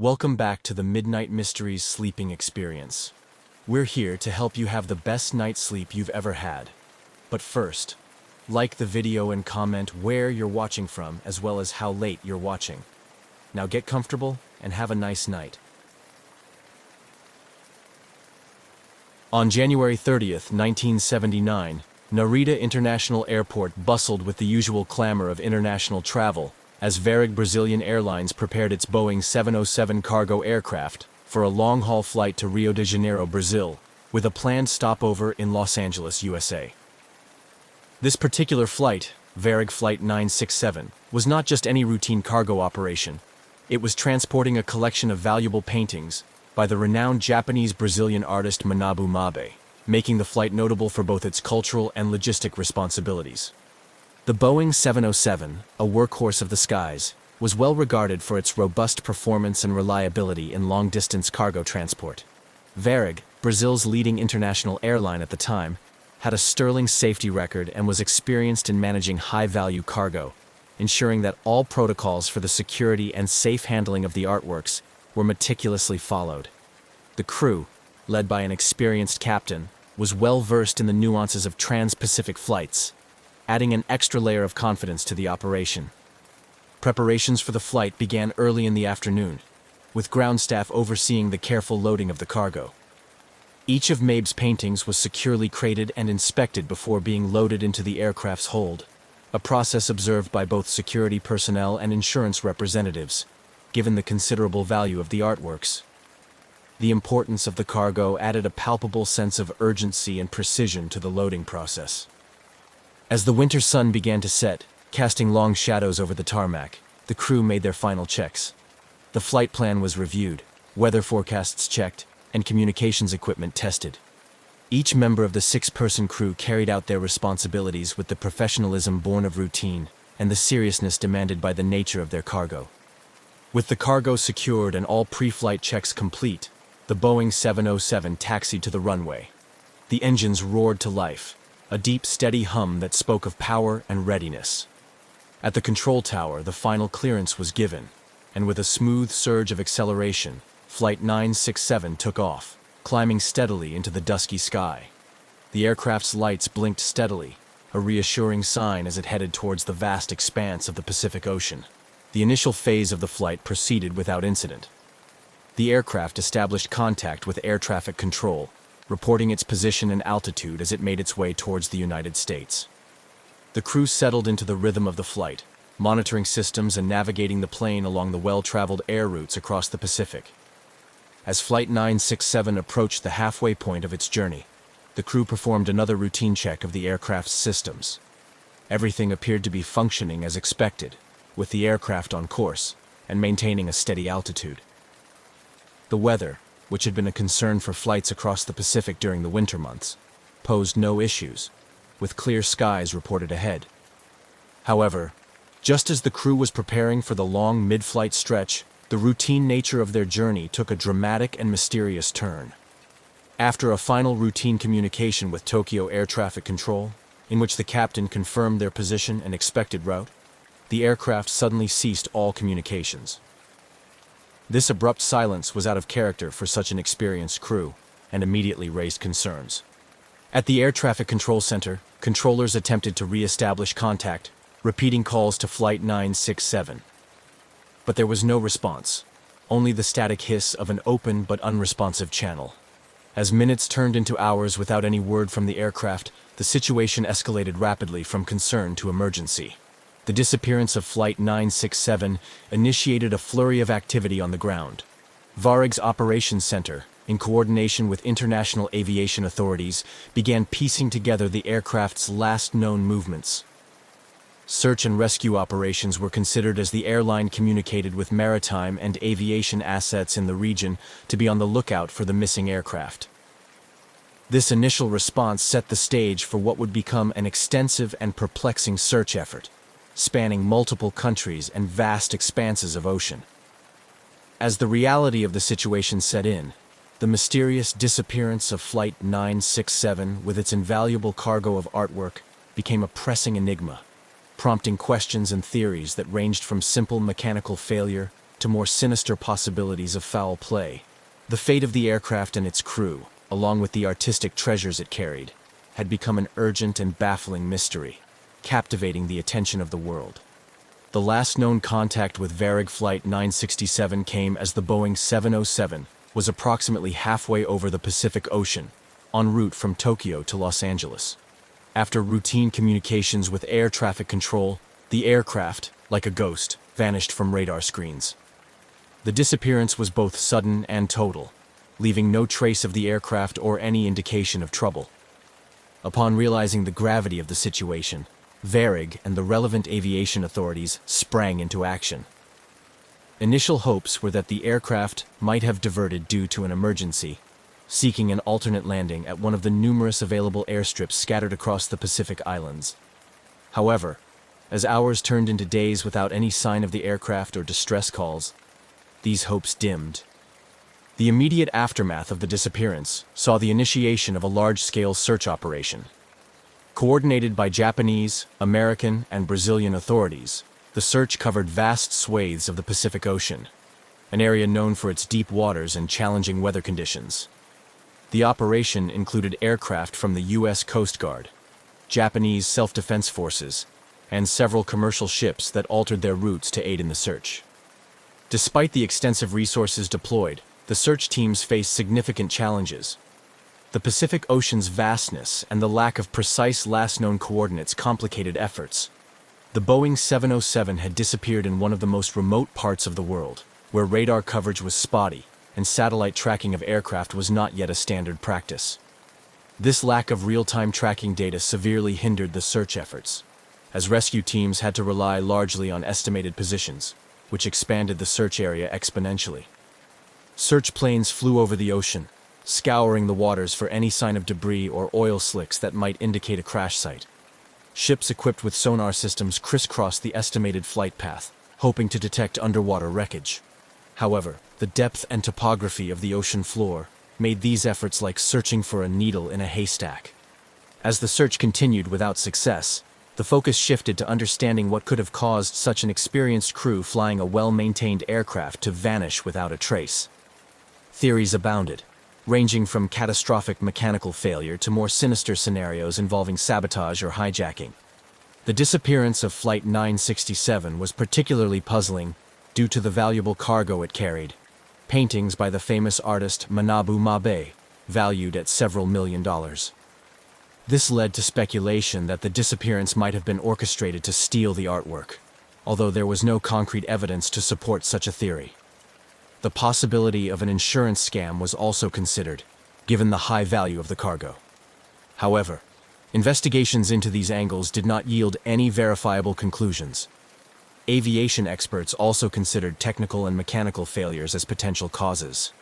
Welcome back to the Midnight Mysteries sleeping experience. We're here to help you have the best night's sleep you've ever had. But first, like the video and comment where you're watching from as well as how late you're watching. Now get comfortable and have a nice night. On January 30th, 1979, Narita International Airport bustled with the usual clamor of international travel as Varig Brazilian Airlines prepared its Boeing 707 cargo aircraft for a long-haul flight to Rio de Janeiro, Brazil, with a planned stopover in Los Angeles, USA. This particular flight, Varig Flight 967, was not just any routine cargo operation. It was transporting a collection of valuable paintings by the renowned Japanese-Brazilian artist Manabu Mabe, making the flight notable for both its cultural and logistic responsibilities. The Boeing 707, a workhorse of the skies, was well regarded for its robust performance and reliability in long-distance cargo transport. Varig, Brazil's leading international airline at the time, had a sterling safety record and was experienced in managing high-value cargo, ensuring that all protocols for the security and safe handling of the artworks were meticulously followed. The crew, led by an experienced captain, was well versed in the nuances of trans-Pacific flights, adding an extra layer of confidence to the operation. Preparations for the flight began early in the afternoon, with ground staff overseeing the careful loading of the cargo. Each of Mabe's paintings was securely crated and inspected before being loaded into the aircraft's hold, a process observed by both security personnel and insurance representatives, given the considerable value of the artworks. The importance of the cargo added a palpable sense of urgency and precision to the loading process. As the winter sun began to set, casting long shadows over the tarmac, the crew made their final checks. The flight plan was reviewed, weather forecasts checked, and communications equipment tested. Each member of the six-person crew carried out their responsibilities with the professionalism born of routine and the seriousness demanded by the nature of their cargo. With the cargo secured and all pre-flight checks complete, the Boeing 707 taxied to the runway. The engines roared to life, a deep, steady hum that spoke of power and readiness. At the control tower, the final clearance was given, and with a smooth surge of acceleration, Flight 967 took off, climbing steadily into the dusky sky. The aircraft's lights blinked steadily, a reassuring sign as it headed towards the vast expanse of the Pacific Ocean. The initial phase of the flight proceeded without incident. The aircraft established contact with air traffic control, reporting its position and altitude as it made its way towards the United States. The crew settled into the rhythm of the flight, monitoring systems and navigating the plane along the well-traveled air routes across the Pacific. As Flight 967 approached the halfway point of its journey, the crew performed another routine check of the aircraft's systems. Everything appeared to be functioning as expected, with the aircraft on course and maintaining a steady altitude. The weather, which had been a concern for flights across the Pacific during the winter months, posed no issues, with clear skies reported ahead. However, just as the crew was preparing for the long mid-flight stretch, the routine nature of their journey took a dramatic and mysterious turn. After a final routine communication with Tokyo Air Traffic Control, in which the captain confirmed their position and expected route, the aircraft suddenly ceased all communications. This abrupt silence was out of character for such an experienced crew, and immediately raised concerns. At the Air Traffic Control Center, controllers attempted to re-establish contact, repeating calls to Flight 967. But there was no response, only the static hiss of an open but unresponsive channel. As minutes turned into hours without any word from the aircraft, the situation escalated rapidly from concern to emergency. The disappearance of Flight 967 initiated a flurry of activity on the ground. Varig's Operations Center, in coordination with international aviation authorities, began piecing together the aircraft's last known movements. Search and rescue operations were considered as the airline communicated with maritime and aviation assets in the region to be on the lookout for the missing aircraft. This initial response set the stage for what would become an extensive and perplexing search effort, spanning multiple countries and vast expanses of ocean. As the reality of the situation set in, the mysterious disappearance of Flight 967 with its invaluable cargo of artwork became a pressing enigma, prompting questions and theories that ranged from simple mechanical failure to more sinister possibilities of foul play. The fate of the aircraft and its crew, along with the artistic treasures it carried, had become an urgent and baffling mystery, captivating the attention of the world. The last known contact with Varig Flight 967 came as the Boeing 707 was approximately halfway over the Pacific Ocean, en route from Tokyo to Los Angeles. After routine communications with air traffic control, the aircraft, like a ghost, vanished from radar screens. The disappearance was both sudden and total, leaving no trace of the aircraft or any indication of trouble. Upon realizing the gravity of the situation, Varig and the relevant aviation authorities sprang into action. Initial hopes were that the aircraft might have diverted due to an emergency, seeking an alternate landing at one of the numerous available airstrips scattered across the Pacific Islands. However, as hours turned into days without any sign of the aircraft or distress calls, these hopes dimmed. The immediate aftermath of the disappearance saw the initiation of a large-scale search operation. Coordinated by Japanese, American, and Brazilian authorities, the search covered vast swathes of the Pacific Ocean, an area known for its deep waters and challenging weather conditions. The operation included aircraft from the U.S. Coast Guard, Japanese self-defense forces, and several commercial ships that altered their routes to aid in the search. Despite the extensive resources deployed, the search teams faced significant challenges. The Pacific Ocean's vastness and the lack of precise last-known coordinates complicated efforts. The Boeing 707 had disappeared in one of the most remote parts of the world, where radar coverage was spotty and satellite tracking of aircraft was not yet a standard practice. This lack of real-time tracking data severely hindered the search efforts, as rescue teams had to rely largely on estimated positions, which expanded the search area exponentially. Search planes flew over the ocean, scouring the waters for any sign of debris or oil slicks that might indicate a crash site. Ships equipped with sonar systems crisscrossed the estimated flight path, hoping to detect underwater wreckage. However, the depth and topography of the ocean floor made these efforts like searching for a needle in a haystack. As the search continued without success, the focus shifted to understanding what could have caused such an experienced crew flying a well-maintained aircraft to vanish without a trace. Theories abounded, ranging from catastrophic mechanical failure to more sinister scenarios involving sabotage or hijacking. The disappearance of Flight 967 was particularly puzzling due to the valuable cargo it carried, paintings by the famous artist Manabu Mabe, valued at several $million. This led to speculation that the disappearance might have been orchestrated to steal the artwork, although there was no concrete evidence to support such a theory. The possibility of an insurance scam was also considered, given the high value of the cargo. However, investigations into these angles did not yield any verifiable conclusions. Aviation experts also considered technical and mechanical failures as potential causes.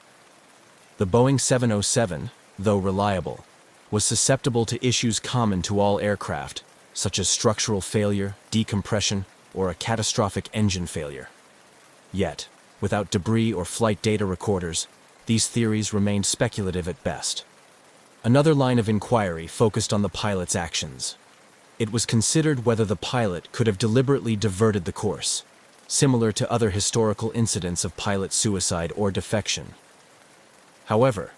The Boeing 707, though reliable, was susceptible to issues common to all aircraft, such as structural failure, decompression, or a catastrophic engine failure. Yet, without debris or flight data recorders, these theories remained speculative at best. Another line of inquiry focused on the pilot's actions. It was considered whether the pilot could have deliberately diverted the course, similar to other historical incidents of pilot suicide or defection. However,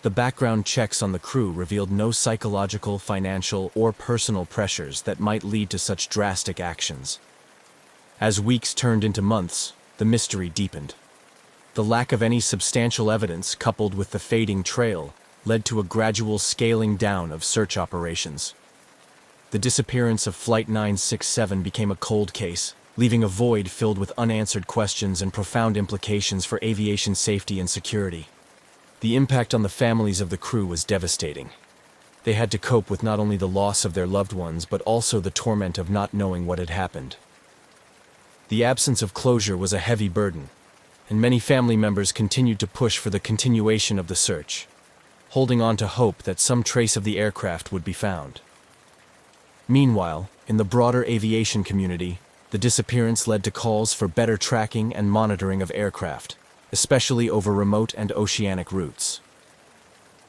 the background checks on the crew revealed no psychological, financial, or personal pressures that might lead to such drastic actions. As weeks turned into months, the mystery deepened. The lack of any substantial evidence, coupled with the fading trail, led to a gradual scaling down of search operations. The disappearance of Flight 967 became a cold case, leaving a void filled with unanswered questions and profound implications for aviation safety and security. The impact on the families of the crew was devastating. They had to cope with not only the loss of their loved ones, but also the torment of not knowing what had happened. The absence of closure was a heavy burden, and many family members continued to push for the continuation of the search, holding on to hope that some trace of the aircraft would be found. Meanwhile, in the broader aviation community, the disappearance led to calls for better tracking and monitoring of aircraft, especially over remote and oceanic routes.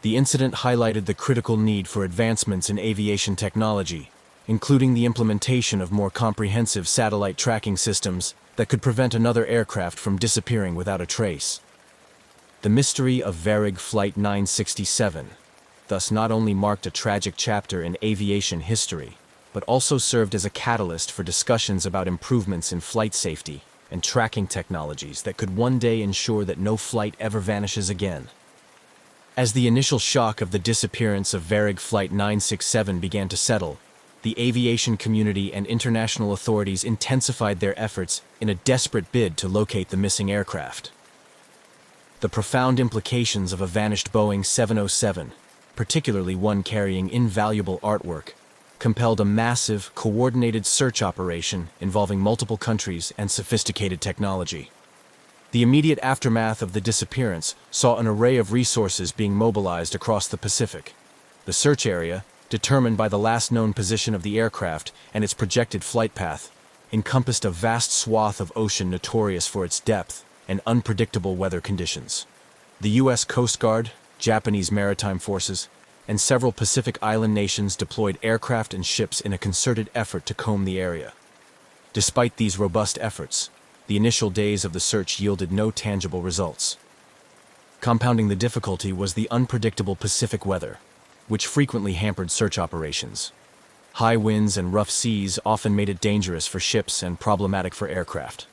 The incident highlighted the critical need for advancements in aviation technology, including the implementation of more comprehensive satellite tracking systems that could prevent another aircraft from disappearing without a trace. The mystery of Varig Flight 967 thus not only marked a tragic chapter in aviation history, but also served as a catalyst for discussions about improvements in flight safety and tracking technologies that could one day ensure that no flight ever vanishes again. As the initial shock of the disappearance of Varig Flight 967 began to settle, the aviation community and international authorities intensified their efforts in a desperate bid to locate the missing aircraft. The profound implications of a vanished Boeing 707, particularly one carrying invaluable artwork, compelled a massive, coordinated search operation involving multiple countries and sophisticated technology. The immediate aftermath of the disappearance saw an array of resources being mobilized across the Pacific. The search area, determined by the last known position of the aircraft and its projected flight path, encompassed a vast swath of ocean notorious for its depth and unpredictable weather conditions. The U.S. Coast Guard, Japanese maritime forces, and several Pacific Island nations deployed aircraft and ships in a concerted effort to comb the area. Despite these robust efforts, the initial days of the search yielded no tangible results. Compounding the difficulty was the unpredictable Pacific weather, which frequently hampered search operations. High winds and rough seas often made it dangerous for ships and problematic for aircraft.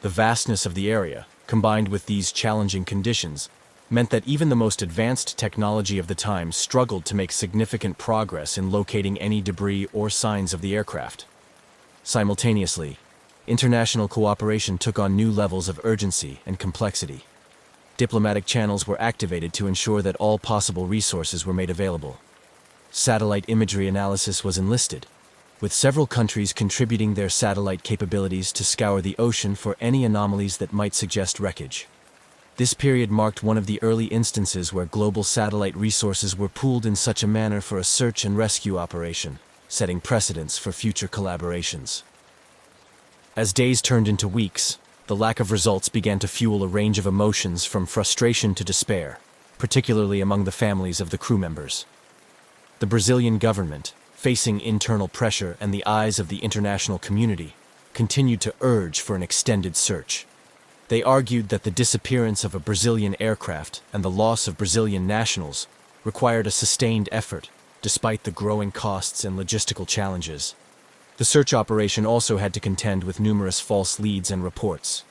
The vastness of the area, combined with these challenging conditions, meant that even the most advanced technology of the time struggled to make significant progress in locating any debris or signs of the aircraft. Simultaneously, international cooperation took on new levels of urgency and complexity. Diplomatic channels were activated to ensure that all possible resources were made available. Satellite imagery analysis was enlisted, with several countries contributing their satellite capabilities to scour the ocean for any anomalies that might suggest wreckage. This period marked one of the early instances where global satellite resources were pooled in such a manner for a search and rescue operation, setting precedents for future collaborations. As days turned into weeks, the lack of results began to fuel a range of emotions from frustration to despair, particularly among the families of the crew members. The Brazilian government, facing internal pressure and the eyes of the international community, continued to urge for an extended search. They argued that the disappearance of a Brazilian aircraft and the loss of Brazilian nationals required a sustained effort, despite the growing costs and logistical challenges. The search operation also had to contend with numerous false leads and reports.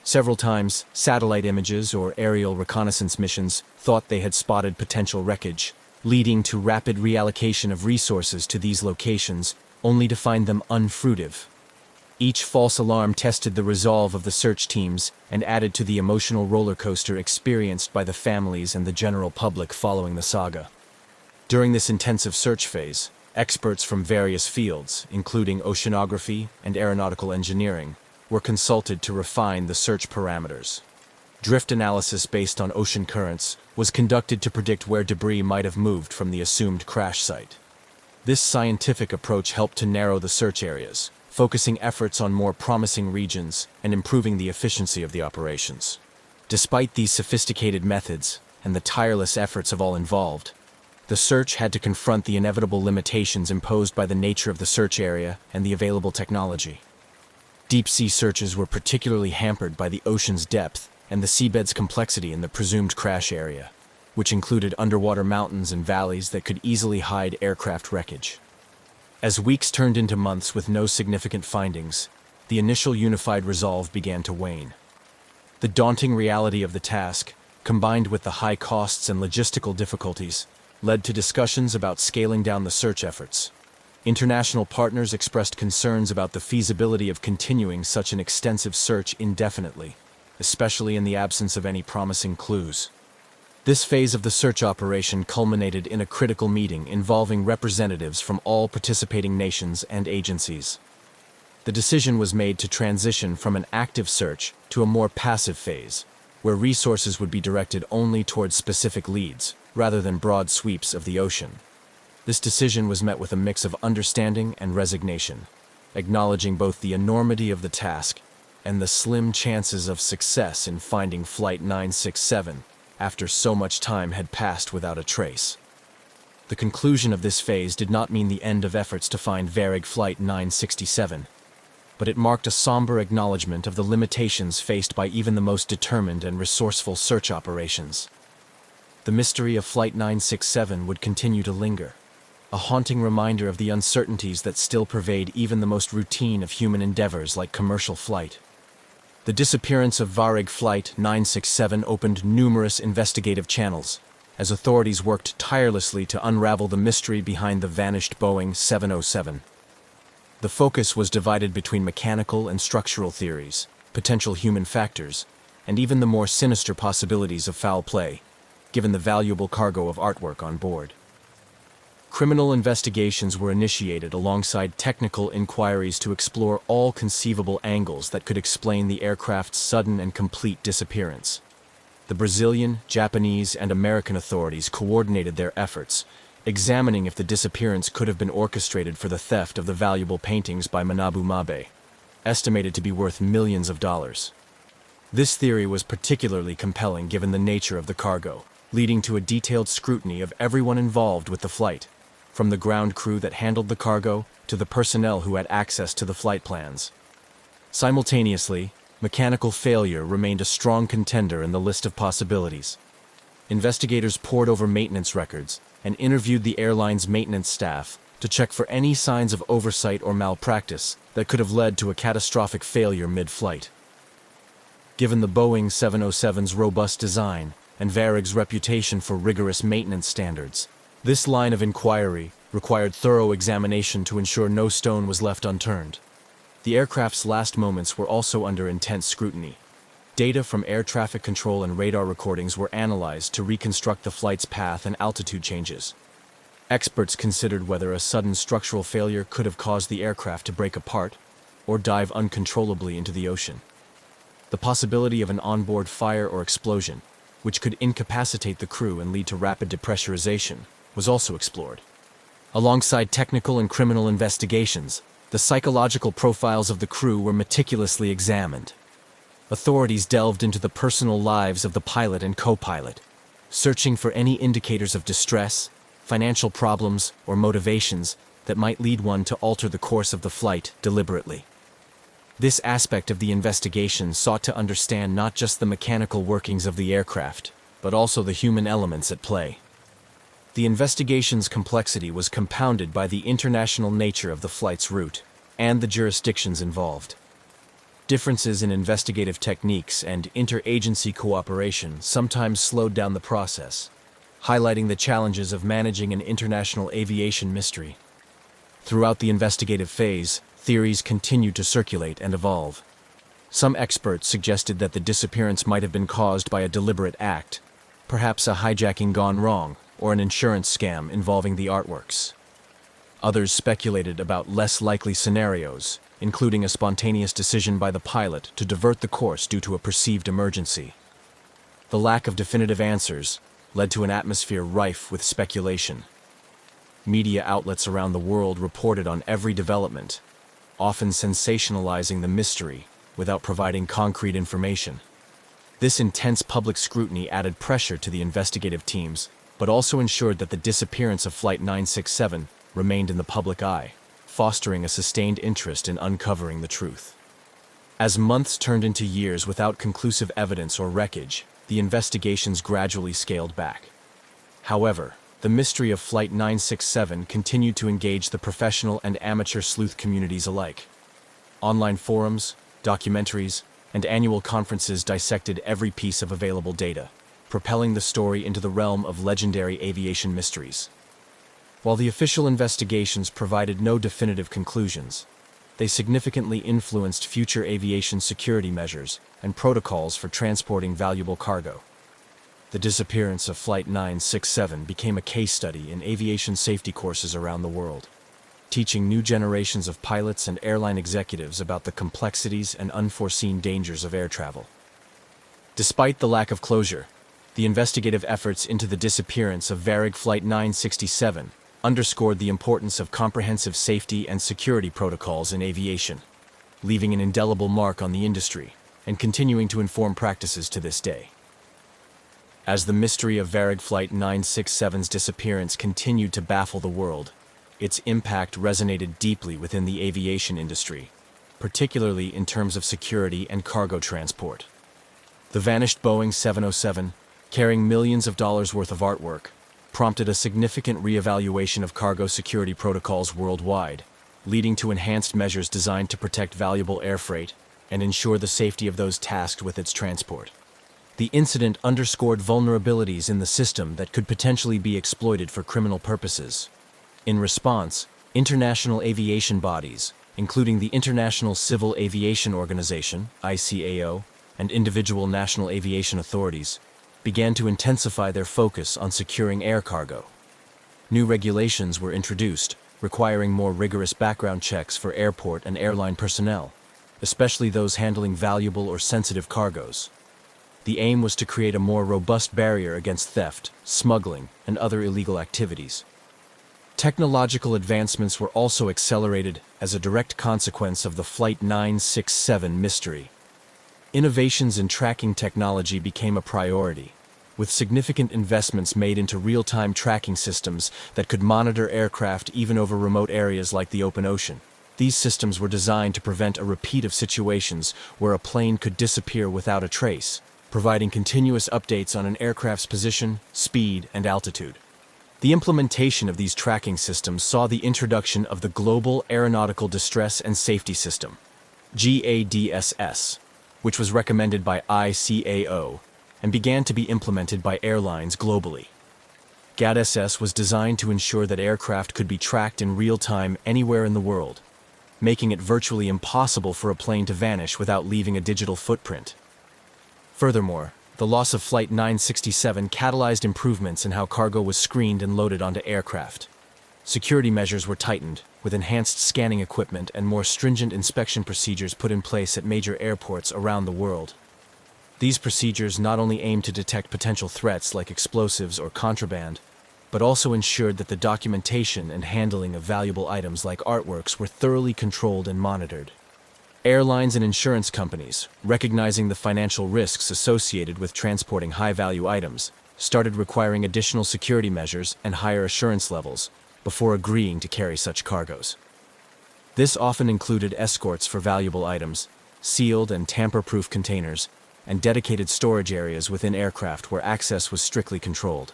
Several times, satellite images or aerial reconnaissance missions thought they had spotted potential wreckage, leading to rapid reallocation of resources to these locations, only to find them unfruitive. Each false alarm tested the resolve of the search teams and added to the emotional roller coaster experienced by the families and the general public following the saga. During this intensive search phase, experts from various fields, including oceanography and aeronautical engineering, were consulted to refine the search parameters. Drift analysis based on ocean currents was conducted to predict where debris might have moved from the assumed crash site. This scientific approach helped to narrow the search areas, focusing efforts on more promising regions and improving the efficiency of the operations. Despite these sophisticated methods and the tireless efforts of all involved, the search had to confront the inevitable limitations imposed by the nature of the search area and the available technology. Deep-sea searches were particularly hampered by the ocean's depth and the seabed's complexity in the presumed crash area, which included underwater mountains and valleys that could easily hide aircraft wreckage. As weeks turned into months with no significant findings, the initial unified resolve began to wane. The daunting reality of the task, combined with the high costs and logistical difficulties, led to discussions about scaling down the search efforts. International partners expressed concerns about the feasibility of continuing such an extensive search indefinitely, especially in the absence of any promising clues. This phase of the search operation culminated in a critical meeting involving representatives from all participating nations and agencies. The decision was made to transition from an active search to a more passive phase, where resources would be directed only towards specific leads, rather than broad sweeps of the ocean. This decision was met with a mix of understanding and resignation, acknowledging both the enormity of the task and the slim chances of success in finding Flight 967 after so much time had passed without a trace. The conclusion of this phase did not mean the end of efforts to find Varig Flight 967, but it marked a somber acknowledgement of the limitations faced by even the most determined and resourceful search operations. The mystery of Flight 967 would continue to linger, a haunting reminder of the uncertainties that still pervade even the most routine of human endeavors like commercial flight. The disappearance of Varig Flight 967 opened numerous investigative channels, as authorities worked tirelessly to unravel the mystery behind the vanished Boeing 707. The focus was divided between mechanical and structural theories, potential human factors, and even the more sinister possibilities of foul play, given the valuable cargo of artwork on board. Criminal investigations were initiated alongside technical inquiries to explore all conceivable angles that could explain the aircraft's sudden and complete disappearance. The Brazilian, Japanese, and American authorities coordinated their efforts, examining if the disappearance could have been orchestrated for the theft of the valuable paintings by Manabu Mabe, estimated to be worth millions of dollars. This theory was particularly compelling given the nature of the cargo, leading to a detailed scrutiny of everyone involved with the flight, from the ground crew that handled the cargo to the personnel who had access to the flight plans. Simultaneously, mechanical failure remained a strong contender in the list of possibilities. Investigators pored over maintenance records and interviewed the airline's maintenance staff to check for any signs of oversight or malpractice that could have led to a catastrophic failure mid-flight. Given the Boeing 707's robust design and Varig's reputation for rigorous maintenance standards, this line of inquiry required thorough examination to ensure no stone was left unturned. The aircraft's last moments were also under intense scrutiny. Data from air traffic control and radar recordings were analyzed to reconstruct the flight's path and altitude changes. Experts considered whether a sudden structural failure could have caused the aircraft to break apart or dive uncontrollably into the ocean. The possibility of an onboard fire or explosion, which could incapacitate the crew and lead to rapid depressurization, was also explored. Alongside technical and criminal investigations, the psychological profiles of the crew were meticulously examined. Authorities delved into the personal lives of the pilot and co-pilot, searching for any indicators of distress, financial problems, or motivations that might lead one to alter the course of the flight deliberately. This aspect of the investigation sought to understand not just the mechanical workings of the aircraft, but also the human elements at play. The investigation's complexity was compounded by the international nature of the flight's route and the jurisdictions involved. Differences in investigative techniques and interagency cooperation sometimes slowed down the process, highlighting the challenges of managing an international aviation mystery. Throughout the investigative phase, theories continued to circulate and evolve. Some experts suggested that the disappearance might have been caused by a deliberate act, perhaps a hijacking gone wrong, or an insurance scam involving the artworks. Others speculated about less likely scenarios, including a spontaneous decision by the pilot to divert the course due to a perceived emergency. The lack of definitive answers led to an atmosphere rife with speculation. Media outlets around the world reported on every development, often sensationalizing the mystery without providing concrete information. This intense public scrutiny added pressure to the investigative teams, but also ensured that the disappearance of Flight 967 remained in the public eye, fostering a sustained interest in uncovering the truth. As months turned into years without conclusive evidence or wreckage, the investigations gradually scaled back. However, the mystery of Flight 967 continued to engage the professional and amateur sleuth communities alike. Online forums, documentaries, and annual conferences dissected every piece of available data, propelling the story into the realm of legendary aviation mysteries. While the official investigations provided no definitive conclusions, they significantly influenced future aviation security measures and protocols for transporting valuable cargo. The disappearance of Flight 967 became a case study in aviation safety courses around the world, teaching new generations of pilots and airline executives about the complexities and unforeseen dangers of air travel. Despite the lack of closure, the investigative efforts into the disappearance of Varig Flight 967 underscored the importance of comprehensive safety and security protocols in aviation, leaving an indelible mark on the industry and continuing to inform practices to this day. As the mystery of Varig Flight 967's disappearance continued to baffle the world, its impact resonated deeply within the aviation industry, particularly in terms of security and cargo transport. The vanished Boeing 707, carrying millions of dollars worth of artwork, prompted a significant reevaluation of cargo security protocols worldwide, leading to enhanced measures designed to protect valuable air freight and ensure the safety of those tasked with its transport. The incident underscored vulnerabilities in the system that could potentially be exploited for criminal purposes. In response, international aviation bodies, including the International Civil Aviation Organization, ICAO, and individual national aviation authorities, began to intensify their focus on securing air cargo. New regulations were introduced, requiring more rigorous background checks for airport and airline personnel, especially those handling valuable or sensitive cargoes. The aim was to create a more robust barrier against theft, smuggling, and other illegal activities. Technological advancements were also accelerated as a direct consequence of the Flight 967 mystery. Innovations in tracking technology became a priority, with significant investments made into real-time tracking systems that could monitor aircraft even over remote areas like the open ocean. These systems were designed to prevent a repeat of situations where a plane could disappear without a trace, providing continuous updates on an aircraft's position, speed, and altitude. The implementation of these tracking systems saw the introduction of the Global Aeronautical Distress and Safety System, GADSS, which was recommended by ICAO and began to be implemented by airlines globally. GADSS was designed to ensure that aircraft could be tracked in real time anywhere in the world, making it virtually impossible for a plane to vanish without leaving a digital footprint. Furthermore, the loss of Flight 967 catalyzed improvements in how cargo was screened and loaded onto aircraft. Security measures were tightened, with enhanced scanning equipment and more stringent inspection procedures put in place at major airports around the world. These procedures not only aimed to detect potential threats like explosives or contraband, but also ensured that the documentation and handling of valuable items like artworks were thoroughly controlled and monitored. Airlines and insurance companies, recognizing the financial risks associated with transporting high-value items, started requiring additional security measures and higher assurance levels before agreeing to carry such cargoes. This often included escorts for valuable items, sealed and tamper-proof containers, and dedicated storage areas within aircraft where access was strictly controlled.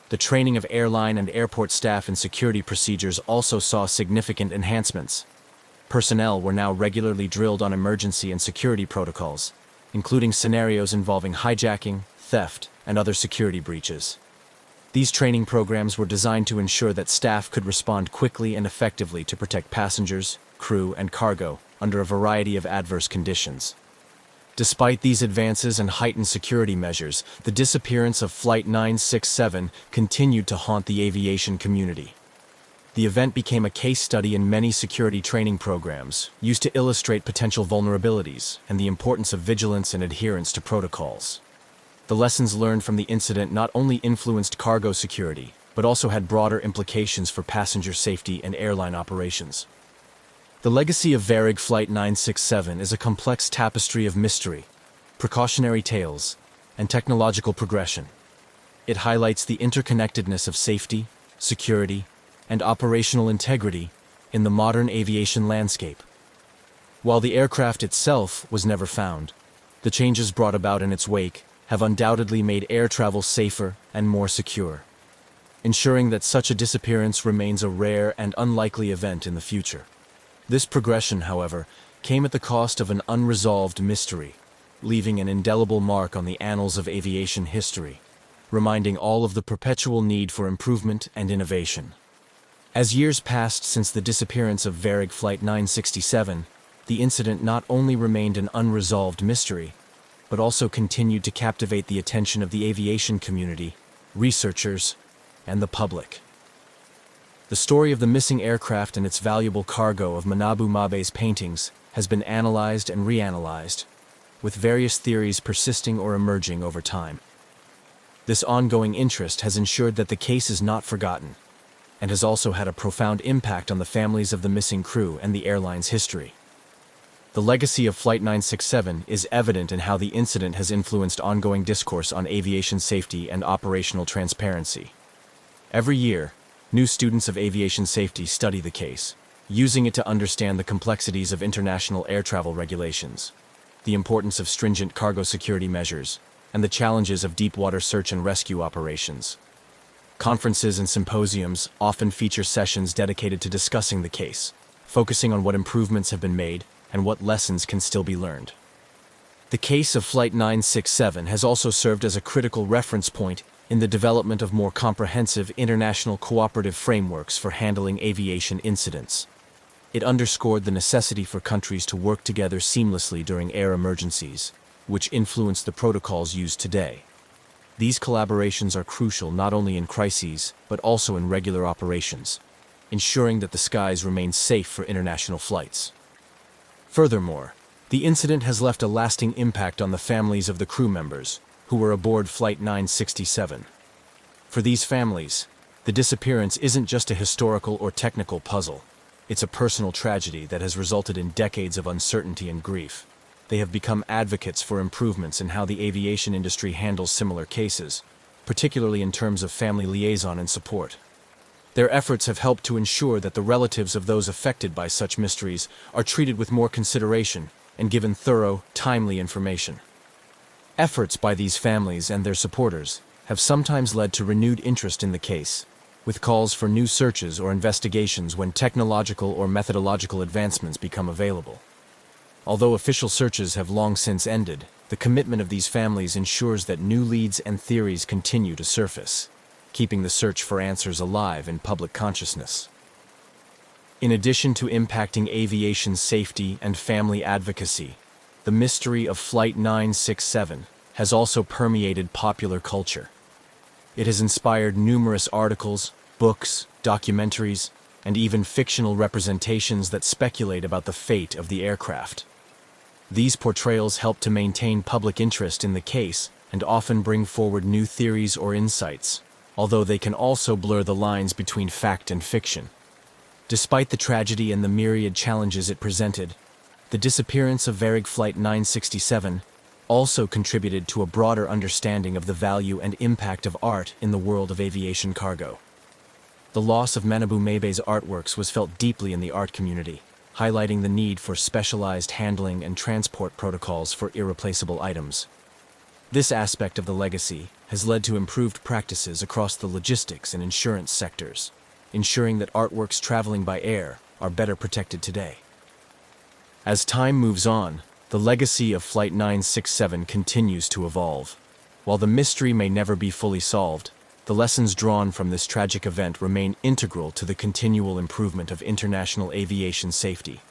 The training of airline and airport staff in security procedures also saw significant enhancements. Personnel were now regularly drilled on emergency and security protocols, including scenarios involving hijacking, theft, and other security breaches. These training programs were designed to ensure that staff could respond quickly and effectively to protect passengers, crew, and cargo under a variety of adverse conditions. Despite these advances and heightened security measures, the disappearance of Flight 967 continued to haunt the aviation community. The event became a case study in many security training programs, used to illustrate potential vulnerabilities and the importance of vigilance and adherence to protocols. The lessons learned from the incident not only influenced cargo security, but also had broader implications for passenger safety and airline operations. The legacy of Varig Flight 967 is a complex tapestry of mystery, precautionary tales, and technological progression. It highlights the interconnectedness of safety, security, and operational integrity in the modern aviation landscape. While the aircraft itself was never found, the changes brought about in its wake have undoubtedly made air travel safer and more secure, ensuring that such a disappearance remains a rare and unlikely event in the future. This progression, however, came at the cost of an unresolved mystery, leaving an indelible mark on the annals of aviation history, reminding all of the perpetual need for improvement and innovation. As years passed since the disappearance of Varig Flight 967, the incident not only remained an unresolved mystery, but also continued to captivate the attention of the aviation community, researchers, and the public. The story of the missing aircraft and its valuable cargo of Manabu Mabe's paintings has been analyzed and reanalyzed, with various theories persisting or emerging over time. This ongoing interest has ensured that the case is not forgotten, and has also had a profound impact on the families of the missing crew and the airline's history. The legacy of Flight 967 is evident in how the incident has influenced ongoing discourse on aviation safety and operational transparency. Every year, new students of aviation safety study the case, using it to understand the complexities of international air travel regulations, the importance of stringent cargo security measures, and the challenges of deep-water search and rescue operations. Conferences and symposiums often feature sessions dedicated to discussing the case, focusing on what improvements have been made and what lessons can still be learned. The case of Flight 967 has also served as a critical reference point in the development of more comprehensive international cooperative frameworks for handling aviation incidents. It underscored the necessity for countries to work together seamlessly during air emergencies, which influence the protocols used today. These collaborations are crucial not only in crises, but also in regular operations, ensuring that the skies remain safe for international flights. Furthermore, the incident has left a lasting impact on the families of the crew members who were aboard Flight 967. For these families, the disappearance isn't just a historical or technical puzzle. It's a personal tragedy that has resulted in decades of uncertainty and grief. They have become advocates for improvements in how the aviation industry handles similar cases, particularly in terms of family liaison and support. Their efforts have helped to ensure that the relatives of those affected by such mysteries are treated with more consideration and given thorough, timely information. Efforts by these families and their supporters have sometimes led to renewed interest in the case, with calls for new searches or investigations when technological or methodological advancements become available. Although official searches have long since ended, the commitment of these families ensures that new leads and theories continue to surface, keeping the search for answers alive in public consciousness. In addition to impacting aviation safety and family advocacy, the mystery of Flight 967 has also permeated popular culture. It has inspired numerous articles, books, documentaries, and even fictional representations that speculate about the fate of the aircraft. These portrayals help to maintain public interest in the case and often bring forward new theories or insights, although they can also blur the lines between fact and fiction. Despite the tragedy and the myriad challenges it presented, the disappearance of Varig Flight 967 also contributed to a broader understanding of the value and impact of art in the world of aviation cargo. The loss of Manabu Mabe's artworks was felt deeply in the art community, highlighting the need for specialized handling and transport protocols for irreplaceable items. This aspect of the legacy has led to improved practices across the logistics and insurance sectors, ensuring that artworks traveling by air are better protected today. As time moves on, the legacy of Flight 967 continues to evolve. While the mystery may never be fully solved, the lessons drawn from this tragic event remain integral to the continual improvement of international aviation safety.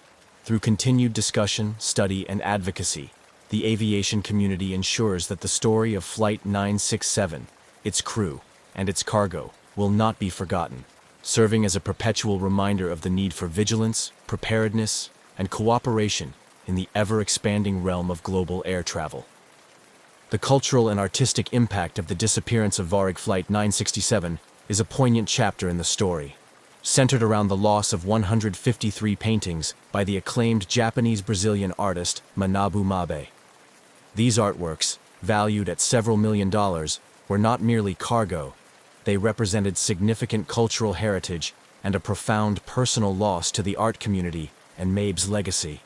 Through continued discussion, study, and advocacy, the aviation community ensures that the story of Flight 967, its crew, and its cargo will not be forgotten, serving as a perpetual reminder of the need for vigilance, preparedness, and cooperation in the ever-expanding realm of global air travel. The cultural and artistic impact of the disappearance of Varig Flight 967 is a poignant chapter in the story, centered around the loss of 153 paintings by the acclaimed Japanese-Brazilian artist Manabu Mabe. These artworks, valued at several $million, were not merely cargo. They represented significant cultural heritage and a profound personal loss to the art community and Mabe's legacy.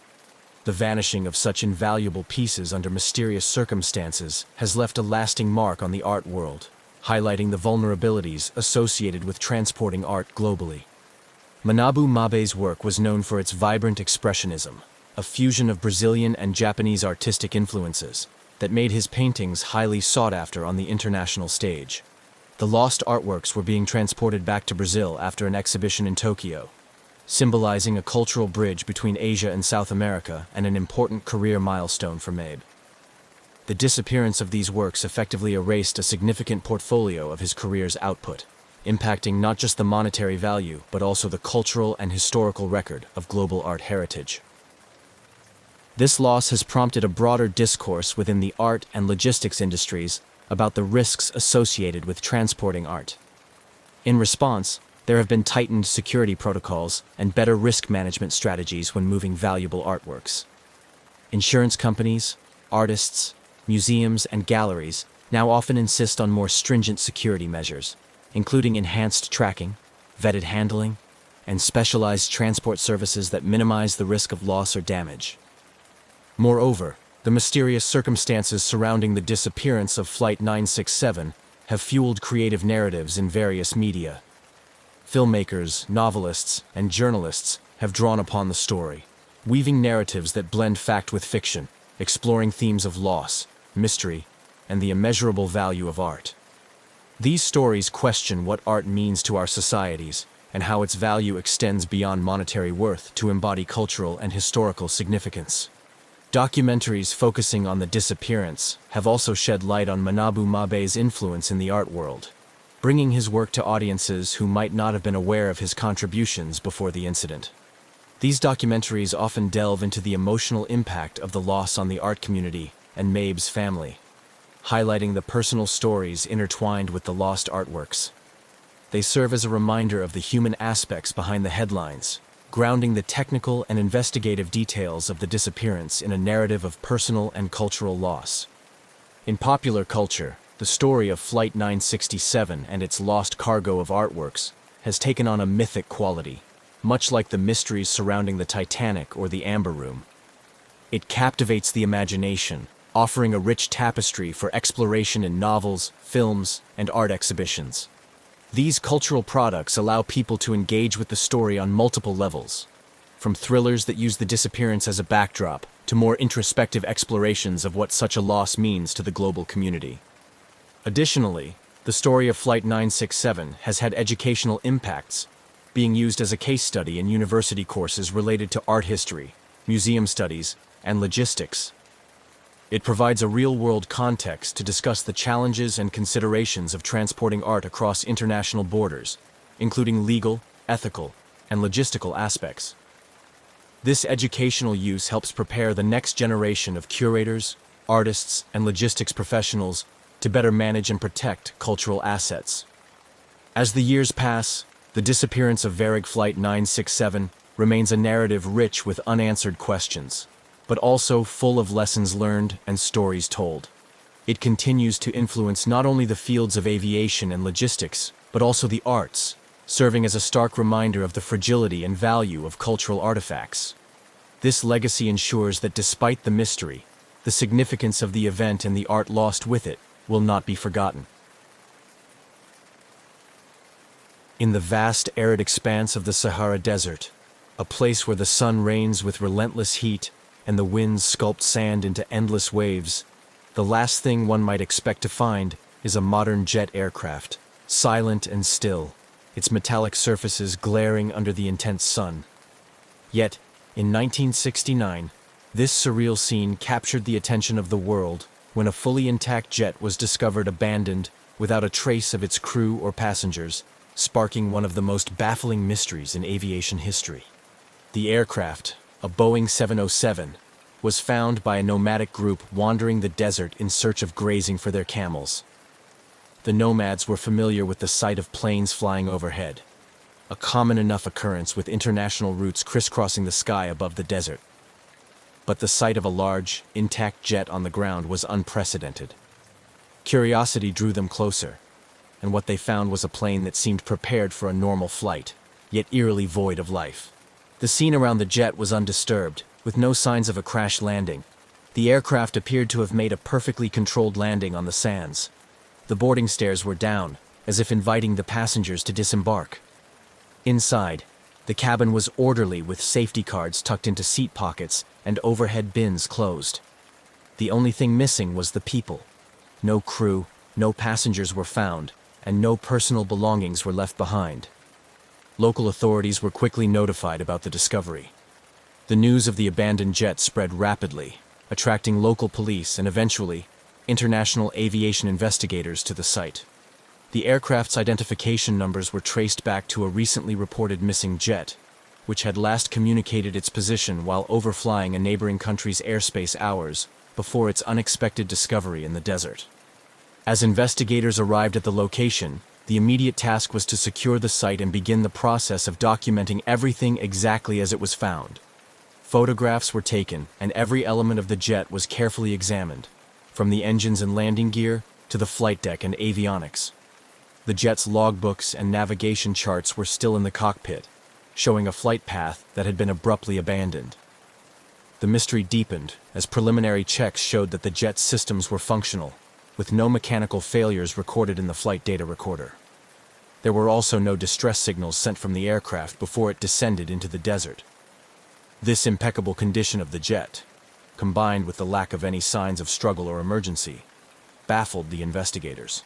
The vanishing of such invaluable pieces under mysterious circumstances has left a lasting mark on the art world, highlighting the vulnerabilities associated with transporting art globally. Manabu Mabe's work was known for its vibrant expressionism, a fusion of Brazilian and Japanese artistic influences that made his paintings highly sought after on the international stage. The lost artworks were being transported back to Brazil after an exhibition in Tokyo, symbolizing a cultural bridge between Asia and South America and an important career milestone for Mabe. The disappearance of these works effectively erased a significant portfolio of his career's output, impacting not just the monetary value but also the cultural and historical record of global art heritage. This loss has prompted a broader discourse within the art and logistics industries about the risks associated with transporting art. In response, there have been tightened security protocols and better risk management strategies when moving valuable artworks. Insurance companies, artists, museums, and galleries now often insist on more stringent security measures, including enhanced tracking, vetted handling, and specialized transport services that minimize the risk of loss or damage. Moreover, the mysterious circumstances surrounding the disappearance of Flight 967 have fueled creative narratives in various media. Filmmakers, novelists, and journalists have drawn upon the story, weaving narratives that blend fact with fiction, exploring themes of loss, mystery, and the immeasurable value of art. These stories question what art means to our societies and how its value extends beyond monetary worth to embody cultural and historical significance. Documentaries focusing on the disappearance have also shed light on Manabu Mabe's influence in the art world, bringing his work to audiences who might not have been aware of his contributions before the incident. These documentaries often delve into the emotional impact of the loss on the art community and Mabe's family, highlighting the personal stories intertwined with the lost artworks. They serve as a reminder of the human aspects behind the headlines, grounding the technical and investigative details of the disappearance in a narrative of personal and cultural loss. In popular culture, the story of Flight 967 and its lost cargo of artworks has taken on a mythic quality, much like the mysteries surrounding the Titanic or the Amber Room. It captivates the imagination, offering a rich tapestry for exploration in novels, films, and art exhibitions. These cultural products allow people to engage with the story on multiple levels, from thrillers that use the disappearance as a backdrop to more introspective explorations of what such a loss means to the global community. Additionally, the story of Flight 967 has had educational impacts, being used as a case study in university courses related to art history, museum studies, and logistics. It provides a real-world context to discuss the challenges and considerations of transporting art across international borders, including legal, ethical, and logistical aspects. This educational use helps prepare the next generation of curators, artists, and logistics professionals to better manage and protect cultural assets. As the years pass, the disappearance of Varig Flight 967 remains a narrative rich with unanswered questions, but also full of lessons learned and stories told. It continues to influence not only the fields of aviation and logistics, but also the arts, serving as a stark reminder of the fragility and value of cultural artifacts. This legacy ensures that despite the mystery, the significance of the event and the art lost with it will not be forgotten. In the vast arid expanse of the Sahara Desert, a place where the sun reigns with relentless heat and the winds sculpt sand into endless waves, the last thing one might expect to find is a modern jet aircraft, silent and still, its metallic surfaces glaring under the intense sun. Yet, in 1969, this surreal scene captured the attention of the world when a fully intact jet was discovered abandoned without a trace of its crew or passengers, sparking one of the most baffling mysteries in aviation history. The aircraft, a Boeing 707, was found by a nomadic group wandering the desert in search of grazing for their camels. The nomads were familiar with the sight of planes flying overhead, a common enough occurrence with international routes crisscrossing the sky above the desert. But the sight of a large, intact jet on the ground was unprecedented. Curiosity drew them closer, and what they found was a plane that seemed prepared for a normal flight, yet eerily void of life. The scene around the jet was undisturbed, with no signs of a crash landing. The aircraft appeared to have made a perfectly controlled landing on the sands. The boarding stairs were down, as if inviting the passengers to disembark. Inside, the cabin was orderly with safety cards tucked into seat pockets and overhead bins closed. The only thing missing was the people. No crew, no passengers were found, and no personal belongings were left behind. Local authorities were quickly notified about the discovery. The news of the abandoned jet spread rapidly, attracting local police and eventually, international aviation investigators to the site. The aircraft's identification numbers were traced back to a recently reported missing jet, which had last communicated its position while overflying a neighboring country's airspace hours before its unexpected discovery in the desert. As investigators arrived at the location, the immediate task was to secure the site and begin the process of documenting everything exactly as it was found. Photographs were taken, and every element of the jet was carefully examined, from the engines and landing gear to the flight deck and avionics. The jet's logbooks and navigation charts were still in the cockpit, showing a flight path that had been abruptly abandoned. The mystery deepened as preliminary checks showed that the jet's systems were functional, with no mechanical failures recorded in the flight data recorder. There were also no distress signals sent from the aircraft before it descended into the desert. This impeccable condition of the jet, combined with the lack of any signs of struggle or emergency, baffled the investigators.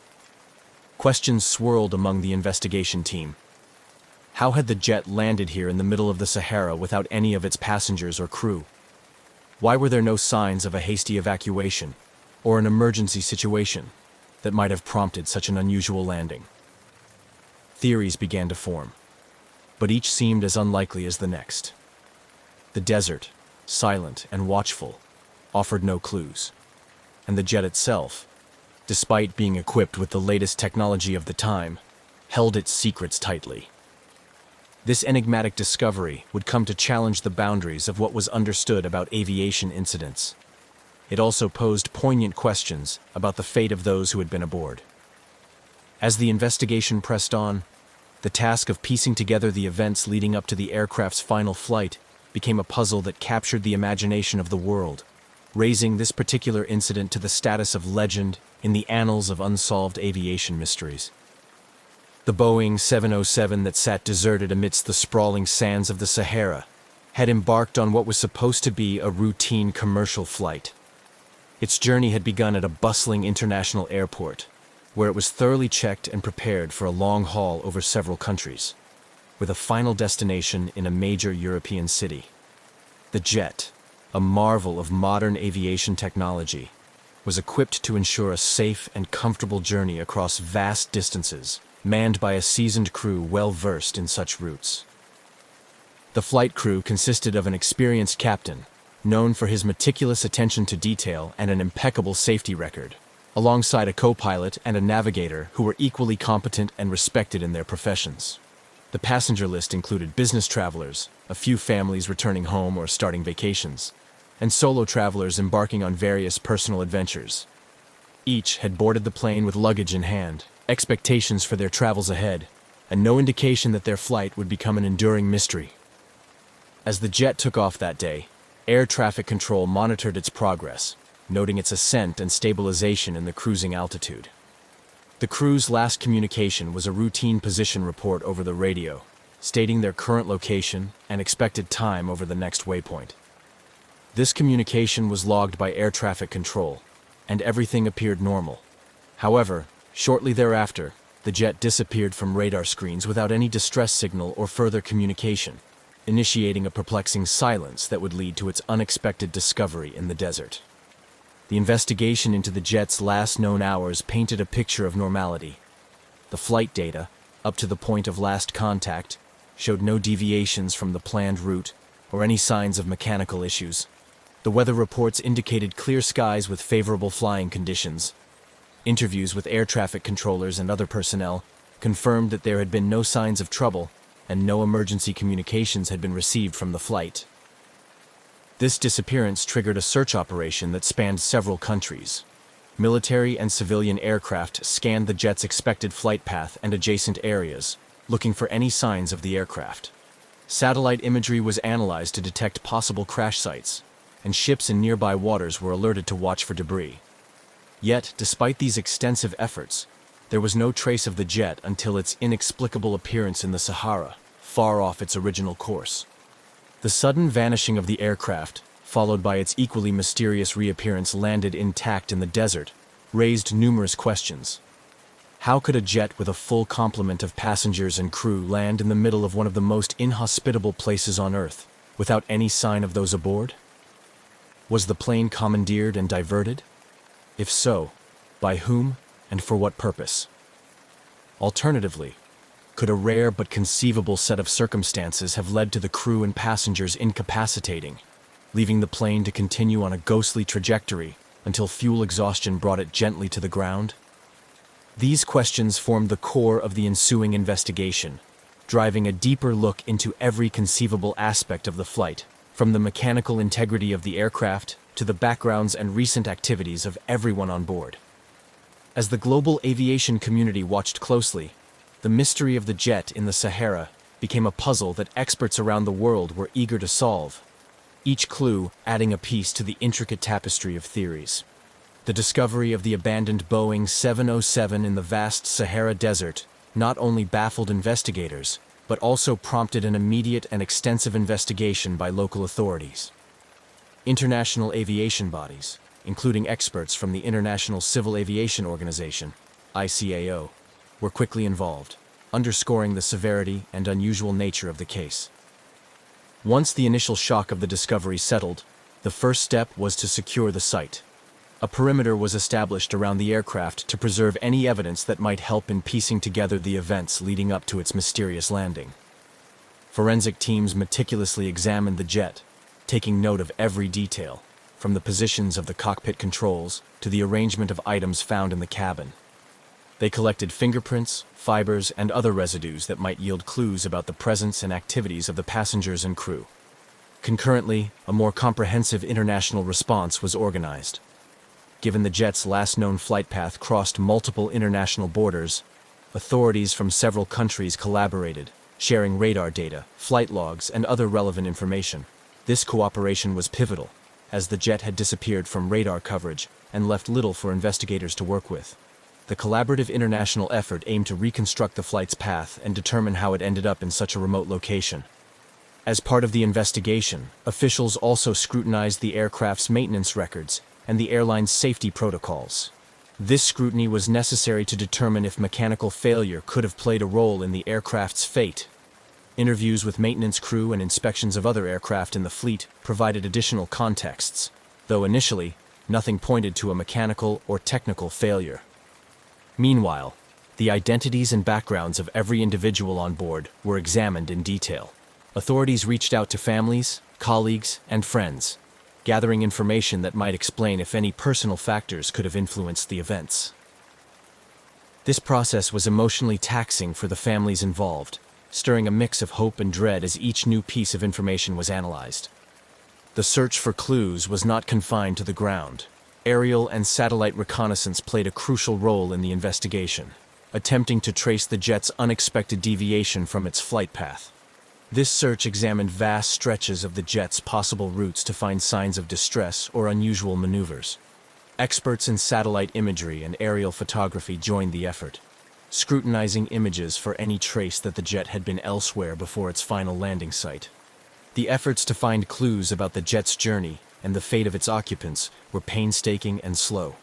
Questions swirled among the investigation team. How had the jet landed here in the middle of the Sahara without any of its passengers or crew? Why were there no signs of a hasty evacuation or an emergency situation that might have prompted such an unusual landing? Theories began to form, but each seemed as unlikely as the next. The desert, silent and watchful, offered no clues, and the jet itself, despite being equipped with the latest technology of the time, held its secrets tightly. This enigmatic discovery would come to challenge the boundaries of what was understood about aviation incidents. It also posed poignant questions about the fate of those who had been aboard. As the investigation pressed on, the task of piecing together the events leading up to the aircraft's final flight became a puzzle that captured the imagination of the world, raising this particular incident to the status of legend in the annals of unsolved aviation mysteries. The Boeing 707 that sat deserted amidst the sprawling sands of the Sahara had embarked on what was supposed to be a routine commercial flight. Its journey had begun at a bustling international airport, where it was thoroughly checked and prepared for a long haul over several countries, with a final destination in a major European city. The jet, a marvel of modern aviation technology, was equipped to ensure a safe and comfortable journey across vast distances, manned by a seasoned crew well-versed in such routes. The flight crew consisted of an experienced captain, known for his meticulous attention to detail and an impeccable safety record, alongside a co-pilot and a navigator who were equally competent and respected in their professions. The passenger list included business travelers, a few families returning home or starting vacations, and solo travelers embarking on various personal adventures. Each had boarded the plane with luggage in hand, expectations for their travels ahead, and no indication that their flight would become an enduring mystery. As the jet took off that day, air traffic control monitored its progress, noting its ascent and stabilization in the cruising altitude. The crew's last communication was a routine position report over the radio, stating their current location and expected time over the next waypoint. This communication was logged by air traffic control, and everything appeared normal. However, shortly thereafter, the jet disappeared from radar screens without any distress signal or further communication, initiating a perplexing silence that would lead to its unexpected discovery in the desert. The investigation into the jet's last known hours painted a picture of normality. The flight data, up to the point of last contact, showed no deviations from the planned route or any signs of mechanical issues. The weather reports indicated clear skies with favorable flying conditions. Interviews with air traffic controllers and other personnel confirmed that there had been no signs of trouble and no emergency communications had been received from the flight. This disappearance triggered a search operation that spanned several countries. Military and civilian aircraft scanned the jet's expected flight path and adjacent areas, looking for any signs of the aircraft. Satellite imagery was analyzed to detect possible crash sites, and ships in nearby waters were alerted to watch for debris. Yet, despite these extensive efforts, there was no trace of the jet until its inexplicable appearance in the Sahara, far off its original course. The sudden vanishing of the aircraft, followed by its equally mysterious reappearance landed intact in the desert, raised numerous questions. How could a jet with a full complement of passengers and crew land in the middle of one of the most inhospitable places on Earth, without any sign of those aboard? Was the plane commandeered and diverted? If so, by whom and for what purpose? Alternatively, could a rare but conceivable set of circumstances have led to the crew and passengers incapacitating, leaving the plane to continue on a ghostly trajectory until fuel exhaustion brought it gently to the ground? These questions formed the core of the ensuing investigation, driving a deeper look into every conceivable aspect of the flight, from the mechanical integrity of the aircraft to the backgrounds and recent activities of everyone on board. As the global aviation community watched closely, the mystery of the jet in the Sahara became a puzzle that experts around the world were eager to solve, each clue adding a piece to the intricate tapestry of theories. The discovery of the abandoned Boeing 707 in the vast Sahara Desert not only baffled investigators, but also prompted an immediate and extensive investigation by local authorities. International aviation bodies, including experts from the International Civil Aviation Organization, ICAO, were quickly involved, underscoring the severity and unusual nature of the case. Once the initial shock of the discovery settled, the first step was to secure the site. A perimeter was established around the aircraft to preserve any evidence that might help in piecing together the events leading up to its mysterious landing. Forensic teams meticulously examined the jet, taking note of every detail, from the positions of the cockpit controls to the arrangement of items found in the cabin. They collected fingerprints, fibers, and other residues that might yield clues about the presence and activities of the passengers and crew. Concurrently, a more comprehensive international response was organized. Given the jet's last known flight path crossed multiple international borders, authorities from several countries collaborated, sharing radar data, flight logs, and other relevant information. This cooperation was pivotal, as the jet had disappeared from radar coverage and left little for investigators to work with. The collaborative international effort aimed to reconstruct the flight's path and determine how it ended up in such a remote location. As part of the investigation, officials also scrutinized the aircraft's maintenance records and the airline's safety protocols. This scrutiny was necessary to determine if mechanical failure could have played a role in the aircraft's fate. Interviews with maintenance crew and inspections of other aircraft in the fleet provided additional contexts, though initially, nothing pointed to a mechanical or technical failure. Meanwhile, the identities and backgrounds of every individual on board were examined in detail. Authorities reached out to families, colleagues, and friends, gathering information that might explain if any personal factors could have influenced the events. This process was emotionally taxing for the families involved, stirring a mix of hope and dread as each new piece of information was analyzed. The search for clues was not confined to the ground. Aerial and satellite reconnaissance played a crucial role in the investigation, attempting to trace the jet's unexpected deviation from its flight path. This search examined vast stretches of the jet's possible routes to find signs of distress or unusual maneuvers. Experts in satellite imagery and aerial photography joined the effort, scrutinizing images for any trace that the jet had been elsewhere before its final landing site. The efforts to find clues about the jet's journey and the fate of its occupants were painstaking and slow.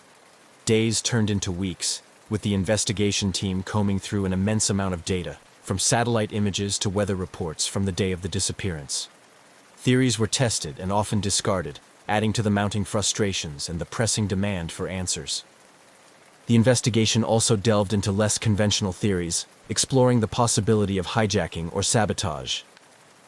Days turned into weeks, with the investigation team combing through an immense amount of data, from satellite images to weather reports from the day of the disappearance. Theories were tested and often discarded, adding to the mounting frustrations and the pressing demand for answers. The investigation also delved into less conventional theories, exploring the possibility of hijacking or sabotage.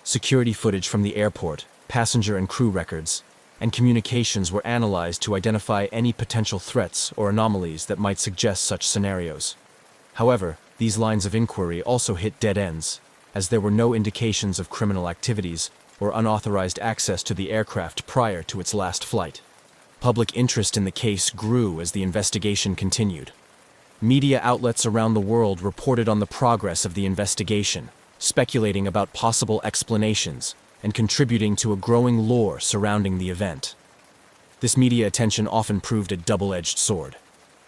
Security footage from the airport, passenger and crew records, and communications were analyzed to identify any potential threats or anomalies that might suggest such scenarios. However, these lines of inquiry also hit dead ends, as there were no indications of criminal activities or unauthorized access to the aircraft prior to its last flight. Public interest in the case grew as the investigation continued. Media outlets around the world reported on the progress of the investigation, speculating about possible explanations and contributing to a growing lore surrounding the event. This media attention often proved a double-edged sword.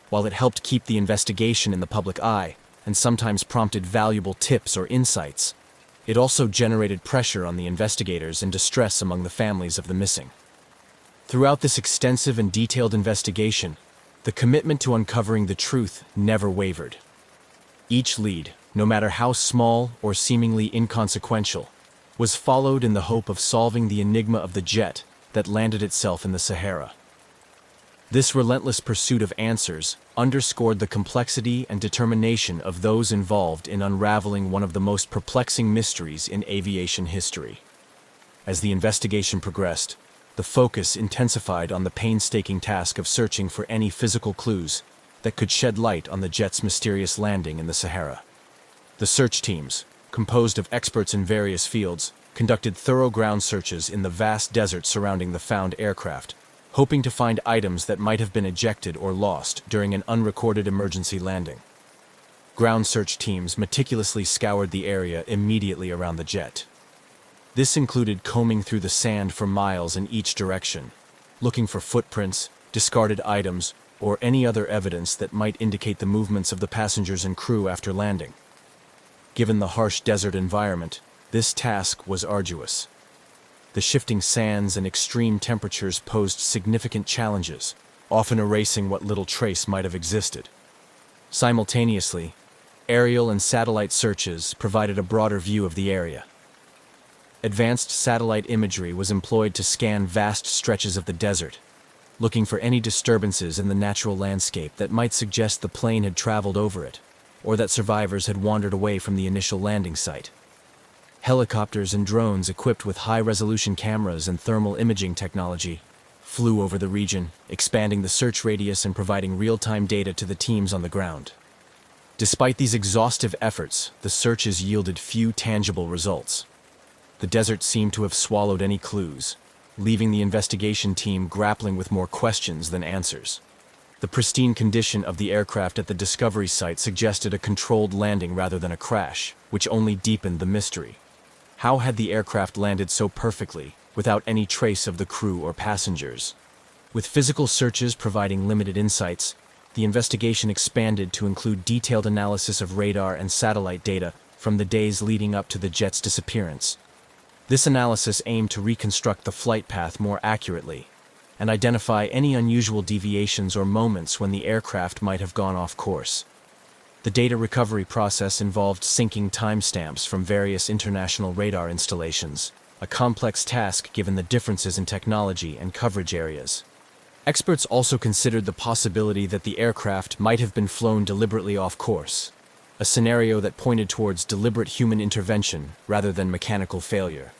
While it helped keep the investigation in the public eye and sometimes prompted valuable tips or insights, it also generated pressure on the investigators and distress among the families of the missing. Throughout this extensive and detailed investigation, the commitment to uncovering the truth never wavered. Each lead, no matter how small or seemingly inconsequential, was followed in the hope of solving the enigma of the jet that landed itself in the Sahara. This relentless pursuit of answers underscored the complexity and determination of those involved in unraveling one of the most perplexing mysteries in aviation history. As the investigation progressed, the focus intensified on the painstaking task of searching for any physical clues that could shed light on the jet's mysterious landing in the Sahara. The search teams, composed of experts in various fields, conducted thorough ground searches in the vast desert surrounding the found aircraft, hoping to find items that might have been ejected or lost during an unrecorded emergency landing. Ground search teams meticulously scoured the area immediately around the jet. This included combing through the sand for miles in each direction, looking for footprints, discarded items, or any other evidence that might indicate the movements of the passengers and crew after landing. Given the harsh desert environment, this task was arduous. The shifting sands and extreme temperatures posed significant challenges, often erasing what little trace might have existed. Simultaneously, aerial and satellite searches provided a broader view of the area. Advanced satellite imagery was employed to scan vast stretches of the desert, looking for any disturbances in the natural landscape that might suggest the plane had traveled over it, or that survivors had wandered away from the initial landing site. Helicopters and drones equipped with high-resolution cameras and thermal imaging technology flew over the region, expanding the search radius and providing real-time data to the teams on the ground. Despite these exhaustive efforts, the searches yielded few tangible results. The desert seemed to have swallowed any clues, leaving the investigation team grappling with more questions than answers. The pristine condition of the aircraft at the discovery site suggested a controlled landing rather than a crash, which only deepened the mystery. How had the aircraft landed so perfectly, without any trace of the crew or passengers? With physical searches providing limited insights, the investigation expanded to include detailed analysis of radar and satellite data from the days leading up to the jet's disappearance. This analysis aimed to reconstruct the flight path more accurately and identify any unusual deviations or moments when the aircraft might have gone off course. The data recovery process involved syncing timestamps from various international radar installations, a complex task given the differences in technology and coverage areas. Experts also considered the possibility that the aircraft might have been flown deliberately off course, a scenario that pointed towards deliberate human intervention rather than mechanical failure.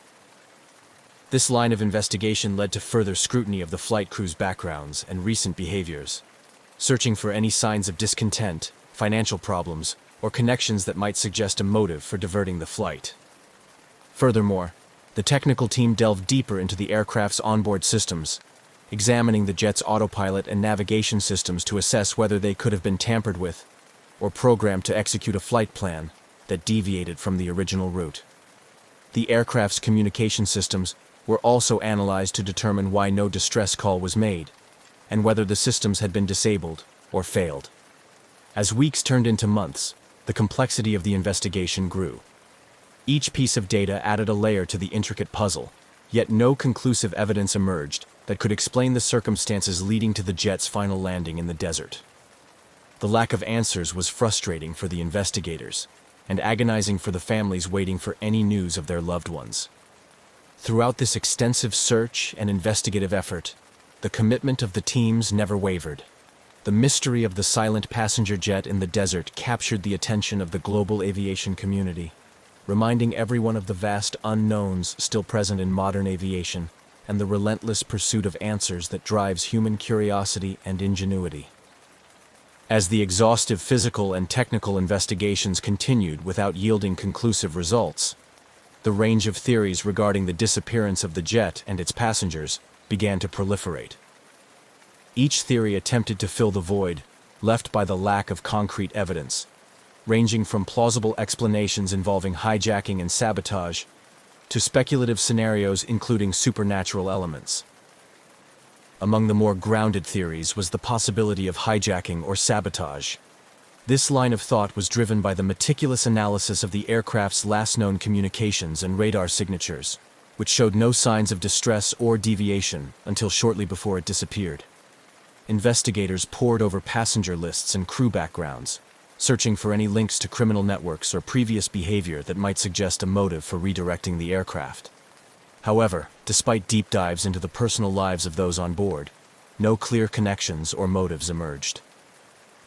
This line of investigation led to further scrutiny of the flight crew's backgrounds and recent behaviors, searching for any signs of discontent, financial problems, or connections that might suggest a motive for diverting the flight. Furthermore, the technical team delved deeper into the aircraft's onboard systems, examining the jet's autopilot and navigation systems to assess whether they could have been tampered with or programmed to execute a flight plan that deviated from the original route. The aircraft's communication systems were also analyzed to determine why no distress call was made, and whether the systems had been disabled or failed. As weeks turned into months, the complexity of the investigation grew. Each piece of data added a layer to the intricate puzzle, yet no conclusive evidence emerged that could explain the circumstances leading to the jet's final landing in the desert. The lack of answers was frustrating for the investigators, and agonizing for the families waiting for any news of their loved ones. Throughout this extensive search and investigative effort, the commitment of the teams never wavered. The mystery of the silent passenger jet in the desert captured the attention of the global aviation community, reminding everyone of the vast unknowns still present in modern aviation and the relentless pursuit of answers that drives human curiosity and ingenuity. As the exhaustive physical and technical investigations continued without yielding conclusive results, the range of theories regarding the disappearance of the jet and its passengers began to proliferate. Each theory attempted to fill the void left by the lack of concrete evidence, ranging from plausible explanations involving hijacking and sabotage to speculative scenarios including supernatural elements. Among the more grounded theories was the possibility of hijacking or sabotage. This line of thought was driven by the meticulous analysis of the aircraft's last known communications and radar signatures, which showed no signs of distress or deviation until shortly before it disappeared. Investigators pored over passenger lists and crew backgrounds, searching for any links to criminal networks or previous behavior that might suggest a motive for redirecting the aircraft. However, despite deep dives into the personal lives of those on board, no clear connections or motives emerged.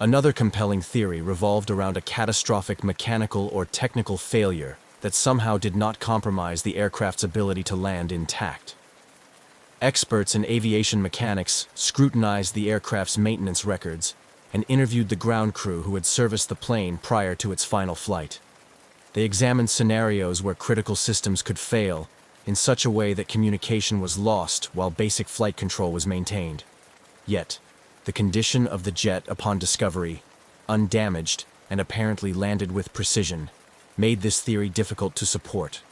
Another compelling theory revolved around a catastrophic mechanical or technical failure that somehow did not compromise the aircraft's ability to land intact. Experts in aviation mechanics scrutinized the aircraft's maintenance records and interviewed the ground crew who had serviced the plane prior to its final flight. They examined scenarios where critical systems could fail in such a way that communication was lost while basic flight control was maintained. Yet, the condition of the jet upon discovery, undamaged and apparently landed with precision, made this theory difficult to support.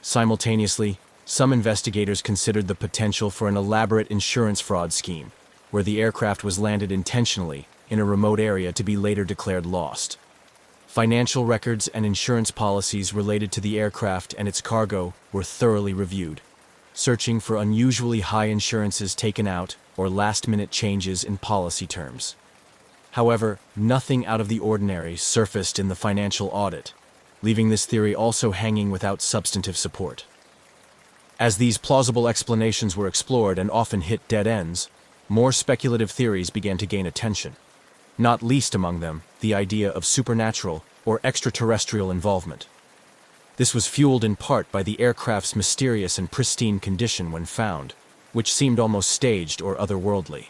Simultaneously, some investigators considered the potential for an elaborate insurance fraud scheme, where the aircraft was landed intentionally in a remote area to be later declared lost. Financial records and insurance policies related to the aircraft and its cargo were thoroughly reviewed, searching for unusually high insurances taken out or last-minute changes in policy terms. However, nothing out of the ordinary surfaced in the financial audit, leaving this theory also hanging without substantive support. As these plausible explanations were explored and often hit dead ends, more speculative theories began to gain attention. Not least among them, the idea of supernatural or extraterrestrial involvement. This was fueled in part by the aircraft's mysterious and pristine condition when found, which seemed almost staged or otherworldly.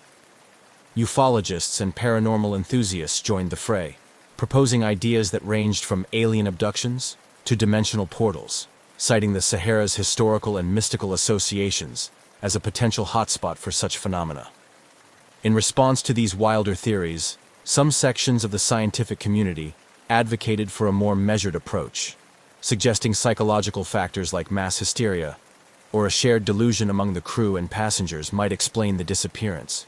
Ufologists and paranormal enthusiasts joined the fray, proposing ideas that ranged from alien abductions to dimensional portals, citing the Sahara's historical and mystical associations as a potential hotspot for such phenomena. In response to these wilder theories, some sections of the scientific community advocated for a more measured approach, suggesting psychological factors like mass hysteria or a shared delusion among the crew and passengers might explain the disappearance.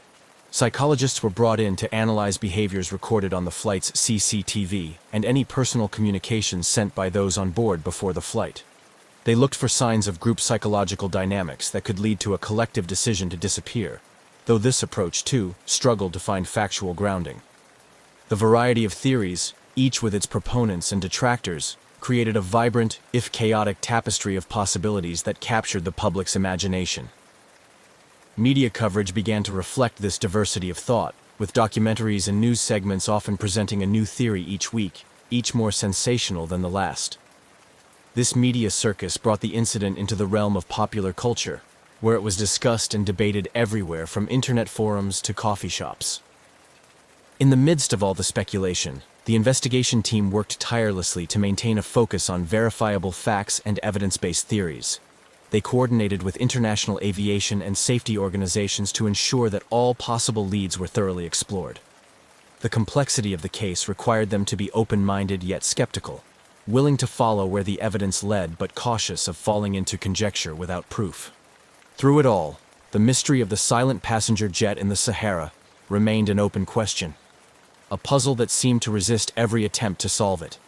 Psychologists were brought in to analyze behaviors recorded on the flight's CCTV and any personal communications sent by those on board before the flight. They looked for signs of group psychological dynamics that could lead to a collective decision to disappear, though this approach, too, struggled to find factual grounding. The variety of theories, each with its proponents and detractors, created a vibrant, if chaotic, tapestry of possibilities that captured the public's imagination. Media coverage began to reflect this diversity of thought, with documentaries and news segments often presenting a new theory each week, each more sensational than the last. This media circus brought the incident into the realm of popular culture, where it was discussed and debated everywhere from internet forums to coffee shops. In the midst of all the speculation, the investigation team worked tirelessly to maintain a focus on verifiable facts and evidence-based theories. They coordinated with international aviation and safety organizations to ensure that all possible leads were thoroughly explored. The complexity of the case required them to be open-minded yet skeptical, willing to follow where the evidence led but cautious of falling into conjecture without proof. Through it all, the mystery of the silent passenger jet in the Sahara remained an open question, a puzzle that seemed to resist every attempt to solve it.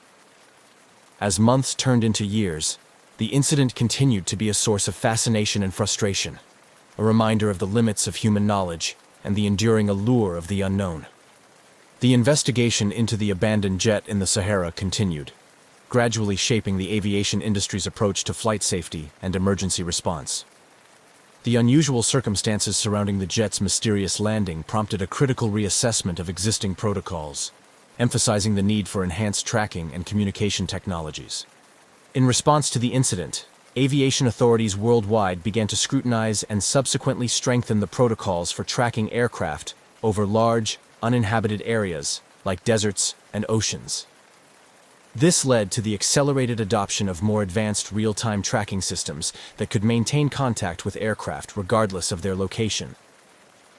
As months turned into years, the incident continued to be a source of fascination and frustration, a reminder of the limits of human knowledge and the enduring allure of the unknown. The investigation into the abandoned jet in the Sahara continued, gradually shaping the aviation industry's approach to flight safety and emergency response. The unusual circumstances surrounding the jet's mysterious landing prompted a critical reassessment of existing protocols, emphasizing the need for enhanced tracking and communication technologies. In response to the incident, aviation authorities worldwide began to scrutinize and subsequently strengthen the protocols for tracking aircraft over large, uninhabited areas like deserts and oceans. This led to the accelerated adoption of more advanced real-time tracking systems that could maintain contact with aircraft regardless of their location.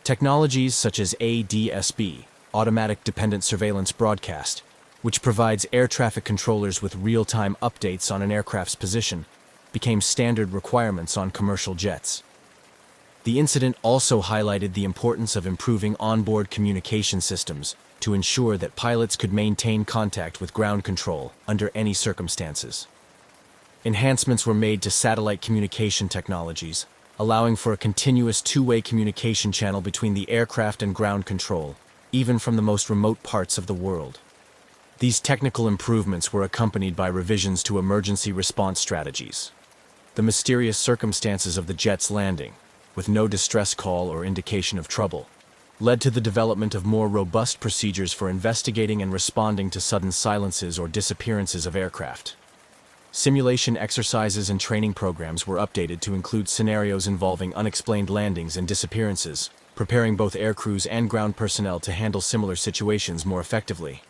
Technologies such as ADSB, Automatic Dependent Surveillance Broadcast, which provides air traffic controllers with real-time updates on an aircraft's position, became standard requirements on commercial jets. The incident also highlighted the importance of improving onboard communication systems to ensure that pilots could maintain contact with ground control under any circumstances. Enhancements were made to satellite communication technologies, allowing for a continuous two-way communication channel between the aircraft and ground control, even from the most remote parts of the world. These technical improvements were accompanied by revisions to emergency response strategies. The mysterious circumstances of the jet's landing, with no distress call or indication of trouble, led to the development of more robust procedures for investigating and responding to sudden silences or disappearances of aircraft. Simulation exercises and training programs were updated to include scenarios involving unexplained landings and disappearances, preparing both aircrews and ground personnel to handle similar situations more effectively.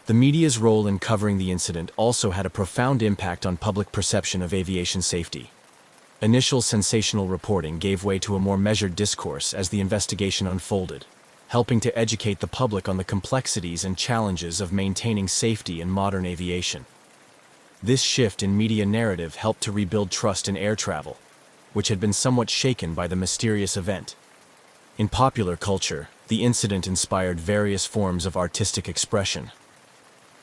The media's role in covering the incident also had a profound impact on public perception of aviation safety. Initial sensational reporting gave way to a more measured discourse as the investigation unfolded, helping to educate the public on the complexities and challenges of maintaining safety in modern aviation. This shift in media narrative helped to rebuild trust in air travel, which had been somewhat shaken by the mysterious event. In popular culture, the incident inspired various forms of artistic expression.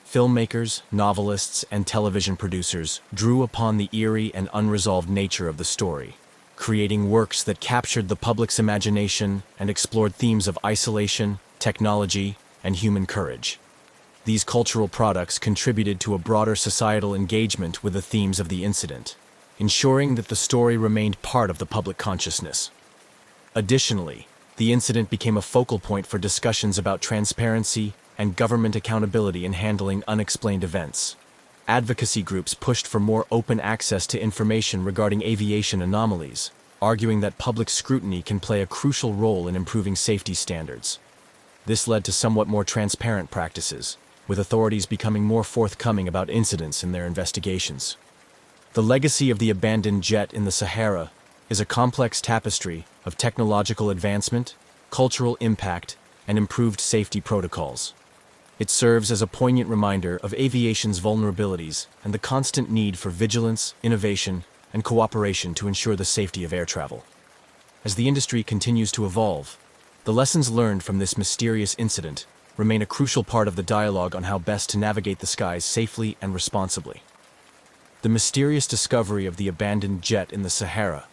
Filmmakers, novelists, and television producers drew upon the eerie and unresolved nature of the story, creating works that captured the public's imagination and explored themes of isolation, technology, and human courage. These cultural products contributed to a broader societal engagement with the themes of the incident, ensuring that the story remained part of the public consciousness. Additionally, the incident became a focal point for discussions about transparency and government accountability in handling unexplained events. Advocacy groups pushed for more open access to information regarding aviation anomalies, arguing that public scrutiny can play a crucial role in improving safety standards. This led to somewhat more transparent practices, with authorities becoming more forthcoming about incidents in their investigations. The legacy of the abandoned jet in the Sahara is a complex tapestry of technological advancement, cultural impact, and improved safety protocols. It serves as a poignant reminder of aviation's vulnerabilities and the constant need for vigilance, innovation, and cooperation to ensure the safety of air travel. As the industry continues to evolve, the lessons learned from this mysterious incident remain a crucial part of the dialogue on how best to navigate the skies safely and responsibly. The mysterious discovery of the abandoned jet in the Sahara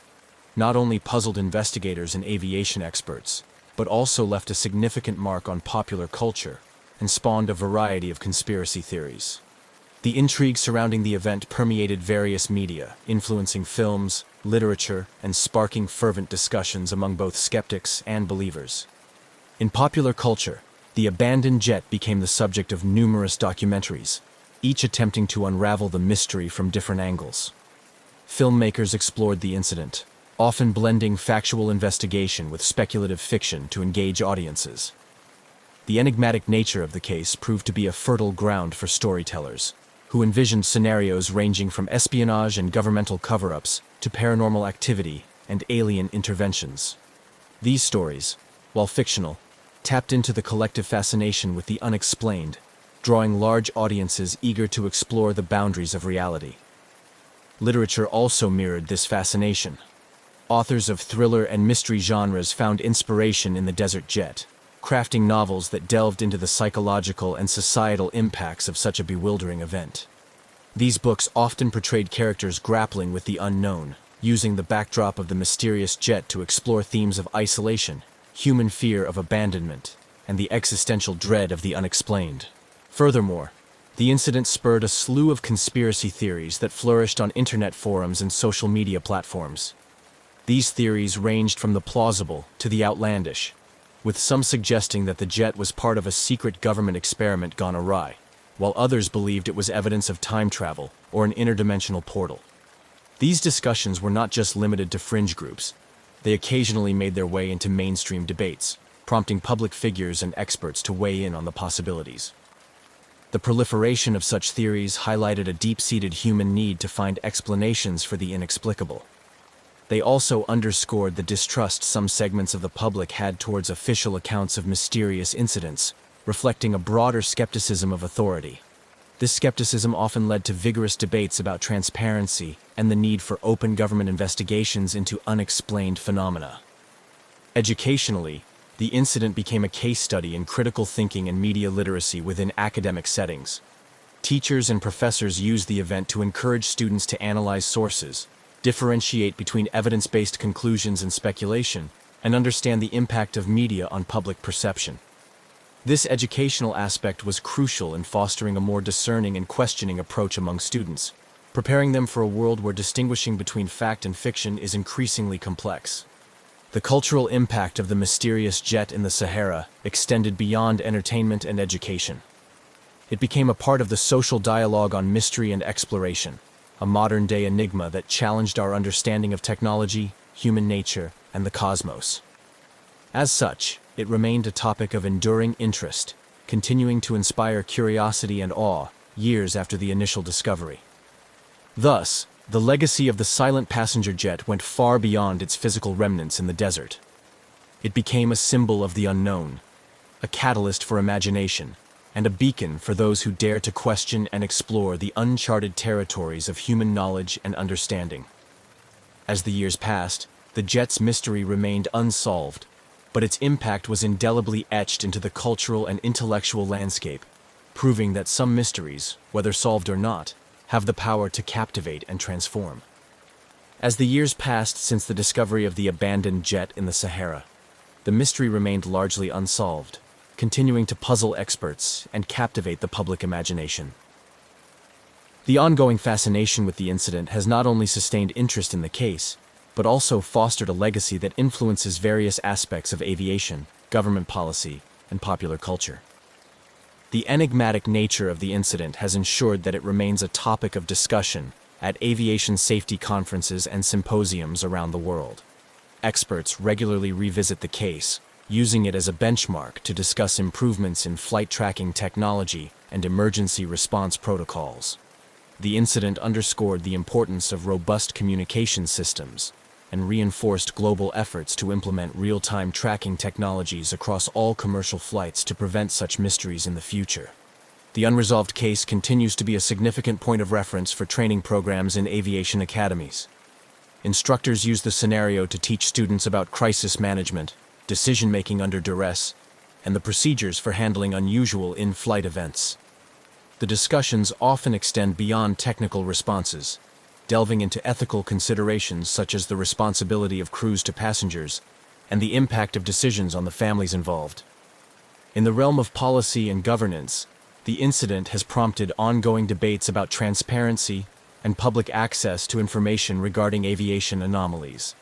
not only puzzled investigators and aviation experts, but also left a significant mark on popular culture and spawned a variety of conspiracy theories. The intrigue surrounding the event permeated various media, influencing films, literature, and sparking fervent discussions among both skeptics and believers. In popular culture, the abandoned jet became the subject of numerous documentaries, each attempting to unravel the mystery from different angles. Filmmakers explored the incident, often blending factual investigation with speculative fiction to engage audiences. The enigmatic nature of the case proved to be a fertile ground for storytellers, who envisioned scenarios ranging from espionage and governmental cover-ups to paranormal activity and alien interventions. These stories, while fictional, tapped into the collective fascination with the unexplained, drawing large audiences eager to explore the boundaries of reality. Literature also mirrored this fascination. Authors of thriller and mystery genres found inspiration in the desert jet, crafting novels that delved into the psychological and societal impacts of such a bewildering event. These books often portrayed characters grappling with the unknown, using the backdrop of the mysterious jet to explore themes of isolation, human fear of abandonment, and the existential dread of the unexplained. Furthermore, the incident spurred a slew of conspiracy theories that flourished on internet forums and social media platforms. These theories ranged from the plausible to the outlandish, with some suggesting that the jet was part of a secret government experiment gone awry, while others believed it was evidence of time travel or an interdimensional portal. These discussions were not just limited to fringe groups. They occasionally made their way into mainstream debates, prompting public figures and experts to weigh in on the possibilities. The proliferation of such theories highlighted a deep-seated human need to find explanations for the inexplicable. They also underscored the distrust some segments of the public had towards official accounts of mysterious incidents, reflecting a broader skepticism of authority. This skepticism often led to vigorous debates about transparency and the need for open government investigations into unexplained phenomena. Educationally, the incident became a case study in critical thinking and media literacy within academic settings. Teachers and professors used the event to encourage students to analyze sources, differentiate between evidence-based conclusions and speculation, and understand the impact of media on public perception. This educational aspect was crucial in fostering a more discerning and questioning approach among students, preparing them for a world where distinguishing between fact and fiction is increasingly complex. The cultural impact of the mysterious jet in the Sahara extended beyond entertainment and education. It became a part of the social dialogue on mystery and exploration, a modern-day enigma that challenged our understanding of technology, human nature, and the cosmos. As such, it remained a topic of enduring interest, continuing to inspire curiosity and awe years after the initial discovery. Thus, The legacy of the silent passenger jet went far beyond its physical remnants in the desert. It became a symbol of the unknown, a catalyst for imagination, and a beacon for those who dare to question and explore the uncharted territories of human knowledge and understanding. As the years passed, the jet's mystery remained unsolved, but its impact was indelibly etched into the cultural and intellectual landscape, proving that some mysteries, whether solved or not, have the power to captivate and transform. As the years passed since the discovery of the abandoned jet in the Sahara, the mystery remained largely unsolved, continuing to puzzle experts and captivate the public imagination. The ongoing fascination with the incident has not only sustained interest in the case, but also fostered a legacy that influences various aspects of aviation, government policy, and popular culture. The enigmatic nature of the incident has ensured that it remains a topic of discussion at aviation safety conferences and symposiums around the world. Experts regularly revisit the case, using it as a benchmark to discuss improvements in flight tracking technology and emergency response protocols. The incident underscored the importance of robust communication systems and reinforced global efforts to implement real-time tracking technologies across all commercial flights to prevent such mysteries in the future. The unresolved case continues to be a significant point of reference for training programs in aviation academies. Instructors use the scenario to teach students about crisis management, decision-making under duress, and the procedures for handling unusual in-flight events. The discussions often extend beyond technical responses, delving into ethical considerations such as the responsibility of crews to passengers and the impact of decisions on the families involved. In the realm of policy and governance, the incident has prompted ongoing debates about transparency and public access to information regarding aviation anomalies.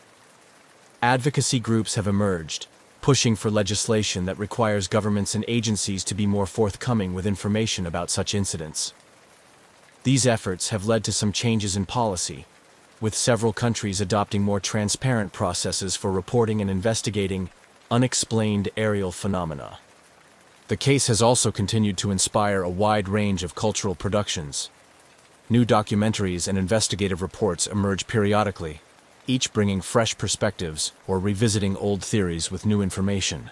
Advocacy groups have emerged, pushing for legislation that requires governments and agencies to be more forthcoming with information about such incidents. These efforts have led to some changes in policy, with several countries adopting more transparent processes for reporting and investigating unexplained aerial phenomena. The case has also continued to inspire a wide range of cultural productions. New documentaries and investigative reports emerge periodically, each bringing fresh perspectives or revisiting old theories with new information.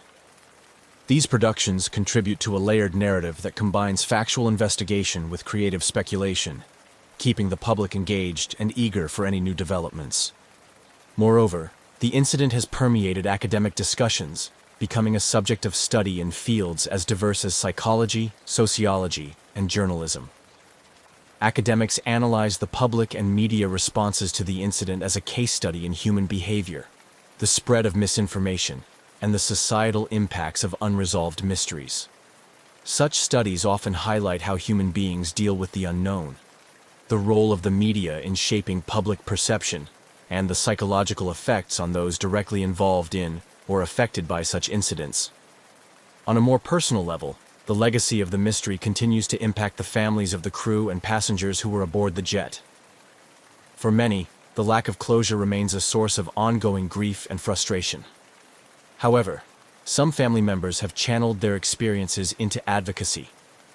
These productions contribute to a layered narrative that combines factual investigation with creative speculation, keeping the public engaged and eager for any new developments. Moreover, the incident has permeated academic discussions, becoming a subject of study in fields as diverse as psychology, sociology, and journalism. Academics analyze the public and media responses to the incident as a case study in human behavior, the spread of misinformation, and the societal impacts of unresolved mysteries. Such studies often highlight how human beings deal with the unknown, the role of the media in shaping public perception, and the psychological effects on those directly involved in or affected by such incidents. On a more personal level, the legacy of the mystery continues to impact the families of the crew and passengers who were aboard the jet. For many, the lack of closure remains a source of ongoing grief and frustration. However, some family members have channeled their experiences into advocacy,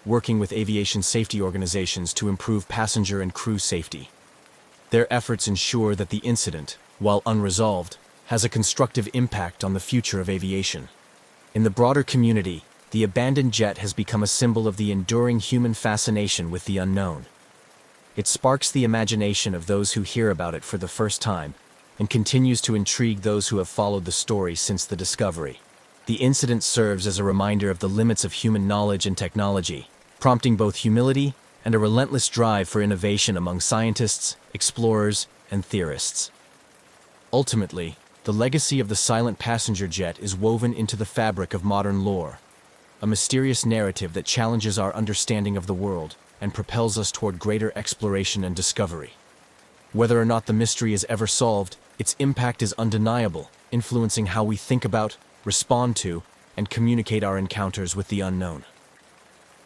working with aviation safety organizations to improve passenger and crew safety. Their efforts ensure that the incident, while unresolved, has a constructive impact on the future of aviation. In the broader community, the abandoned jet has become a symbol of the enduring human fascination with the unknown. It sparks the imagination of those who hear about it for the first time, and continues to intrigue those who have followed the story since the discovery. The incident serves as a reminder of the limits of human knowledge and technology, prompting both humility and a relentless drive for innovation among scientists, explorers, and theorists. Ultimately, the legacy of the silent passenger jet is woven into the fabric of modern lore, a mysterious narrative that challenges our understanding of the world and propels us toward greater exploration and discovery. Whether or not the mystery is ever solved, its impact is undeniable, influencing how we think about, respond to, and communicate our encounters with the unknown.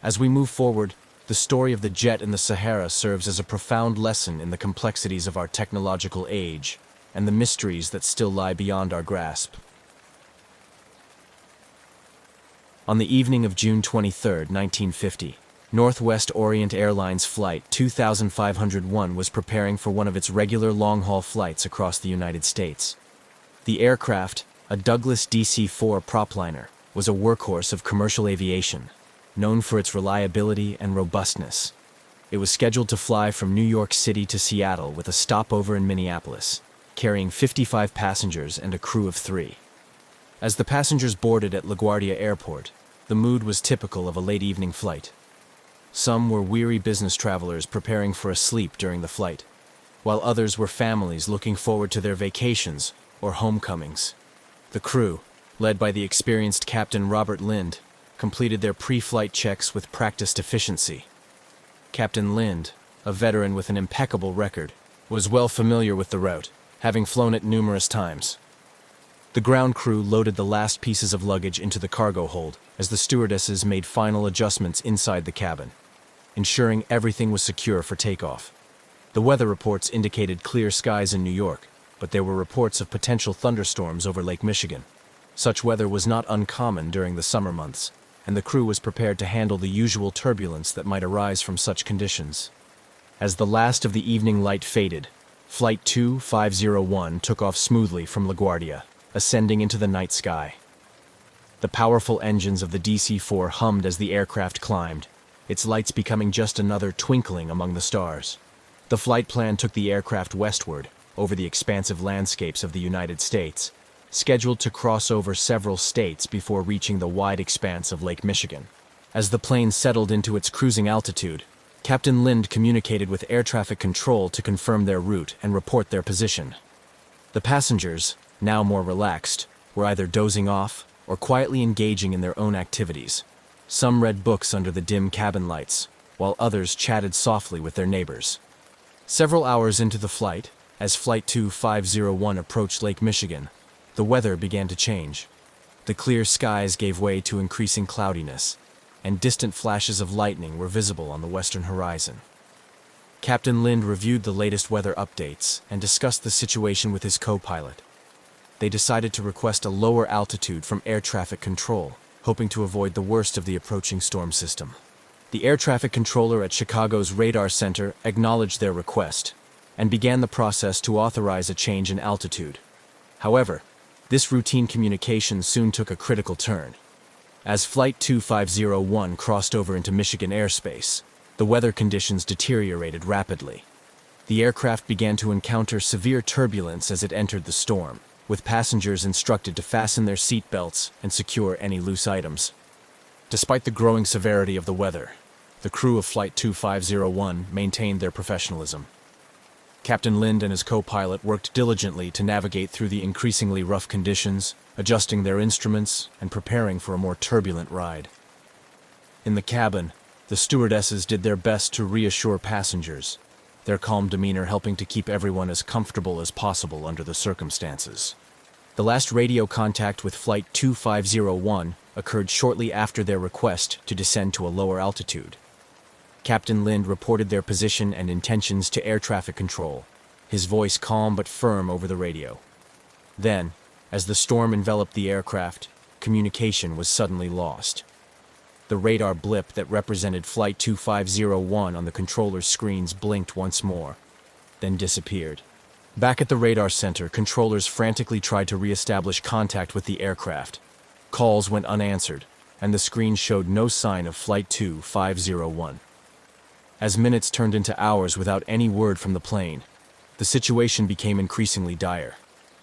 As we move forward, the story of the jet in the Sahara serves as a profound lesson in the complexities of our technological age and the mysteries that still lie beyond our grasp. On the evening of June 23, 1950, Northwest Orient Airlines Flight 2501 was preparing for one of its regular long-haul flights across the United States. The aircraft, a Douglas DC-4 propliner, was a workhorse of commercial aviation, known for its reliability and robustness. It was scheduled to fly from New York City to Seattle with a stopover in Minneapolis, carrying 55 passengers and a crew of 3. As the passengers boarded at LaGuardia Airport, the mood was typical of a late evening flight. Some were weary business travelers preparing for a sleep during the flight, while others were families looking forward to their vacations or homecomings. The crew, led by the experienced Captain Robert Lind, completed their pre-flight checks with practiced efficiency. Captain Lind, a veteran with an impeccable record, was well familiar with the route, having flown it numerous times. The ground crew loaded the last pieces of luggage into the cargo hold as the stewardesses made final adjustments inside the cabin, ensuring everything was secure for takeoff. The weather reports indicated clear skies in New York, but there were reports of potential thunderstorms over Lake Michigan. Such weather was not uncommon during the summer months, and the crew was prepared to handle the usual turbulence that might arise from such conditions. As the last of the evening light faded, Flight 2501 took off smoothly from LaGuardia, ascending into the night sky. The powerful engines of the DC-4 hummed as the aircraft climbed, its lights becoming just another twinkling among the stars. The flight plan took the aircraft westward, over the expansive landscapes of the United States, scheduled to cross over several states before reaching the wide expanse of Lake Michigan. As the plane settled into its cruising altitude, Captain Lind communicated with air traffic control to confirm their route and report their position. The passengers, now more relaxed, were either dozing off or quietly engaging in their own activities. Some read books under the dim cabin lights, while others chatted softly with their neighbors. Several hours into the flight, as Flight 2501 approached Lake Michigan, the weather began to change. The clear skies gave way to increasing cloudiness, and distant flashes of lightning were visible on the western horizon. Captain Lind reviewed the latest weather updates and discussed the situation with his co-pilot. They decided to request a lower altitude from air traffic control, hoping to avoid the worst of the approaching storm system. The air traffic controller at Chicago's radar center acknowledged their request and began the process to authorize a change in altitude. However, this routine communication soon took a critical turn. As Flight 2501 crossed over into Michigan airspace, the weather conditions deteriorated rapidly. The aircraft began to encounter severe turbulence as it entered the storm, with passengers instructed to fasten their seat belts and secure any loose items. Despite the growing severity of the weather, the crew of Flight 2501 maintained their professionalism. Captain Lind and his co-pilot worked diligently to navigate through the increasingly rough conditions, adjusting their instruments and preparing for a more turbulent ride. In the cabin, the stewardesses did their best to reassure passengers, their calm demeanor helping to keep everyone as comfortable as possible under the circumstances. The last radio contact with Flight 2501 occurred shortly after their request to descend to a lower altitude. Captain Lind reported their position and intentions to air traffic control, his voice calm but firm over the radio. Then, as the storm enveloped the aircraft, communication was suddenly lost. The radar blip that represented Flight 2501 on the controller's screens blinked once more, then disappeared. Back at the radar center, controllers frantically tried to re-establish contact with the aircraft. Calls went unanswered, and the screen showed no sign of Flight 2501. As minutes turned into hours without any word from the plane, the situation became increasingly dire.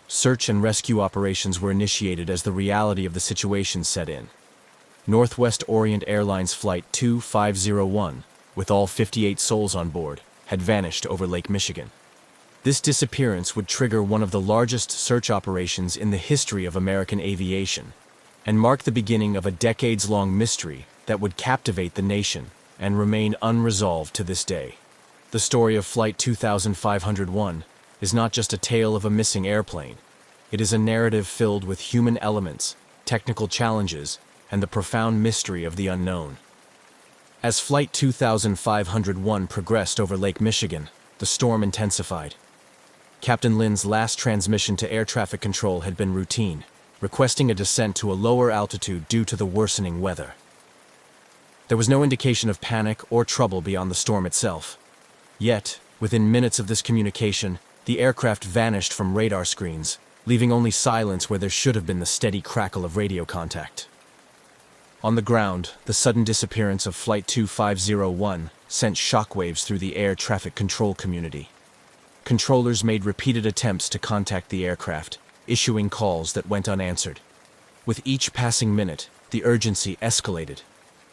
Search and rescue operations were initiated as the reality of the situation set in. Northwest Orient Airlines Flight 2501, with all 58 souls on board, had vanished over Lake Michigan. This disappearance would trigger one of the largest search operations in the history of American aviation, and mark the beginning of a decades-long mystery that would captivate the nation and remain unresolved to this day. The story of Flight 2501 is not just a tale of a missing airplane. It is a narrative filled with human elements, technical challenges, and the profound mystery of the unknown. As Flight 2501 progressed over Lake Michigan, the storm intensified. Captain Lind's last transmission to air traffic control had been routine, requesting a descent to a lower altitude due to the worsening weather. There was no indication of panic or trouble beyond the storm itself. Yet, within minutes of this communication, the aircraft vanished from radar screens, leaving only silence where there should have been the steady crackle of radio contact. On the ground, the sudden disappearance of Flight 2501 sent shockwaves through the air traffic control community. Controllers made repeated attempts to contact the aircraft, issuing calls that went unanswered. With each passing minute, the urgency escalated.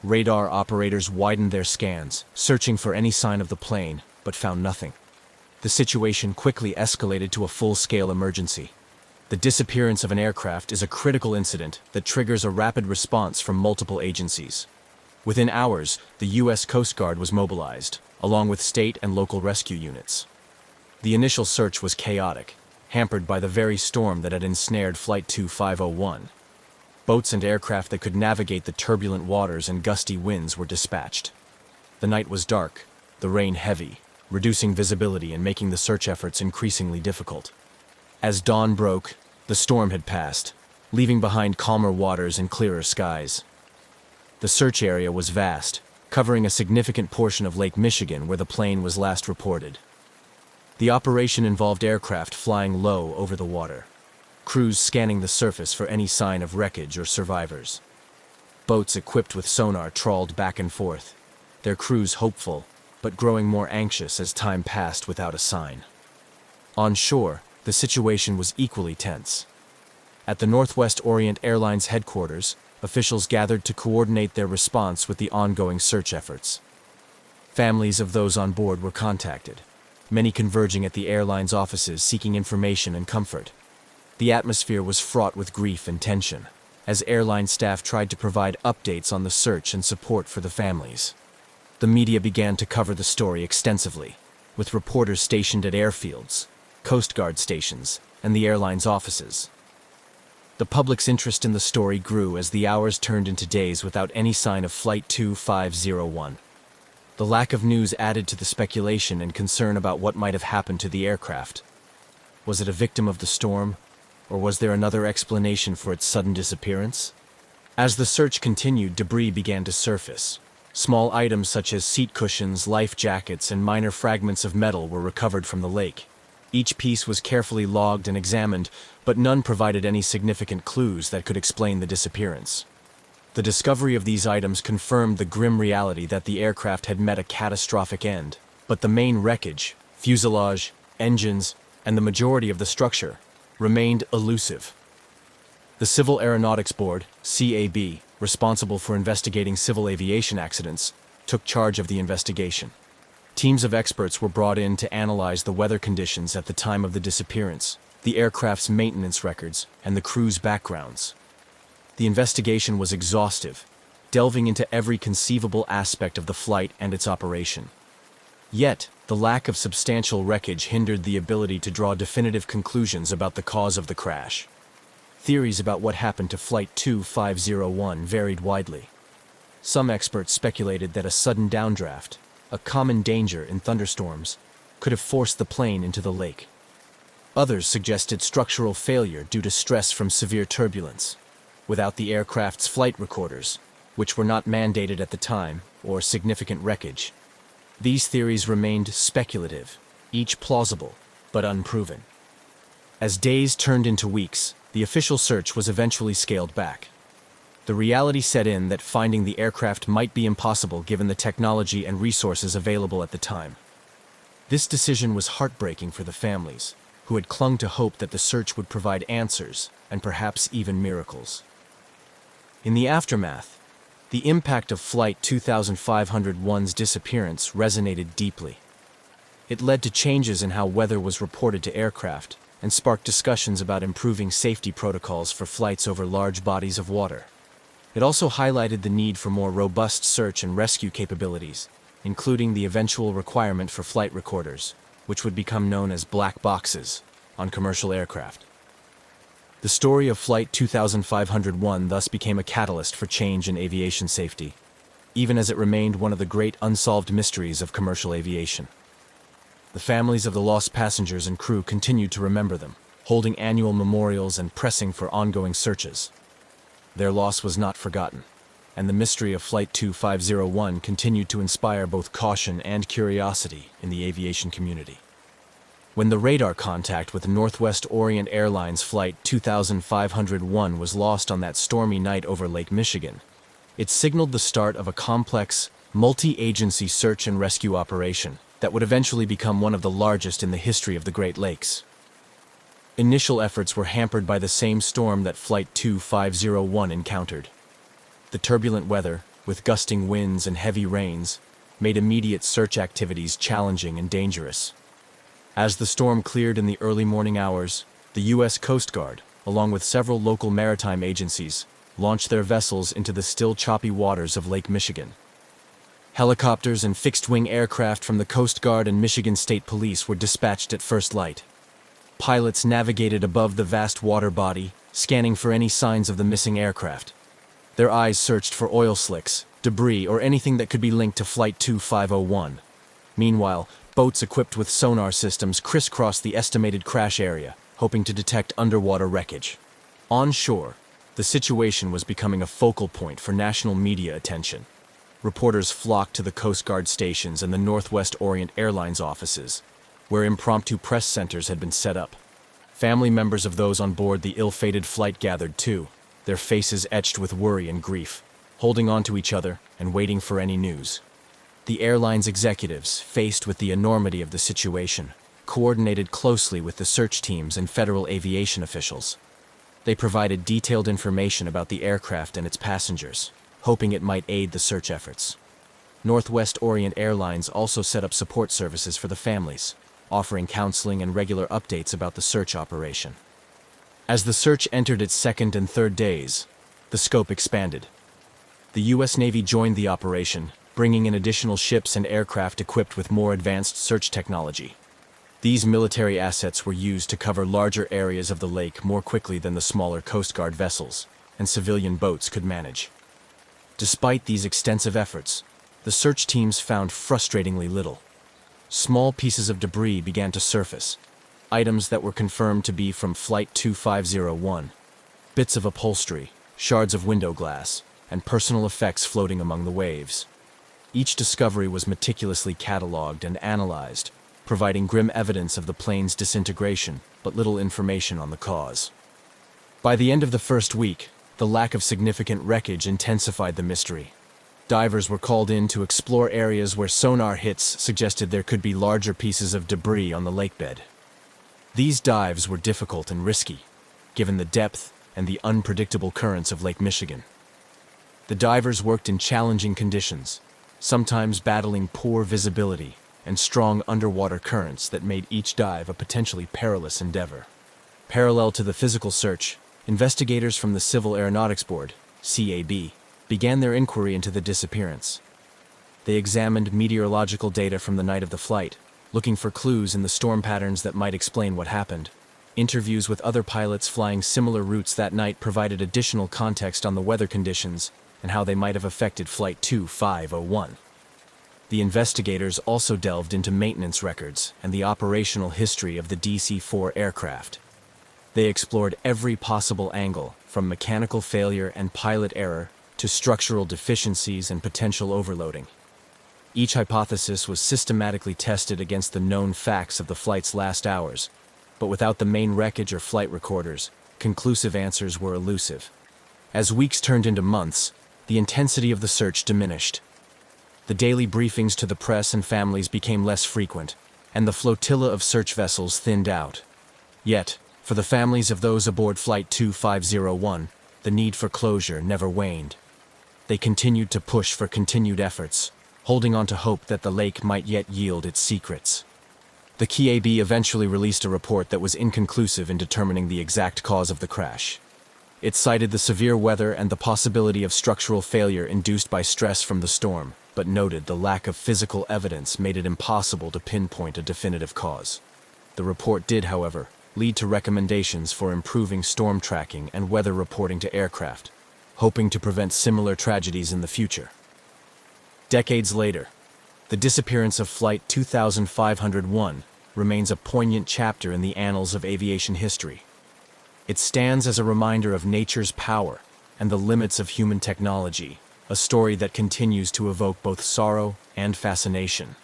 Radar operators widened their scans, searching for any sign of the plane, but found nothing. The situation quickly escalated to a full-scale emergency. The disappearance of an aircraft is a critical incident that triggers a rapid response from multiple agencies. Within hours, the U.S. Coast Guard was mobilized, along with state and local rescue units. The initial search was chaotic, hampered by the very storm that had ensnared Flight 2501. Boats and aircraft that could navigate the turbulent waters and gusty winds were dispatched. The night was dark, the rain heavy, reducing visibility and making the search efforts increasingly difficult. As dawn broke, the storm had passed, leaving behind calmer waters and clearer skies. The search area was vast, covering a significant portion of Lake Michigan where the plane was last reported. The operation involved aircraft flying low over the water, crews scanning the surface for any sign of wreckage or survivors. Boats equipped with sonar trawled back and forth, their crews hopeful, but growing more anxious as time passed without a sign. On shore, the situation was equally tense. At the Northwest Orient Airlines headquarters, officials gathered to coordinate their response with the ongoing search efforts. Families of those on board were contacted, many converging at the airline's offices seeking information and comfort. The atmosphere was fraught with grief and tension, as airline staff tried to provide updates on the search and support for the families. The media began to cover the story extensively, with reporters stationed at airfields, Coast Guard stations, and the airline's offices. The public's interest in the story grew as the hours turned into days without any sign of Flight 2501. The lack of news added to the speculation and concern about what might have happened to the aircraft. Was it a victim of the storm, or was there another explanation for its sudden disappearance? As the search continued, debris began to surface. Small items such as seat cushions, life jackets, and minor fragments of metal were recovered from the lake. Each piece was carefully logged and examined, but none provided any significant clues that could explain the disappearance. The discovery of these items confirmed the grim reality that the aircraft had met a catastrophic end, but the main wreckage, fuselage, engines, and the majority of the structure remained elusive. The Civil Aeronautics Board, CAB, responsible for investigating civil aviation accidents, took charge of the investigation. Teams of experts were brought in to analyze the weather conditions at the time of the disappearance, the aircraft's maintenance records, and the crew's backgrounds. The investigation was exhaustive, delving into every conceivable aspect of the flight and its operation. Yet, the lack of substantial wreckage hindered the ability to draw definitive conclusions about the cause of the crash. Theories about what happened to Flight 2501 varied widely. Some experts speculated that a sudden downdraft, a common danger in thunderstorms, could have forced the plane into the lake. Others suggested structural failure due to stress from severe turbulence, without the aircraft's flight recorders, which were not mandated at the time, or significant wreckage. These theories remained speculative, each plausible, but unproven. As days turned into weeks, the official search was eventually scaled back. The reality set in that finding the aircraft might be impossible given the technology and resources available at the time. This decision was heartbreaking for the families, who had clung to hope that the search would provide answers, and perhaps even miracles. In the aftermath, the impact of Flight 2501's disappearance resonated deeply. It led to changes in how weather was reported to aircraft, and sparked discussions about improving safety protocols for flights over large bodies of water. It also highlighted the need for more robust search and rescue capabilities, including the eventual requirement for flight recorders, which would become known as black boxes, on commercial aircraft. The story of Flight 2501 thus became a catalyst for change in aviation safety, even as it remained one of the great unsolved mysteries of commercial aviation. The families of the lost passengers and crew continued to remember them, holding annual memorials and pressing for ongoing searches. Their loss was not forgotten. and the mystery of Flight 2501 continued to inspire both caution and curiosity in the aviation community. When the radar contact with Northwest Orient Airlines Flight 2501 was lost on that stormy night over Lake Michigan, it signaled the start of a complex, multi-agency search and rescue operation that would eventually become one of the largest in the history of the Great Lakes. Initial efforts were hampered by the same storm that Flight 2501 encountered. The turbulent weather, with gusting winds and heavy rains, made immediate search activities challenging and dangerous. As the storm cleared in the early morning hours, the U.S. Coast Guard, along with several local maritime agencies, launched their vessels into the still choppy waters of Lake Michigan. Helicopters and fixed-wing aircraft from the Coast Guard and Michigan State Police were dispatched at first light. Pilots navigated above the vast water body, scanning for any signs of the missing aircraft. Their eyes searched for oil slicks, debris, or anything that could be linked to Flight 2501. Meanwhile, boats equipped with sonar systems crisscrossed the estimated crash area, hoping to detect underwater wreckage. On shore, the situation was becoming a focal point for national media attention. Reporters flocked to the Coast Guard stations and the Northwest Orient Airlines offices, where impromptu press centers had been set up. Family members of those on board the ill-fated flight gathered too, their faces etched with worry and grief, holding on to each other and waiting for any news. The airline's executives, faced with the enormity of the situation, coordinated closely with the search teams and federal aviation officials. They provided detailed information about the aircraft and its passengers, hoping it might aid the search efforts. Northwest Orient Airlines also set up support services for the families, offering counseling and regular updates about the search operation. As the search entered its second and third days, the scope expanded. The U.S. Navy joined the operation, bringing in additional ships and aircraft equipped with more advanced search technology. These military assets were used to cover larger areas of the lake more quickly than the smaller Coast Guard vessels and civilian boats could manage. Despite these extensive efforts, the search teams found frustratingly little. Small pieces of debris began to surface, items that were confirmed to be from Flight 2501, bits of upholstery, shards of window glass, and personal effects floating among the waves. Each discovery was meticulously cataloged and analyzed, providing grim evidence of the plane's disintegration, but little information on the cause. By the end of the first week, the lack of significant wreckage intensified the mystery. Divers were called in to explore areas where sonar hits suggested there could be larger pieces of debris on the lakebed. These dives were difficult and risky, given the depth and the unpredictable currents of Lake Michigan. The divers worked in challenging conditions, sometimes battling poor visibility and strong underwater currents that made each dive a potentially perilous endeavor. Parallel to the physical search, investigators from the Civil Aeronautics Board, CAB, began their inquiry into the disappearance. They examined meteorological data from the night of the flight, looking for clues in the storm patterns that might explain what happened. Interviews with other pilots flying similar routes that night provided additional context on the weather conditions and how they might have affected Flight 2501. The investigators also delved into maintenance records and the operational history of the DC-4 aircraft. They explored every possible angle, from mechanical failure and pilot error to structural deficiencies and potential overloading. Each hypothesis was systematically tested against the known facts of the flight's last hours, but without the main wreckage or flight recorders, conclusive answers were elusive. As weeks turned into months, the intensity of the search diminished. The daily briefings to the press and families became less frequent, and the flotilla of search vessels thinned out. Yet, for the families of those aboard Flight 2501, the need for closure never waned. They continued to push for continued efforts, holding on to hope that the lake might yet yield its secrets. The CAB eventually released a report that was inconclusive in determining the exact cause of the crash. It cited the severe weather and the possibility of structural failure induced by stress from the storm, but noted the lack of physical evidence made it impossible to pinpoint a definitive cause. The report did, however, lead to recommendations for improving storm tracking and weather reporting to aircraft, hoping to prevent similar tragedies in the future. Decades later, the disappearance of Flight 2501 remains a poignant chapter in the annals of aviation history. It stands as a reminder of nature's power and the limits of human technology, a story that continues to evoke both sorrow and fascination.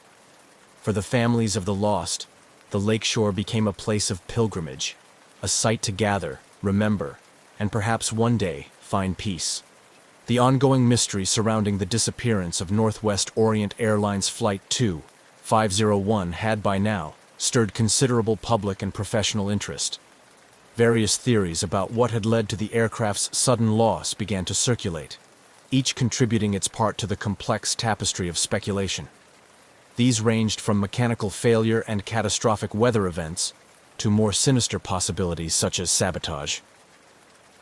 For the families of the lost, the lakeshore became a place of pilgrimage, a site to gather, remember, and perhaps one day find peace. The ongoing mystery surrounding the disappearance of Northwest Orient Airlines Flight 2501 had by now stirred considerable public and professional interest. Various theories about what had led to the aircraft's sudden loss began to circulate, each contributing its part to the complex tapestry of speculation. These ranged from mechanical failure and catastrophic weather events to more sinister possibilities such as sabotage.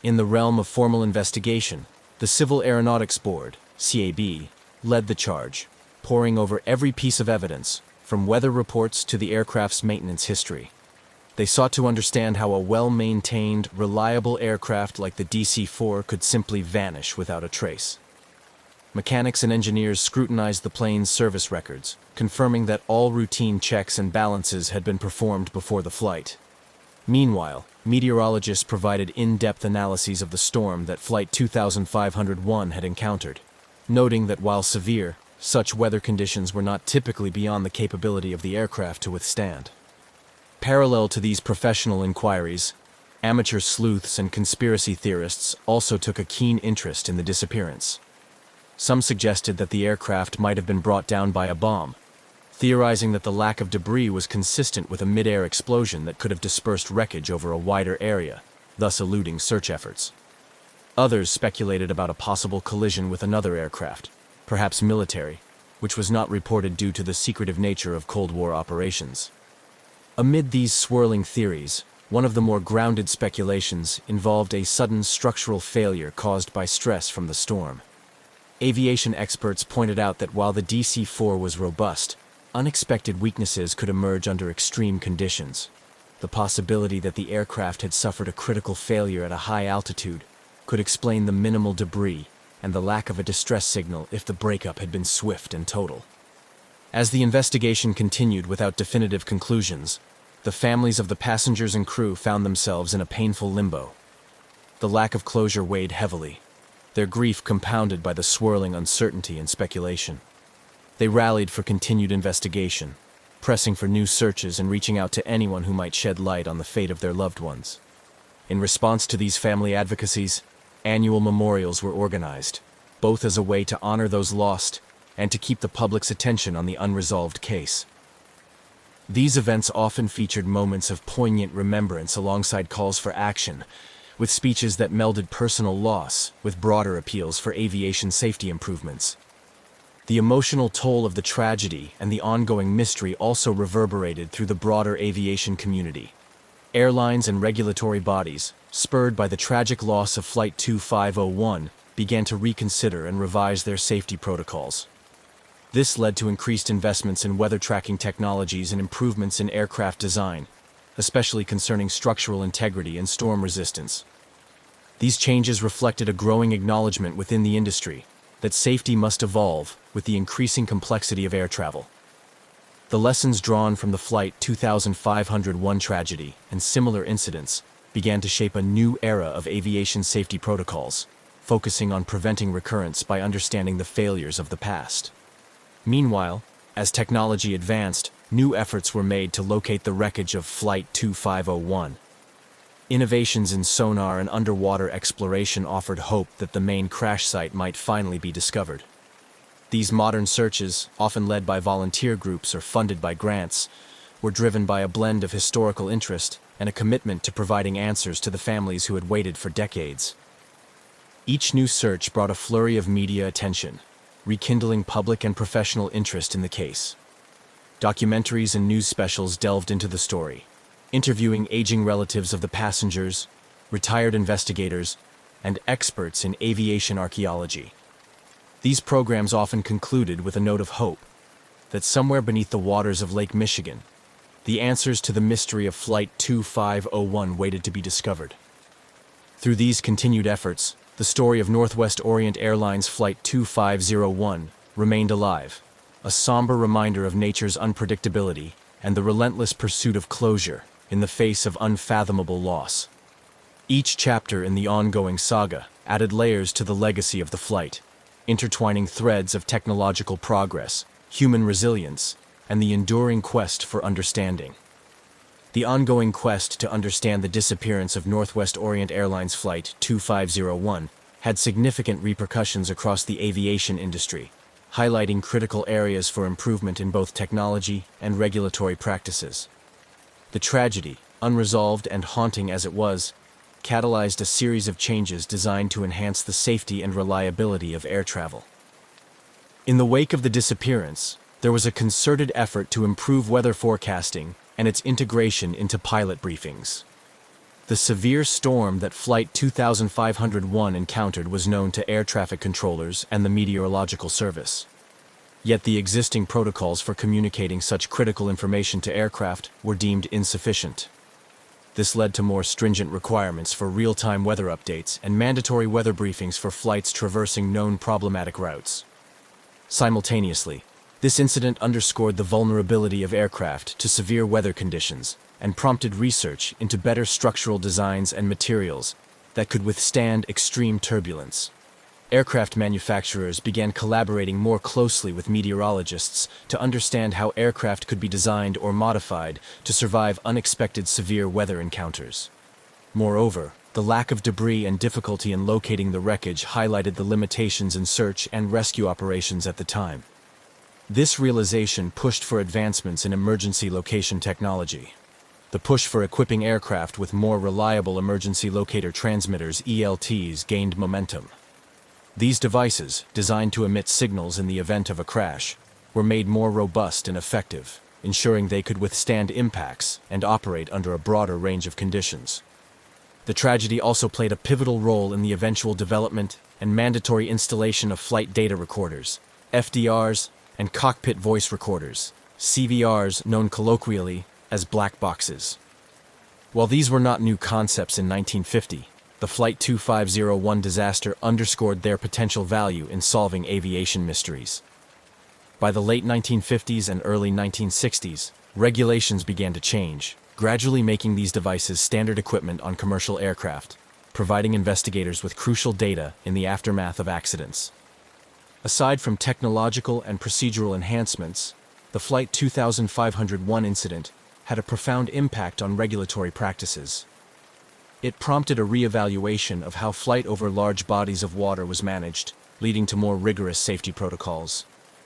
In the realm of formal investigation, the Civil Aeronautics Board, CAB, led the charge, poring over every piece of evidence, from weather reports to the aircraft's maintenance history. They sought to understand how a well-maintained, reliable aircraft like the DC-4 could simply vanish without a trace. Mechanics and engineers scrutinized the plane's service records, confirming that all routine checks and balances had been performed before the flight. Meanwhile, meteorologists provided in-depth analyses of the storm that Flight 2501 had encountered, noting that while severe, such weather conditions were not typically beyond the capability of the aircraft to withstand. Parallel to these professional inquiries, amateur sleuths and conspiracy theorists also took a keen interest in the disappearance. Some suggested that the aircraft might have been brought down by a bomb, theorizing that the lack of debris was consistent with a mid-air explosion that could have dispersed wreckage over a wider area, thus eluding search efforts. Others speculated about a possible collision with another aircraft, perhaps military, which was not reported due to the secretive nature of Cold War operations. Amid these swirling theories, one of the more grounded speculations involved a sudden structural failure caused by stress from the storm. Aviation experts pointed out that while the DC-4 was robust, unexpected weaknesses could emerge under extreme conditions. The possibility that the aircraft had suffered a critical failure at a high altitude could explain the minimal debris and the lack of a distress signal if the breakup had been swift and total. As the investigation continued without definitive conclusions, the families of the passengers and crew found themselves in a painful limbo. The lack of closure weighed heavily, their grief compounded by the swirling uncertainty and speculation. They rallied for continued investigation, pressing for new searches and reaching out to anyone who might shed light on the fate of their loved ones. In response to these family advocacies, annual memorials were organized, both as a way to honor those lost and to keep the public's attention on the unresolved case. These events often featured moments of poignant remembrance alongside calls for action, with speeches that melded personal loss with broader appeals for aviation safety improvements. The emotional toll of the tragedy and the ongoing mystery also reverberated through the broader aviation community. Airlines and regulatory bodies, spurred by the tragic loss of Flight 2501, began to reconsider and revise their safety protocols. This led to increased investments in weather tracking technologies and improvements in aircraft design, especially concerning structural integrity and storm resistance. These changes reflected a growing acknowledgement within the industry that safety must evolve with the increasing complexity of air travel. The lessons drawn from the Flight 2501 tragedy and similar incidents began to shape a new era of aviation safety protocols, focusing on preventing recurrence by understanding the failures of the past. Meanwhile, as technology advanced, new efforts were made to locate the wreckage of Flight 2501. Innovations in sonar and underwater exploration offered hope that the main crash site might finally be discovered. These modern searches, often led by volunteer groups or funded by grants, were driven by a blend of historical interest and a commitment to providing answers to the families who had waited for decades. Each new search brought a flurry of media attention, rekindling public and professional interest in the case. Documentaries and news specials delved into the story, interviewing aging relatives of the passengers, retired investigators, and experts in aviation archaeology. These programs often concluded with a note of hope that somewhere beneath the waters of Lake Michigan, the answers to the mystery of Flight 2501 waited to be discovered. Through these continued efforts, the story of Northwest Orient Airlines Flight 2501 remained alive, a somber reminder of nature's unpredictability and the relentless pursuit of closure in the face of unfathomable loss. Each chapter in the ongoing saga added layers to the legacy of the flight, intertwining threads of technological progress, human resilience, and the enduring quest for understanding. The ongoing quest to understand the disappearance of Northwest Orient Airlines Flight 2501 had significant repercussions across the aviation industry, highlighting critical areas for improvement in both technology and regulatory practices. The tragedy, unresolved and haunting as it was, catalyzed a series of changes designed to enhance the safety and reliability of air travel. In the wake of the disappearance, there was a concerted effort to improve weather forecasting and its integration into pilot briefings. The severe storm that Flight 2501 encountered was known to air traffic controllers and the Meteorological Service. Yet the existing protocols for communicating such critical information to aircraft were deemed insufficient. This led to more stringent requirements for real-time weather updates and mandatory weather briefings for flights traversing known problematic routes. Simultaneously, this incident underscored the vulnerability of aircraft to severe weather conditions and prompted research into better structural designs and materials that could withstand extreme turbulence. Aircraft manufacturers began collaborating more closely with meteorologists to understand how aircraft could be designed or modified to survive unexpected severe weather encounters. Moreover, the lack of debris and difficulty in locating the wreckage highlighted the limitations in search and rescue operations at the time. This realization pushed for advancements in emergency location technology. The push for equipping aircraft with more reliable emergency locator transmitters (ELTs) gained momentum. These devices, designed to emit signals in the event of a crash, were made more robust and effective, ensuring they could withstand impacts and operate under a broader range of conditions. The tragedy also played a pivotal role in the eventual development and mandatory installation of flight data recorders, FDRs, and cockpit voice recorders, CVRs, known colloquially as black boxes. While these were not new concepts in 1950, the Flight 2501 disaster underscored their potential value in solving aviation mysteries. By the late 1950s and early 1960s, regulations began to change, gradually making these devices standard equipment on commercial aircraft, providing investigators with crucial data in the aftermath of accidents. Aside from technological and procedural enhancements, the Flight 2501 incident had a profound impact on regulatory practices. It prompted a re-evaluation of how flight over large bodies of water was managed, leading to more rigorous safety protocols.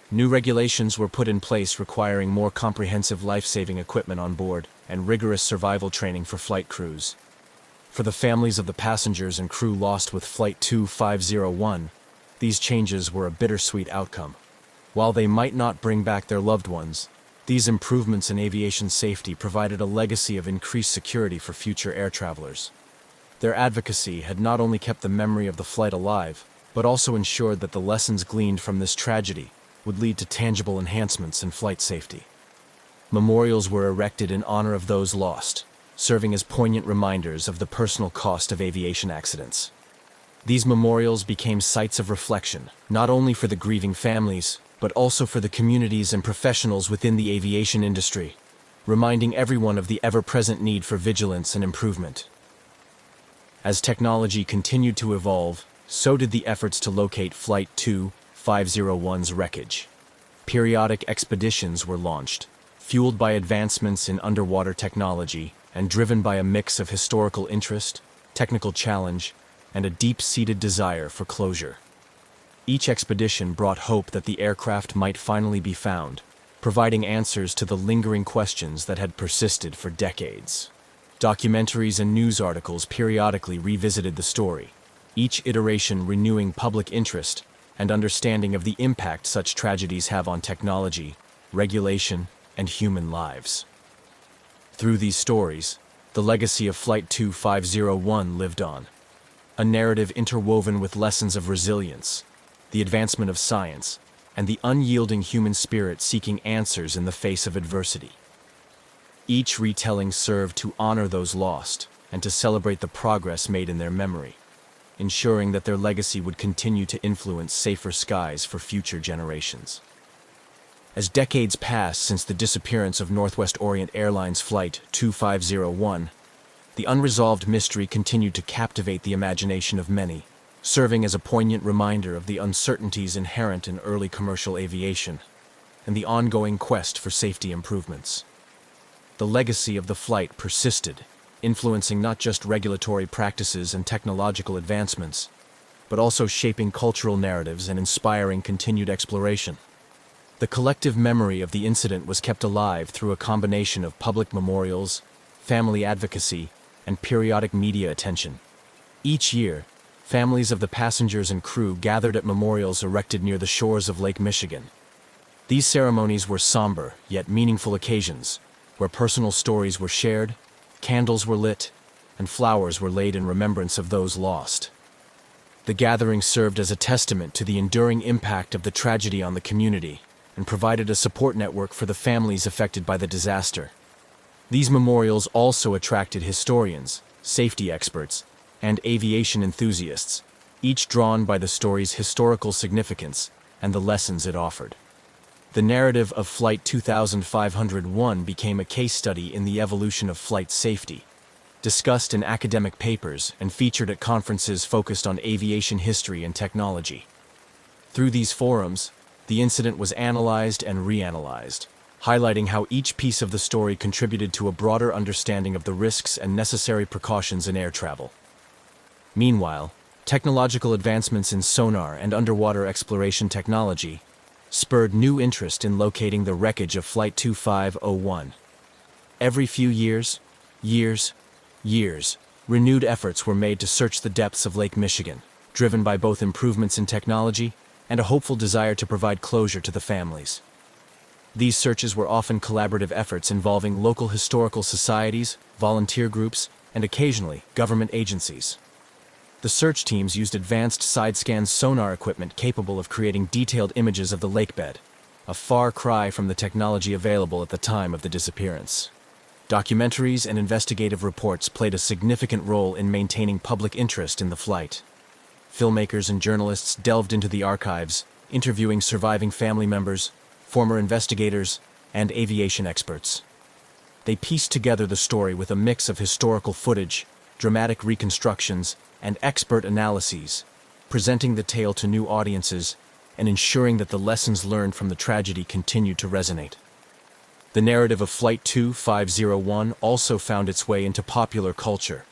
New regulations were put in place requiring more comprehensive life-saving equipment on board and rigorous survival training for flight crews. For the families of the passengers and crew lost with Flight 2501, these changes were a bittersweet outcome. While they might not bring back their loved ones, these improvements in aviation safety provided a legacy of increased security for future air travelers. Their advocacy had not only kept the memory of the flight alive, but also ensured that the lessons gleaned from this tragedy would lead to tangible enhancements in flight safety. Memorials were erected in honor of those lost, serving as poignant reminders of the personal cost of aviation accidents. These memorials became sites of reflection, not only for the grieving families, but also for the communities and professionals within the aviation industry, reminding everyone of the ever-present need for vigilance and improvement. As technology continued to evolve, so did the efforts to locate Flight 2501's wreckage. Periodic expeditions were launched, fueled by advancements in underwater technology and driven by a mix of historical interest, technical challenge, and a deep-seated desire for closure. Each expedition brought hope that the aircraft might finally be found, providing answers to the lingering questions that had persisted for decades. Documentaries and news articles periodically revisited the story, each iteration renewing public interest and understanding of the impact such tragedies have on technology, regulation, and human lives. Through these stories, the legacy of Flight 2501 lived on, a narrative interwoven with lessons of resilience, the advancement of science, and the unyielding human spirit seeking answers in the face of adversity. Each retelling served to honor those lost and to celebrate the progress made in their memory, ensuring that their legacy would continue to influence safer skies for future generations. As decades passed since the disappearance of Northwest Orient Airlines Flight 2501, the unresolved mystery continued to captivate the imagination of many, serving as a poignant reminder of the uncertainties inherent in early commercial aviation and the ongoing quest for safety improvements. The legacy of the flight persisted, influencing not just regulatory practices and technological advancements, but also shaping cultural narratives and inspiring continued exploration. The collective memory of the incident was kept alive through a combination of public memorials, family advocacy, and periodic media attention. Each year, families of the passengers and crew gathered at memorials erected near the shores of Lake Michigan. These ceremonies were somber, yet meaningful occasions, where personal stories were shared, candles were lit, and flowers were laid in remembrance of those lost. The gathering served as a testament to the enduring impact of the tragedy on the community and provided a support network for the families affected by the disaster. These memorials also attracted historians, safety experts, and aviation enthusiasts, each drawn by the story's historical significance and the lessons it offered. The narrative of Flight 2501 became a case study in the evolution of flight safety, discussed in academic papers and featured at conferences focused on aviation history and technology. Through these forums, the incident was analyzed and reanalyzed, highlighting how each piece of the story contributed to a broader understanding of the risks and necessary precautions in air travel. Meanwhile, technological advancements in sonar and underwater exploration technology spurred new interest in locating the wreckage of Flight 2501. Every few years, renewed efforts were made to search the depths of Lake Michigan, driven by both improvements in technology and a hopeful desire to provide closure to the families. These searches were often collaborative efforts involving local historical societies, volunteer groups, and occasionally government agencies. The search teams used advanced side-scan sonar equipment capable of creating detailed images of the lakebed, a far cry from the technology available at the time of the disappearance. Documentaries and investigative reports played a significant role in maintaining public interest in the flight. Filmmakers and journalists delved into the archives, interviewing surviving family members, former investigators, and aviation experts. They pieced together the story with a mix of historical footage, dramatic reconstructions, and expert analyses, presenting the tale to new audiences and ensuring that the lessons learned from the tragedy continued to resonate. The narrative of Flight 2501 also found its way into popular culture,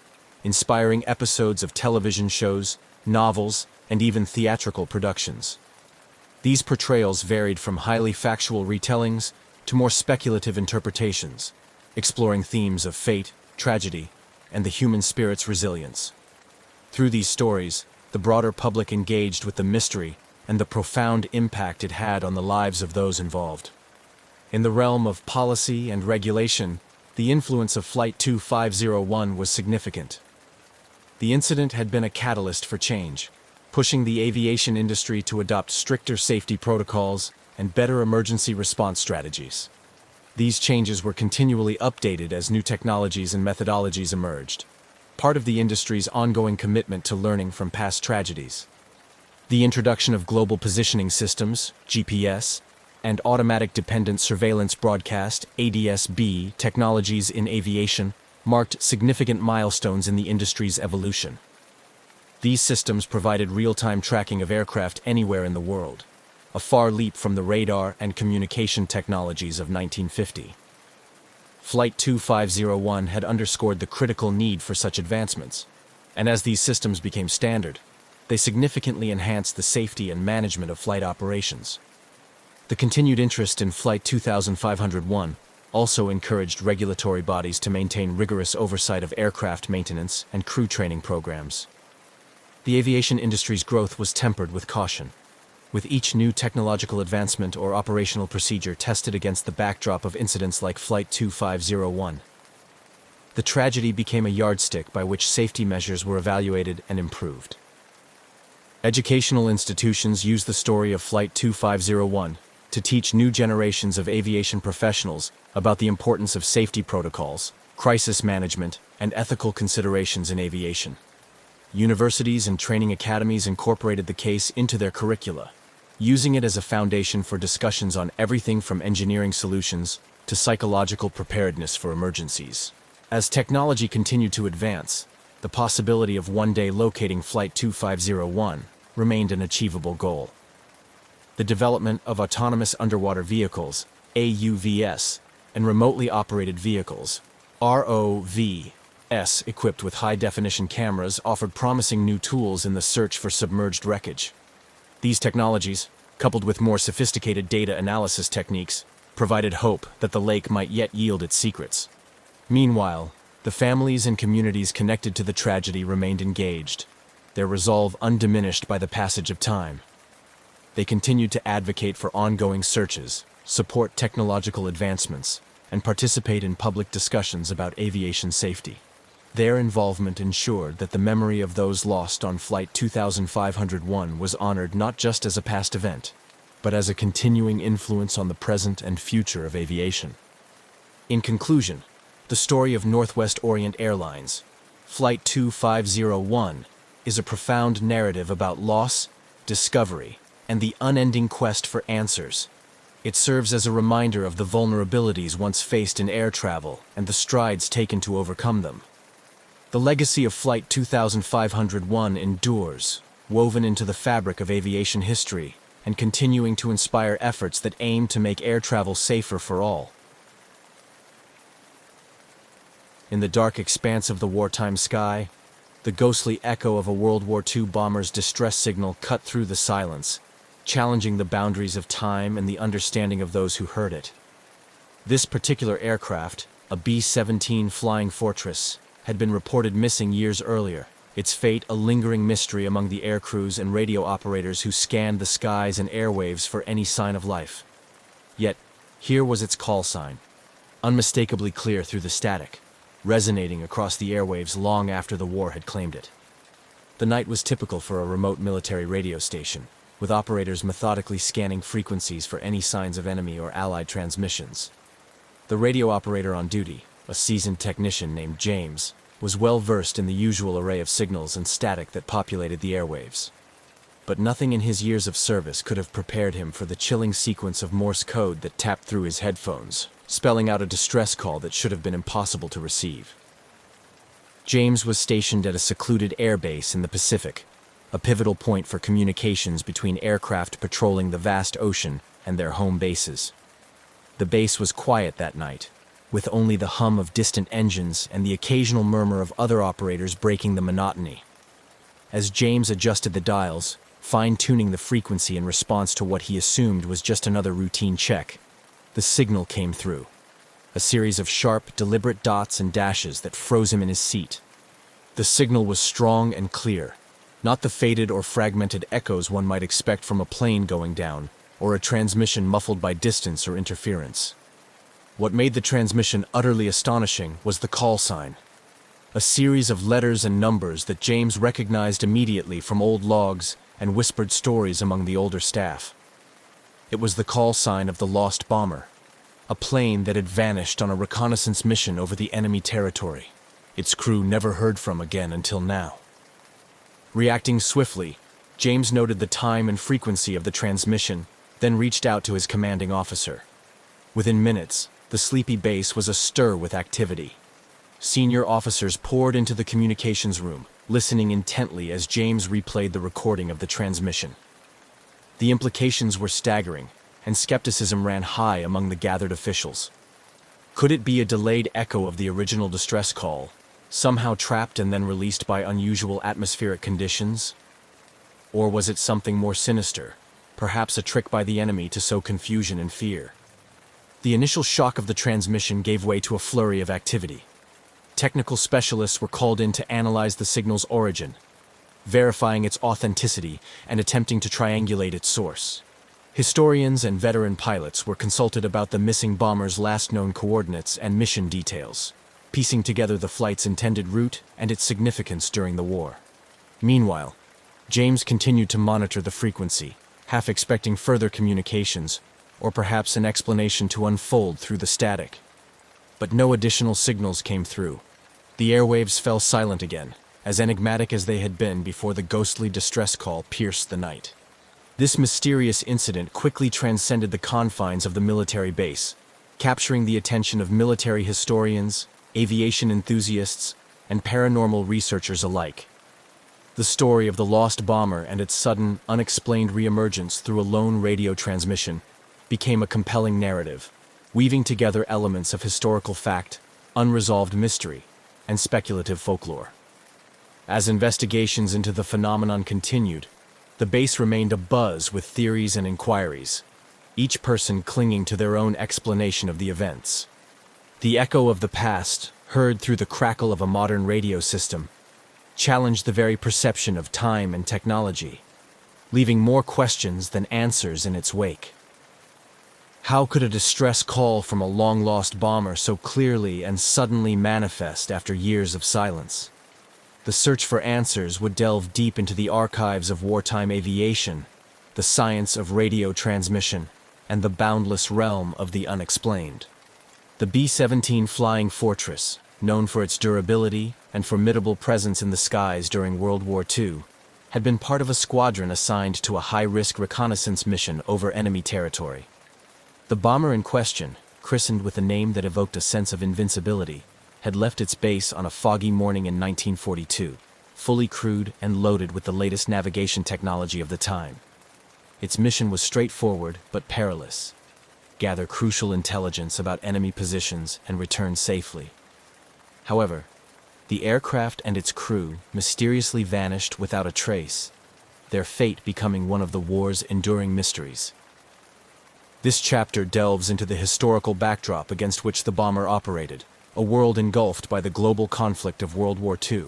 inspiring episodes of television shows, novels, and even theatrical productions. These portrayals varied from highly factual retellings to more speculative interpretations, exploring themes of fate, tragedy, and the human spirit's resilience. Through these stories, the broader public engaged with the mystery and the profound impact it had on the lives of those involved. In the realm of policy and regulation, the influence of Flight 2501 was significant. The incident had been a catalyst for change, pushing the aviation industry to adopt stricter safety protocols and better emergency response strategies. These changes were continually updated as new technologies and methodologies emerged, part of the industry's ongoing commitment to learning from past tragedies. The introduction of global positioning systems, GPS, and automatic dependent surveillance broadcast, ADS-B, technologies in aviation marked significant milestones in the industry's evolution. These systems provided real-time tracking of aircraft anywhere in the world, a far leap from the radar and communication technologies of 1950. Flight 2501 had underscored the critical need for such advancements, and as these systems became standard, they significantly enhanced the safety and management of flight operations. The continued interest in Flight 2501 also encouraged regulatory bodies to maintain rigorous oversight of aircraft maintenance and crew training programs. The aviation industry's growth was tempered with caution, with each new technological advancement or operational procedure tested against the backdrop of incidents like Flight 2501. The tragedy became a yardstick by which safety measures were evaluated and improved. Educational institutions used the story of Flight 2501 to teach new generations of aviation professionals about the importance of safety protocols, crisis management, and ethical considerations in aviation. Universities and training academies incorporated the case into their curricula, using it as a foundation for discussions on everything from engineering solutions to psychological preparedness for emergencies. As technology continued to advance, the possibility of one day locating Flight 2501 remained an achievable goal. The development of autonomous underwater vehicles, AUVs, and remotely operated vehicles, ROVs, equipped with high-definition cameras offered promising new tools in the search for submerged wreckage. These technologies, coupled with more sophisticated data analysis techniques, provided hope that the lake might yet yield its secrets. Meanwhile, the families and communities connected to the tragedy remained engaged, their resolve undiminished by the passage of time. They continued to advocate for ongoing searches, support technological advancements, and participate in public discussions about aviation safety. Their involvement ensured that the memory of those lost on Flight 2501 was honored not just as a past event, but as a continuing influence on the present and future of aviation. In conclusion, the story of Northwest Orient Airlines, Flight 2501, is a profound narrative about loss, discovery, and the unending quest for answers. It serves as a reminder of the vulnerabilities once faced in air travel and the strides taken to overcome them. The legacy of Flight 2501 endures, woven into the fabric of aviation history and continuing to inspire efforts that aim to make air travel safer for all. In the dark expanse of the wartime sky, the ghostly echo of a World War II bomber's distress signal cut through the silence, challenging the boundaries of time and the understanding of those who heard it. This particular aircraft, a B-17 Flying Fortress, had been reported missing years earlier, its fate a lingering mystery among the air crews and radio operators who scanned the skies and airwaves for any sign of life. Yet, here was its call sign, unmistakably clear through the static, resonating across the airwaves long after the war had claimed it. The night was typical for a remote military radio station, with operators methodically scanning frequencies for any signs of enemy or Allied transmissions. The radio operator on duty, a seasoned technician named James, was well versed in the usual array of signals and static that populated the airwaves. But nothing in his years of service could have prepared him for the chilling sequence of Morse code that tapped through his headphones, spelling out a distress call that should have been impossible to receive. James was stationed at a secluded air base in the Pacific, a pivotal point for communications between aircraft patrolling the vast ocean and their home bases. The base was quiet that night, with only the hum of distant engines and the occasional murmur of other operators breaking the monotony. As James adjusted the dials, fine-tuning the frequency in response to what he assumed was just another routine check, the signal came through. A series of sharp, deliberate dots and dashes that froze him in his seat. The signal was strong and clear, not the faded or fragmented echoes one might expect from a plane going down, or a transmission muffled by distance or interference. What made the transmission utterly astonishing was the call sign, a series of letters and numbers that James recognized immediately from old logs and whispered stories among the older staff. It was the call sign of the lost bomber, a plane that had vanished on a reconnaissance mission over the enemy territory, its crew never heard from again until now. Reacting swiftly, James noted the time and frequency of the transmission, then reached out to his commanding officer. Within minutes, the sleepy base was astir with activity. Senior officers poured into the communications room, listening intently as James replayed the recording of the transmission. The implications were staggering, and skepticism ran high among the gathered officials. Could it be a delayed echo of the original distress call, somehow trapped and then released by unusual atmospheric conditions? Or was it something more sinister, perhaps a trick by the enemy to sow confusion and fear? The initial shock of the transmission gave way to a flurry of activity. Technical specialists were called in to analyze the signal's origin, verifying its authenticity and attempting to triangulate its source. Historians and veteran pilots were consulted about the missing bomber's last known coordinates and mission details, piecing together the flight's intended route and its significance during the war. Meanwhile, James continued to monitor the frequency, half expecting further communications, or perhaps an explanation to unfold through the static. But no additional signals came through. The airwaves fell silent again, as enigmatic as they had been before the ghostly distress call pierced the night. This mysterious incident quickly transcended the confines of the military base, capturing the attention of military historians, aviation enthusiasts, and paranormal researchers alike. The story of the lost bomber and its sudden, unexplained reemergence through a lone radio transmission became a compelling narrative, weaving together elements of historical fact, unresolved mystery, and speculative folklore. As investigations into the phenomenon continued, the base remained abuzz with theories and inquiries, each person clinging to their own explanation of the events. The echo of the past, heard through the crackle of a modern radio system, challenged the very perception of time and technology, leaving more questions than answers in its wake. How could a distress call from a long-lost bomber so clearly and suddenly manifest after years of silence? The search for answers would delve deep into the archives of wartime aviation, the science of radio transmission, and the boundless realm of the unexplained. The B-17 Flying Fortress, known for its durability and formidable presence in the skies during World War II, had been part of a squadron assigned to a high-risk reconnaissance mission over enemy territory. The bomber in question, christened with a name that evoked a sense of invincibility, had left its base on a foggy morning in 1942, fully crewed and loaded with the latest navigation technology of the time. Its mission was straightforward but perilous: gather crucial intelligence about enemy positions and return safely. However, the aircraft and its crew mysteriously vanished without a trace, their fate becoming one of the war's enduring mysteries. This chapter delves into the historical backdrop against which the bomber operated, a world engulfed by the global conflict of World War II.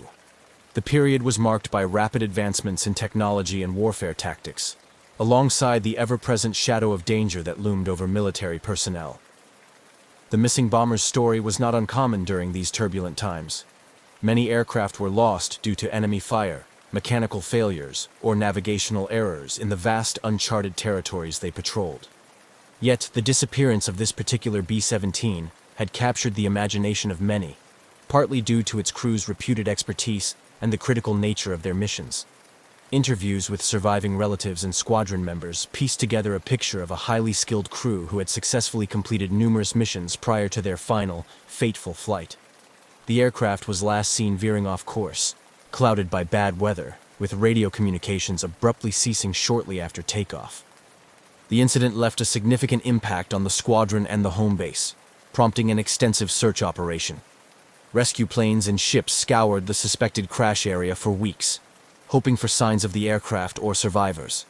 The period was marked by rapid advancements in technology and warfare tactics, alongside the ever-present shadow of danger that loomed over military personnel. The missing bomber's story was not uncommon during these turbulent times. Many aircraft were lost due to enemy fire, mechanical failures, or navigational errors in the vast uncharted territories they patrolled. Yet, the disappearance of this particular B-17 had captured the imagination of many, partly due to its crew's reputed expertise and the critical nature of their missions. Interviews with surviving relatives and squadron members pieced together a picture of a highly skilled crew who had successfully completed numerous missions prior to their final, fateful flight. The aircraft was last seen veering off course, clouded by bad weather, with radio communications abruptly ceasing shortly after takeoff. The incident left a significant impact on the squadron and the home base, prompting an extensive search operation. Rescue planes and ships scoured the suspected crash area for weeks, hoping for signs of the aircraft or survivors.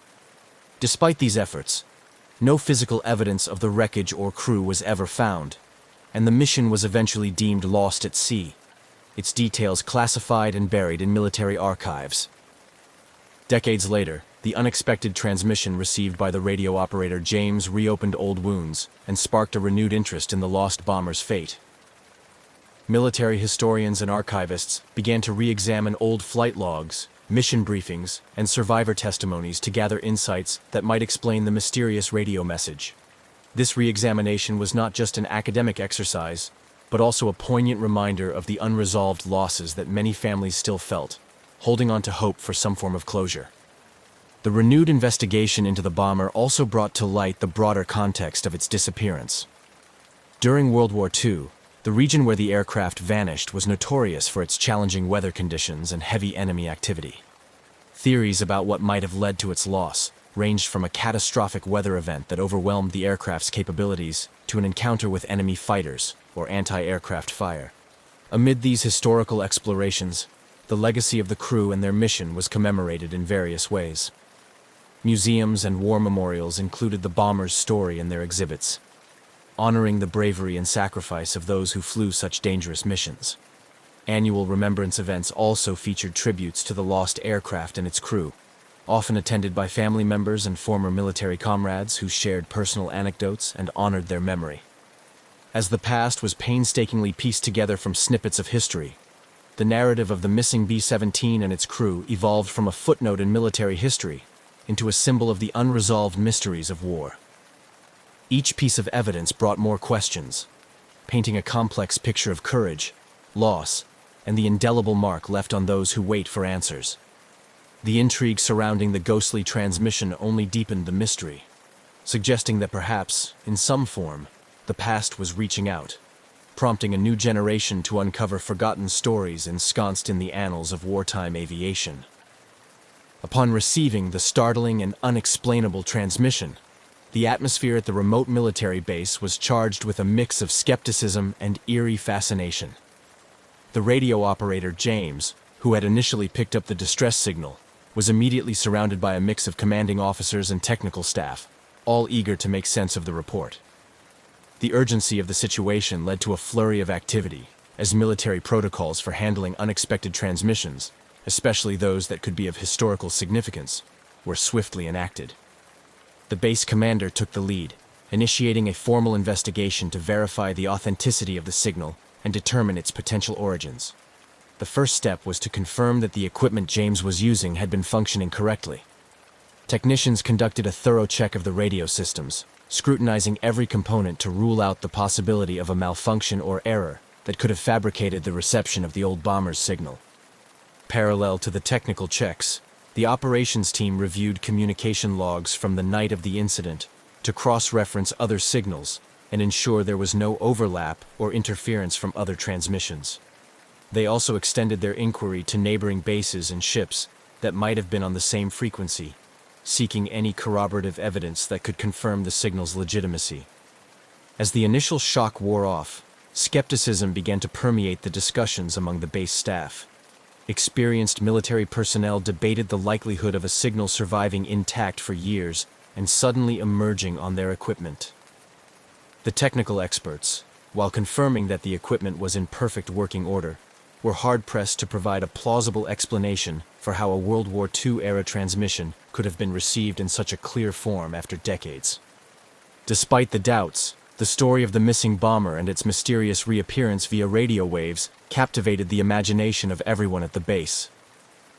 Despite these efforts, no physical evidence of the wreckage or crew was ever found, and the mission was eventually deemed lost at sea, its details classified and buried in military archives. Decades later, the unexpected transmission received by the radio operator James reopened old wounds and sparked a renewed interest in the lost bomber's fate. Military historians and archivists began to re-examine old flight logs, mission briefings, and survivor testimonies to gather insights that might explain the mysterious radio message. This re-examination was not just an academic exercise, but also a poignant reminder of the unresolved losses that many families still felt, holding on to hope for some form of closure. The renewed investigation into the bomber also brought to light the broader context of its disappearance. During World War II, the region where the aircraft vanished was notorious for its challenging weather conditions and heavy enemy activity. Theories about what might have led to its loss ranged from a catastrophic weather event that overwhelmed the aircraft's capabilities to an encounter with enemy fighters or anti-aircraft fire. Amid these historical explorations, the legacy of the crew and their mission was commemorated in various ways. Museums and war memorials included the bomber's story in their exhibits, honoring the bravery and sacrifice of those who flew such dangerous missions. Annual remembrance events also featured tributes to the lost aircraft and its crew, often attended by family members and former military comrades who shared personal anecdotes and honored their memory. As the past was painstakingly pieced together from snippets of history, the narrative of the missing B-17 and its crew evolved from a footnote in military history into a symbol of the unresolved mysteries of war. Each piece of evidence brought more questions, painting a complex picture of courage, loss, and the indelible mark left on those who wait for answers. The intrigue surrounding the ghostly transmission only deepened the mystery, suggesting that perhaps, in some form, the past was reaching out, prompting a new generation to uncover forgotten stories ensconced in the annals of wartime aviation. Upon receiving the startling and unexplainable transmission, the atmosphere at the remote military base was charged with a mix of skepticism and eerie fascination. The radio operator, James, who had initially picked up the distress signal, was immediately surrounded by a mix of commanding officers and technical staff, all eager to make sense of the report. The urgency of the situation led to a flurry of activity, as military protocols for handling unexpected transmissions, especially those that could be of historical significance, were swiftly enacted. The base commander took the lead, initiating a formal investigation to verify the authenticity of the signal and determine its potential origins. The first step was to confirm that the equipment James was using had been functioning correctly. Technicians conducted a thorough check of the radio systems, scrutinizing every component to rule out the possibility of a malfunction or error that could have fabricated the reception of the old bomber's signal. Parallel to the technical checks, the operations team reviewed communication logs from the night of the incident to cross-reference other signals and ensure there was no overlap or interference from other transmissions. They also extended their inquiry to neighboring bases and ships that might have been on the same frequency, seeking any corroborative evidence that could confirm the signal's legitimacy. As the initial shock wore off, skepticism began to permeate the discussions among the base staff. Experienced military personnel debated the likelihood of a signal surviving intact for years and suddenly emerging on their equipment. The technical experts, while confirming that the equipment was in perfect working order, were hard-pressed to provide a plausible explanation for how a World War II-era transmission could have been received in such a clear form after decades. Despite the doubts, the story of the missing bomber and its mysterious reappearance via radio waves captivated the imagination of everyone at the base.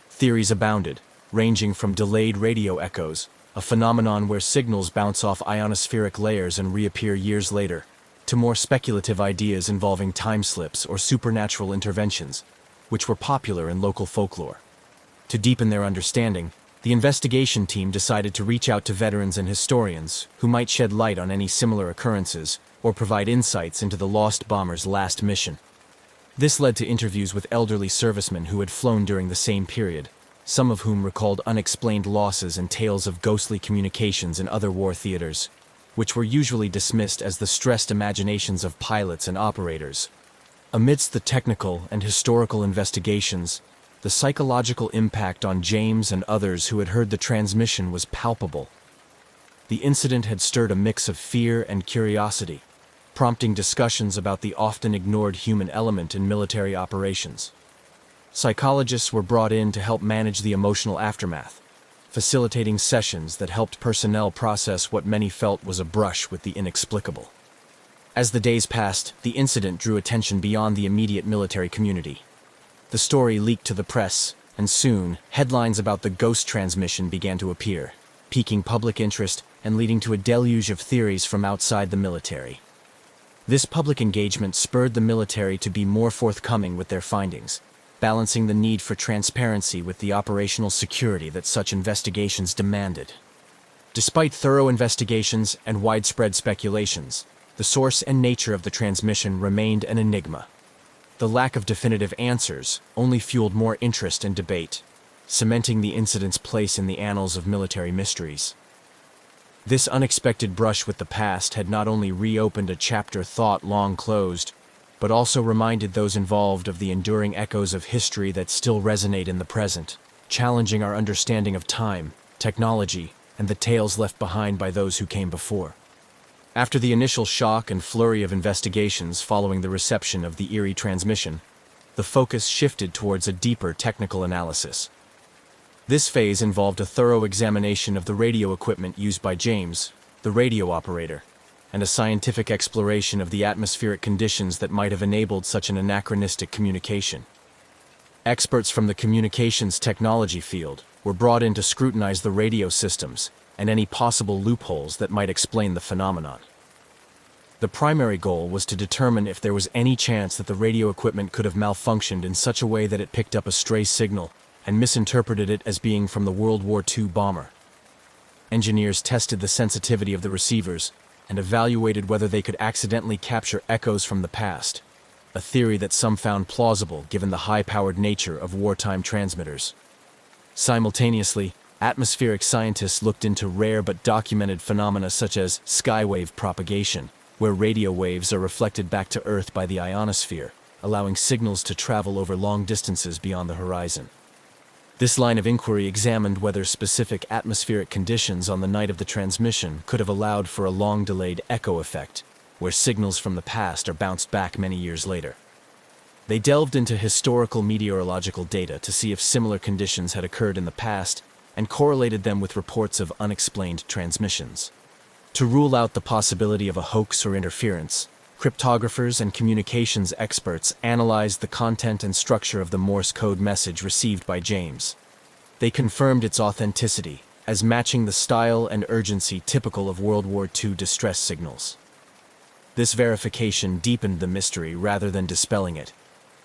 Theories abounded, ranging from delayed radio echoes, a phenomenon where signals bounce off ionospheric layers and reappear years later, to more speculative ideas involving time slips or supernatural interventions, which were popular in local folklore. To deepen their understanding, the investigation team decided to reach out to veterans and historians who might shed light on any similar occurrences or provide insights into the lost bomber's last mission. This led to interviews with elderly servicemen who had flown during the same period, some of whom recalled unexplained losses and tales of ghostly communications in other war theaters, which were usually dismissed as the stressed imaginations of pilots and operators. Amidst the technical and historical investigations, the psychological impact on James and others who had heard the transmission was palpable. The incident had stirred a mix of fear and curiosity, prompting discussions about the often ignored human element in military operations. Psychologists were brought in to help manage the emotional aftermath, facilitating sessions that helped personnel process what many felt was a brush with the inexplicable. As the days passed, the incident drew attention beyond the immediate military community. The story leaked to the press, and soon, headlines about the ghost transmission began to appear, piquing public interest and leading to a deluge of theories from outside the military. This public engagement spurred the military to be more forthcoming with their findings, balancing the need for transparency with the operational security that such investigations demanded. Despite thorough investigations and widespread speculations, the source and nature of the transmission remained an enigma. The lack of definitive answers only fueled more interest and debate, cementing the incident's place in the annals of military mysteries. This unexpected brush with the past had not only reopened a chapter thought long closed, but also reminded those involved of the enduring echoes of history that still resonate in the present, challenging our understanding of time, technology, and the tales left behind by those who came before. After the initial shock and flurry of investigations following the reception of the eerie transmission, the focus shifted towards a deeper technical analysis. This phase involved a thorough examination of the radio equipment used by James, the radio operator, and a scientific exploration of the atmospheric conditions that might have enabled such an anachronistic communication. Experts from the communications technology field were brought in to scrutinize the radio systems and any possible loopholes that might explain the phenomenon. The primary goal was to determine if there was any chance that the radio equipment could have malfunctioned in such a way that it picked up a stray signal and misinterpreted it as being from the World War II bomber. Engineers tested the sensitivity of the receivers and evaluated whether they could accidentally capture echoes from the past, a theory that some found plausible given the high-powered nature of wartime transmitters. Simultaneously, atmospheric scientists looked into rare but documented phenomena such as skywave propagation, where radio waves are reflected back to Earth by the ionosphere, allowing signals to travel over long distances beyond the horizon. This line of inquiry examined whether specific atmospheric conditions on the night of the transmission could have allowed for a long-delayed echo effect, where signals from the past are bounced back many years later. They delved into historical meteorological data to see if similar conditions had occurred in the past and correlated them with reports of unexplained transmissions. To rule out the possibility of a hoax or interference, cryptographers and communications experts analyzed the content and structure of the Morse code message received by James. They confirmed its authenticity as matching the style and urgency typical of World War II distress signals. This verification deepened the mystery rather than dispelling it,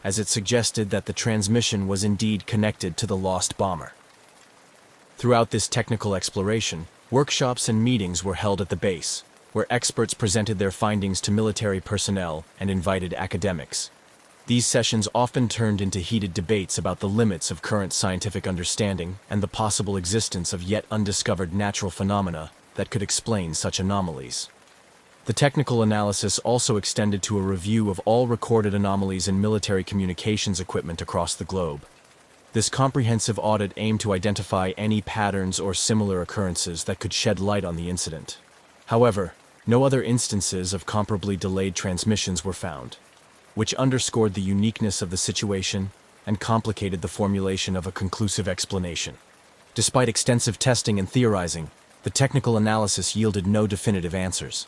as it suggested that the transmission was indeed connected to the lost bomber. Throughout this technical exploration, workshops and meetings were held at the base, where experts presented their findings to military personnel and invited academics. These sessions often turned into heated debates about the limits of current scientific understanding and the possible existence of yet undiscovered natural phenomena that could explain such anomalies. The technical analysis also extended to a review of all recorded anomalies in military communications equipment across the globe. This comprehensive audit aimed to identify any patterns or similar occurrences that could shed light on the incident. However, no other instances of comparably delayed transmissions were found, which underscored the uniqueness of the situation and complicated the formulation of a conclusive explanation. Despite extensive testing and theorizing, the technical analysis yielded no definitive answers.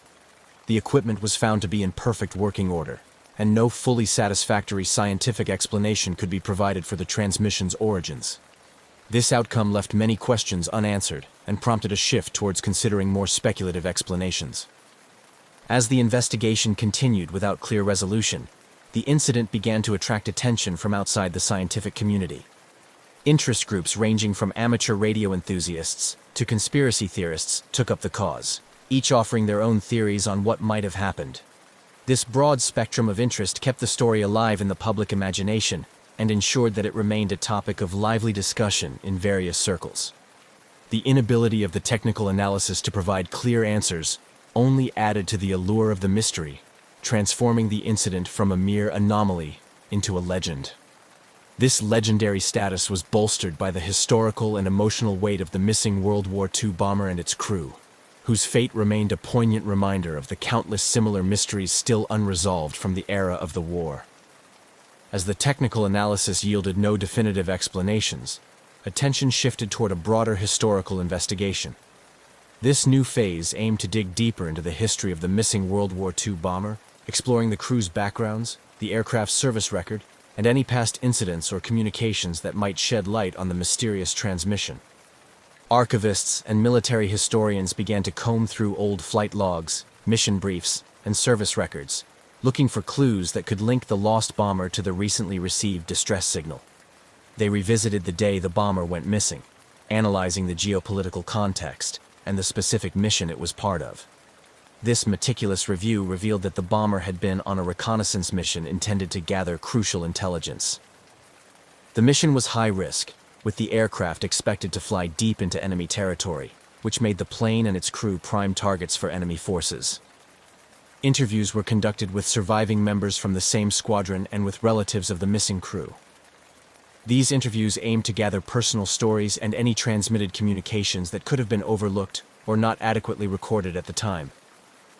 The equipment was found to be in perfect working order, and no fully satisfactory scientific explanation could be provided for the transmission's origins. This outcome left many questions unanswered and prompted a shift towards considering more speculative explanations. As the investigation continued without clear resolution, the incident began to attract attention from outside the scientific community. Interest groups ranging from amateur radio enthusiasts to conspiracy theorists took up the cause, each offering their own theories on what might have happened. This broad spectrum of interest kept the story alive in the public imagination and ensured that it remained a topic of lively discussion in various circles. The inability of the technical analysis to provide clear answers only added to the allure of the mystery, transforming the incident from a mere anomaly into a legend. This legendary status was bolstered by the historical and emotional weight of the missing World War II bomber and its crew, whose fate remained a poignant reminder of the countless similar mysteries still unresolved from the era of the war. As the technical analysis yielded no definitive explanations, attention shifted toward a broader historical investigation. This new phase aimed to dig deeper into the history of the missing World War II bomber, exploring the crew's backgrounds, the aircraft's service record, and any past incidents or communications that might shed light on the mysterious transmission. Archivists and military historians began to comb through old flight logs, mission briefs, and service records, looking for clues that could link the lost bomber to the recently received distress signal. They revisited the day the bomber went missing, analyzing the geopolitical context and the specific mission it was part of. This meticulous review revealed that the bomber had been on a reconnaissance mission intended to gather crucial intelligence. The mission was high risk, with the aircraft expected to fly deep into enemy territory, which made the plane and its crew prime targets for enemy forces. Interviews were conducted with surviving members from the same squadron and with relatives of the missing crew. These interviews aimed to gather personal stories and any transmitted communications that could have been overlooked or not adequately recorded at the time.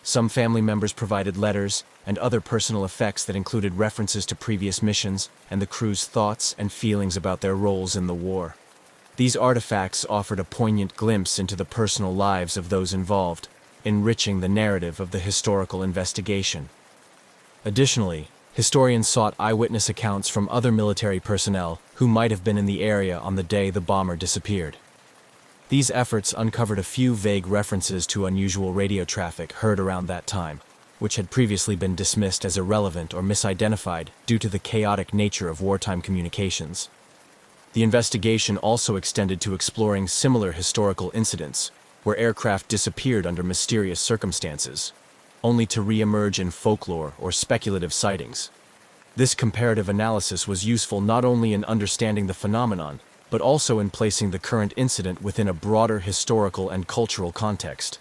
Some family members provided letters and other personal effects that included references to previous missions and the crew's thoughts and feelings about their roles in the war. These artifacts offered a poignant glimpse into the personal lives of those involved, enriching the narrative of the historical investigation. Additionally, historians sought eyewitness accounts from other military personnel who might have been in the area on the day the bomber disappeared. These efforts uncovered a few vague references to unusual radio traffic heard around that time, which had previously been dismissed as irrelevant or misidentified due to the chaotic nature of wartime communications. The investigation also extended to exploring similar historical incidents, where aircraft disappeared under mysterious circumstances, only to re-emerge in folklore or speculative sightings. This comparative analysis was useful not only in understanding the phenomenon, but also in placing the current incident within a broader historical and cultural context.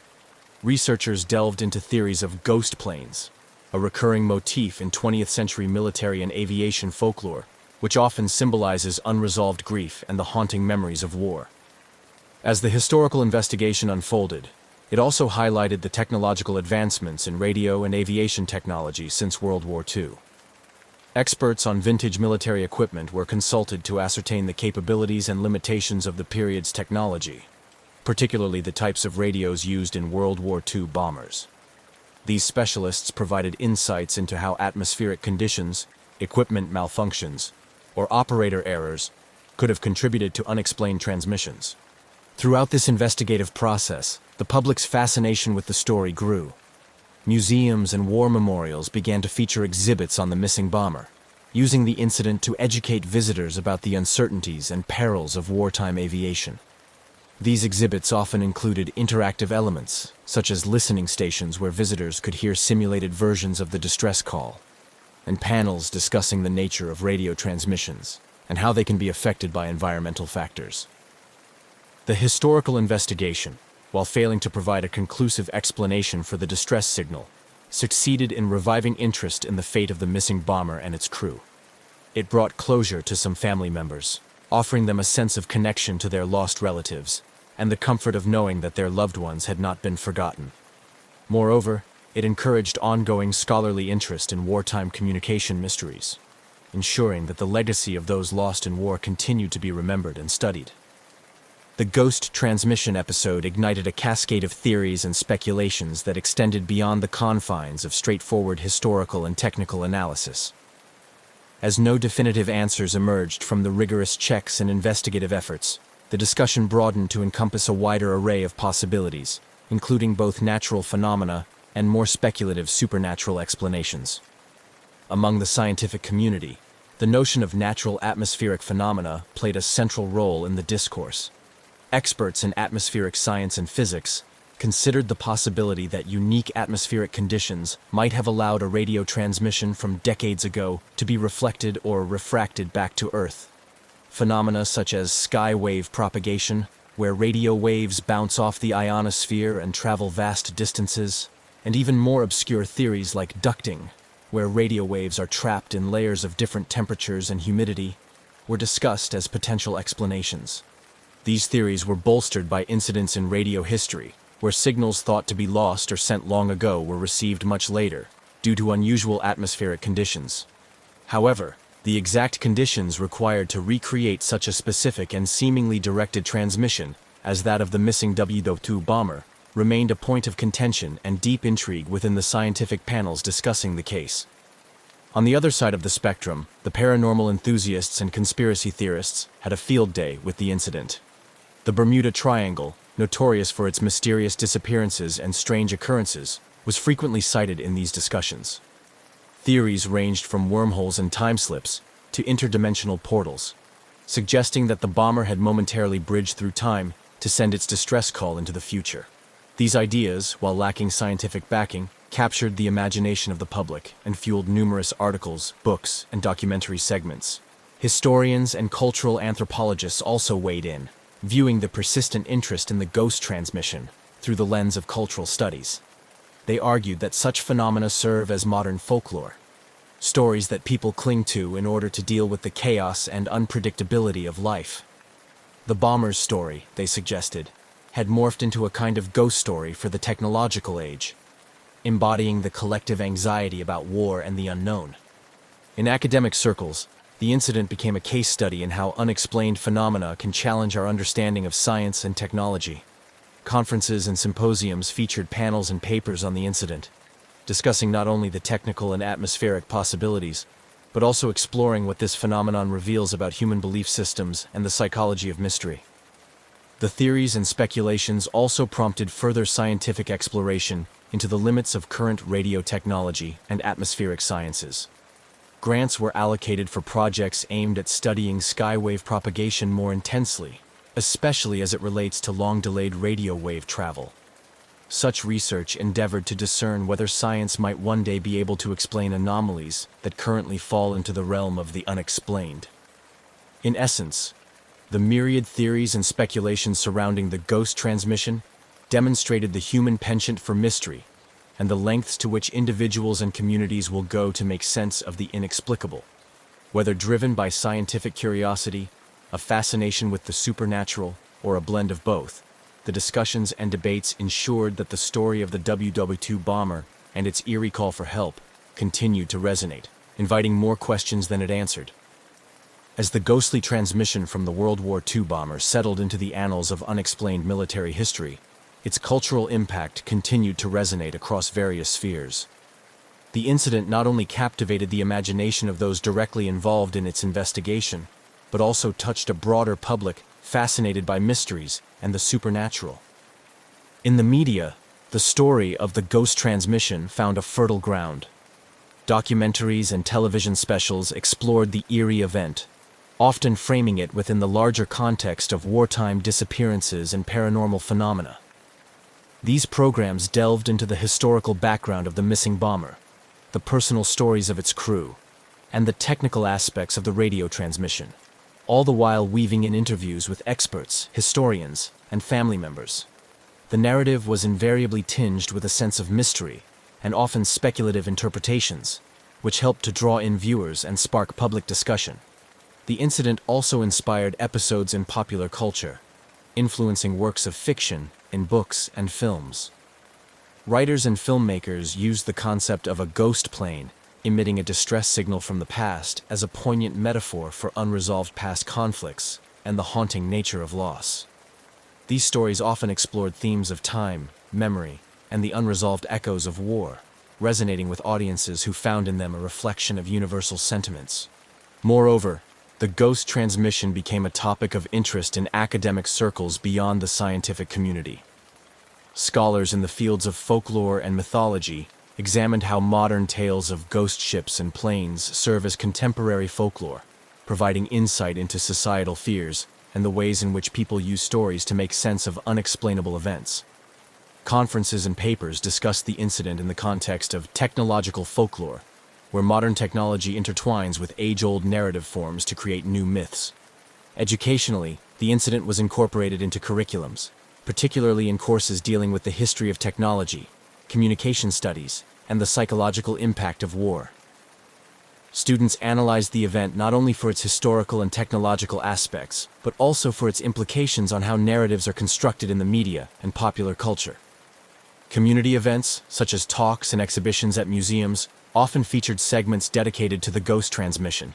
Researchers delved into theories of ghost planes, a recurring motif in 20th century military and aviation folklore, which often symbolizes unresolved grief and the haunting memories of war. As the historical investigation unfolded, it also highlighted the technological advancements in radio and aviation technology since World War II. Experts on vintage military equipment were consulted to ascertain the capabilities and limitations of the period's technology, particularly the types of radios used in World War II bombers. These specialists provided insights into how atmospheric conditions, equipment malfunctions, or operator errors could have contributed to unexplained transmissions. Throughout this investigative process, the public's fascination with the story grew. Museums and war memorials began to feature exhibits on the missing bomber, using the incident to educate visitors about the uncertainties and perils of wartime aviation. These exhibits often included interactive elements, such as listening stations where visitors could hear simulated versions of the distress call, and panels discussing the nature of radio transmissions and how they can be affected by environmental factors. The historical investigation, while failing to provide a conclusive explanation for the distress signal, succeeded in reviving interest in the fate of the missing bomber and its crew. It brought closure to some family members, offering them a sense of connection to their lost relatives and the comfort of knowing that their loved ones had not been forgotten. Moreover, it encouraged ongoing scholarly interest in wartime communication mysteries, ensuring that the legacy of those lost in war continued to be remembered and studied. The ghost transmission episode ignited a cascade of theories and speculations that extended beyond the confines of straightforward historical and technical analysis. As no definitive answers emerged from the rigorous checks and investigative efforts, the discussion broadened to encompass a wider array of possibilities, including both natural phenomena and more speculative supernatural explanations. Among the scientific community, the notion of natural atmospheric phenomena played a central role in the discourse. Experts in atmospheric science and physics considered the possibility that unique atmospheric conditions might have allowed a radio transmission from decades ago to be reflected or refracted back to Earth. Phenomena such as sky wave propagation, where radio waves bounce off the ionosphere and travel vast distances, and even more obscure theories like ducting, where radio waves are trapped in layers of different temperatures and humidity, were discussed as potential explanations. These theories were bolstered by incidents in radio history, where signals thought to be lost or sent long ago were received much later, due to unusual atmospheric conditions. However, the exact conditions required to recreate such a specific and seemingly directed transmission as that of the missing W-2 bomber remained a point of contention and deep intrigue within the scientific panels discussing the case. On the other side of the spectrum, the paranormal enthusiasts and conspiracy theorists had a field day with the incident. The Bermuda Triangle, notorious for its mysterious disappearances and strange occurrences, was frequently cited in these discussions. Theories ranged from wormholes and time slips to interdimensional portals, suggesting that the bomber had momentarily bridged through time to send its distress call into the future. These ideas, while lacking scientific backing, captured the imagination of the public and fueled numerous articles, books, and documentary segments. Historians and cultural anthropologists also weighed in, viewing the persistent interest in the ghost transmission through the lens of cultural studies. They argued that such phenomena serve as modern folklore, stories that people cling to in order to deal with the chaos and unpredictability of life. The bomber's story, they suggested, had morphed into a kind of ghost story for the technological age, embodying the collective anxiety about war and the unknown. In academic circles, the incident became a case study in how unexplained phenomena can challenge our understanding of science and technology. Conferences and symposiums featured panels and papers on the incident, discussing not only the technical and atmospheric possibilities, but also exploring what this phenomenon reveals about human belief systems and the psychology of mystery. The theories and speculations also prompted further scientific exploration into the limits of current radio technology and atmospheric sciences. Grants were allocated for projects aimed at studying skywave propagation more intensely, especially as it relates to long-delayed radio wave travel. Such research endeavored to discern whether science might one day be able to explain anomalies that currently fall into the realm of the unexplained. In essence, the myriad theories and speculations surrounding the ghost transmission demonstrated the human penchant for mystery and the lengths to which individuals and communities will go to make sense of the inexplicable. Whether driven by scientific curiosity, a fascination with the supernatural, or a blend of both, the discussions and debates ensured that the story of the WW2 bomber and its eerie call for help continued to resonate, inviting more questions than it answered. As the ghostly transmission from the World War II bomber settled into the annals of unexplained military history, its cultural impact continued to resonate across various spheres. The incident not only captivated the imagination of those directly involved in its investigation, but also touched a broader public fascinated by mysteries and the supernatural. In the media, the story of the ghost transmission found a fertile ground. Documentaries and television specials explored the eerie event, often framing it within the larger context of wartime disappearances and paranormal phenomena. These programs delved into the historical background of the missing bomber, the personal stories of its crew, and the technical aspects of the radio transmission, all the while weaving in interviews with experts, historians, and family members. The narrative was invariably tinged with a sense of mystery and often speculative interpretations, which helped to draw in viewers and spark public discussion. The incident also inspired episodes in popular culture, influencing works of fiction in books and films. Writers and filmmakers used the concept of a ghost plane emitting a distress signal from the past as a poignant metaphor for unresolved past conflicts and the haunting nature of loss. These stories often explored themes of time, memory, and the unresolved echoes of war, resonating with audiences who found in them a reflection of universal sentiments. Moreover, the ghost transmission became a topic of interest in academic circles beyond the scientific community. Scholars in the fields of folklore and mythology examined how modern tales of ghost ships and planes serve as contemporary folklore, providing insight into societal fears and the ways in which people use stories to make sense of unexplainable events. Conferences and papers discussed the incident in the context of technological folklore, where modern technology intertwines with age-old narrative forms to create new myths. Educationally, the incident was incorporated into curriculums, particularly in courses dealing with the history of technology, communication studies, and the psychological impact of war. Students analyzed the event not only for its historical and technological aspects, but also for its implications on how narratives are constructed in the media and popular culture. Community events, such as talks and exhibitions at museums, often featured segments dedicated to the ghost transmission.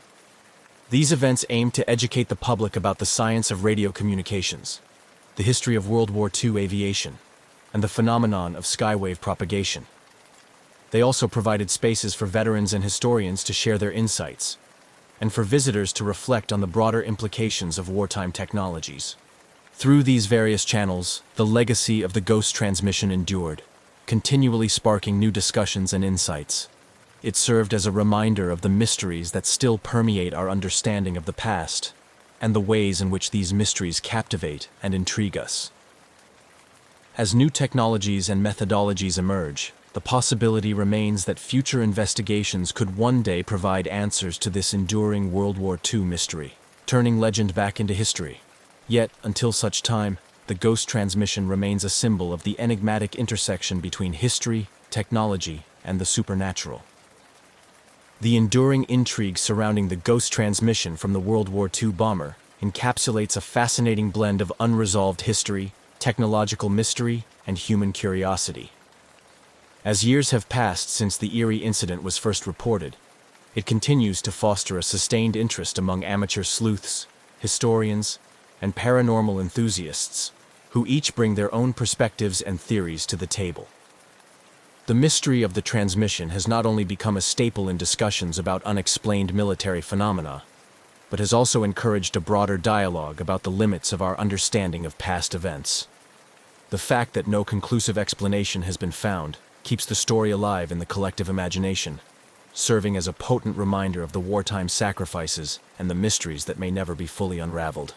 These events aimed to educate the public about the science of radio communications, the history of World War II aviation, and the phenomenon of skywave propagation. They also provided spaces for veterans and historians to share their insights, and for visitors to reflect on the broader implications of wartime technologies. Through these various channels, the legacy of the ghost transmission endured, continually sparking new discussions and insights. It served as a reminder of the mysteries that still permeate our understanding of the past, and the ways in which these mysteries captivate and intrigue us. As new technologies and methodologies emerge, the possibility remains that future investigations could one day provide answers to this enduring World War II mystery, turning legend back into history. Yet, until such time, the ghost transmission remains a symbol of the enigmatic intersection between history, technology, and the supernatural. The enduring intrigue surrounding the ghost transmission from the World War II bomber encapsulates a fascinating blend of unresolved history, technological mystery, and human curiosity. As years have passed since the eerie incident was first reported, it continues to foster a sustained interest among amateur sleuths, historians, and paranormal enthusiasts, who each bring their own perspectives and theories to the table. The mystery of the transmission has not only become a staple in discussions about unexplained military phenomena, but has also encouraged a broader dialogue about the limits of our understanding of past events. The fact that no conclusive explanation has been found keeps the story alive in the collective imagination, serving as a potent reminder of the wartime sacrifices and the mysteries that may never be fully unraveled.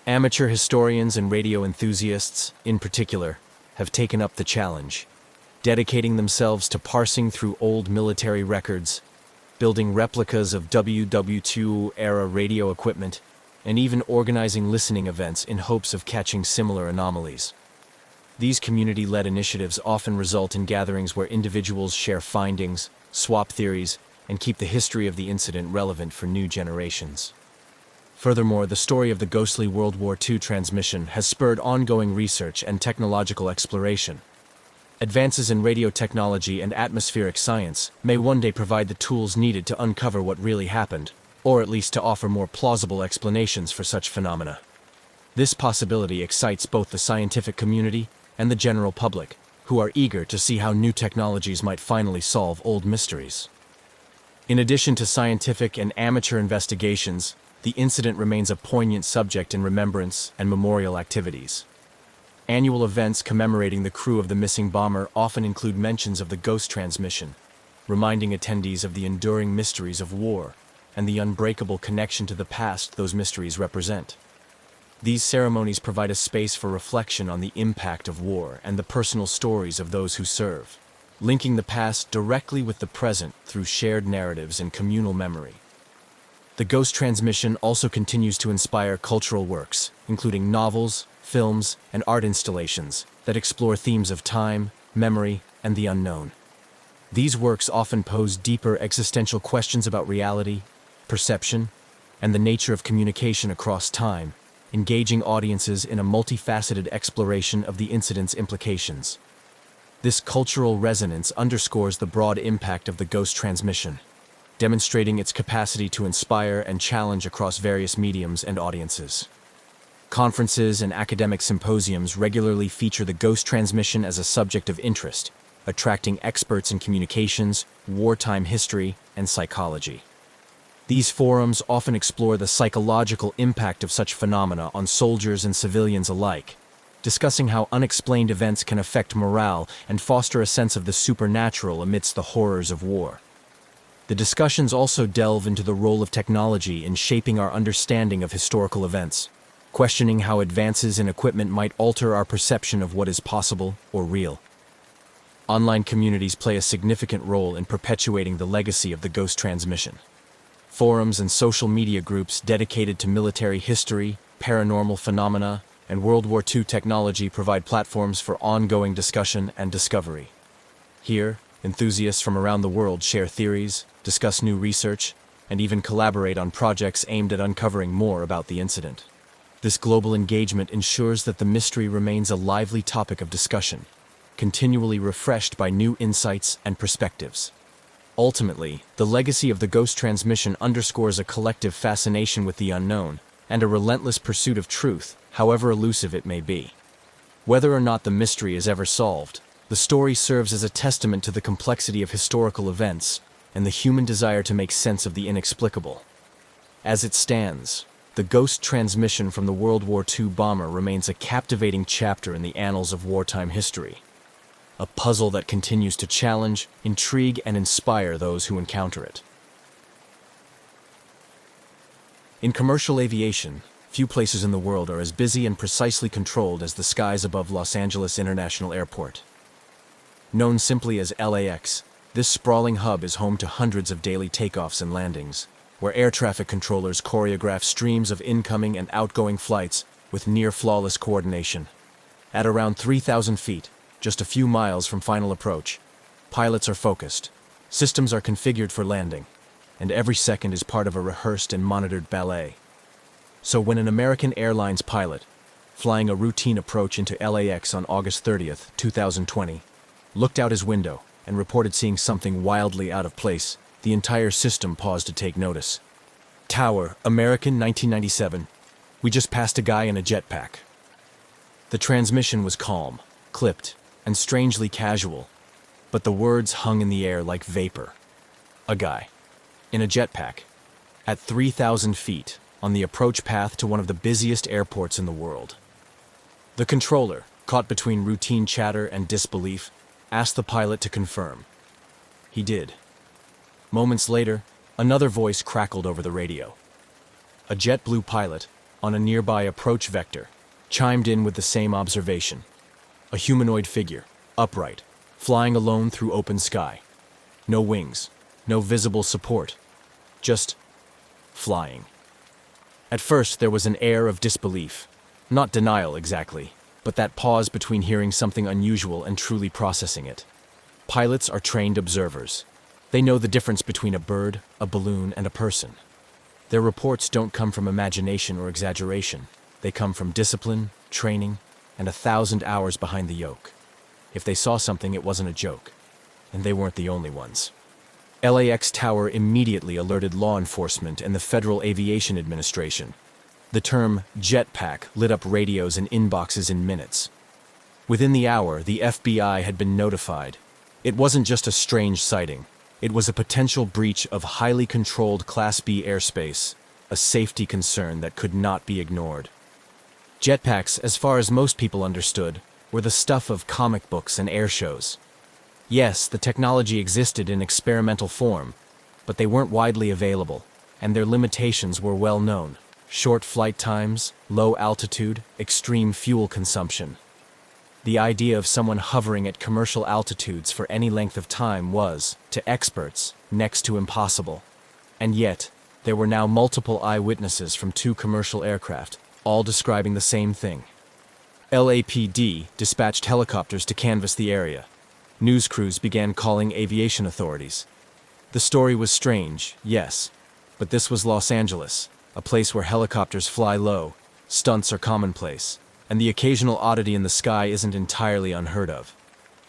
Amateur historians and radio enthusiasts, in particular, have taken up the challenge, dedicating themselves to parsing through old military records, building replicas of WW2-era radio equipment, and even organizing listening events in hopes of catching similar anomalies. These community-led initiatives often result in gatherings where individuals share findings, swap theories, and keep the history of the incident relevant for new generations. Furthermore, the story of the ghostly World War II transmission has spurred ongoing research and technological exploration. Advances in radio technology and atmospheric science may one day provide the tools needed to uncover what really happened, or at least to offer more plausible explanations for such phenomena. This possibility excites both the scientific community and the general public, who are eager to see how new technologies might finally solve old mysteries. In addition to scientific and amateur investigations, the incident remains a poignant subject in remembrance and memorial activities. Annual events commemorating the crew of the missing bomber often include mentions of the ghost transmission, reminding attendees of the enduring mysteries of war and the unbreakable connection to the past those mysteries represent. These ceremonies provide a space for reflection on the impact of war and the personal stories of those who serve, linking the past directly with the present through shared narratives and communal memory. The ghost transmission also continues to inspire cultural works, including novels, films, and art installations that explore themes of time, memory, and the unknown. These works often pose deeper existential questions about reality, perception, and the nature of communication across time, engaging audiences in a multifaceted exploration of the incident's implications. This cultural resonance underscores the broad impact of the ghost transmission, demonstrating its capacity to inspire and challenge across various mediums and audiences. Conferences and academic symposiums regularly feature the ghost transmission as a subject of interest, attracting experts in communications, wartime history, and psychology. These forums often explore the psychological impact of such phenomena on soldiers and civilians alike, discussing how unexplained events can affect morale and foster a sense of the supernatural amidst the horrors of war. The discussions also delve into the role of technology in shaping our understanding of historical events, questioning how advances in equipment might alter our perception of what is possible or real. Online communities play a significant role in perpetuating the legacy of the ghost transmission. Forums and social media groups dedicated to military history, paranormal phenomena, and World War II technology provide platforms for ongoing discussion and discovery. Here, enthusiasts from around the world share theories, discuss new research, and even collaborate on projects aimed at uncovering more about the incident. This global engagement ensures that the mystery remains a lively topic of discussion, continually refreshed by new insights and perspectives. Ultimately, the legacy of the ghost transmission underscores a collective fascination with the unknown and a relentless pursuit of truth, however elusive it may be. Whether or not the mystery is ever solved, the story serves as a testament to the complexity of historical events and the human desire to make sense of the inexplicable. As it stands, the ghost transmission from the World War II bomber remains a captivating chapter in the annals of wartime history, a puzzle that continues to challenge, intrigue, and inspire those who encounter it. In commercial aviation, few places in the world are as busy and precisely controlled as the skies above Los Angeles International Airport. Known simply as LAX, this sprawling hub is home to hundreds of daily takeoffs and landings, where air traffic controllers choreograph streams of incoming and outgoing flights with near-flawless coordination. At around 3,000 feet, just a few miles from final approach, pilots are focused, systems are configured for landing, and every second is part of a rehearsed and monitored ballet. So when an American Airlines pilot, flying a routine approach into LAX on August 30th, 2020, looked out his window and reported seeing something wildly out of place, the entire system paused to take notice. Tower, American 1997. We just passed a guy in a jetpack. The transmission was calm, clipped, and strangely casual, but the words hung in the air like vapor. A guy. In a jetpack. At 3,000 feet, on the approach path to one of the busiest airports in the world. The controller, caught between routine chatter and disbelief, asked the pilot to confirm. He did. Moments later, another voice crackled over the radio. A JetBlue pilot, on a nearby approach vector, chimed in with the same observation. A humanoid figure, upright, flying alone through open sky. No wings, no visible support, just flying. At first, there was an air of disbelief. Not denial exactly, but that pause between hearing something unusual and truly processing it. Pilots are trained observers. They know the difference between a bird, a balloon, and a person. Their reports don't come from imagination or exaggeration. They come from discipline, training, and 1,000 hours behind the yoke. If they saw something, it wasn't a joke. And they weren't the only ones. LAX Tower immediately alerted law enforcement and the Federal Aviation Administration. The term jetpack lit up radios and inboxes in minutes. Within the hour, the FBI had been notified. It wasn't just a strange sighting. It was a potential breach of highly controlled Class B airspace, a safety concern that could not be ignored. Jetpacks, as far as most people understood, were the stuff of comic books and air shows. Yes, the technology existed in experimental form, but they weren't widely available, and their limitations were well known. Short flight times, low altitude, extreme fuel consumption. The idea of someone hovering at commercial altitudes for any length of time was, to experts, next to impossible. And yet, there were now multiple eyewitnesses from 2 commercial aircraft, all describing the same thing. LAPD dispatched helicopters to canvass the area. News crews began calling aviation authorities. The story was strange, yes, but this was Los Angeles, a place where helicopters fly low, stunts are commonplace, and the occasional oddity in the sky isn't entirely unheard of.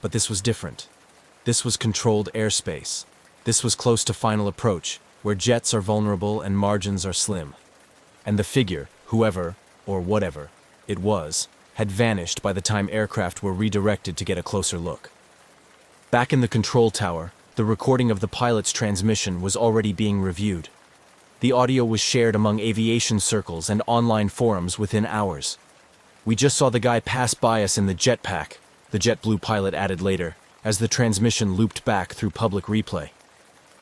But this was different. This was controlled airspace. This was close to final approach, where jets are vulnerable and margins are slim. And the figure, whoever, or whatever, it was, had vanished by the time aircraft were redirected to get a closer look. Back in the control tower, the recording of the pilot's transmission was already being reviewed. The audio was shared among aviation circles and online forums within hours. "We just saw the guy pass by us in the jetpack," the JetBlue pilot added later, as the transmission looped back through public replay.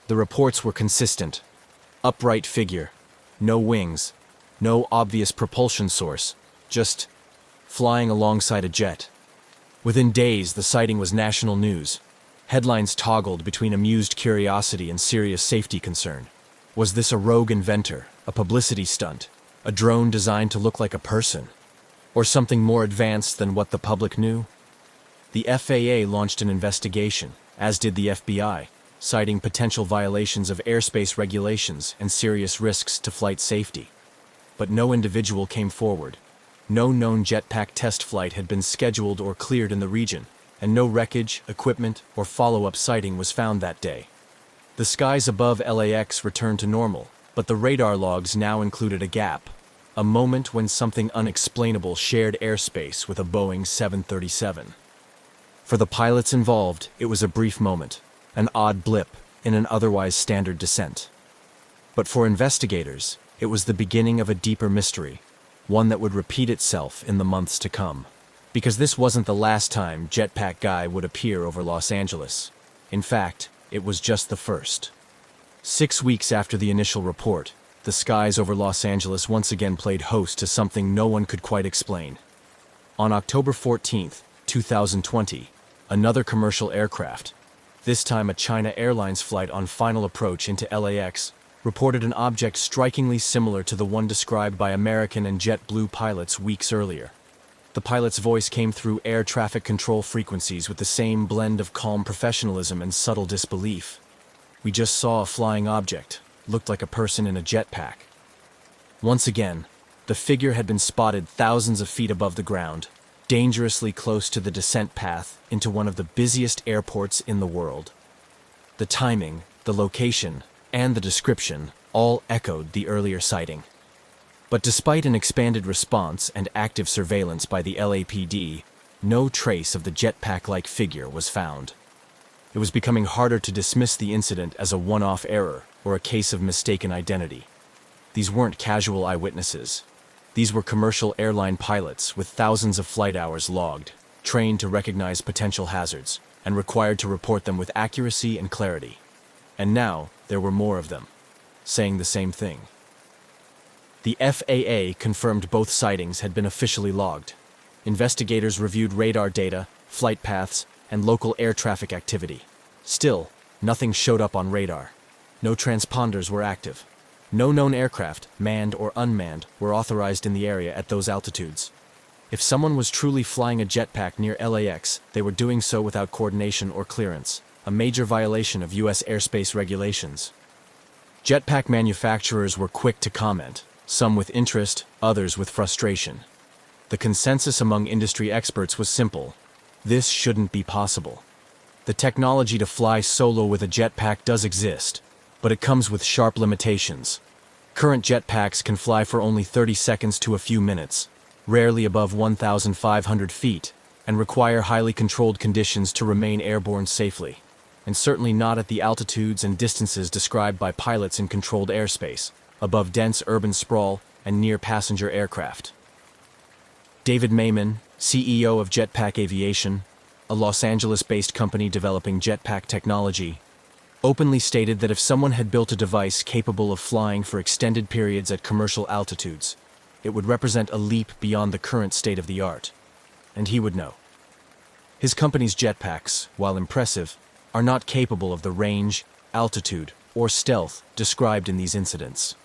The reports were consistent. Upright figure, no wings, no obvious propulsion source, just flying alongside a jet. Within days, the sighting was national news. Headlines toggled between amused curiosity and serious safety concern. Was this a rogue inventor, a publicity stunt, a drone designed to look like a person? Or something more advanced than what the public knew? The FAA launched an investigation, as did the FBI, citing potential violations of airspace regulations and serious risks to flight safety. But no individual came forward. No known jetpack test flight had been scheduled or cleared in the region, and no wreckage, equipment, or follow-up sighting was found that day. The skies above LAX returned to normal, but the radar logs now included a gap, a moment when something unexplainable shared airspace with a Boeing 737. For the pilots involved, it was a brief moment, an odd blip in an otherwise standard descent. But for investigators, it was the beginning of a deeper mystery, one that would repeat itself in the months to come. Because this wasn't the last time Jetpack Guy would appear over Los Angeles. In fact, it was just the first. 6 weeks after the initial report, the skies over Los Angeles once again played host to something no one could quite explain. On October 14, 2020, another commercial aircraft, this time a China Airlines flight on final approach into LAX, reported an object strikingly similar to the one described by American and JetBlue pilots weeks earlier. The pilot's voice came through air traffic control frequencies with the same blend of calm professionalism and subtle disbelief. "We just saw a flying object, looked like a person in a jetpack." Once again, the figure had been spotted thousands of feet above the ground, dangerously close to the descent path into one of the busiest airports in the world. The timing, the location, and the description all echoed the earlier sighting. But despite an expanded response and active surveillance by the LAPD, no trace of the jetpack-like figure was found. It was becoming harder to dismiss the incident as a one-off error or a case of mistaken identity. These weren't casual eyewitnesses. These were commercial airline pilots with thousands of flight hours logged, trained to recognize potential hazards, and required to report them with accuracy and clarity. And now, there were more of them, saying the same thing. The FAA confirmed both sightings had been officially logged. Investigators reviewed radar data, flight paths, and local air traffic activity. Still, nothing showed up on radar. No transponders were active. No known aircraft, manned or unmanned, were authorized in the area at those altitudes. If someone was truly flying a jetpack near LAX, they were doing so without coordination or clearance, a major violation of U.S. airspace regulations. Jetpack manufacturers were quick to comment, some with interest, others with frustration. The consensus among industry experts was simple: this shouldn't be possible. The technology to fly solo with a jetpack does exist, but it comes with sharp limitations. Current jetpacks can fly for only 30 seconds to a few minutes, rarely above 1,500 feet, and require highly controlled conditions to remain airborne safely, and certainly not at the altitudes and distances described by pilots in controlled airspace, above dense urban sprawl and near passenger aircraft. David Mayman, CEO of Jetpack Aviation, a Los Angeles-based company developing jetpack technology, openly stated that if someone had built a device capable of flying for extended periods at commercial altitudes, it would represent a leap beyond the current state of the art, and he would know. His company's jetpacks, while impressive, are not capable of the range, altitude, or stealth described in these incidents.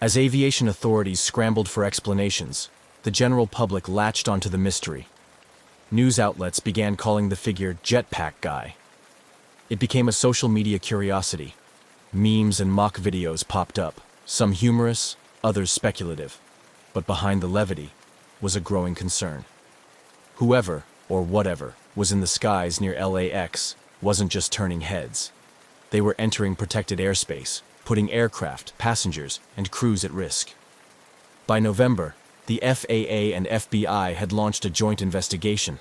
As aviation authorities scrambled for explanations, the general public latched onto the mystery. News outlets began calling the figure Jetpack Guy. It became a social media curiosity. Memes and mock videos popped up, some humorous, others speculative. But behind the levity was a growing concern. Whoever, or whatever, was in the skies near LAX wasn't just turning heads. They were entering protected airspace, putting aircraft, passengers, and crews at risk. By November, the FAA and FBI had launched a joint investigation.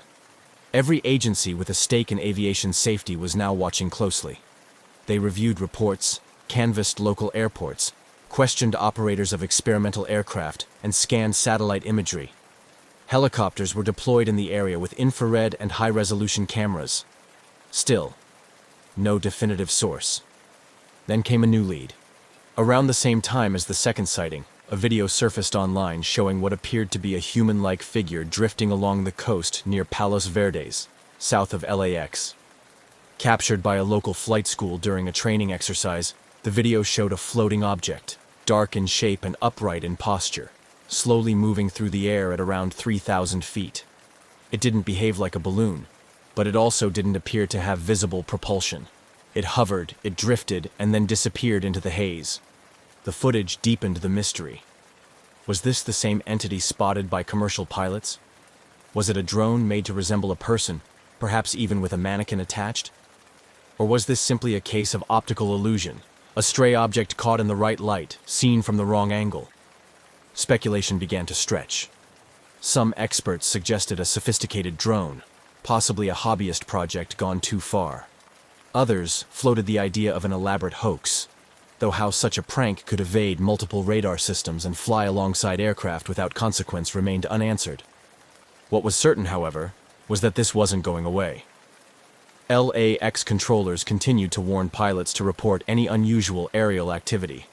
Every agency with a stake in aviation safety was now watching closely. They reviewed reports, canvassed local airports, questioned operators of experimental aircraft, and scanned satellite imagery. Helicopters were deployed in the area with infrared and high-resolution cameras. Still, no definitive source. Then came a new lead. Around the same time as the second sighting, a video surfaced online showing what appeared to be a human-like figure drifting along the coast near Palos Verdes, south of LAX. Captured by a local flight school during a training exercise, the video showed a floating object, dark in shape and upright in posture, slowly moving through the air at around 3,000 feet. It didn't behave like a balloon, but it also didn't appear to have visible propulsion. It hovered, it drifted, and then disappeared into the haze. The footage deepened the mystery. Was this the same entity spotted by commercial pilots? Was it a drone made to resemble a person, perhaps even with a mannequin attached? Or was this simply a case of optical illusion, a stray object caught in the right light, seen from the wrong angle? Speculation began to stretch. Some experts suggested a sophisticated drone, possibly a hobbyist project gone too far. Others floated the idea of an elaborate hoax, though how such a prank could evade multiple radar systems and fly alongside aircraft without consequence remained unanswered. What was certain, however, was that this wasn't going away. LAX controllers continued to warn pilots to report any unusual aerial activity,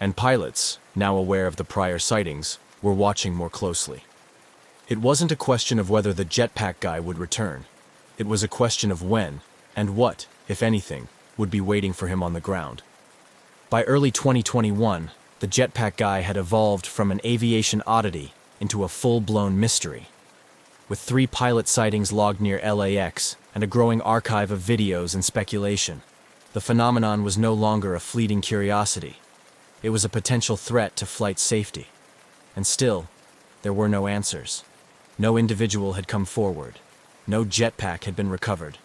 and pilots, now aware of the prior sightings, were watching more closely. It wasn't a question of whether the jetpack guy would return. It was a question of when, and what, if anything, would be waiting for him on the ground. By early 2021, the jetpack guy had evolved from an aviation oddity into a full-blown mystery. With 3 pilot sightings logged near LAX and a growing archive of videos and speculation, the phenomenon was no longer a fleeting curiosity. It was a potential threat to flight safety. And still, there were no answers. No individual had come forward. No jetpack had been recovered.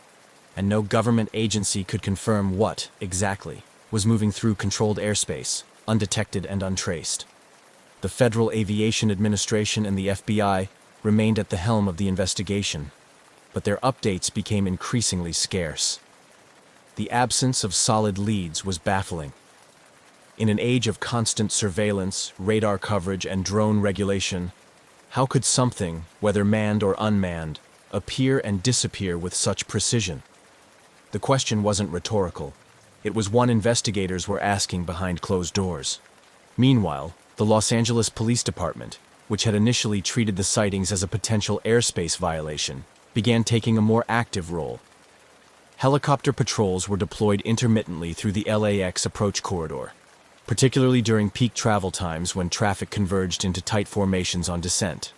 And no government agency could confirm what, exactly, was moving through controlled airspace, undetected and untraced. The Federal Aviation Administration and the FBI remained at the helm of the investigation, but their updates became increasingly scarce. The absence of solid leads was baffling. In an age of constant surveillance, radar coverage, and drone regulation, how could something, whether manned or unmanned, appear and disappear with such precision? The question wasn't rhetorical. It was one investigators were asking behind closed doors. Meanwhile, the Los Angeles Police Department, which had initially treated the sightings as a potential airspace violation, began taking a more active role. Helicopter patrols were deployed intermittently through the LAX approach corridor, particularly during peak travel times when traffic converged into tight formations on descent.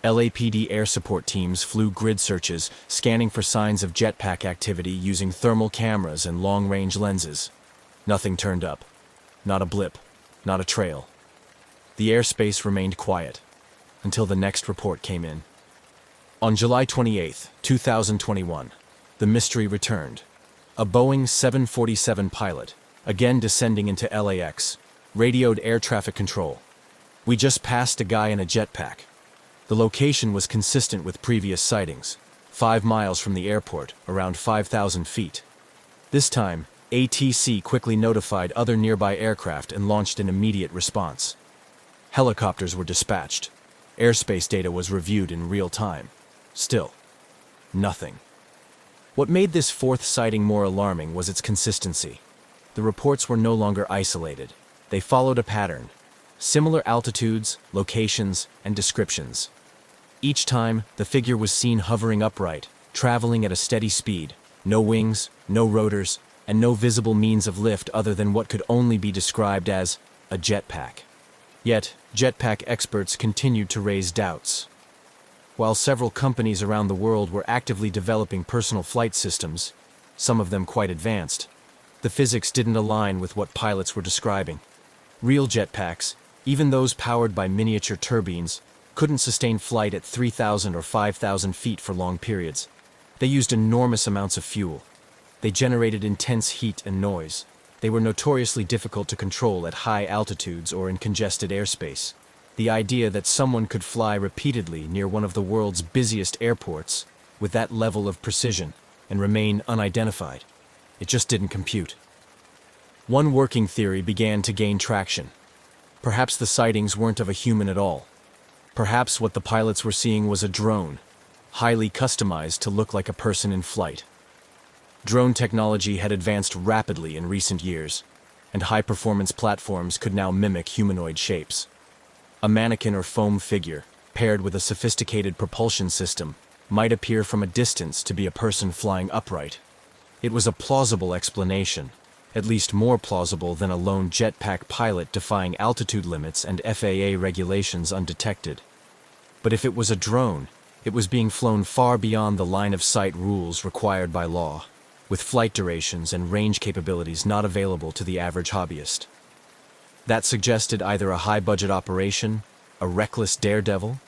LAPD air support teams flew grid searches, scanning for signs of jetpack activity using thermal cameras and long-range lenses. Nothing turned up. Not a blip. Not a trail. The airspace remained quiet until the next report came in. On July 28, 2021, the mystery returned. A Boeing 747 pilot, again descending into LAX, radioed air traffic control. "We just passed a guy in a jetpack." The location was consistent with previous sightings, 5 miles from the airport, around 5,000 feet. This time, ATC quickly notified other nearby aircraft and launched an immediate response. Helicopters were dispatched. Airspace data was reviewed in real time. Still, nothing. What made this fourth sighting more alarming was its consistency. The reports were no longer isolated. They followed a pattern. Similar altitudes, locations, and descriptions. Each time, the figure was seen hovering upright, traveling at a steady speed. No wings, no rotors, and no visible means of lift other than what could only be described as a jetpack. Yet, jetpack experts continued to raise doubts. While several companies around the world were actively developing personal flight systems, some of them quite advanced, the physics didn't align with what pilots were describing. Real jetpacks, even those powered by miniature turbines, couldn't sustain flight at 3,000 or 5,000 feet for long periods. They used enormous amounts of fuel. They generated intense heat and noise. They were notoriously difficult to control at high altitudes or in congested airspace. The idea that someone could fly repeatedly near one of the world's busiest airports with that level of precision and remain unidentified, it just didn't compute. One working theory began to gain traction. Perhaps the sightings weren't of a human at all. Perhaps what the pilots were seeing was a drone, highly customized to look like a person in flight. Drone technology had advanced rapidly in recent years, and high-performance platforms could now mimic humanoid shapes. A mannequin or foam figure, paired with a sophisticated propulsion system, might appear from a distance to be a person flying upright. It was a plausible explanation, at least more plausible than a lone jetpack pilot defying altitude limits and FAA regulations undetected. But if it was a drone, it was being flown far beyond the line-of-sight rules required by law, with flight durations and range capabilities not available to the average hobbyist. That suggested either a high-budget operation, a reckless daredevil,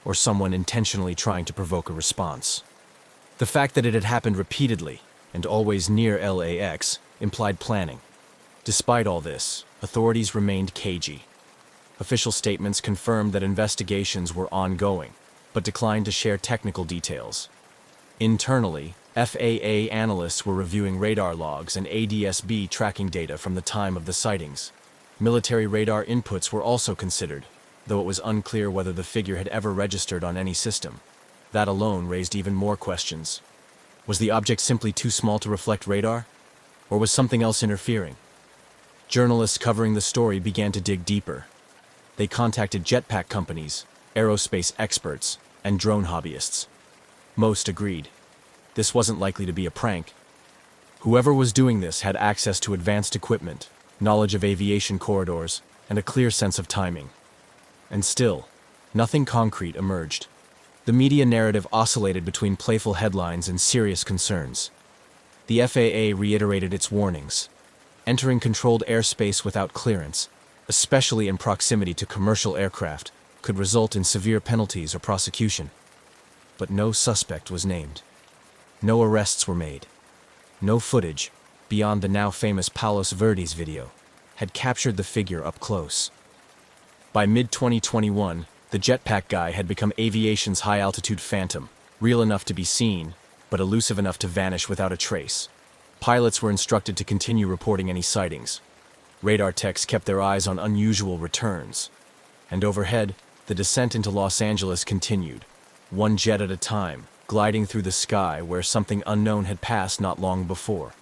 or someone intentionally trying to provoke a response. The fact that it had happened repeatedly, and always near LAX, implied planning. Despite all this, authorities remained cagey. Official statements confirmed that investigations were ongoing, but declined to share technical details. Internally, FAA analysts were reviewing radar logs and ADS-B tracking data from the time of the sightings. Military radar inputs were also considered, though it was unclear whether the figure had ever registered on any system. That alone raised even more questions. Was the object simply too small to reflect radar? Or was something else interfering? Journalists covering the story began to dig deeper. They contacted jetpack companies, aerospace experts, and drone hobbyists. Most agreed. This wasn't likely to be a prank. Whoever was doing this had access to advanced equipment, knowledge of aviation corridors, and a clear sense of timing. And still, nothing concrete emerged. The media narrative oscillated between playful headlines and serious concerns. The FAA reiterated its warnings. Entering controlled airspace without clearance, especially in proximity to commercial aircraft, could result in severe penalties or prosecution. But no suspect was named. No arrests were made. No footage, beyond the now famous Palos Verdes video, had captured the figure up close. By mid-2021, the jetpack guy had become aviation's high-altitude phantom, real enough to be seen, but elusive enough to vanish without a trace. Pilots were instructed to continue reporting any sightings. Radar techs kept their eyes on unusual returns. And overhead, the descent into Los Angeles continued, one jet at a time, gliding through the sky where something unknown had passed not long before.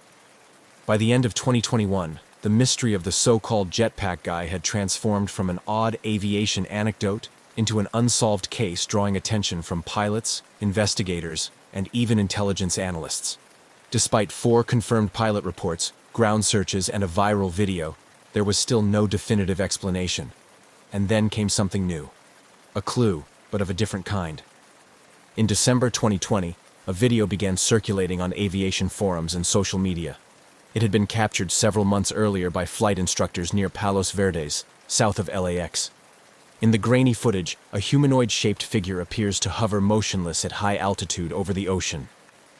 By the end of 2021, the mystery of the so-called jetpack guy had transformed from an odd aviation anecdote into an unsolved case drawing attention from pilots, investigators, and even intelligence analysts. Despite 4 confirmed pilot reports, ground searches, and a viral video, there was still no definitive explanation. And then came something new. A clue, but of a different kind. In December 2020, a video began circulating on aviation forums and social media. It had been captured several months earlier by flight instructors near Palos Verdes, south of LAX. In the grainy footage, a humanoid-shaped figure appears to hover motionless at high altitude over the ocean.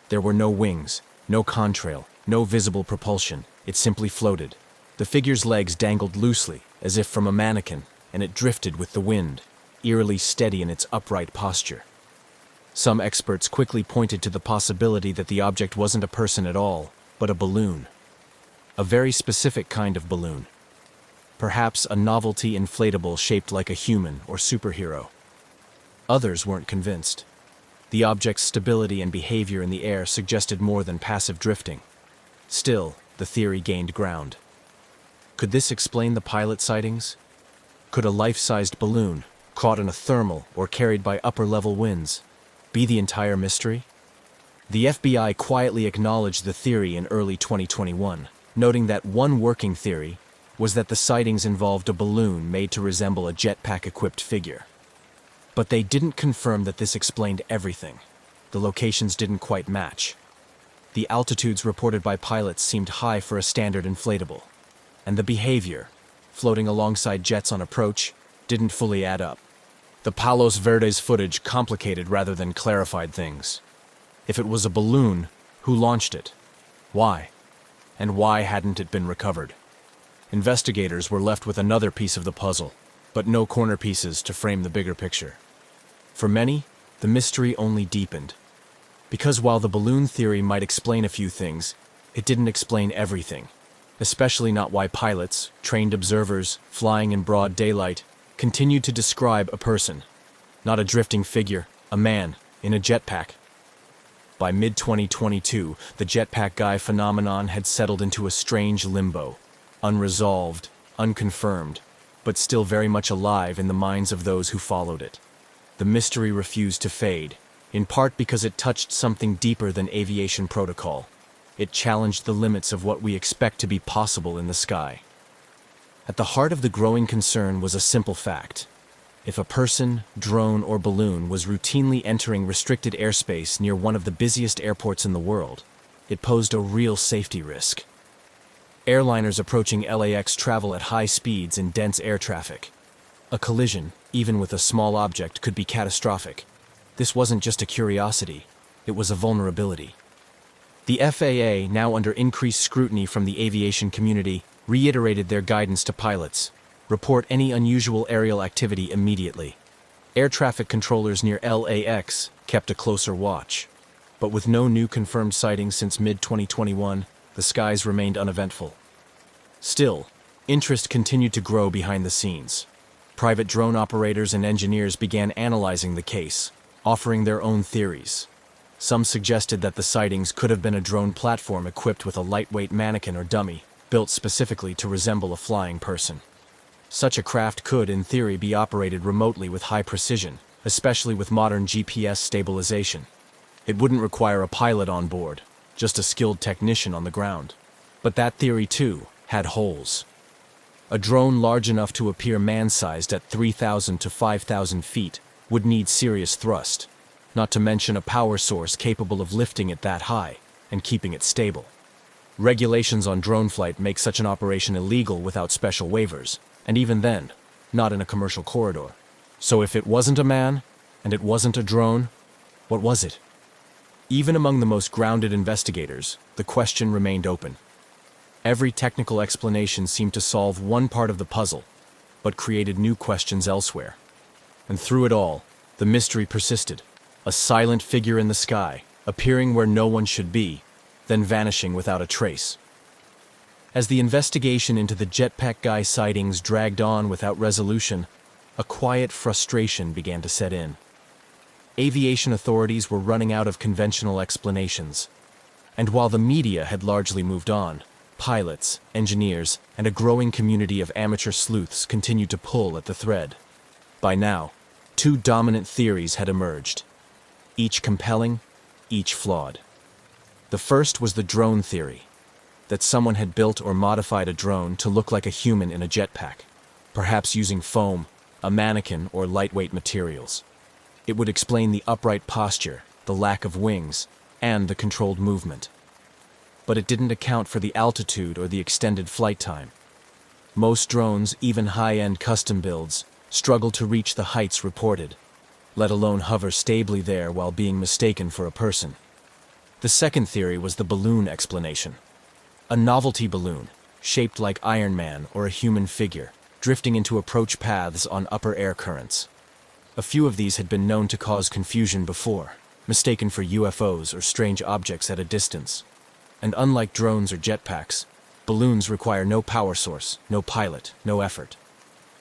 There were no wings, no contrail, no visible propulsion. It simply floated. The figure's legs dangled loosely, as if from a mannequin, and it drifted with the wind, eerily steady in its upright posture. Some experts quickly pointed to the possibility that the object wasn't a person at all, but a balloon. A very specific kind of balloon. Perhaps a novelty inflatable shaped like a human or superhero. Others weren't convinced. The object's stability and behavior in the air suggested more than passive drifting. Still, the theory gained ground. Could this explain the pilot sightings? Could a life-sized balloon, caught in a thermal or carried by upper-level winds, be the entire mystery? The FBI quietly acknowledged the theory in early 2021, noting that one working theory was that the sightings involved a balloon made to resemble a jetpack-equipped figure. But they didn't confirm that this explained everything. The locations didn't quite match. The altitudes reported by pilots seemed high for a standard inflatable. And the behavior, floating alongside jets on approach, didn't fully add up. The Palos Verdes footage complicated rather than clarified things. If it was a balloon, who launched it? Why? And why hadn't it been recovered? Investigators were left with another piece of the puzzle, but no corner pieces to frame the bigger picture. For many, the mystery only deepened. Because while the balloon theory might explain a few things, it didn't explain everything. Especially not why pilots, trained observers, flying in broad daylight, continued to describe a person. Not a drifting figure, a man, in a jetpack. By mid-2022, the jetpack guy phenomenon had settled into a strange limbo. Unresolved, unconfirmed, but still very much alive in the minds of those who followed it. The mystery refused to fade, in part because it touched something deeper than aviation protocol. It challenged the limits of what we expect to be possible in the sky. At the heart of the growing concern was a simple fact. If a person, drone, or balloon was routinely entering restricted airspace near one of the busiest airports in the world, it posed a real safety risk. Airliners approaching LAX travel at high speeds in dense air traffic. A collision, even with a small object, could be catastrophic. This wasn't just a curiosity, it was a vulnerability. The FAA, now under increased scrutiny from the aviation community, reiterated their guidance to pilots. Report any unusual aerial activity immediately. Air traffic controllers near LAX kept a closer watch. But with no new confirmed sightings since mid-2021, the skies remained uneventful. Still, interest continued to grow behind the scenes. Private drone operators and engineers began analyzing the case, offering their own theories. Some suggested that the sightings could have been a drone platform equipped with a lightweight mannequin or dummy, built specifically to resemble a flying person. Such a craft could, in theory, be operated remotely with high precision, especially with modern GPS stabilization. It wouldn't require a pilot on board, just a skilled technician on the ground. But that theory, too, had holes. A drone large enough to appear man-sized at 3,000 to 5,000 feet would need serious thrust, not to mention a power source capable of lifting it that high and keeping it stable. Regulations on drone flight make such an operation illegal without special waivers, and even then, not in a commercial corridor. So if it wasn't a man, and it wasn't a drone, what was it? Even among the most grounded investigators, the question remained open. Every technical explanation seemed to solve one part of the puzzle, but created new questions elsewhere. And through it all, the mystery persisted. A silent figure in the sky, appearing where no one should be, then vanishing without a trace. As the investigation into the jetpack guy sightings dragged on without resolution, a quiet frustration began to set in. Aviation authorities were running out of conventional explanations. And while the media had largely moved on, pilots, engineers, and a growing community of amateur sleuths continued to pull at the thread. By now, Two dominant theories had emerged, each compelling, each flawed. The first was the drone theory, that someone had built or modified a drone to look like a human in a jetpack, perhaps using foam, a mannequin, or lightweight materials. It would explain the upright posture, the lack of wings, and the controlled movement. But it didn't account for the altitude or the extended flight time. Most drones, even high-end custom builds, struggle to reach the heights reported, let alone hover stably there while being mistaken for a person. The second theory was the balloon explanation. A novelty balloon, shaped like Iron Man or a human figure, drifting into approach paths on upper air currents. A few of these had been known to cause confusion before, mistaken for UFOs or strange objects at a distance. And unlike drones or jetpacks, balloons require no power source, no pilot, no effort.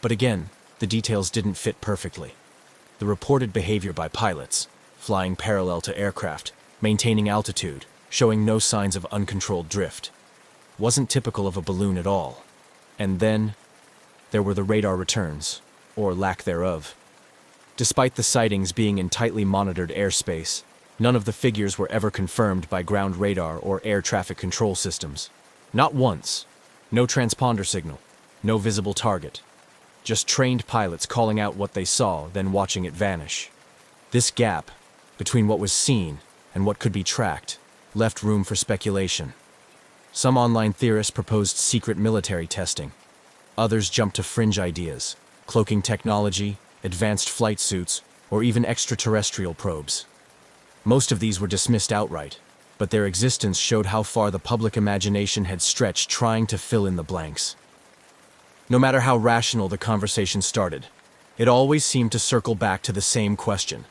But again, the details didn't fit perfectly. The reported behavior by pilots, flying parallel to aircraft, maintaining altitude, showing no signs of uncontrolled drift, wasn't typical of a balloon at all. And then, there were the radar returns, or lack thereof. Despite the sightings being in tightly monitored airspace, none of the figures were ever confirmed by ground radar or air traffic control systems. Not once. No transponder signal, no visible target. Just trained pilots calling out what they saw, then watching it vanish. This gap, between what was seen and what could be tracked, left room for speculation. Some online theorists proposed secret military testing. Others jumped to fringe ideas, cloaking technology, advanced flight suits, or even extraterrestrial probes. Most of these were dismissed outright, but their existence showed how far the public imagination had stretched trying to fill in the blanks. No matter how rational the conversation started, it always seemed to circle back to the same question.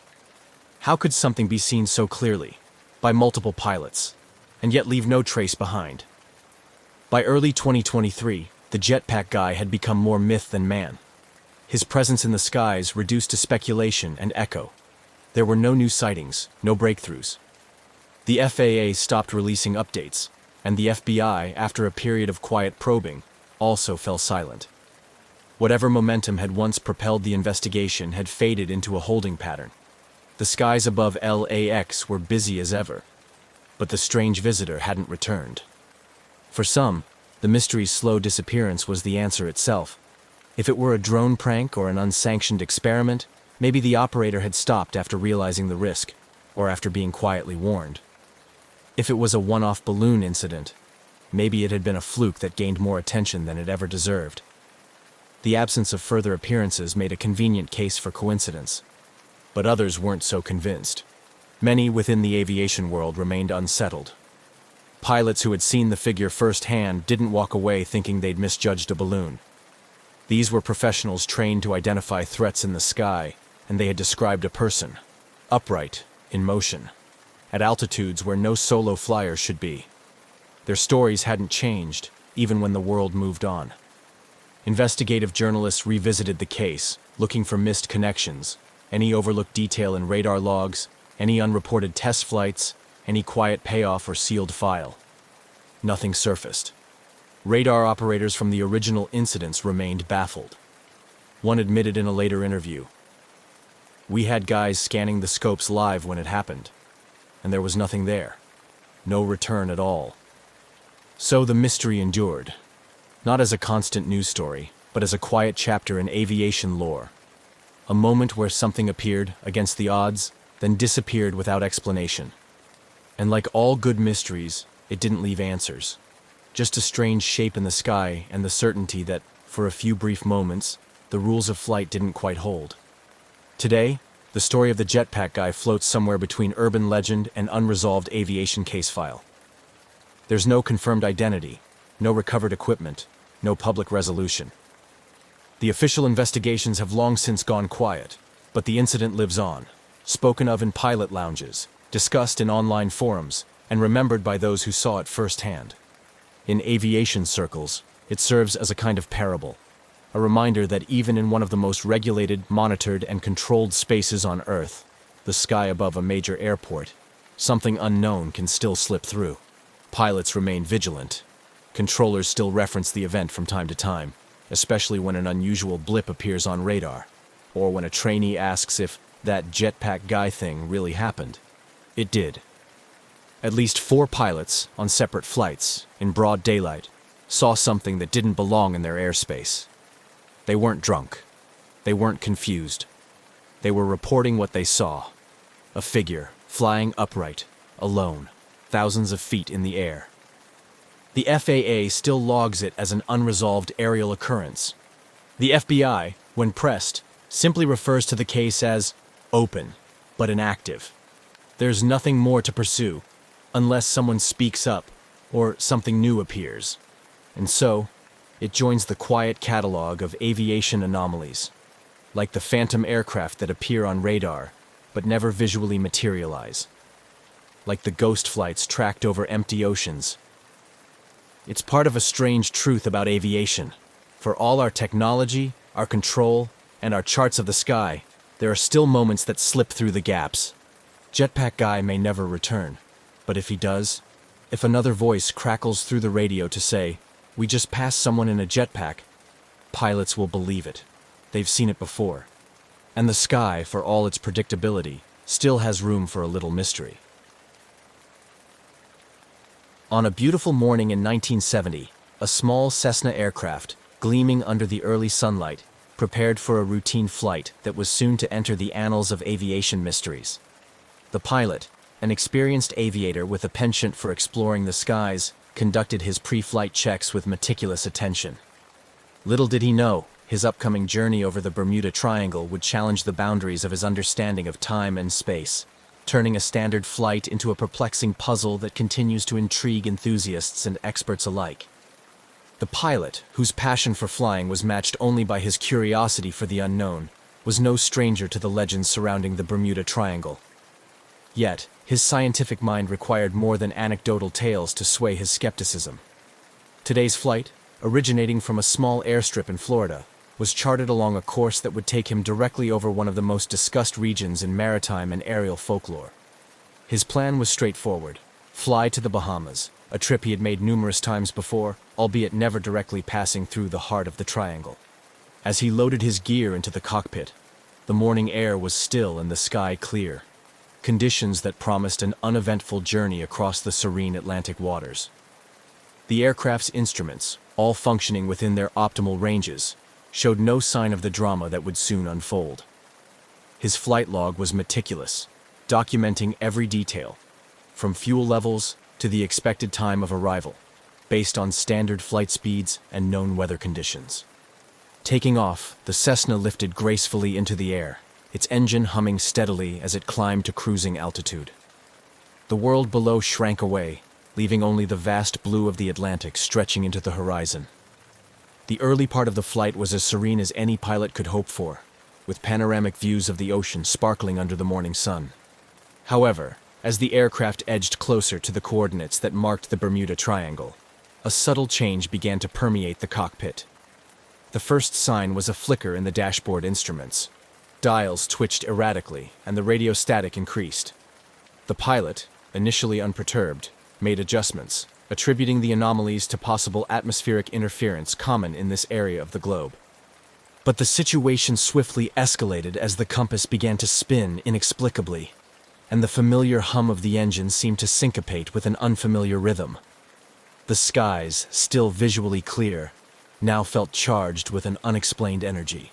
How could something be seen so clearly, by multiple pilots, and yet leave no trace behind? By early 2023, the jetpack guy had become more myth than man. His presence in the skies reduced to speculation and echo. There were no new sightings, no breakthroughs. The FAA stopped releasing updates, and the FBI, after a period of quiet probing, also fell silent. Whatever momentum had once propelled the investigation had faded into a holding pattern. The skies above LAX were busy as ever, but the strange visitor hadn't returned. For some, the mystery's slow disappearance was the answer itself. If it were a drone prank or an unsanctioned experiment, maybe the operator had stopped after realizing the risk, or after being quietly warned. If it was a one-off balloon incident, maybe it had been a fluke that gained more attention than it ever deserved. The absence of further appearances made a convenient case for coincidence, but others weren't so convinced. Many within the aviation world remained unsettled. Pilots who had seen the figure firsthand didn't walk away thinking they'd misjudged a balloon. These were professionals trained to identify threats in the sky, and they had described a person, upright, in motion, at altitudes where no solo flyer should be. Their stories hadn't changed, even when the world moved on. Investigative journalists revisited the case, looking for missed connections, any overlooked detail in radar logs, any unreported test flights, any quiet payoff or sealed file. Nothing surfaced. Radar operators from the original incidents remained baffled. One admitted in a later interview, "We had guys scanning the scopes live when it happened, and there was nothing there. No return at all." So the mystery endured, not as a constant news story, but as a quiet chapter in aviation lore. A moment where something appeared against the odds, then disappeared without explanation. And like all good mysteries, it didn't leave answers. Just a strange shape in the sky and the certainty that, for a few brief moments, the rules of flight didn't quite hold. Today, the story of the jetpack guy floats somewhere between urban legend and unresolved aviation case file. There's no confirmed identity, no recovered equipment, no public resolution. The official investigations have long since gone quiet, but the incident lives on, spoken of in pilot lounges, discussed in online forums, and remembered by those who saw it firsthand. In aviation circles, it serves as a kind of parable, a reminder that even in one of the most regulated, monitored, and controlled spaces on Earth, the sky above a major airport, something unknown can still slip through. Pilots remain vigilant. Controllers still reference the event from time to time, especially when an unusual blip appears on radar. or when a trainee asks if that jetpack guy thing really happened. It did. At least 4 pilots, on separate flights, in broad daylight, saw something that didn't belong in their airspace. They weren't drunk. They weren't confused. They were reporting what they saw. A figure, flying upright, alone, thousands of feet in the air. The FAA still logs it as an unresolved aerial occurrence. The FBI, when pressed, simply refers to the case as open, but inactive. There's nothing more to pursue, unless someone speaks up or something new appears. And so, it joins the quiet catalog of aviation anomalies, like the phantom aircraft that appear on radar but never visually materialize, like the ghost flights tracked over empty oceans. It's part of a strange truth about aviation. For all our technology, our control, and our charts of the sky, there are still moments that slip through the gaps. Jetpack Guy may never return, but if he does, if another voice crackles through the radio to say, "We just passed someone in a jetpack," pilots will believe it. They've seen it before. And the sky, for all its predictability, still has room for a little mystery. On a beautiful morning in 1970, a small Cessna aircraft, gleaming under the early sunlight, prepared for a routine flight that was soon to enter the annals of aviation mysteries. The pilot, an experienced aviator with a penchant for exploring the skies, conducted his pre-flight checks with meticulous attention. Little did he know, his upcoming journey over the Bermuda Triangle would challenge the boundaries of his understanding of time and space, turning a standard flight into a perplexing puzzle that continues to intrigue enthusiasts and experts alike. The pilot, whose passion for flying was matched only by his curiosity for the unknown, was no stranger to the legends surrounding the Bermuda Triangle. Yet, his scientific mind required more than anecdotal tales to sway his skepticism. Today's flight, originating from a small airstrip in Florida, was charted along a course that would take him directly over one of the most discussed regions in maritime and aerial folklore. His plan was straightforward: fly to the Bahamas, a trip he had made numerous times before, albeit never directly passing through the heart of the triangle. As he loaded his gear into the cockpit, the morning air was still and the sky clear, conditions that promised an uneventful journey across the serene Atlantic waters. The aircraft's instruments, all functioning within their optimal ranges, showed no sign of the drama that would soon unfold. His flight log was meticulous, documenting every detail, from fuel levels to the expected time of arrival, based on standard flight speeds and known weather conditions. Taking off, the Cessna lifted gracefully into the air, its engine humming steadily as it climbed to cruising altitude. The world below shrank away, leaving only the vast blue of the Atlantic stretching into the horizon. The early part of the flight was as serene as any pilot could hope for, with panoramic views of the ocean sparkling under the morning sun. However, as the aircraft edged closer to the coordinates that marked the Bermuda Triangle, a subtle change began to permeate the cockpit. The first sign was a flicker in the dashboard instruments. Dials twitched erratically, and the radio static increased. The pilot, initially unperturbed, made adjustments, attributing the anomalies to possible atmospheric interference common in this area of the globe. But the situation swiftly escalated as the compass began to spin inexplicably, and the familiar hum of the engine seemed to syncopate with an unfamiliar rhythm. The skies, still visually clear, now felt charged with an unexplained energy.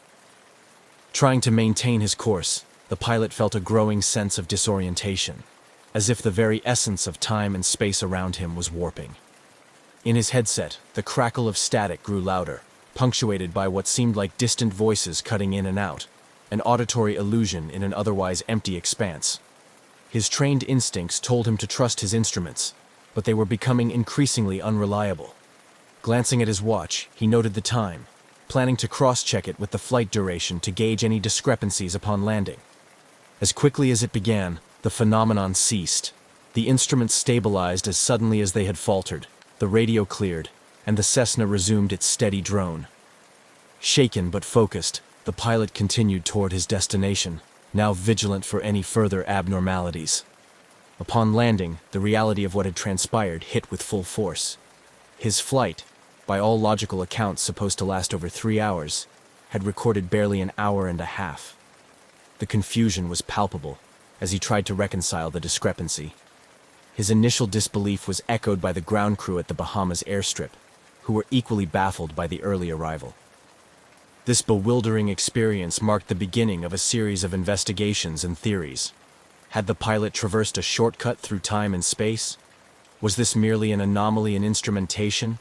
Trying to maintain his course, the pilot felt a growing sense of disorientation, as if the very essence of time and space around him was warping. In his headset, the crackle of static grew louder, punctuated by what seemed like distant voices cutting in and out, an auditory illusion in an otherwise empty expanse. His trained instincts told him to trust his instruments, but they were becoming increasingly unreliable. Glancing at his watch, he noted the time, planning to cross-check it with the flight duration to gauge any discrepancies upon landing. As quickly as it began, the phenomenon ceased. The instruments stabilized as suddenly as they had faltered, the radio cleared, and the Cessna resumed its steady drone. Shaken but focused, the pilot continued toward his destination, now vigilant for any further abnormalities. Upon landing, the reality of what had transpired hit with full force. His flight, by all logical accounts supposed to last over 3 hours, had recorded barely an hour and a half. The confusion was palpable as he tried to reconcile the discrepancy. His initial disbelief was echoed by the ground crew at the Bahamas airstrip, who were equally baffled by the early arrival. This bewildering experience marked the beginning of a series of investigations and theories. Had the pilot traversed a shortcut through time and space? Was this merely an anomaly in instrumentation?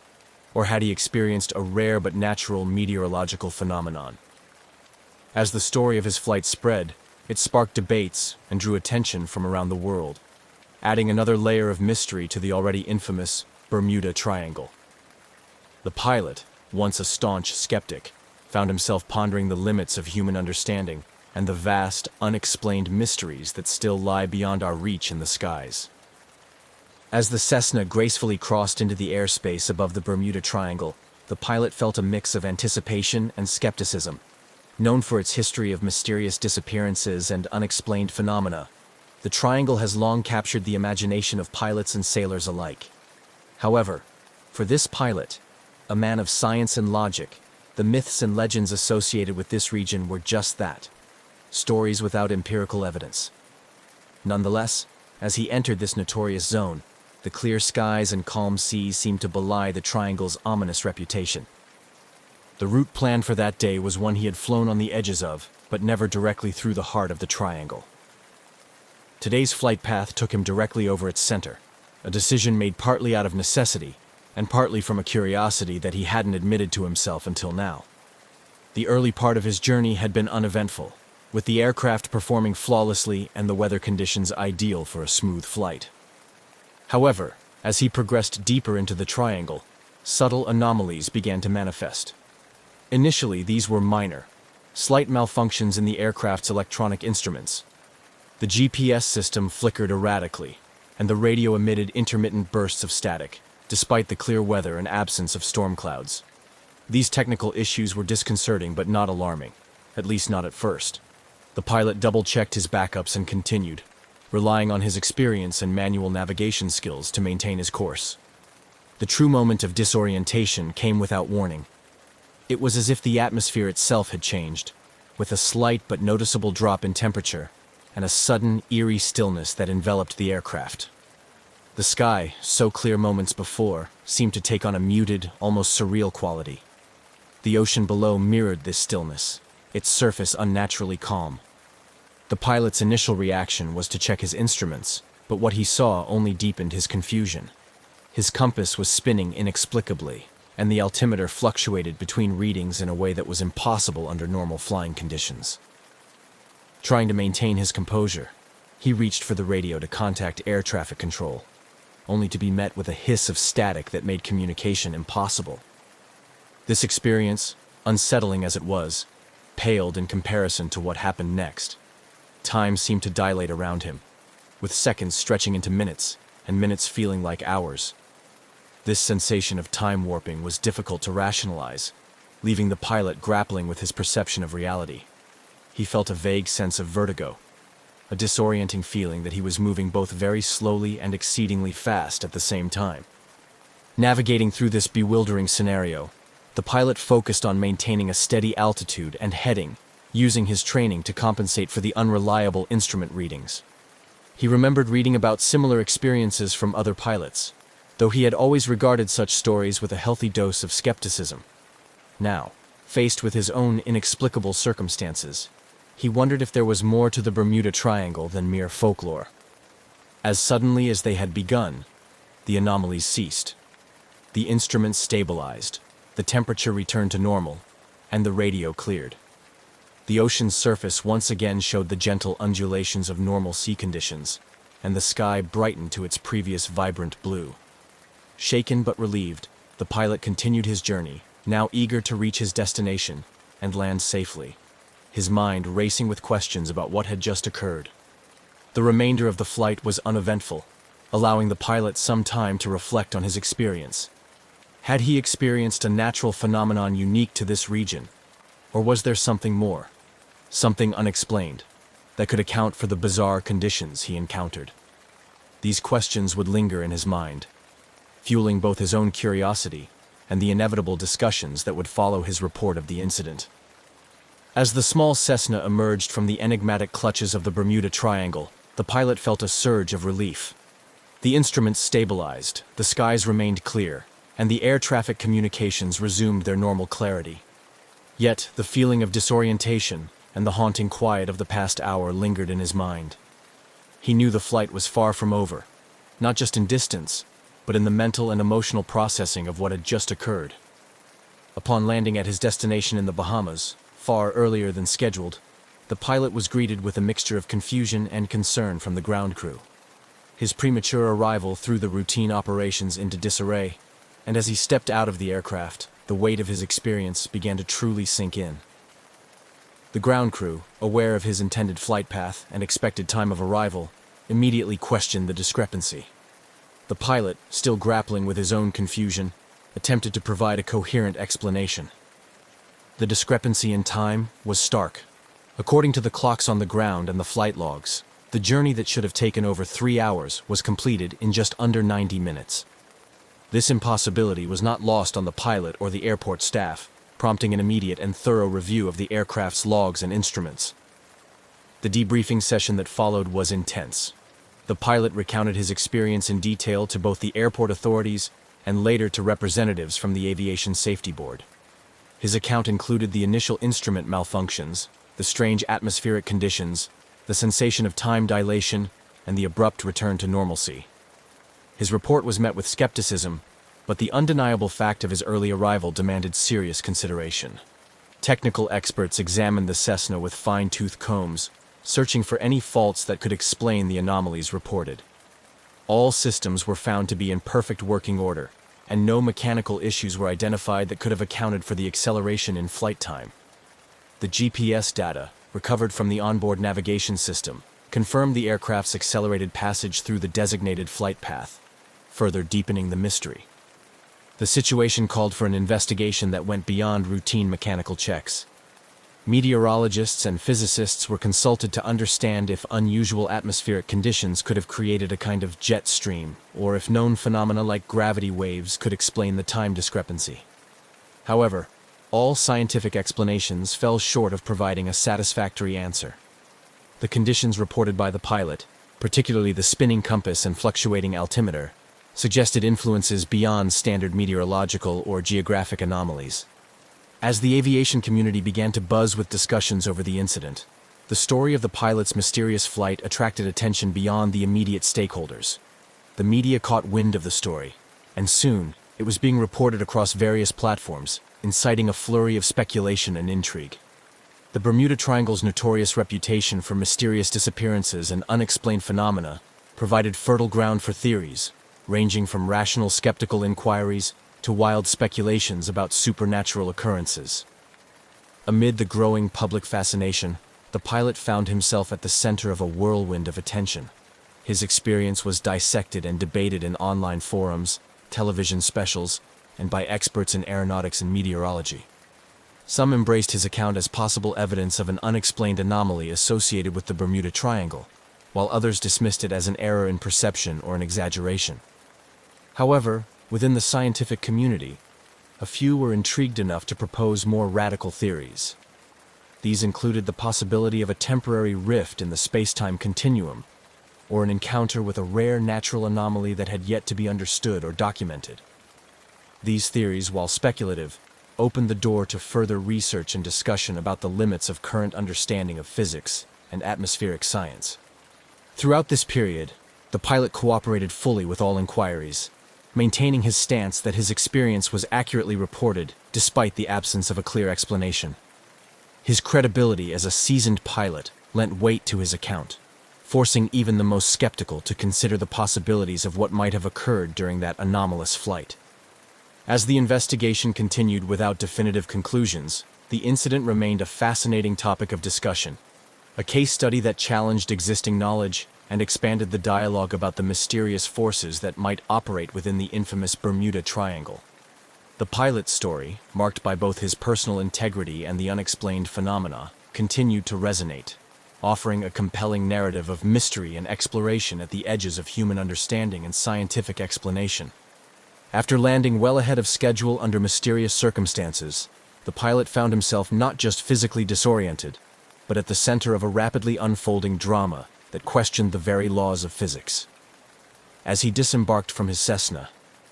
Or had he experienced a rare but natural meteorological phenomenon? As the story of his flight spread, it sparked debates and drew attention from around the world, adding another layer of mystery to the already infamous Bermuda Triangle. The pilot, once a staunch skeptic, found himself pondering the limits of human understanding and the vast, unexplained mysteries that still lie beyond our reach in the skies. As the Cessna gracefully crossed into the airspace above the Bermuda Triangle, the pilot felt a mix of anticipation and skepticism. Known for its history of mysterious disappearances and unexplained phenomena, the Triangle has long captured the imagination of pilots and sailors alike. However, for this pilot, a man of science and logic, the myths and legends associated with this region were just that, stories without empirical evidence. Nonetheless, as he entered this notorious zone, the clear skies and calm seas seemed to belie the Triangle's ominous reputation. The route planned for that day was one he had flown on the edges of, but never directly through the heart of the Triangle. Today's flight path took him directly over its center, a decision made partly out of necessity and partly from a curiosity that he hadn't admitted to himself until now. The early part of his journey had been uneventful, with the aircraft performing flawlessly and the weather conditions ideal for a smooth flight. However, as he progressed deeper into the Triangle, subtle anomalies began to manifest. Initially, these were minor, slight malfunctions in the aircraft's electronic instruments. The GPS system flickered erratically, and the radio emitted intermittent bursts of static, despite the clear weather and absence of storm clouds. These technical issues were disconcerting but not alarming, at least not at first. The pilot double-checked his backups and continued, relying on his experience and manual navigation skills to maintain his course. The true moment of disorientation came without warning. It was as if the atmosphere itself had changed, with a slight but noticeable drop in temperature and a sudden, eerie stillness that enveloped the aircraft. The sky, so clear moments before, seemed to take on a muted, almost surreal quality. The ocean below mirrored this stillness, its surface unnaturally calm. The pilot's initial reaction was to check his instruments, but what he saw only deepened his confusion. His compass was spinning inexplicably, and the altimeter fluctuated between readings in a way that was impossible under normal flying conditions. Trying to maintain his composure, he reached for the radio to contact air traffic control, only to be met with a hiss of static that made communication impossible. This experience, unsettling as it was, paled in comparison to what happened next. Time seemed to dilate around him, with seconds stretching into minutes, and minutes feeling like hours. This sensation of time warping was difficult to rationalize, leaving the pilot grappling with his perception of reality. He felt a vague sense of vertigo, a disorienting feeling that he was moving both very slowly and exceedingly fast at the same time. Navigating through this bewildering scenario, the pilot focused on maintaining a steady altitude and heading, using his training to compensate for the unreliable instrument readings. He remembered reading about similar experiences from other pilots, though he had always regarded such stories with a healthy dose of skepticism. Now, faced with his own inexplicable circumstances, he wondered if there was more to the Bermuda Triangle than mere folklore. As suddenly as they had begun, the anomalies ceased. The instruments stabilized, the temperature returned to normal, and the radio cleared. The ocean's surface once again showed the gentle undulations of normal sea conditions, and the sky brightened to its previous vibrant blue. Shaken but relieved, the pilot continued his journey, now eager to reach his destination and land safely, his mind racing with questions about what had just occurred. The remainder of the flight was uneventful, allowing the pilot some time to reflect on his experience. Had he experienced a natural phenomenon unique to this region, or was there something more, something unexplained, that could account for the bizarre conditions he encountered? These questions would linger in his mind, fueling both his own curiosity and the inevitable discussions that would follow his report of the incident. As the small Cessna emerged from the enigmatic clutches of the Bermuda Triangle, the pilot felt a surge of relief. The instruments stabilized, the skies remained clear, and the air traffic communications resumed their normal clarity. Yet, the feeling of disorientation and the haunting quiet of the past hour lingered in his mind. He knew the flight was far from over, not just in distance, but in the mental and emotional processing of what had just occurred. Upon landing at his destination in the Bahamas, far earlier than scheduled, the pilot was greeted with a mixture of confusion and concern from the ground crew. His premature arrival threw the routine operations into disarray, and as he stepped out of the aircraft, the weight of his experience began to truly sink in. The ground crew, aware of his intended flight path and expected time of arrival, immediately questioned the discrepancy. The pilot, still grappling with his own confusion, attempted to provide a coherent explanation. The discrepancy in time was stark. According to the clocks on the ground and the flight logs, the journey that should have taken over 3 hours was completed in just under 90 minutes. This impossibility was not lost on the pilot or the airport staff, prompting an immediate and thorough review of the aircraft's logs and instruments. The debriefing session that followed was intense. The pilot recounted his experience in detail to both the airport authorities and later to representatives from the Aviation Safety Board. His account included the initial instrument malfunctions, the strange atmospheric conditions, the sensation of time dilation, and the abrupt return to normalcy. His report was met with skepticism, but the undeniable fact of his early arrival demanded serious consideration. Technical experts examined the Cessna with fine-tooth combs, searching for any faults that could explain the anomalies reported. All systems were found to be in perfect working order, and no mechanical issues were identified that could have accounted for the acceleration in flight time. The GPS data, recovered from the onboard navigation system, confirmed the aircraft's accelerated passage through the designated flight path, further deepening the mystery. The situation called for an investigation that went beyond routine mechanical checks. Meteorologists and physicists were consulted to understand if unusual atmospheric conditions could have created a kind of jet stream, or if known phenomena like gravity waves could explain the time discrepancy. However, all scientific explanations fell short of providing a satisfactory answer. The conditions reported by the pilot, particularly the spinning compass and fluctuating altimeter, suggested influences beyond standard meteorological or geographic anomalies. As the aviation community began to buzz with discussions over the incident, the story of the pilot's mysterious flight attracted attention beyond the immediate stakeholders. The media caught wind of the story, and soon it was being reported across various platforms, inciting a flurry of speculation and intrigue. The Bermuda Triangle's notorious reputation for mysterious disappearances and unexplained phenomena provided fertile ground for theories, ranging from rational skeptical inquiries to wild speculations about supernatural occurrences. Amid the growing public fascination, the pilot found himself at the center of a whirlwind of attention. His experience was dissected and debated in online forums, television specials, and by experts in aeronautics and meteorology. Some embraced his account as possible evidence of an unexplained anomaly associated with the Bermuda Triangle, while others dismissed it as an error in perception or an exaggeration. However, within the scientific community, a few were intrigued enough to propose more radical theories. These included the possibility of a temporary rift in the space-time continuum, or an encounter with a rare natural anomaly that had yet to be understood or documented. These theories, while speculative, opened the door to further research and discussion about the limits of current understanding of physics and atmospheric science. Throughout this period, the pilot cooperated fully with all inquiries, maintaining his stance that his experience was accurately reported despite the absence of a clear explanation. His credibility as a seasoned pilot lent weight to his account, forcing even the most skeptical to consider the possibilities of what might have occurred during that anomalous flight. As the investigation continued without definitive conclusions, the incident remained a fascinating topic of discussion, a case study that challenged existing knowledge and expanded the dialogue about the mysterious forces that might operate within the infamous Bermuda Triangle. The pilot's story, marked by both his personal integrity and the unexplained phenomena, continued to resonate, offering a compelling narrative of mystery and exploration at the edges of human understanding and scientific explanation. After landing well ahead of schedule under mysterious circumstances, the pilot found himself not just physically disoriented, but at the center of a rapidly unfolding drama that questioned the very laws of physics. As he disembarked from his Cessna,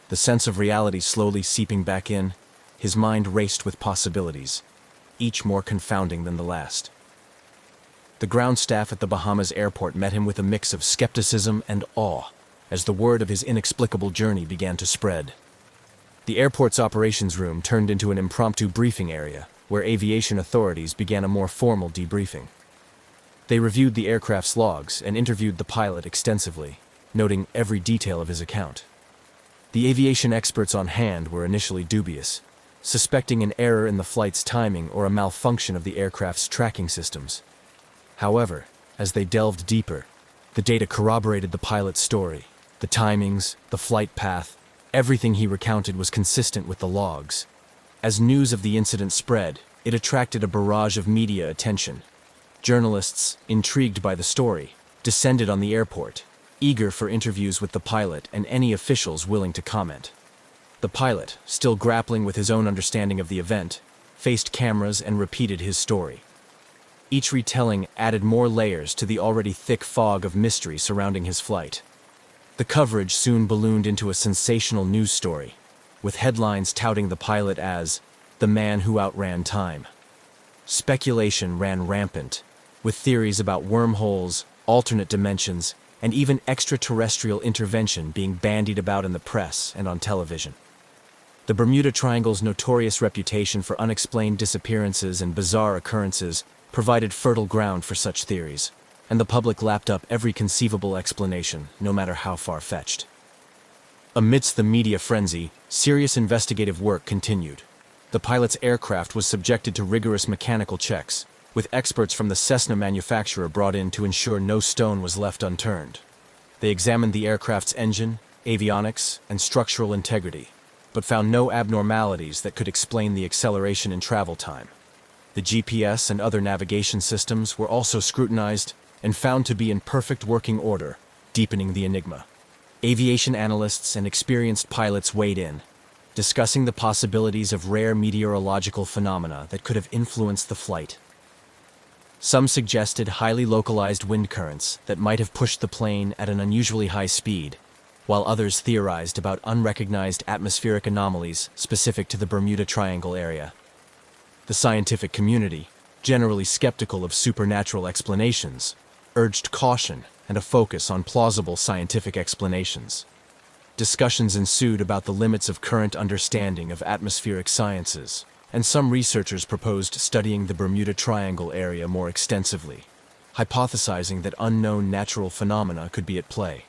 the sense of reality slowly seeping back in, his mind raced with possibilities, each more confounding than the last. The ground staff at the Bahamas airport met him with a mix of skepticism and awe as the word of his inexplicable journey began to spread. The airport's operations room turned into an impromptu briefing area where aviation authorities began a more formal debriefing. They reviewed the aircraft's logs and interviewed the pilot extensively, noting every detail of his account. The aviation experts on hand were initially dubious, suspecting an error in the flight's timing or a malfunction of the aircraft's tracking systems. However, as they delved deeper, the data corroborated the pilot's story. The timings, the flight path, everything he recounted was consistent with the logs. As news of the incident spread, it attracted a barrage of media attention. Journalists, intrigued by the story, descended on the airport, eager for interviews with the pilot and any officials willing to comment. The pilot, still grappling with his own understanding of the event, faced cameras and repeated his story. Each retelling added more layers to the already thick fog of mystery surrounding his flight. The coverage soon ballooned into a sensational news story, with headlines touting the pilot as the man who outran time. Speculation ran rampant, with theories about wormholes, alternate dimensions, and even extraterrestrial intervention being bandied about in the press and on television. The Bermuda Triangle's notorious reputation for unexplained disappearances and bizarre occurrences provided fertile ground for such theories, and the public lapped up every conceivable explanation, no matter how far-fetched. Amidst the media frenzy, serious investigative work continued. The pilot's aircraft was subjected to rigorous mechanical checks, with experts from the Cessna manufacturer brought in to ensure no stone was left unturned. They examined the aircraft's engine, avionics, and structural integrity, but found no abnormalities that could explain the acceleration in travel time. The GPS and other navigation systems were also scrutinized and found to be in perfect working order, deepening the enigma. Aviation analysts and experienced pilots weighed in, discussing the possibilities of rare meteorological phenomena that could have influenced the flight. Some suggested highly localized wind currents that might have pushed the plane at an unusually high speed, while others theorized about unrecognized atmospheric anomalies specific to the Bermuda Triangle area. The scientific community, generally skeptical of supernatural explanations, urged caution and a focus on plausible scientific explanations. Discussions ensued about the limits of current understanding of atmospheric sciences, and some researchers proposed studying the Bermuda Triangle area more extensively, hypothesizing that unknown natural phenomena could be at play.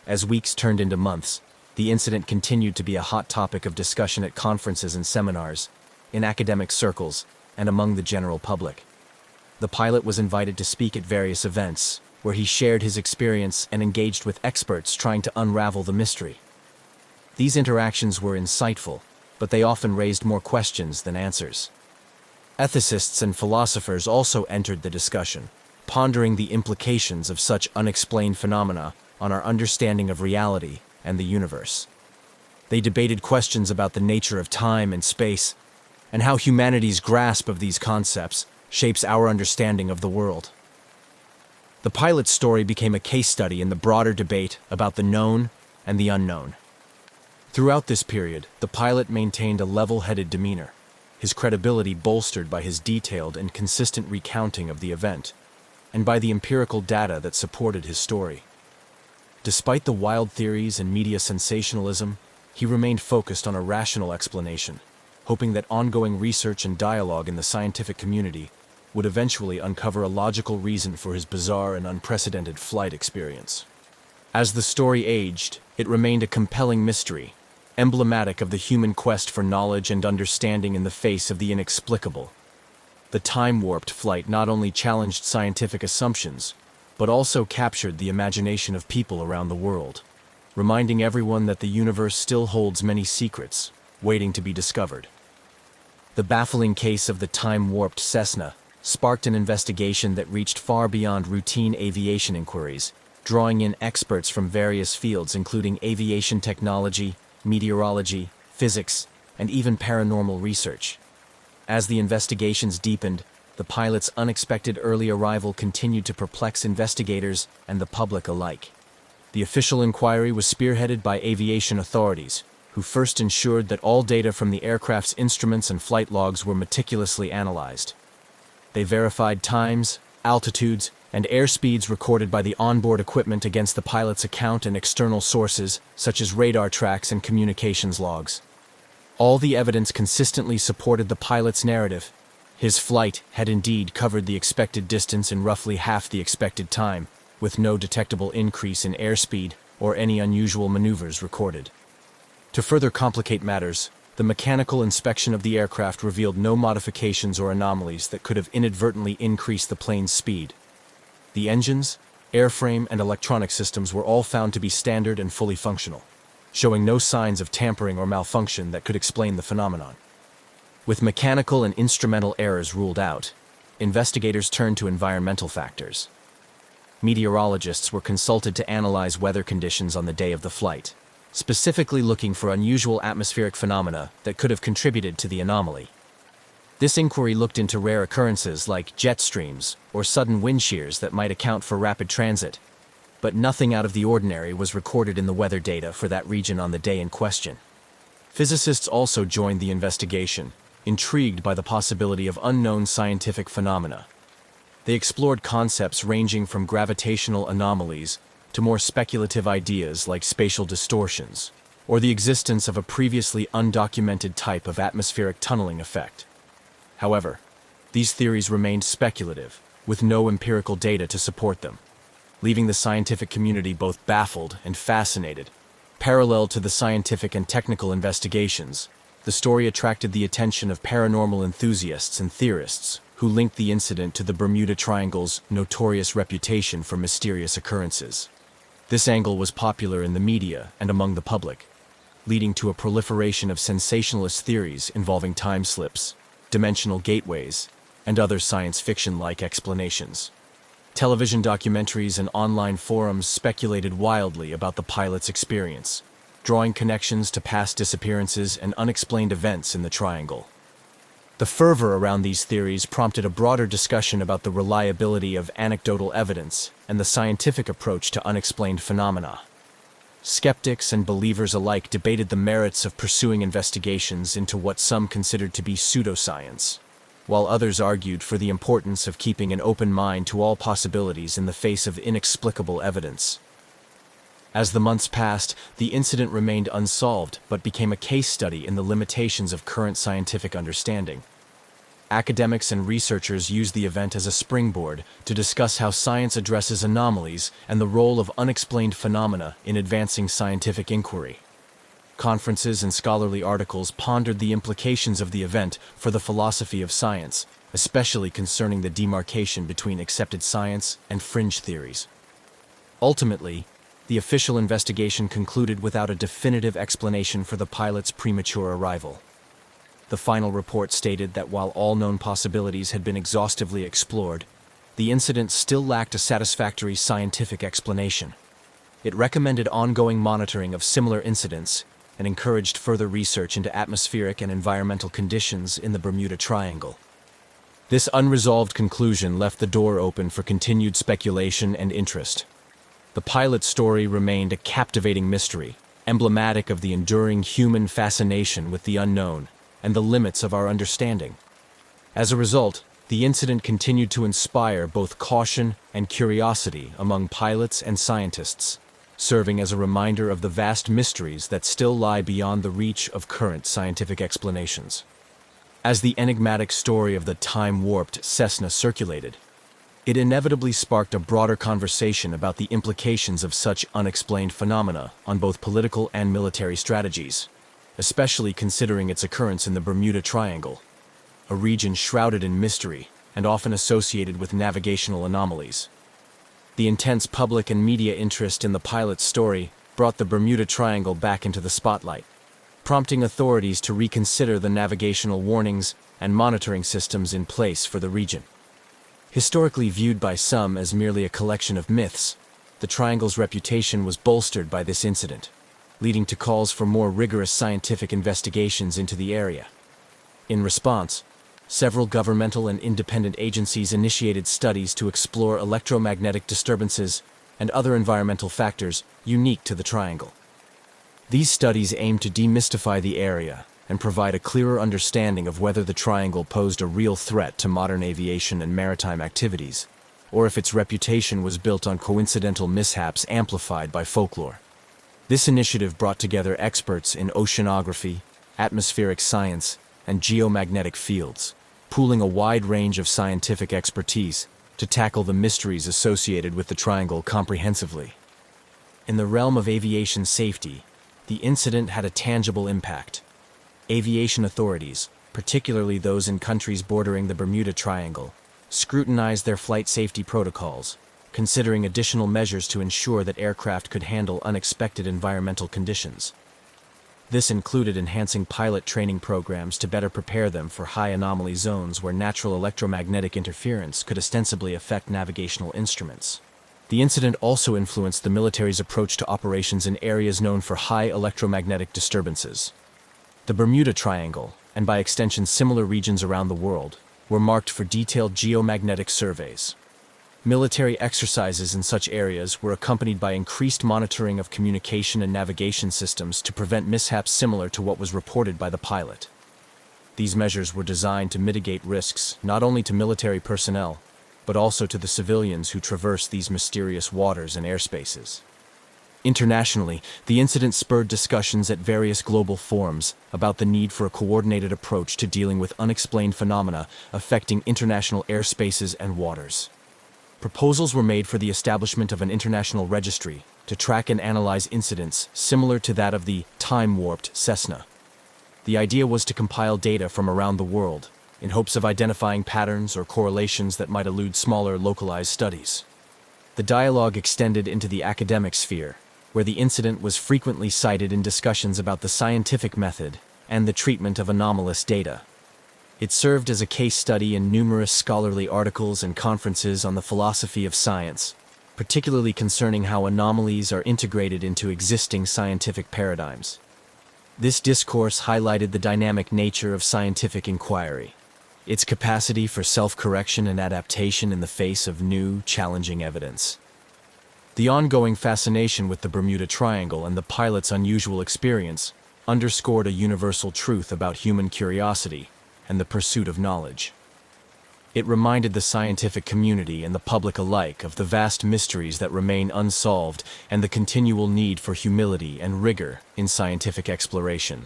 As weeks turned into months, the incident continued to be a hot topic of discussion at conferences and seminars, in academic circles, and among the general public. The pilot was invited to speak at various events, where he shared his experience and engaged with experts trying to unravel the mystery. These interactions were insightful, but they often raised more questions than answers. Ethicists and philosophers also entered the discussion, pondering the implications of such unexplained phenomena on our understanding of reality and the universe. They debated questions about the nature of time and space, and how humanity's grasp of these concepts shapes our understanding of the world. The pilot's story became a case study in the broader debate about the known and the unknown. Throughout this period, the pilot maintained a level-headed demeanor, his credibility bolstered by his detailed and consistent recounting of the event, and by the empirical data that supported his story. Despite the wild theories and media sensationalism, he remained focused on a rational explanation, hoping that ongoing research and dialogue in the scientific community would eventually uncover a logical reason for his bizarre and unprecedented flight experience. As the story aged, it remained a compelling mystery, emblematic of the human quest for knowledge and understanding in the face of the inexplicable. The time-warped flight not only challenged scientific assumptions, but also captured the imagination of people around the world, reminding everyone that the universe still holds many secrets, waiting to be discovered. The baffling case of the time-warped Cessna sparked an investigation that reached far beyond routine aviation inquiries, drawing in experts from various fields including aviation technology, meteorology, physics, and even paranormal research. As the investigations deepened, the pilot's unexpected early arrival continued to perplex investigators and the public alike. The official inquiry was spearheaded by aviation authorities, who first ensured that all data from the aircraft's instruments and flight logs were meticulously analyzed. They verified times, altitudes, and airspeeds recorded by the onboard equipment against the pilot's account and external sources, such as radar tracks and communications logs. All the evidence consistently supported the pilot's narrative. His flight had indeed covered the expected distance in roughly half the expected time, with no detectable increase in airspeed or any unusual maneuvers recorded. To further complicate matters, the mechanical inspection of the aircraft revealed no modifications or anomalies that could have inadvertently increased the plane's speed. The engines, airframe, and electronic systems were all found to be standard and fully functional, showing no signs of tampering or malfunction that could explain the phenomenon. With mechanical and instrumental errors ruled out, investigators turned to environmental factors. Meteorologists were consulted to analyze weather conditions on the day of the flight, specifically looking for unusual atmospheric phenomena that could have contributed to the anomaly. This inquiry looked into rare occurrences like jet streams or sudden wind shears that might account for rapid transit, but nothing out of the ordinary was recorded in the weather data for that region on the day in question. Physicists also joined the investigation, intrigued by the possibility of unknown scientific phenomena. They explored concepts ranging from gravitational anomalies to more speculative ideas like spatial distortions, or the existence of a previously undocumented type of atmospheric tunneling effect. However, these theories remained speculative, with no empirical data to support them, leaving the scientific community both baffled and fascinated. Parallel to the scientific and technical investigations, the story attracted the attention of paranormal enthusiasts and theorists who linked the incident to the Bermuda Triangle's notorious reputation for mysterious occurrences. This angle was popular in the media and among the public, leading to a proliferation of sensationalist theories involving time slips, dimensional gateways, and other science fiction-like explanations. Television documentaries and online forums speculated wildly about the pilot's experience, drawing connections to past disappearances and unexplained events in the Triangle. The fervor around these theories prompted a broader discussion about the reliability of anecdotal evidence and the scientific approach to unexplained phenomena. Skeptics and believers alike debated the merits of pursuing investigations into what some considered to be pseudoscience, while others argued for the importance of keeping an open mind to all possibilities in the face of inexplicable evidence. As the months passed, the incident remained unsolved but became a case study in the limitations of current scientific understanding. Academics and researchers used the event as a springboard to discuss how science addresses anomalies and the role of unexplained phenomena in advancing scientific inquiry. Conferences and scholarly articles pondered the implications of the event for the philosophy of science, especially concerning the demarcation between accepted science and fringe theories. Ultimately, the official investigation concluded without a definitive explanation for the pilot's premature arrival. The final report stated that while all known possibilities had been exhaustively explored, the incident still lacked a satisfactory scientific explanation. It recommended ongoing monitoring of similar incidents and encouraged further research into atmospheric and environmental conditions in the Bermuda Triangle. This unresolved conclusion left the door open for continued speculation and interest. The pilot's story remained a captivating mystery, emblematic of the enduring human fascination with the unknown and the limits of our understanding. As a result, the incident continued to inspire both caution and curiosity among pilots and scientists, serving as a reminder of the vast mysteries that still lie beyond the reach of current scientific explanations. As the enigmatic story of the time-warped Cessna circulated, it inevitably sparked a broader conversation about the implications of such unexplained phenomena on both political and military strategies, especially considering its occurrence in the Bermuda Triangle, a region shrouded in mystery and often associated with navigational anomalies. The intense public and media interest in the pilot's story brought the Bermuda Triangle back into the spotlight, prompting authorities to reconsider the navigational warnings and monitoring systems in place for the region. Historically viewed by some as merely a collection of myths, the Triangle's reputation was bolstered by this incident, leading to calls for more rigorous scientific investigations into the area. In response, several governmental and independent agencies initiated studies to explore electromagnetic disturbances and other environmental factors unique to the triangle. These studies aim to demystify the area and provide a clearer understanding of whether the triangle posed a real threat to modern aviation and maritime activities, or if its reputation was built on coincidental mishaps amplified by folklore. This initiative brought together experts in oceanography, atmospheric science, and geomagnetic fields, pooling a wide range of scientific expertise to tackle the mysteries associated with the triangle comprehensively. In the realm of aviation safety, the incident had a tangible impact. Aviation authorities, particularly those in countries bordering the Bermuda Triangle, scrutinized their flight safety protocols, considering additional measures to ensure that aircraft could handle unexpected environmental conditions. This included enhancing pilot training programs to better prepare them for high anomaly zones where natural electromagnetic interference could ostensibly affect navigational instruments. The incident also influenced the military's approach to operations in areas known for high electromagnetic disturbances. The Bermuda Triangle, and by extension similar regions around the world, were marked for detailed geomagnetic surveys. Military exercises in such areas were accompanied by increased monitoring of communication and navigation systems to prevent mishaps similar to what was reported by the pilot. These measures were designed to mitigate risks not only to military personnel, but also to the civilians who traverse these mysterious waters and airspaces. Internationally, the incident spurred discussions at various global forums about the need for a coordinated approach to dealing with unexplained phenomena affecting international airspaces and waters. Proposals were made for the establishment of an international registry to track and analyze incidents similar to that of the time-warped Cessna. The idea was to compile data from around the world in hopes of identifying patterns or correlations that might elude smaller localized studies. The dialogue extended into the academic sphere, where the incident was frequently cited in discussions about the scientific method and the treatment of anomalous data. It served as a case study in numerous scholarly articles and conferences on the philosophy of science, particularly concerning how anomalies are integrated into existing scientific paradigms. This discourse highlighted the dynamic nature of scientific inquiry, its capacity for self-correction and adaptation in the face of new, challenging evidence. The ongoing fascination with the Bermuda Triangle and the pilot's unusual experience underscored a universal truth about human curiosity and the pursuit of knowledge. It reminded the scientific community and the public alike of the vast mysteries that remain unsolved and the continual need for humility and rigor in scientific exploration.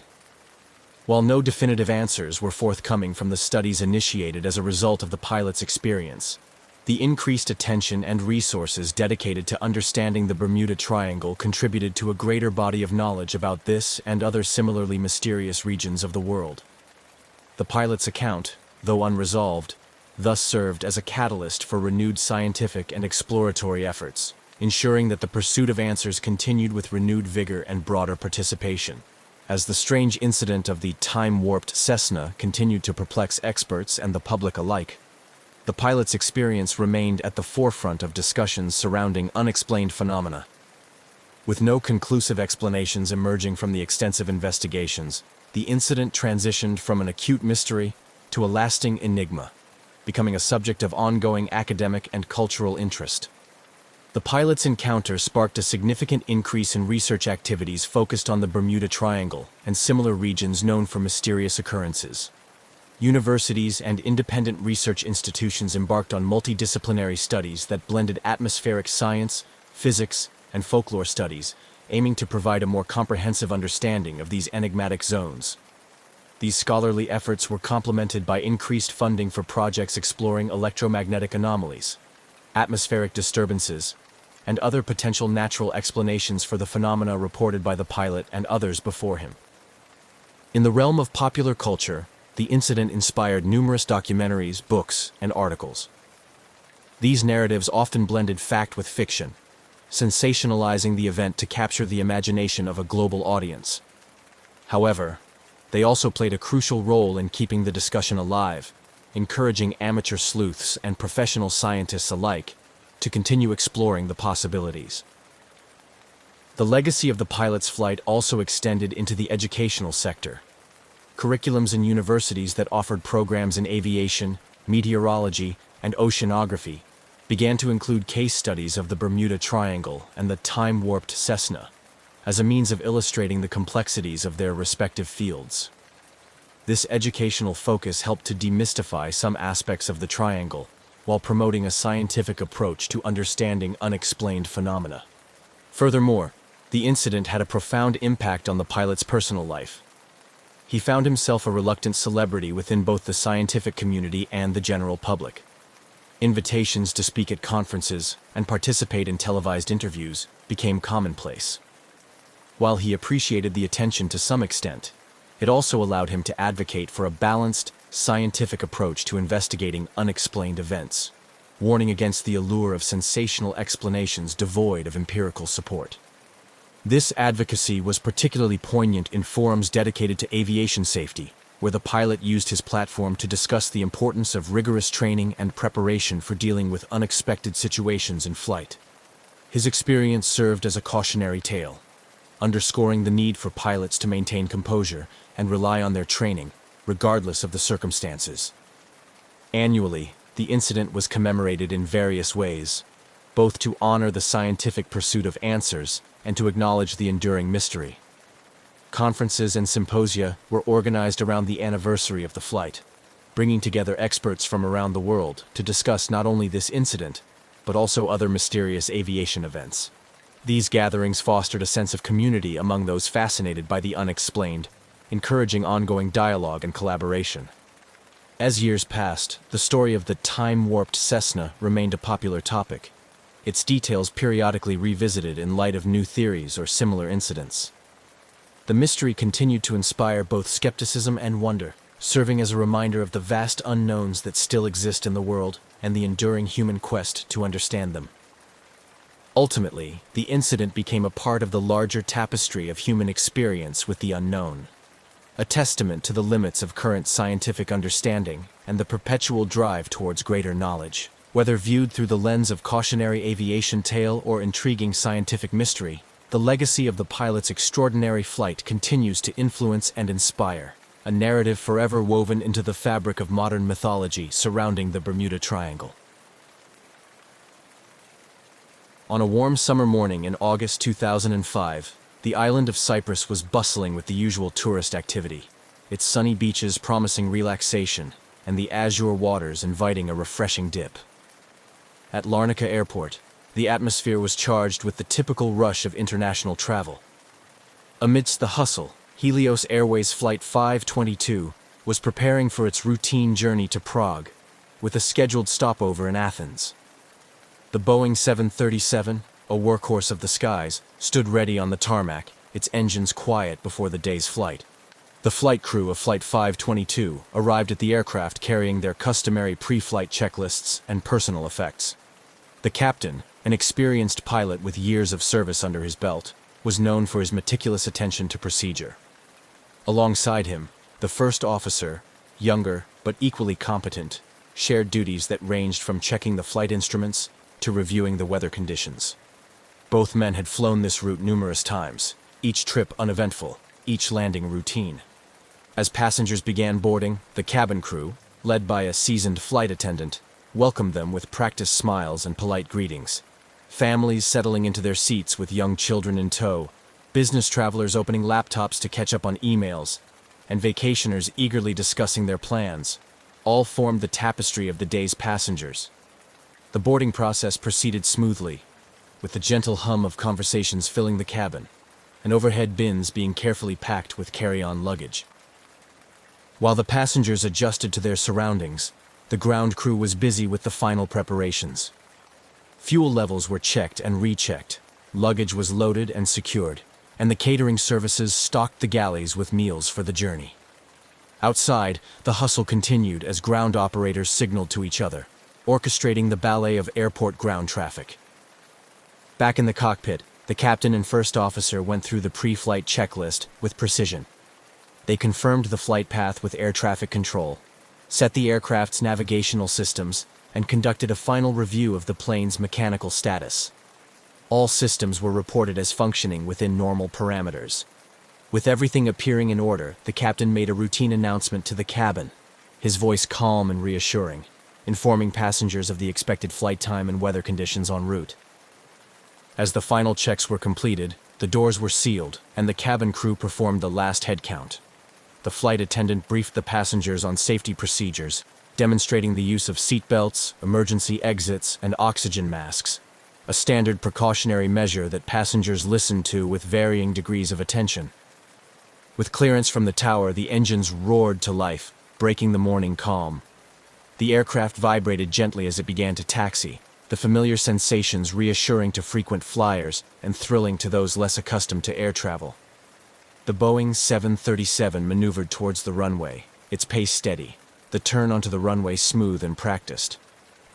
While no definitive answers were forthcoming from the studies initiated as a result of the pilot's experience, the increased attention and resources dedicated to understanding the Bermuda Triangle contributed to a greater body of knowledge about this and other similarly mysterious regions of the world. The pilot's account, though unresolved, thus served as a catalyst for renewed scientific and exploratory efforts, ensuring that the pursuit of answers continued with renewed vigor and broader participation. As the strange incident of the time-warped Cessna continued to perplex experts and the public alike, the pilot's experience remained at the forefront of discussions surrounding unexplained phenomena. With no conclusive explanations emerging from the extensive investigations, the incident transitioned from an acute mystery to a lasting enigma, becoming a subject of ongoing academic and cultural interest. The pilot's encounter sparked a significant increase in research activities focused on the Bermuda Triangle and similar regions known for mysterious occurrences. Universities and independent research institutions embarked on multidisciplinary studies that blended atmospheric science, physics, and folklore studies, aiming to provide a more comprehensive understanding of these enigmatic zones. These scholarly efforts were complemented by increased funding for projects exploring electromagnetic anomalies, atmospheric disturbances, and other potential natural explanations for the phenomena reported by the pilot and others before him. In the realm of popular culture, the incident inspired numerous documentaries, books, and articles. These narratives often blended fact with fiction, sensationalizing the event to capture the imagination of a global audience. However, they also played a crucial role in keeping the discussion alive, encouraging amateur sleuths and professional scientists alike to continue exploring the possibilities. The legacy of the pilot's flight also extended into the educational sector. curriculums in universities that offered programs in aviation, meteorology, and oceanography began to include case studies of the Bermuda Triangle and the time-warped Cessna as a means of illustrating the complexities of their respective fields. This educational focus helped to demystify some aspects of the triangle while promoting a scientific approach to understanding unexplained phenomena. Furthermore, the incident had a profound impact on the pilot's personal life. He found himself a reluctant celebrity within both the scientific community and the general public. Invitations to speak at conferences and participate in televised interviews became commonplace. While he appreciated the attention to some extent, it also allowed him to advocate for a balanced, scientific approach to investigating unexplained events, warning against the allure of sensational explanations devoid of empirical support. This advocacy was particularly poignant in forums dedicated to aviation safety, where the pilot used his platform to discuss the importance of rigorous training and preparation for dealing with unexpected situations in flight. His experience served as a cautionary tale, underscoring the need for pilots to maintain composure and rely on their training, regardless of the circumstances. Annually, the incident was commemorated in various ways, both to honor the scientific pursuit of answers and to acknowledge the enduring mystery. Conferences and symposia were organized around the anniversary of the flight, bringing together experts from around the world to discuss not only this incident, but also other mysterious aviation events. These gatherings fostered a sense of community among those fascinated by the unexplained, encouraging ongoing dialogue and collaboration. As years passed, the story of the time-warped Cessna remained a popular topic, its details periodically revisited in light of new theories or similar incidents. The mystery continued to inspire both skepticism and wonder, serving as a reminder of the vast unknowns that still exist in the world and the enduring human quest to understand them. Ultimately, the incident became a part of the larger tapestry of human experience with the unknown, a testament to the limits of current scientific understanding and the perpetual drive towards greater knowledge. Whether viewed through the lens of cautionary aviation tale or intriguing scientific mystery, the legacy of the pilot's extraordinary flight continues to influence and inspire, a narrative forever woven into the fabric of modern mythology surrounding the Bermuda Triangle. On a warm summer morning in August 2005, the island of Cyprus was bustling with the usual tourist activity, its sunny beaches promising relaxation and the azure waters inviting a refreshing dip. At Larnaca Airport, the atmosphere was charged with the typical rush of international travel. Amidst the hustle, Helios Airways Flight 522 was preparing for its routine journey to Prague, with a scheduled stopover in Athens. The Boeing 737, a workhorse of the skies, stood ready on the tarmac, its engines quiet before the day's flight. The flight crew of Flight 522 arrived at the aircraft carrying their customary pre-flight checklists and personal effects. The captain, an experienced pilot with years of service under his belt, was known for his meticulous attention to procedure. Alongside him, the first officer, younger but equally competent, shared duties that ranged from checking the flight instruments to reviewing the weather conditions. Both men had flown this route numerous times, each trip uneventful, each landing routine. As passengers began boarding, the cabin crew, led by a seasoned flight attendant, welcomed them with practiced smiles and polite greetings. Families settling into their seats with young children in tow, business travelers opening laptops to catch up on emails, and vacationers eagerly discussing their plans, all formed the tapestry of the day's passengers. The boarding process proceeded smoothly, with the gentle hum of conversations filling the cabin, and overhead bins being carefully packed with carry-on luggage. While the passengers adjusted to their surroundings, the ground crew was busy with the final preparations. Fuel levels were checked and rechecked, luggage was loaded and secured, and the catering services stocked the galleys with meals for the journey. Outside, the hustle continued as ground operators signaled to each other, orchestrating the ballet of airport ground traffic. Back in the cockpit, the captain and first officer went through the pre-flight checklist with precision. They confirmed the flight path with air traffic control, set the aircraft's navigational systems, and conducted a final review of the plane's mechanical status. All systems were reported as functioning within normal parameters. With everything appearing in order, the captain made a routine announcement to the cabin, his voice calm and reassuring, informing passengers of the expected flight time and weather conditions en route. As the final checks were completed, the doors were sealed, and the cabin crew performed the last head count. The flight attendant briefed the passengers on safety procedures, demonstrating the use of seatbelts, emergency exits, and oxygen masks, a standard precautionary measure that passengers listened to with varying degrees of attention. With clearance from the tower, the engines roared to life, breaking the morning calm. The aircraft vibrated gently as it began to taxi, the familiar sensations reassuring to frequent flyers and thrilling to those less accustomed to air travel. The Boeing 737 maneuvered towards the runway, its pace steady, the turn onto the runway smooth and practiced.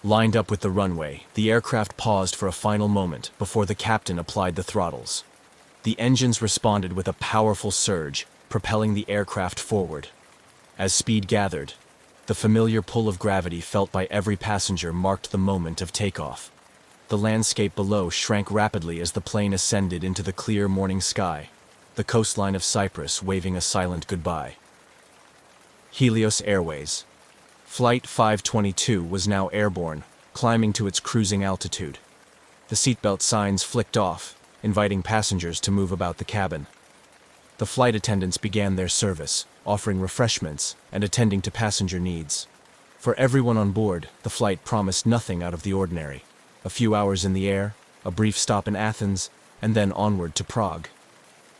Lined up with the runway, the aircraft paused for a final moment before the captain applied the throttles. The engines responded with a powerful surge, propelling the aircraft forward. As speed gathered, the familiar pull of gravity felt by every passenger marked the moment of takeoff. The landscape below shrank rapidly as the plane ascended into the clear morning sky, the coastline of Cyprus waving a silent goodbye. Helios Airways. Flight 522 was now airborne, climbing to its cruising altitude. The seatbelt signs flicked off, inviting passengers to move about the cabin. The flight attendants began their service, offering refreshments and attending to passenger needs. For everyone on board, the flight promised nothing out of the ordinary. A few hours in the air, a brief stop in Athens, and then onward to Prague.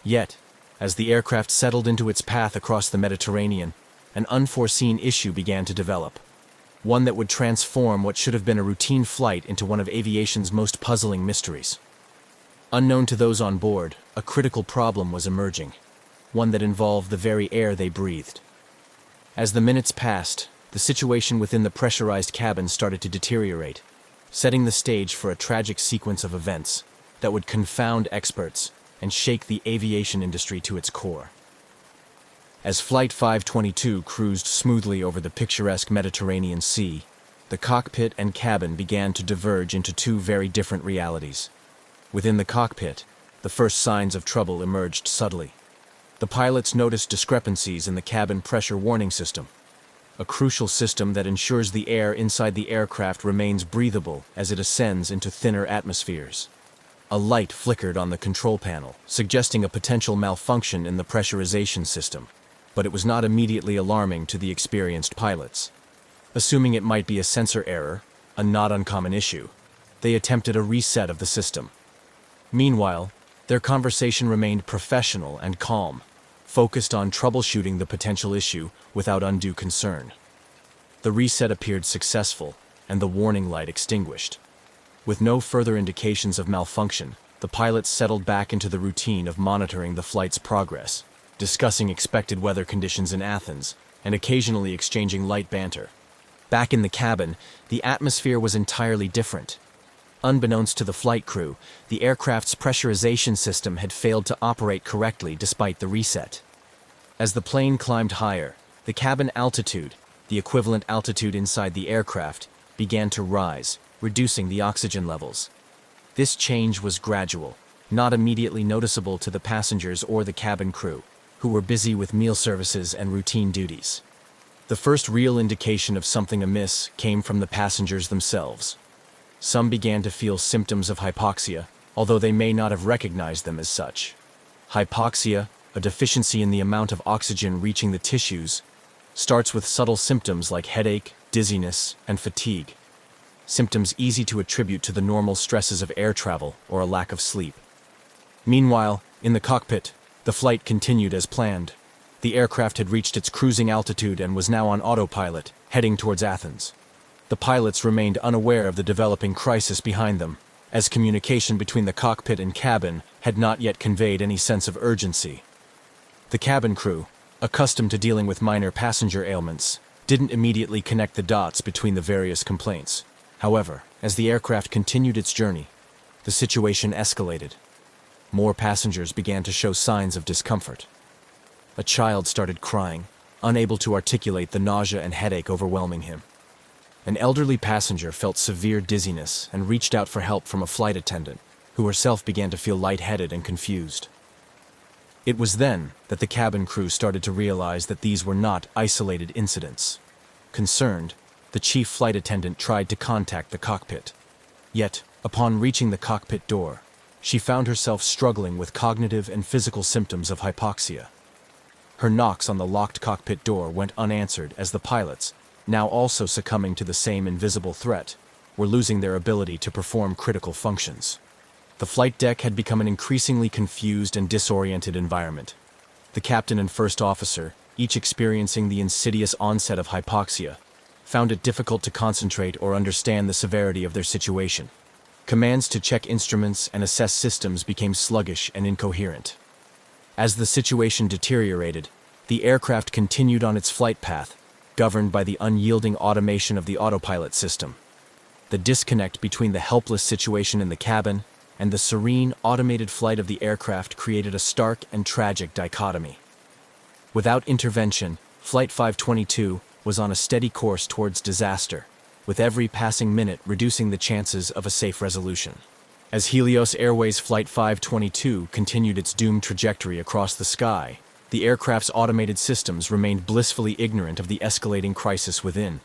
Yet, as the aircraft settled into its path across the Mediterranean, an unforeseen issue began to develop. One that would transform what should have been a routine flight into one of aviation's most puzzling mysteries. Unknown to those on board, a critical problem was emerging, one that involved the very air they breathed. As the minutes passed, the situation within the pressurized cabin started to deteriorate, setting the stage for a tragic sequence of events that would confound experts and shake the aviation industry to its core. As Flight 522 cruised smoothly over the picturesque Mediterranean Sea, the cockpit and cabin began to diverge into two very different realities. Within the cockpit, the first signs of trouble emerged subtly. The pilots noticed discrepancies in the cabin pressure warning system, a crucial system that ensures the air inside the aircraft remains breathable as it ascends into thinner atmospheres. A light flickered on the control panel, suggesting a potential malfunction in the pressurization system, but it was not immediately alarming to the experienced pilots. Assuming it might be a sensor error, a not uncommon issue, they attempted a reset of the system. Meanwhile, their conversation remained professional and calm, focused on troubleshooting the potential issue without undue concern. The reset appeared successful, and the warning light extinguished. With no further indications of malfunction, the pilots settled back into the routine of monitoring the flight's progress, discussing expected weather conditions in Athens, and occasionally exchanging light banter. Back in the cabin, the atmosphere was entirely different. Unbeknownst to the flight crew, the aircraft's pressurization system had failed to operate correctly despite the reset. As the plane climbed higher, the cabin altitude, the equivalent altitude inside the aircraft, began to rise, reducing the oxygen levels. This change was gradual, not immediately noticeable to the passengers or the cabin crew, who were busy with meal services and routine duties. The first real indication of something amiss came from the passengers themselves. Some began to feel symptoms of hypoxia, although they may not have recognized them as such. Hypoxia, a deficiency in the amount of oxygen reaching the tissues, starts with subtle symptoms like headache, dizziness, and fatigue. Symptoms easy to attribute to the normal stresses of air travel or a lack of sleep. Meanwhile, in the cockpit, the flight continued as planned. The aircraft had reached its cruising altitude and was now on autopilot, heading towards Athens. The pilots remained unaware of the developing crisis behind them, as communication between the cockpit and cabin had not yet conveyed any sense of urgency. The cabin crew, accustomed to dealing with minor passenger ailments, didn't immediately connect the dots between the various complaints. However, as the aircraft continued its journey, the situation escalated. More passengers began to show signs of discomfort. A child started crying, unable to articulate the nausea and headache overwhelming him. An elderly passenger felt severe dizziness and reached out for help from a flight attendant, who herself began to feel lightheaded and confused. It was then that the cabin crew started to realize that these were not isolated incidents. Concerned, the chief flight attendant tried to contact the cockpit. Yet, upon reaching the cockpit door, she found herself struggling with cognitive and physical symptoms of hypoxia. Her knocks on the locked cockpit door went unanswered as the pilots, now also succumbing to the same invisible threat, were losing their ability to perform critical functions. The flight deck had become an increasingly confused and disoriented environment. The captain and first officer, each experiencing the insidious onset of hypoxia, found it difficult to concentrate or understand the severity of their situation. Commands to check instruments and assess systems became sluggish and incoherent. As the situation deteriorated, the aircraft continued on its flight path, governed by the unyielding automation of the autopilot system. The disconnect between the helpless situation in the cabin and the serene, automated flight of the aircraft created a stark and tragic dichotomy. Without intervention, Flight 522 was on a steady course towards disaster, with every passing minute reducing the chances of a safe resolution. As Helios Airways Flight 522 continued its doomed trajectory across the sky, the aircraft's automated systems remained blissfully ignorant of the escalating crisis within.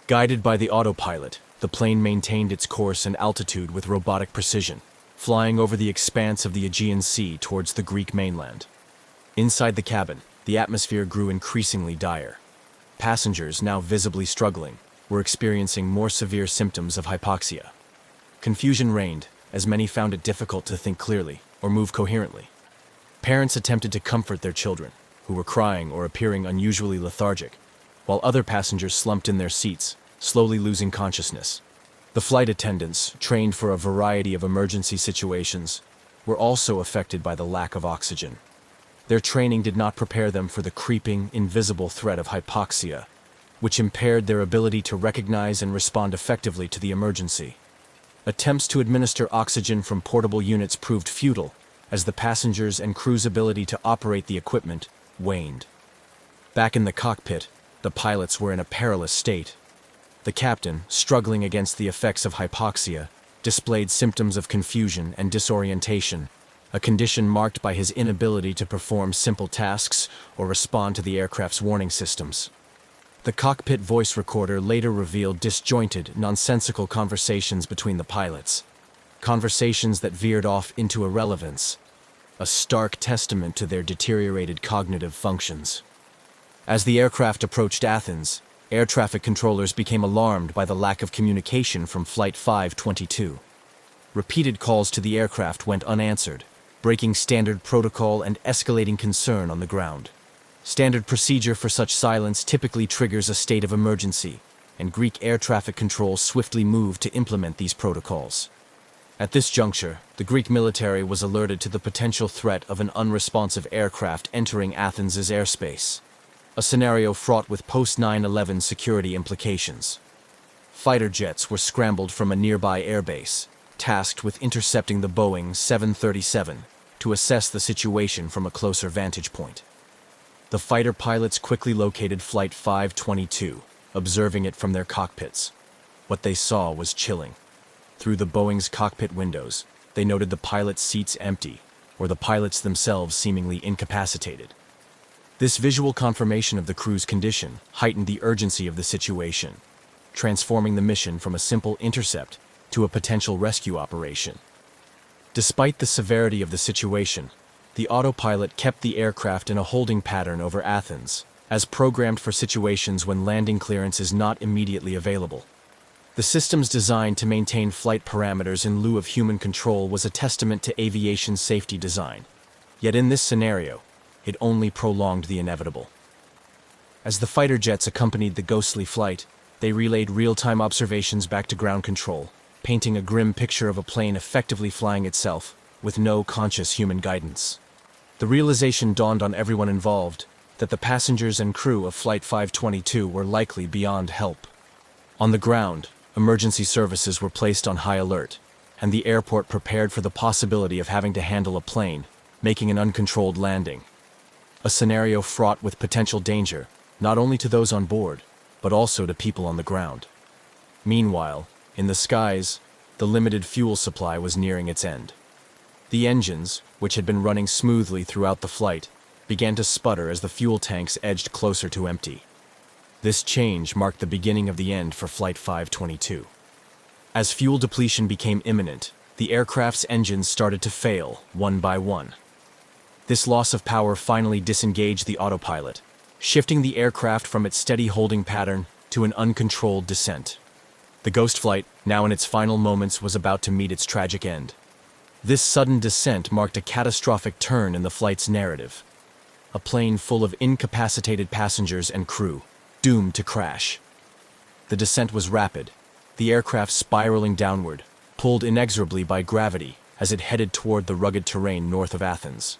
Guided by the autopilot, the plane maintained its course and altitude with robotic precision, flying over the expanse of the Aegean Sea towards the Greek mainland. Inside the cabin, the atmosphere grew increasingly dire. Passengers, now visibly struggling, were experiencing more severe symptoms of hypoxia. Confusion reigned, as many found it difficult to think clearly or move coherently. Parents attempted to comfort their children, who were crying or appearing unusually lethargic, while other passengers slumped in their seats, slowly losing consciousness. The flight attendants, trained for a variety of emergency situations, were also affected by the lack of oxygen. Their training did not prepare them for the creeping, invisible threat of hypoxia, which impaired their ability to recognize and respond effectively to the emergency. Attempts to administer oxygen from portable units proved futile, as the passengers' and crew's ability to operate the equipment waned. Back in the cockpit, the pilots were in a perilous state. The captain, struggling against the effects of hypoxia, displayed symptoms of confusion and disorientation, a condition marked by his inability to perform simple tasks or respond to the aircraft's warning systems. The cockpit voice recorder later revealed disjointed, nonsensical conversations between the pilots, conversations that veered off into irrelevance, a stark testament to their deteriorated cognitive functions. As the aircraft approached Athens, air traffic controllers became alarmed by the lack of communication from Flight 522. Repeated calls to the aircraft went unanswered, breaking standard protocol and escalating concern on the ground. Standard procedure for such silence typically triggers a state of emergency, and Greek air traffic control swiftly moved to implement these protocols. At this juncture, the Greek military was alerted to the potential threat of an unresponsive aircraft entering Athens' airspace, a scenario fraught with post-9/11 security implications. Fighter jets were scrambled from a nearby airbase, tasked with intercepting the Boeing 737 to assess the situation from a closer vantage point. The fighter pilots quickly located Flight 522, observing it from their cockpits. What they saw was chilling. Through the Boeing's cockpit windows, they noted the pilots' seats empty, or the pilots themselves seemingly incapacitated. This visual confirmation of the crew's condition heightened the urgency of the situation, transforming the mission from a simple intercept to a potential rescue operation. Despite the severity of the situation, the autopilot kept the aircraft in a holding pattern over Athens, as programmed for situations when landing clearance is not immediately available. The system's design to maintain flight parameters in lieu of human control was a testament to aviation safety design. Yet in this scenario, it only prolonged the inevitable. As the fighter jets accompanied the ghostly flight, they relayed real-time observations back to ground control, painting a grim picture of a plane effectively flying itself, with no conscious human guidance. The realization dawned on everyone involved that the passengers and crew of Flight 522 were likely beyond help. On the ground, emergency services were placed on high alert, and the airport prepared for the possibility of having to handle a plane, making an uncontrolled landing. A scenario fraught with potential danger, not only to those on board, but also to people on the ground. Meanwhile, in the skies, the limited fuel supply was nearing its end. The engines, which had been running smoothly throughout the flight, began to sputter as the fuel tanks edged closer to empty. This change marked the beginning of the end for Flight 522. As fuel depletion became imminent, the aircraft's engines started to fail, one by one. This loss of power finally disengaged the autopilot, shifting the aircraft from its steady holding pattern to an uncontrolled descent. The ghost flight, now in its final moments, was about to meet its tragic end. This sudden descent marked a catastrophic turn in the flight's narrative. A plane full of incapacitated passengers and crew, doomed to crash. The descent was rapid, the aircraft spiraling downward, pulled inexorably by gravity as it headed toward the rugged terrain north of Athens.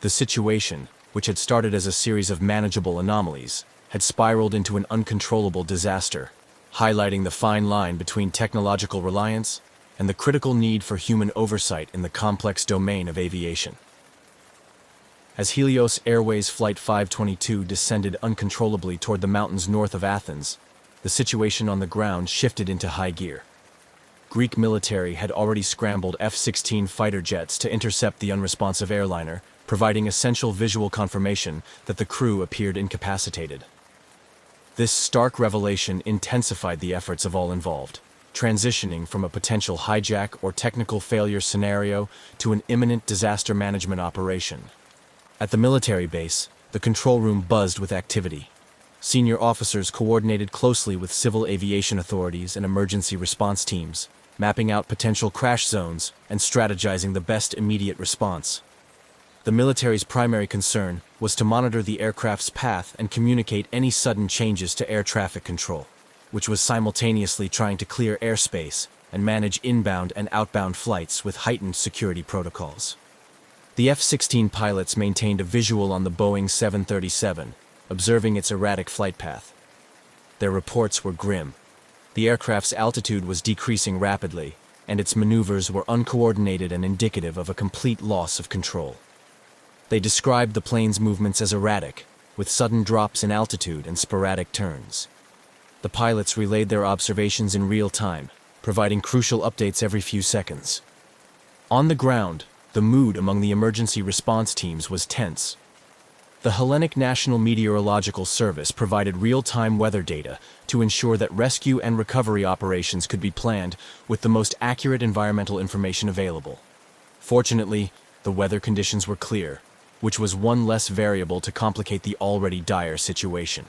The situation, which had started as a series of manageable anomalies, had spiraled into an uncontrollable disaster, highlighting the fine line between technological reliance and the critical need for human oversight in the complex domain of aviation. As Helios Airways Flight 522 descended uncontrollably toward the mountains north of Athens, the situation on the ground shifted into high gear. Greek military had already scrambled F-16 fighter jets to intercept the unresponsive airliner, providing essential visual confirmation that the crew appeared incapacitated. This stark revelation intensified the efforts of all involved, transitioning from a potential hijack or technical failure scenario to an imminent disaster management operation. At the military base, the control room buzzed with activity. Senior officers coordinated closely with civil aviation authorities and emergency response teams, mapping out potential crash zones and strategizing the best immediate response. The military's primary concern was to monitor the aircraft's path and communicate any sudden changes to air traffic control, which was simultaneously trying to clear airspace and manage inbound and outbound flights with heightened security protocols. The F-16 pilots maintained a visual on the Boeing 737, observing its erratic flight path. Their reports were grim. The aircraft's altitude was decreasing rapidly, and its maneuvers were uncoordinated and indicative of a complete loss of control. They described the plane's movements as erratic, with sudden drops in altitude and sporadic turns. The pilots relayed their observations in real time, providing crucial updates every few seconds. On the ground, the mood among the emergency response teams was tense. The Hellenic National Meteorological Service provided real-time weather data to ensure that rescue and recovery operations could be planned with the most accurate environmental information available. Fortunately, the weather conditions were clear, which was one less variable to complicate the already dire situation.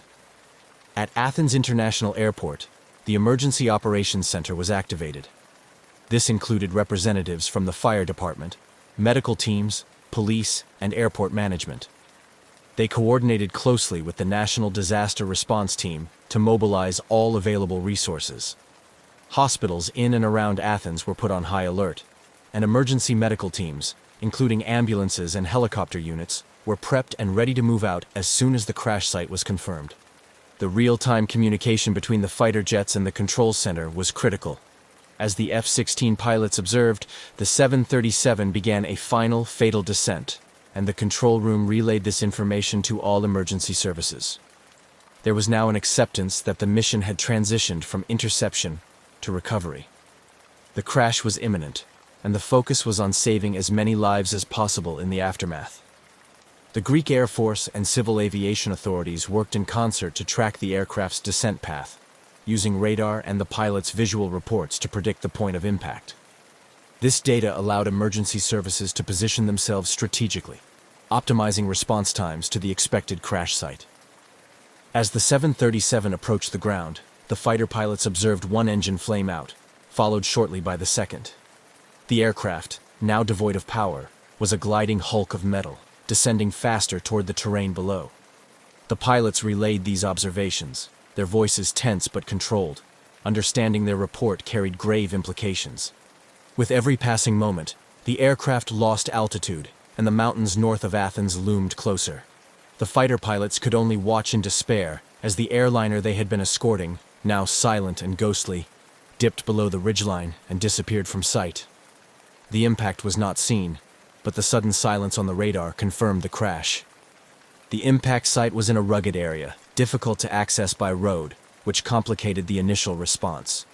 At Athens International Airport, the Emergency Operations Center was activated. This included representatives from the fire department, medical teams, police, and airport management. They coordinated closely with the National Disaster Response Team to mobilize all available resources. Hospitals in and around Athens were put on high alert, and emergency medical teams, including ambulances and helicopter units, were prepped and ready to move out as soon as the crash site was confirmed. The real-time communication between the fighter jets and the control center was critical. As the F-16 pilots observed, the 737 began a final fatal descent, and the control room relayed this information to all emergency services. There was now an acceptance that the mission had transitioned from interception to recovery. The crash was imminent, and the focus was on saving as many lives as possible in the aftermath. The Greek Air Force and civil aviation authorities worked in concert to track the aircraft's descent path, using radar and the pilot's visual reports to predict the point of impact. This data allowed emergency services to position themselves strategically, optimizing response times to the expected crash site. As the 737 approached the ground, the fighter pilots observed one engine flame out, followed shortly by the second. The aircraft, now devoid of power, was a gliding hulk of metal, descending faster toward the terrain below. The pilots relayed these observations, their voices tense but controlled. Understanding their report carried grave implications. With every passing moment, the aircraft lost altitude, and the mountains north of Athens loomed closer. The fighter pilots could only watch in despair as the airliner they had been escorting, now silent and ghostly, dipped below the ridgeline and disappeared from sight. The impact was not seen, but the sudden silence on the radar confirmed the crash. The impact site was in a rugged area, difficult to access by road, which complicated the initial response.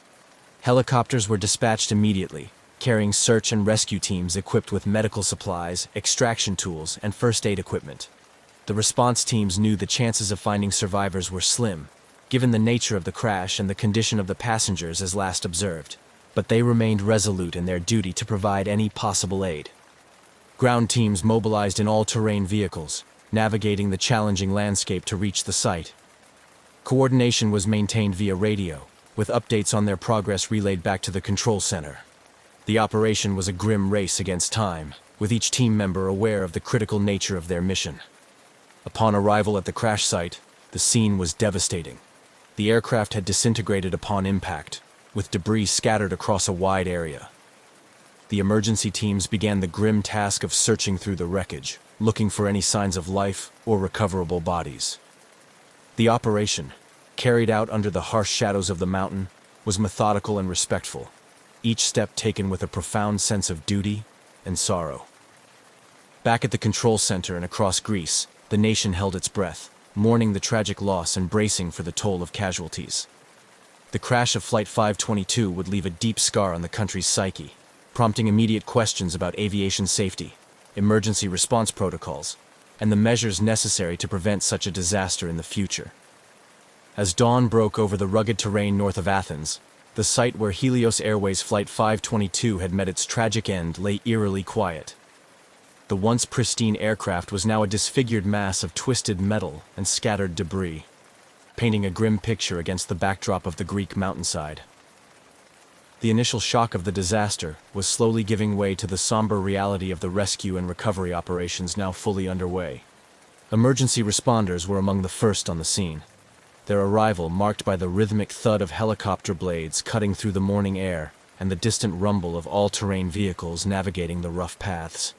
Helicopters were dispatched immediately, carrying search and rescue teams equipped with medical supplies, extraction tools, and first aid equipment. The response teams knew the chances of finding survivors were slim, given the nature of the crash and the condition of the passengers as last observed, but they remained resolute in their duty to provide any possible aid. Ground teams mobilized in all-terrain vehicles, navigating the challenging landscape to reach the site. Coordination was maintained via radio, with updates on their progress relayed back to the control center. The operation was a grim race against time, with each team member aware of the critical nature of their mission. Upon arrival at the crash site, the scene was devastating. The aircraft had disintegrated upon impact, with debris scattered across a wide area. The emergency teams began the grim task of searching through the wreckage, looking for any signs of life or recoverable bodies. The operation, carried out under the harsh shadows of the mountain, was methodical and respectful, each step taken with a profound sense of duty and sorrow. Back at the control center and across Greece, the nation held its breath, mourning the tragic loss and bracing for the toll of casualties. The crash of Flight 522 would leave a deep scar on the country's psyche, prompting immediate questions about aviation safety, emergency response protocols, and the measures necessary to prevent such a disaster in the future. As dawn broke over the rugged terrain north of Athens, the site where Helios Airways Flight 522 had met its tragic end lay eerily quiet. The once pristine aircraft was now a disfigured mass of twisted metal and scattered debris, painting a grim picture against the backdrop of the Greek mountainside. The initial shock of the disaster was slowly giving way to the somber reality of the rescue and recovery operations now fully underway. Emergency responders were among the first on the scene, their arrival marked by the rhythmic thud of helicopter blades cutting through the morning air and the distant rumble of all-terrain vehicles navigating the rough paths.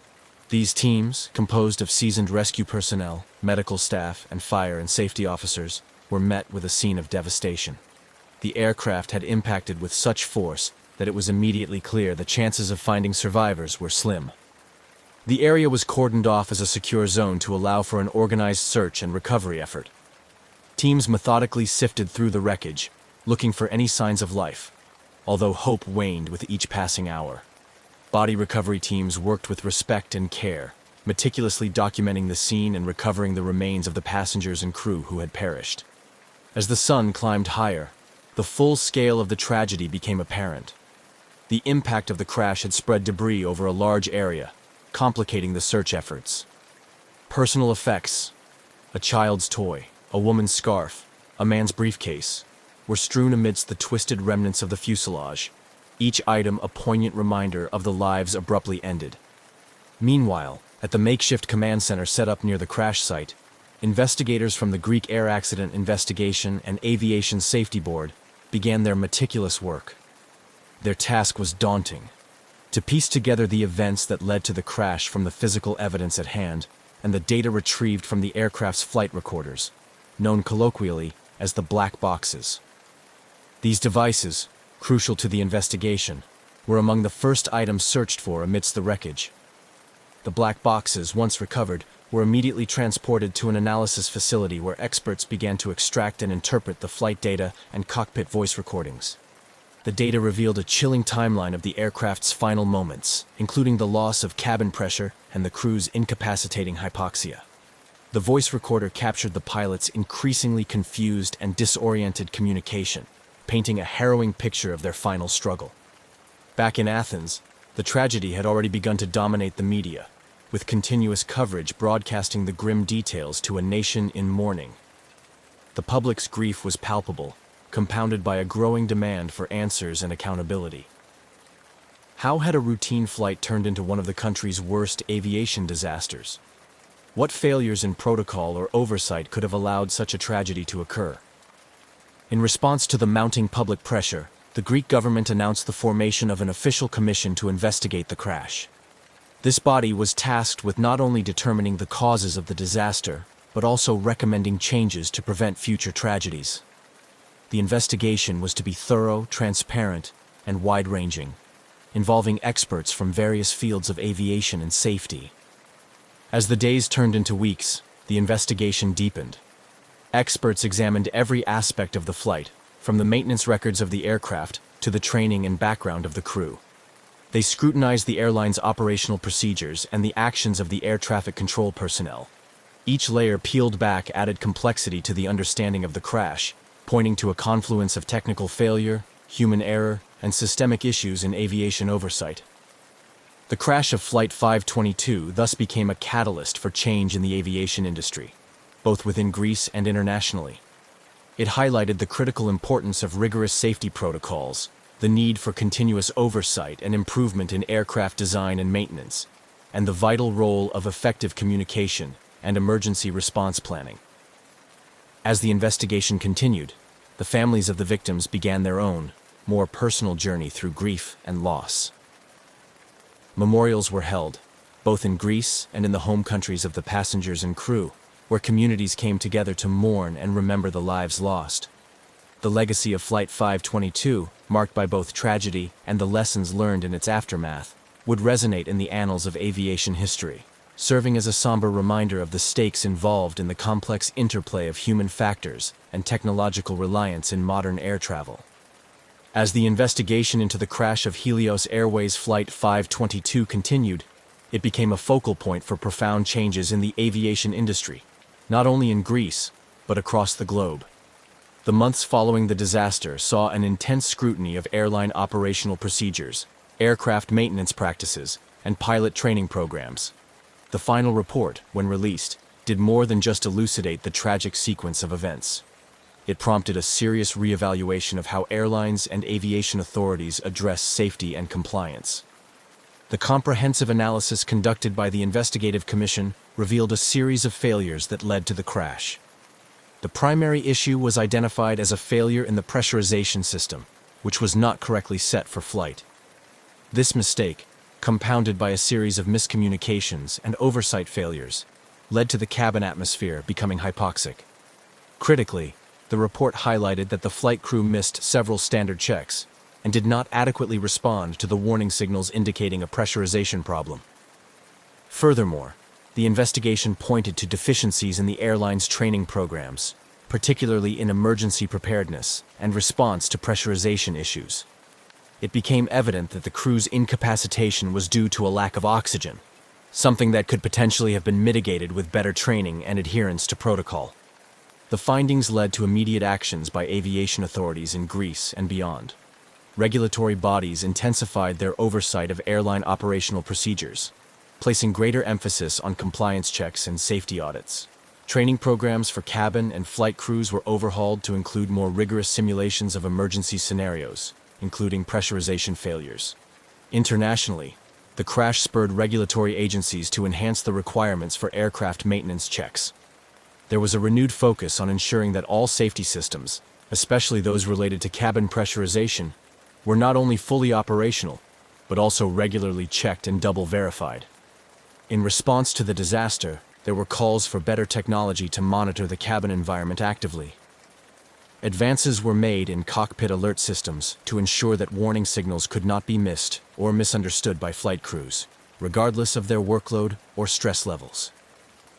These teams, composed of seasoned rescue personnel, medical staff, and fire and safety officers, were met with a scene of devastation. The aircraft had impacted with such force that it was immediately clear the chances of finding survivors were slim. The area was cordoned off as a secure zone to allow for an organized search and recovery effort. Teams methodically sifted through the wreckage, looking for any signs of life, although hope waned with each passing hour. Body recovery teams worked with respect and care, meticulously documenting the scene and recovering the remains of the passengers and crew who had perished. As the sun climbed higher, the full scale of the tragedy became apparent. The impact of the crash had spread debris over a large area, complicating the search efforts. Personal effects, a child's toy, a woman's scarf, a man's briefcase, were strewn amidst the twisted remnants of the fuselage, each item a poignant reminder of the lives abruptly ended. Meanwhile, at the makeshift command center set up near the crash site, investigators from the Greek Air Accident Investigation and Aviation Safety Board began their meticulous work. Their task was daunting: to piece together the events that led to the crash from the physical evidence at hand and the data retrieved from the aircraft's flight recorders, known colloquially as the black boxes. These devices, crucial to the investigation, were among the first items searched for amidst the wreckage. The black boxes, once recovered, were immediately transported to an analysis facility where experts began to extract and interpret the flight data and cockpit voice recordings. The data revealed a chilling timeline of the aircraft's final moments, including the loss of cabin pressure and the crew's incapacitating hypoxia. The voice recorder captured the pilot's increasingly confused and disoriented communication, painting a harrowing picture of their final struggle. Back in Athens, the tragedy had already begun to dominate the media, with continuous coverage broadcasting the grim details to a nation in mourning. The public's grief was palpable, compounded by a growing demand for answers and accountability. How had a routine flight turned into one of the country's worst aviation disasters? What failures in protocol or oversight could have allowed such a tragedy to occur? In response to the mounting public pressure, the Greek government announced the formation of an official commission to investigate the crash. This body was tasked with not only determining the causes of the disaster, but also recommending changes to prevent future tragedies. The investigation was to be thorough, transparent, and wide-ranging, involving experts from various fields of aviation and safety. As the days turned into weeks, the investigation deepened. Experts examined every aspect of the flight, from the maintenance records of the aircraft to the training and background of the crew. They scrutinized the airline's operational procedures and the actions of the air traffic control personnel. Each layer peeled back added complexity to the understanding of the crash, pointing to a confluence of technical failure, human error, and systemic issues in aviation oversight. The crash of Flight 522 thus became a catalyst for change in the aviation industry, both within Greece and internationally. It highlighted the critical importance of rigorous safety protocols, the need for continuous oversight and improvement in aircraft design and maintenance, and the vital role of effective communication and emergency response planning. As the investigation continued, the families of the victims began their own, more personal journey through grief and loss. Memorials were held, both in Greece and in the home countries of the passengers and crew, where communities came together to mourn and remember the lives lost. The legacy of Flight 522, marked by both tragedy and the lessons learned in its aftermath, would resonate in the annals of aviation history, serving as a somber reminder of the stakes involved in the complex interplay of human factors and technological reliance in modern air travel. As the investigation into the crash of Helios Airways Flight 522 continued, it became a focal point for profound changes in the aviation industry, not only in Greece, but across the globe. The months following the disaster saw an intense scrutiny of airline operational procedures, aircraft maintenance practices, and pilot training programs. The final report, when released, did more than just elucidate the tragic sequence of events. It prompted a serious reevaluation of how airlines and aviation authorities address safety and compliance. The comprehensive analysis conducted by the Investigative Commission revealed a series of failures that led to the crash. The primary issue was identified as a failure in the pressurization system, which was not correctly set for flight. This mistake, compounded by a series of miscommunications and oversight failures, led to the cabin atmosphere becoming hypoxic. Critically, the report highlighted that the flight crew missed several standard checks and did not adequately respond to the warning signals indicating a pressurization problem. Furthermore, the investigation pointed to deficiencies in the airline's training programs, particularly in emergency preparedness and response to pressurization issues. It became evident that the crew's incapacitation was due to a lack of oxygen, something that could potentially have been mitigated with better training and adherence to protocol. The findings led to immediate actions by aviation authorities in Greece and beyond. Regulatory bodies intensified their oversight of airline operational procedures, placing greater emphasis on compliance checks and safety audits. Training programs for cabin and flight crews were overhauled to include more rigorous simulations of emergency scenarios, including pressurization failures. Internationally, the crash spurred regulatory agencies to enhance the requirements for aircraft maintenance checks. There was a renewed focus on ensuring that all safety systems, especially those related to cabin pressurization, were not only fully operational, but also regularly checked and double verified. In response to the disaster, there were calls for better technology to monitor the cabin environment actively. Advances were made in cockpit alert systems to ensure that warning signals could not be missed or misunderstood by flight crews, regardless of their workload or stress levels.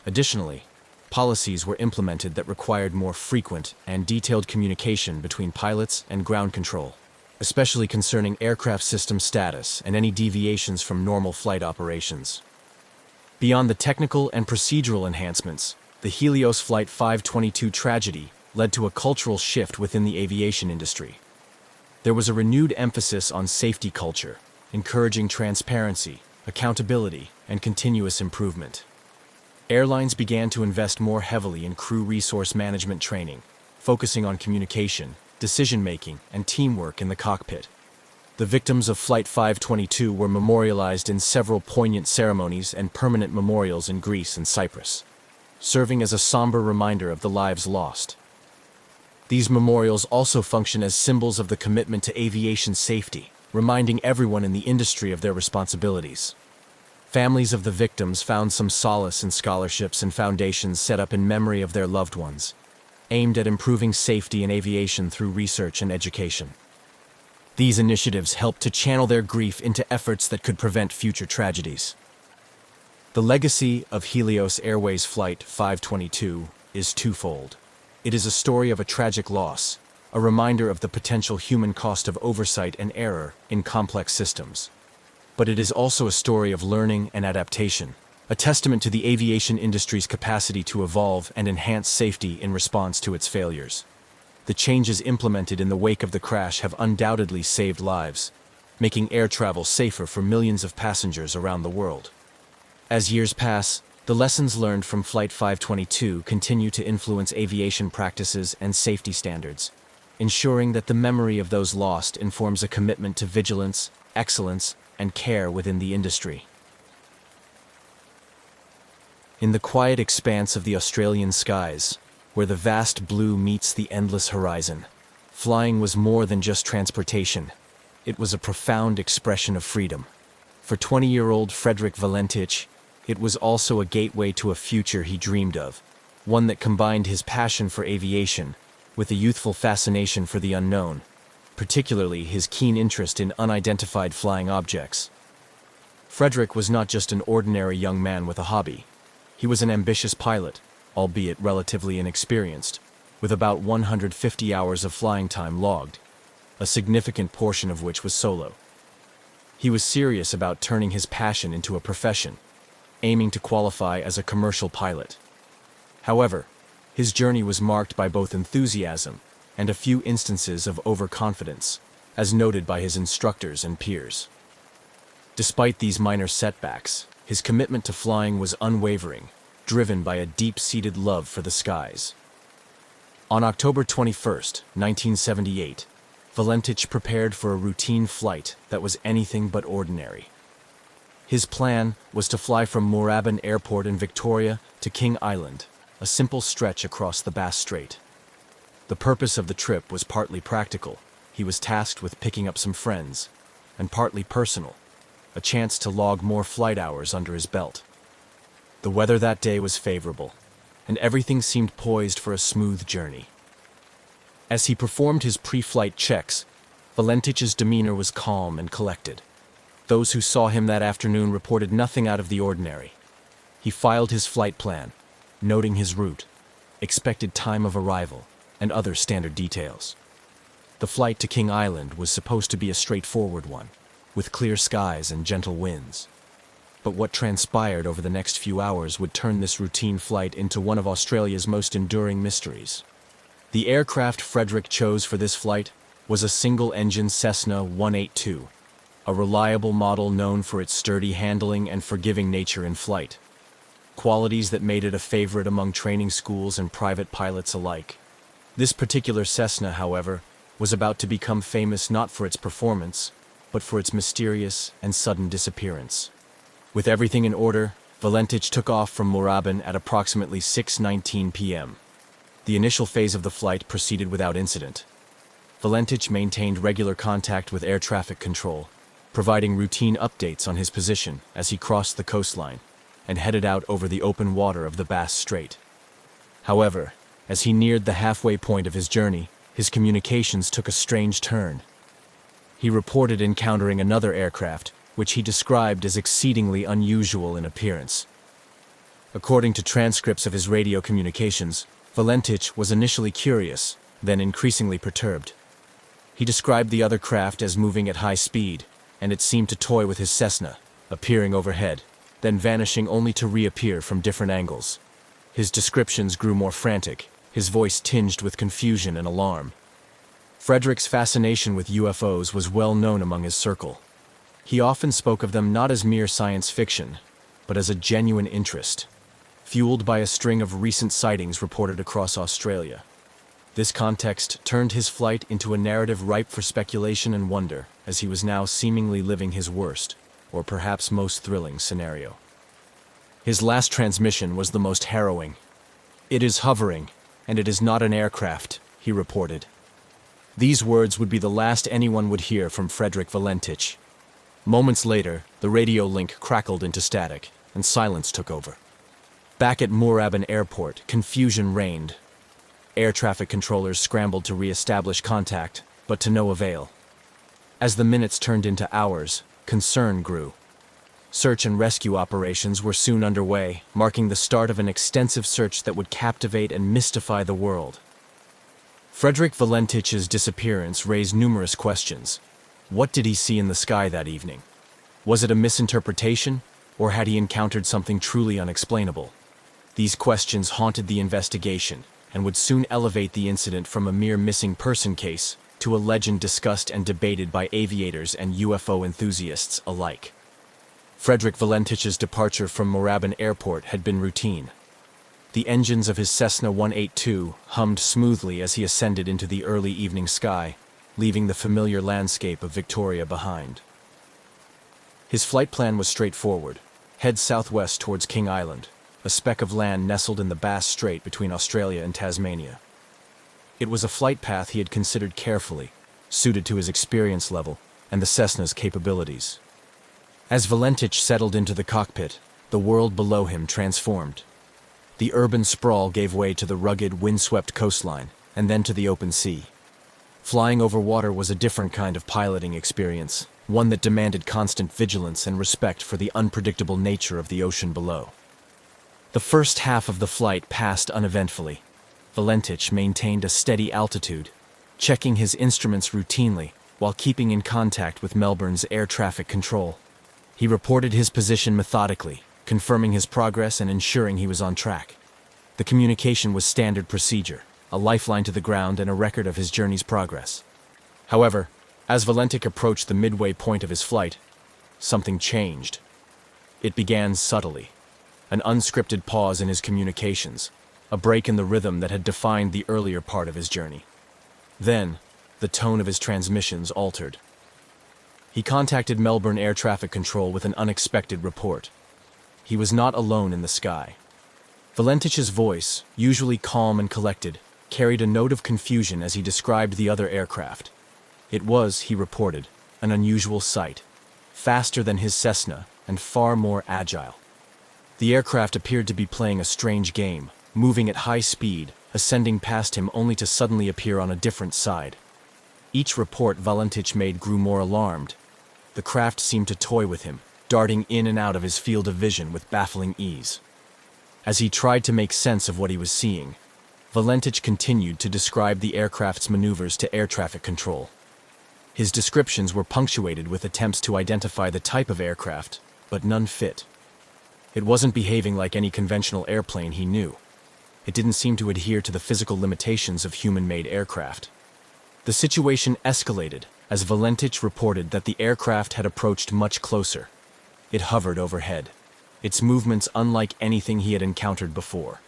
Additionally, policies were implemented that required more frequent and detailed communication between pilots and ground control, especially concerning aircraft system status and any deviations from normal flight operations. Beyond the technical and procedural enhancements, the Helios Flight 522 tragedy led to a cultural shift within the aviation industry. There was a renewed emphasis on safety culture, encouraging transparency, accountability, and continuous improvement. Airlines began to invest more heavily in crew resource management training, focusing on communication, decision-making, and teamwork in the cockpit. The victims of Flight 522 were memorialized in several poignant ceremonies and permanent memorials in Greece and Cyprus, serving as a somber reminder of the lives lost. These memorials also function as symbols of the commitment to aviation safety, reminding everyone in the industry of their responsibilities. Families of the victims found some solace in scholarships and foundations set up in memory of their loved ones, aimed at improving safety in aviation through research and education. These initiatives helped to channel their grief into efforts that could prevent future tragedies. The legacy of Helios Airways Flight 522 is twofold. It is a story of a tragic loss, a reminder of the potential human cost of oversight and error in complex systems. but it is also a story of learning and adaptation, a testament to the aviation industry's capacity to evolve and enhance safety in response to its failures. The changes implemented in the wake of the crash have undoubtedly saved lives, making air travel safer for millions of passengers around the world. As years pass, the lessons learned from Flight 522 continue to influence aviation practices and safety standards, ensuring that the memory of those lost informs a commitment to vigilance, excellence, and care within the industry. In the quiet expanse of the Australian skies, where the vast blue meets the endless horizon, flying was more than just transportation. It was a profound expression of freedom. For 20-year-old Frederick Valentich, it was also a gateway to a future he dreamed of, one that combined his passion for aviation with a youthful fascination for the unknown, particularly his keen interest in unidentified flying objects. Frederick was not just an ordinary young man with a hobby. He was an ambitious pilot, albeit relatively inexperienced, with about 150 hours of flying time logged, a significant portion of which was solo. He was serious about turning his passion into a profession, aiming to qualify as a commercial pilot. However, his journey was marked by both enthusiasm and a few instances of overconfidence, as noted by his instructors and peers. Despite these minor setbacks, his commitment to flying was unwavering, driven by a deep-seated love for the skies. On October 21, 1978, Valentich prepared for a routine flight that was anything but ordinary. His plan was to fly from Moorabbin Airport in Victoria to King Island, a simple stretch across the Bass Strait. The purpose of the trip was partly practical. He was tasked with picking up some friends, and partly personal, a chance to log more flight hours under his belt. The weather that day was favorable, and everything seemed poised for a smooth journey. As he performed his pre-flight checks, Valentich's demeanor was calm and collected. Those who saw him that afternoon reported nothing out of the ordinary. He filed his flight plan, noting his route, expected time of arrival, and other standard details. The flight to King Island was supposed to be a straightforward one, with clear skies and gentle winds. But what transpired over the next few hours would turn this routine flight into one of Australia's most enduring mysteries. The aircraft Frederick chose for this flight was a single-engine Cessna 182, a reliable model known for its sturdy handling and forgiving nature in flight, qualities that made it a favorite among training schools and private pilots alike. This particular Cessna, however, was about to become famous not for its performance, but for its mysterious and sudden disappearance. With everything in order, Valentich took off from Moorabbin at approximately 6:19 p.m. The initial phase of the flight proceeded without incident. Valentich maintained regular contact with air traffic control, providing routine updates on his position as he crossed the coastline and headed out over the open water of the Bass Strait. However, as he neared the halfway point of his journey, his communications took a strange turn. He reported encountering another aircraft, which he described as exceedingly unusual in appearance. According to transcripts of his radio communications, Valentich was initially curious, then increasingly perturbed. He described the other craft as moving at high speed, and it seemed to toy with his Cessna, appearing overhead, then vanishing only to reappear from different angles. His descriptions grew more frantic, his voice tinged with confusion and alarm. Frederick's fascination with UFOs was well known among his circle. He often spoke of them not as mere science fiction, but as a genuine interest, fueled by a string of recent sightings reported across Australia. This context turned his flight into a narrative ripe for speculation and wonder, as he was now seemingly living his worst, or perhaps most thrilling, scenario. His last transmission was the most harrowing. "It is hovering, and it is not an aircraft," he reported. These words would be the last anyone would hear from Frederick Valentich. Moments later, the radio link crackled into static, and silence took over. Back at Moorabbin Airport, confusion reigned. Air traffic controllers scrambled to re-establish contact, but to no avail. As the minutes turned into hours, concern grew. Search and rescue operations were soon underway, marking the start of an extensive search that would captivate and mystify the world. Frederick Valentich's disappearance raised numerous questions. What did he see in the sky that evening? Was it a misinterpretation, or had he encountered something truly unexplainable? These questions haunted the investigation and would soon elevate the incident from a mere missing person case to a legend discussed and debated by aviators and UFO enthusiasts alike. Frederick Valentich's departure from Moorabbin Airport had been routine. The engines of his Cessna 182 hummed smoothly as he ascended into the early evening sky, leaving the familiar landscape of Victoria behind. His flight plan was straightforward: head southwest towards King Island, a speck of land nestled in the Bass Strait between Australia and Tasmania. It was a flight path he had considered carefully, suited to his experience level and the Cessna's capabilities. As Valentich settled into the cockpit, the world below him transformed. The urban sprawl gave way to the rugged, windswept coastline, and then to the open sea. Flying over water was a different kind of piloting experience, one that demanded constant vigilance and respect for the unpredictable nature of the ocean below. The first half of the flight passed uneventfully. Valentich maintained a steady altitude, checking his instruments routinely while keeping in contact with Melbourne's air traffic control. He reported his position methodically, confirming his progress and ensuring he was on track. The communication was standard procedure, a lifeline to the ground and a record of his journey's progress. However, as Valentich approached the midway point of his flight, something changed. It began subtly. An unscripted pause in his communications, a break in the rhythm that had defined the earlier part of his journey. Then, the tone of his transmissions altered. He contacted Melbourne Air Traffic Control with an unexpected report. He was not alone in the sky. Valentich's voice, usually calm and collected, carried a note of confusion as he described the other aircraft. It was, he reported, an unusual sight, faster than his Cessna and far more agile. The aircraft appeared to be playing a strange game, moving at high speed, ascending past him only to suddenly appear on a different side. Each report Valentich made grew more alarmed. The craft seemed to toy with him, darting in and out of his field of vision with baffling ease. As he tried to make sense of what he was seeing, Valentich continued to describe the aircraft's maneuvers to air traffic control. His descriptions were punctuated with attempts to identify the type of aircraft, but none fit. It wasn't behaving like any conventional airplane he knew. It didn't seem to adhere to the physical limitations of human-made aircraft. The situation escalated as Valentich reported that the aircraft had approached much closer. It hovered overhead, its movements unlike anything he had encountered before.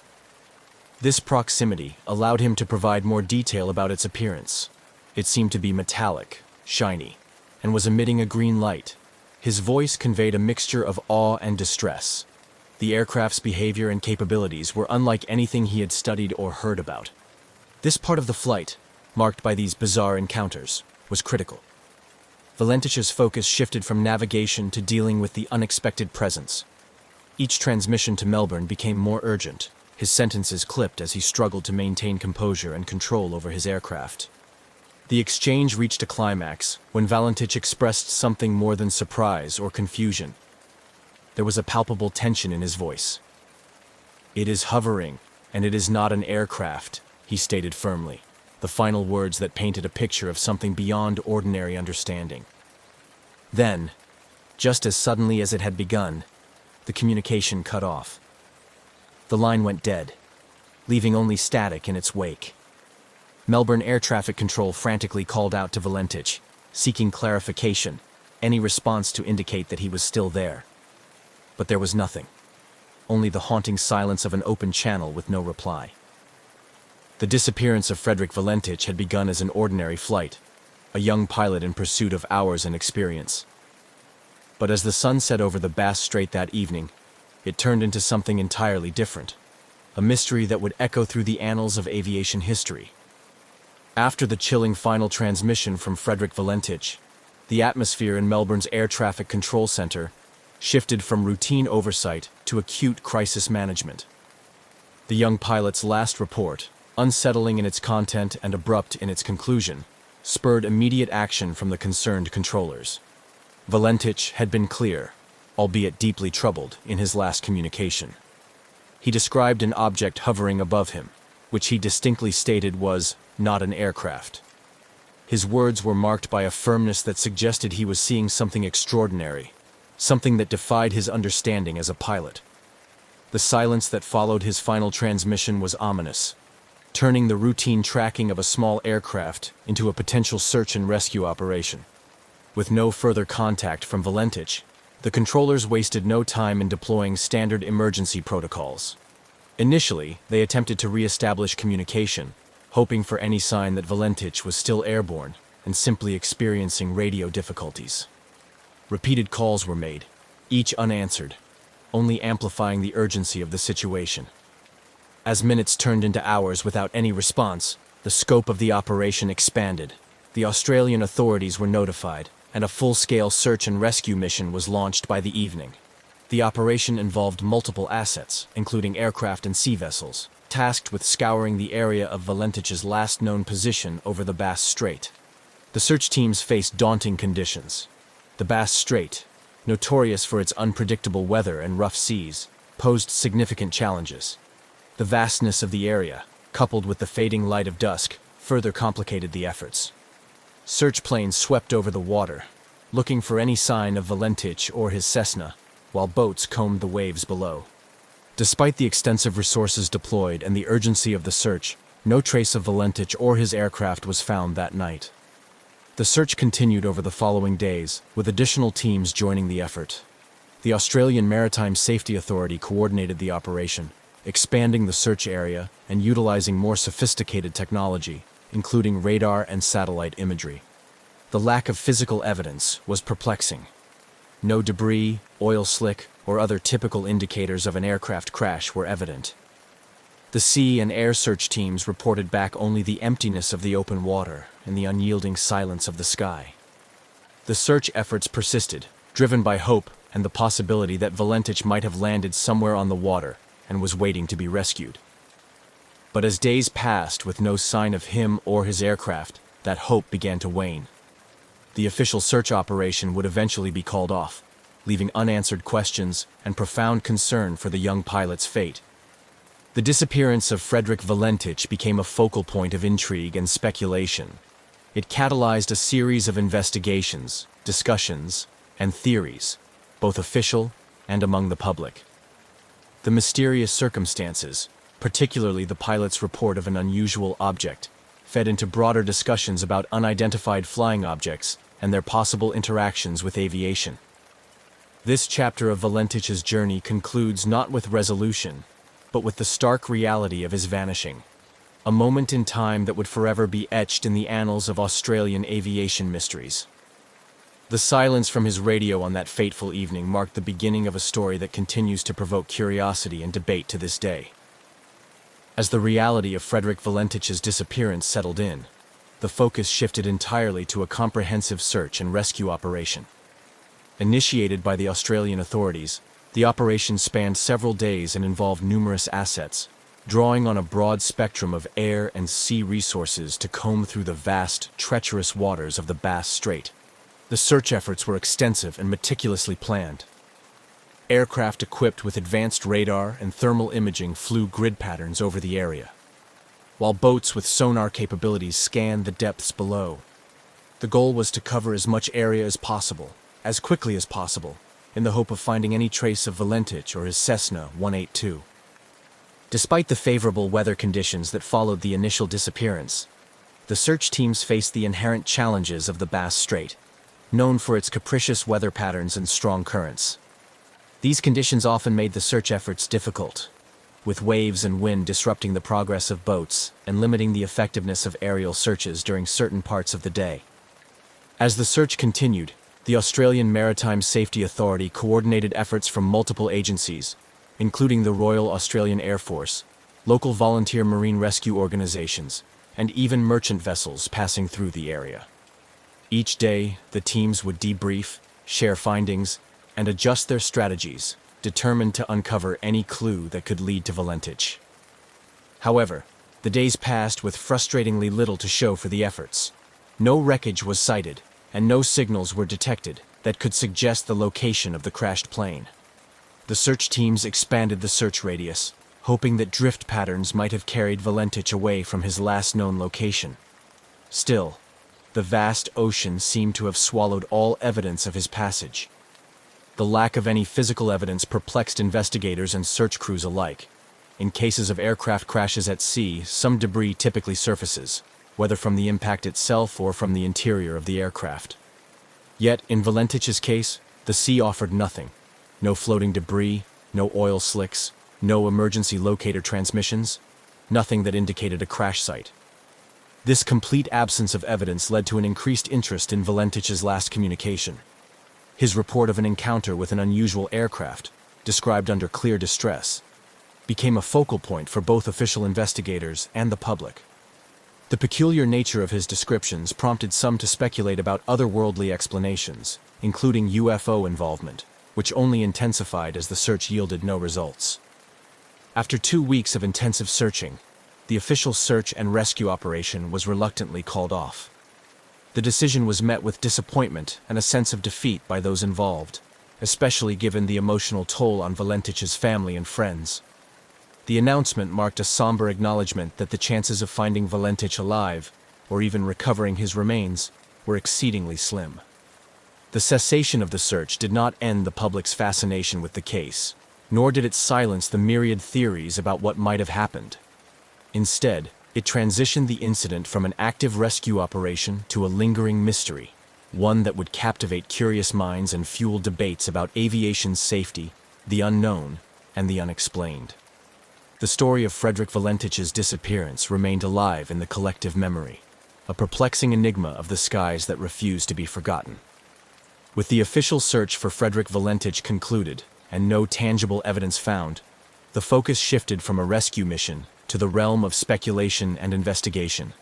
This proximity allowed him to provide more detail about its appearance. It seemed to be metallic, shiny, and was emitting a green light. His voice conveyed a mixture of awe and distress. The aircraft's behavior and capabilities were unlike anything he had studied or heard about. This part of the flight, marked by these bizarre encounters, was critical. Valentich's focus shifted from navigation to dealing with the unexpected presence. Each transmission to Melbourne became more urgent, his sentences clipped as he struggled to maintain composure and control over his aircraft. The exchange reached a climax when Valentich expressed something more than surprise or confusion. There was a palpable tension in his voice. "It is hovering, and it is not an aircraft," he stated firmly, the final words that painted a picture of something beyond ordinary understanding. Then, just as suddenly as it had begun, the communication cut off. The line went dead, leaving only static in its wake. Melbourne Air Traffic Control frantically called out to Valentich, seeking clarification, any response to indicate that he was still there. But there was nothing, only the haunting silence of an open channel with no reply. The disappearance of Frederick Valentich had begun as an ordinary flight, a young pilot in pursuit of hours and experience. But as the sun set over the Bass Strait that evening, it turned into something entirely different, a mystery that would echo through the annals of aviation history. After the chilling final transmission from Frederick Valentich, the atmosphere in Melbourne's Air Traffic Control Centre shifted from routine oversight to acute crisis management. The young pilot's last report, unsettling in its content and abrupt in its conclusion, spurred immediate action from the concerned controllers. Valentich had been clear, albeit deeply troubled, in his last communication. He described an object hovering above him, which he distinctly stated was not an aircraft. His words were marked by a firmness that suggested he was seeing something extraordinary, something that defied his understanding as a pilot. The silence that followed his final transmission was ominous, turning the routine tracking of a small aircraft into a potential search and rescue operation. With no further contact from Valentich, the controllers wasted no time in deploying standard emergency protocols. Initially, they attempted to re-establish communication, hoping for any sign that Valentich was still airborne and simply experiencing radio difficulties. Repeated calls were made, each unanswered, only amplifying the urgency of the situation. As minutes turned into hours without any response, the scope of the operation expanded. The Australian authorities were notified, and a full-scale search and rescue mission was launched by the evening. The operation involved multiple assets, including aircraft and sea vessels, tasked with scouring the area of Valentich's last known position over the Bass Strait. The search teams faced daunting conditions. The Bass Strait, notorious for its unpredictable weather and rough seas, posed significant challenges. The vastness of the area, coupled with the fading light of dusk, further complicated the efforts. Search planes swept over the water, looking for any sign of Valentich or his Cessna, while boats combed the waves below. Despite the extensive resources deployed and the urgency of the search, no trace of Valentich or his aircraft was found that night. The search continued over the following days, with additional teams joining the effort. The Australian Maritime Safety Authority coordinated the operation, expanding the search area and utilizing more sophisticated technology, including radar and satellite imagery. The lack of physical evidence was perplexing. No debris, oil slick, or other typical indicators of an aircraft crash were evident. The sea and air search teams reported back only the emptiness of the open water and the unyielding silence of the sky. The search efforts persisted, driven by hope and the possibility that Valentich might have landed somewhere on the water and was waiting to be rescued. But as days passed with no sign of him or his aircraft, that hope began to wane. The official search operation would eventually be called off, leaving unanswered questions and profound concern for the young pilot's fate. The disappearance of Frederick Valentich became a focal point of intrigue and speculation. It catalyzed a series of investigations, discussions, and theories, both official and among the public. The mysterious circumstances, particularly the pilot's report of an unusual object, fed into broader discussions about unidentified flying objects and their possible interactions with aviation. This chapter of Valentich's journey concludes not with resolution, but with the stark reality of his vanishing, a moment in time that would forever be etched in the annals of Australian aviation mysteries. The silence from his radio on that fateful evening marked the beginning of a story that continues to provoke curiosity and debate to this day. As the reality of Frederick Valentich's disappearance settled in, the focus shifted entirely to a comprehensive search and rescue operation. Initiated by the Australian authorities, the operation spanned several days and involved numerous assets, drawing on a broad spectrum of air and sea resources to comb through the vast, treacherous waters of the Bass Strait. The search efforts were extensive and meticulously planned. Aircraft equipped with advanced radar and thermal imaging flew grid patterns over the area, while boats with sonar capabilities scanned the depths below. The goal was to cover as much area as possible, as quickly as possible, in the hope of finding any trace of Valentich or his Cessna 182. Despite the favorable weather conditions that followed the initial disappearance, the search teams faced the inherent challenges of the Bass Strait, known for its capricious weather patterns and strong currents. These conditions often made the search efforts difficult, with waves and wind disrupting the progress of boats and limiting the effectiveness of aerial searches during certain parts of the day. As the search continued, the Australian Maritime Safety Authority coordinated efforts from multiple agencies, including the Royal Australian Air Force, local volunteer marine rescue organizations, and even merchant vessels passing through the area. Each day, the teams would debrief, share findings, and adjust their strategies, determined to uncover any clue that could lead to Valentich. However, the days passed with frustratingly little to show for the efforts. No wreckage was sighted, and no signals were detected that could suggest the location of the crashed plane. The search teams expanded the search radius, hoping that drift patterns might have carried Valentich away from his last known location. Still, the vast ocean seemed to have swallowed all evidence of his passage. The lack of any physical evidence perplexed investigators and search crews alike. In cases of aircraft crashes at sea, some debris typically surfaces, whether from the impact itself or from the interior of the aircraft. Yet, in Valentich's case, the sea offered nothing. No floating debris, no oil slicks, no emergency locator transmissions, nothing that indicated a crash site. This complete absence of evidence led to an increased interest in Valentich's last communication. His report of an encounter with an unusual aircraft, described under clear distress, became a focal point for both official investigators and the public. The peculiar nature of his descriptions prompted some to speculate about otherworldly explanations, including UFO involvement, which only intensified as the search yielded no results. After 2 weeks of intensive searching, the official search and rescue operation was reluctantly called off. The decision was met with disappointment and a sense of defeat by those involved, especially given the emotional toll on Valentich's family and friends. The announcement marked a somber acknowledgement that the chances of finding Valentich alive, or even recovering his remains, were exceedingly slim. The cessation of the search did not end the public's fascination with the case, nor did it silence the myriad theories about what might have happened. Instead, it transitioned the incident from an active rescue operation to a lingering mystery, one that would captivate curious minds and fuel debates about aviation safety, the unknown, and the unexplained. The story of Frederick Valentich's disappearance remained alive in the collective memory, a perplexing enigma of the skies that refused to be forgotten. With the official search for Frederick Valentich concluded and no tangible evidence found, the focus shifted from a rescue mission to the realm of speculation and investigation.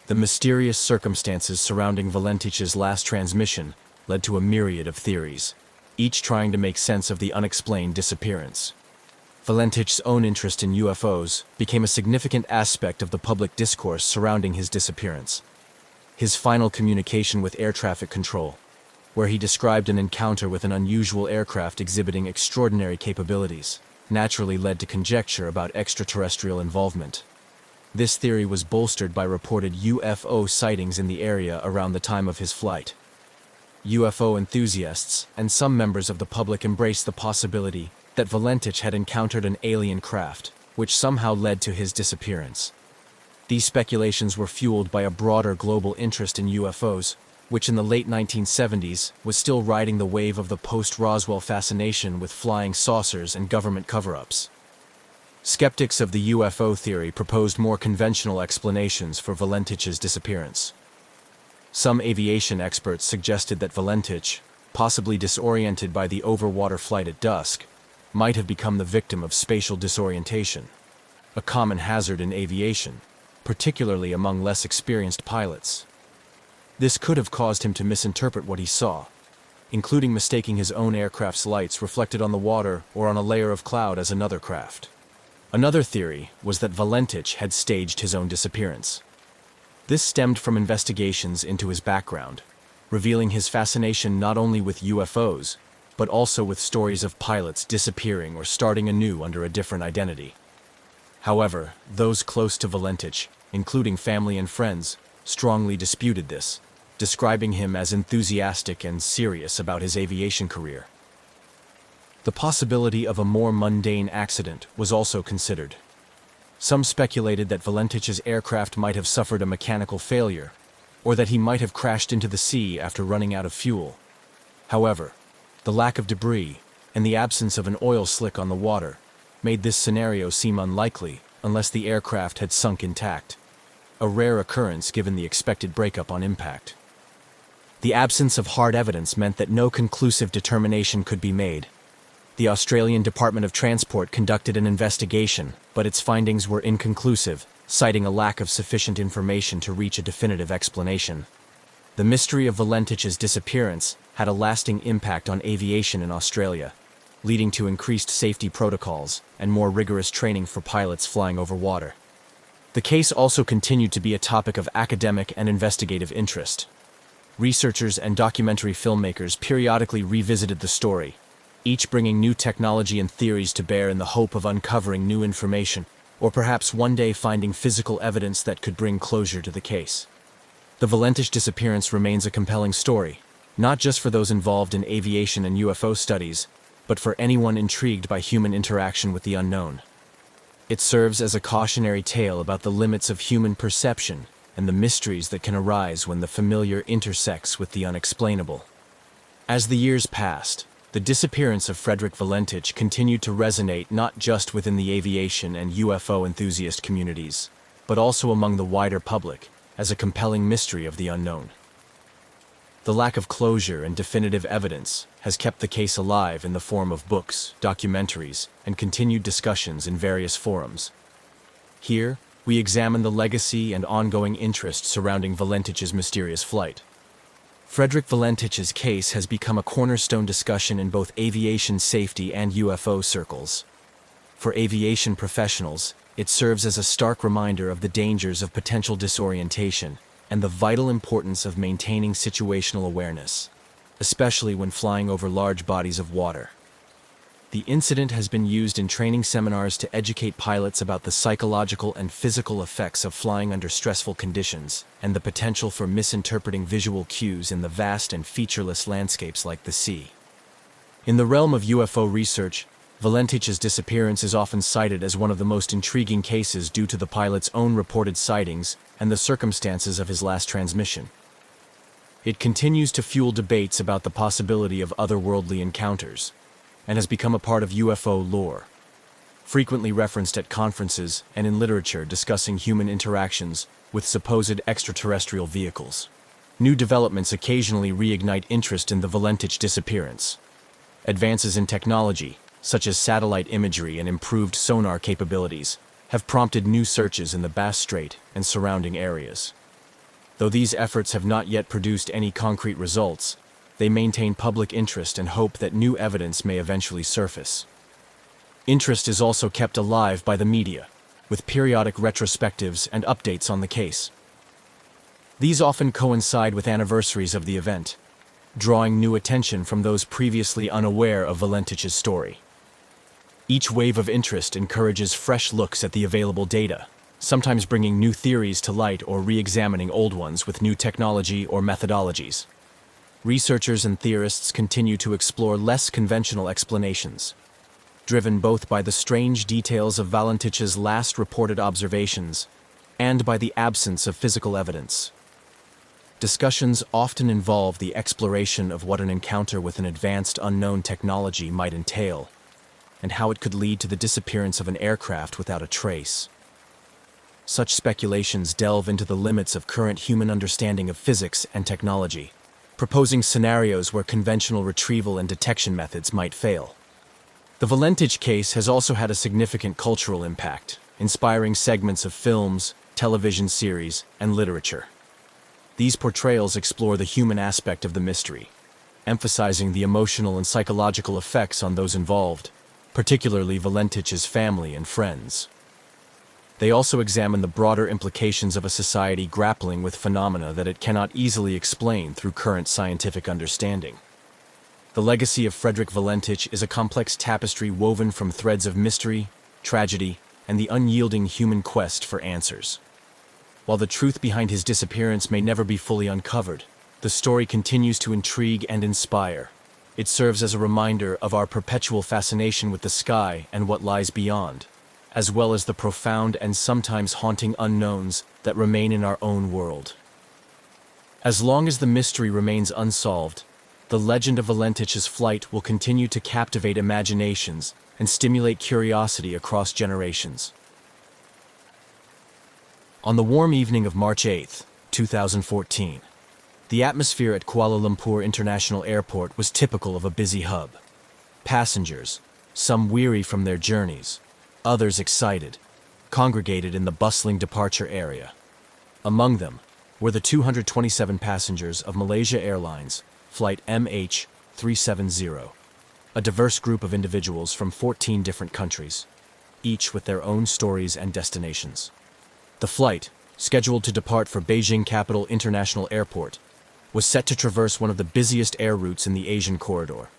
The mysterious circumstances surrounding Valentich's last transmission led to a myriad of theories, each trying to make sense of the unexplained disappearance. Valentich's own interest in UFOs became a significant aspect of the public discourse surrounding his disappearance. His final communication with air traffic control, where he described an encounter with an unusual aircraft exhibiting extraordinary capabilities, naturally led to conjecture about extraterrestrial involvement. This theory was bolstered by reported UFO sightings in the area around the time of his flight. UFO enthusiasts and some members of the public embraced the possibility that Valentich had encountered an alien craft, which somehow led to his disappearance. These speculations were fueled by a broader global interest in UFOs, which in the late 1970s was still riding the wave of the post-Roswell fascination with flying saucers and government cover-ups. Skeptics of the UFO theory proposed more conventional explanations for Valentich's disappearance. Some aviation experts suggested that Valentich, possibly disoriented by the overwater flight at dusk, might have become the victim of spatial disorientation, a common hazard in aviation, particularly among less experienced pilots. This could have caused him to misinterpret what he saw, including mistaking his own aircraft's lights reflected on the water or on a layer of cloud as another craft. Another theory was that Valentich had staged his own disappearance. This stemmed from investigations into his background, revealing his fascination not only with UFOs, but also with stories of pilots disappearing or starting anew under a different identity. However, those close to Valentich, including family and friends, strongly disputed this, describing him as enthusiastic and serious about his aviation career. The possibility of a more mundane accident was also considered. Some speculated that Valentich's aircraft might have suffered a mechanical failure, or that he might have crashed into the sea after running out of fuel. However, the lack of debris and the absence of an oil slick on the water made this scenario seem unlikely unless the aircraft had sunk intact, a rare occurrence given the expected breakup on impact. The absence of hard evidence meant that no conclusive determination could be made. The Australian Department of Transport conducted an investigation, but its findings were inconclusive, citing a lack of sufficient information to reach a definitive explanation. The mystery of Valentich's disappearance had a lasting impact on aviation in Australia, leading to increased safety protocols and more rigorous training for pilots flying over water. The case also continued to be a topic of academic and investigative interest. Researchers and documentary filmmakers periodically revisited the story, each bringing new technology and theories to bear in the hope of uncovering new information, or perhaps one day finding physical evidence that could bring closure to the case. The Valentich disappearance remains a compelling story, not just for those involved in aviation and UFO studies, but for anyone intrigued by human interaction with the unknown. It serves as a cautionary tale about the limits of human perception and the mysteries that can arise when the familiar intersects with the unexplainable. As the years passed, the disappearance of Frederick Valentich continued to resonate not just within the aviation and UFO enthusiast communities, but also among the wider public as a compelling mystery of the unknown. The lack of closure and definitive evidence has kept the case alive in the form of books, documentaries, and continued discussions in various forums. Here, we examine the legacy and ongoing interest surrounding Valentich's mysterious flight. Frederick Valentich's case has become a cornerstone discussion in both aviation safety and UFO circles. For aviation professionals, it serves as a stark reminder of the dangers of potential disorientation and the vital importance of maintaining situational awareness, especially when flying over large bodies of water. The incident has been used in training seminars to educate pilots about the psychological and physical effects of flying under stressful conditions and the potential for misinterpreting visual cues in the vast and featureless landscapes like the sea. In the realm of UFO research, Valentich's disappearance is often cited as one of the most intriguing cases due to the pilot's own reported sightings and the circumstances of his last transmission. It continues to fuel debates about the possibility of otherworldly encounters, and has become a part of UFO lore, frequently referenced at conferences and in literature discussing human interactions with supposed extraterrestrial vehicles. New developments occasionally reignite interest in the Valentich disappearance. Advances in technology, such as satellite imagery and improved sonar capabilities, have prompted new searches in the Bass Strait and surrounding areas. Though these efforts have not yet produced any concrete results, they maintain public interest and hope that new evidence may eventually surface. Interest is also kept alive by the media, with periodic retrospectives and updates on the case. These often coincide with anniversaries of the event, drawing new attention from those previously unaware of Valentich's story. Each wave of interest encourages fresh looks at the available data, sometimes bringing new theories to light or re-examining old ones with new technology or methodologies. Researchers and theorists continue to explore less conventional explanations, driven both by the strange details of Valentich's last reported observations and by the absence of physical evidence. Discussions often involve the exploration of what an encounter with an advanced unknown technology might entail, and how it could lead to the disappearance of an aircraft without a trace. Such speculations delve into the limits of current human understanding of physics and technology, proposing scenarios where conventional retrieval and detection methods might fail. The Valentich case has also had a significant cultural impact, inspiring segments of films, television series, and literature. These portrayals explore the human aspect of the mystery, emphasizing the emotional and psychological effects on those involved, particularly Valentich's family and friends. They also examine the broader implications of a society grappling with phenomena that it cannot easily explain through current scientific understanding. The legacy of Frederick Valentich is a complex tapestry woven from threads of mystery, tragedy, and the unyielding human quest for answers. While the truth behind his disappearance may never be fully uncovered, the story continues to intrigue and inspire. It serves as a reminder of our perpetual fascination with the sky and what lies beyond, as well as the profound and sometimes haunting unknowns that remain in our own world. As long as the mystery remains unsolved, the legend of Valentich's flight will continue to captivate imaginations and stimulate curiosity across generations. On the warm evening of March 8, 2014, the atmosphere at Kuala Lumpur International Airport was typical of a busy hub. Passengers, some weary from their journeys, others excited, congregated in the bustling departure area. Among them were the 227 passengers of Malaysia Airlines Flight MH370, a diverse group of individuals from 14 different countries, each with their own stories and destinations. The flight, scheduled to depart for Beijing Capital International Airport, was set to traverse one of the busiest air routes in the Asian corridor.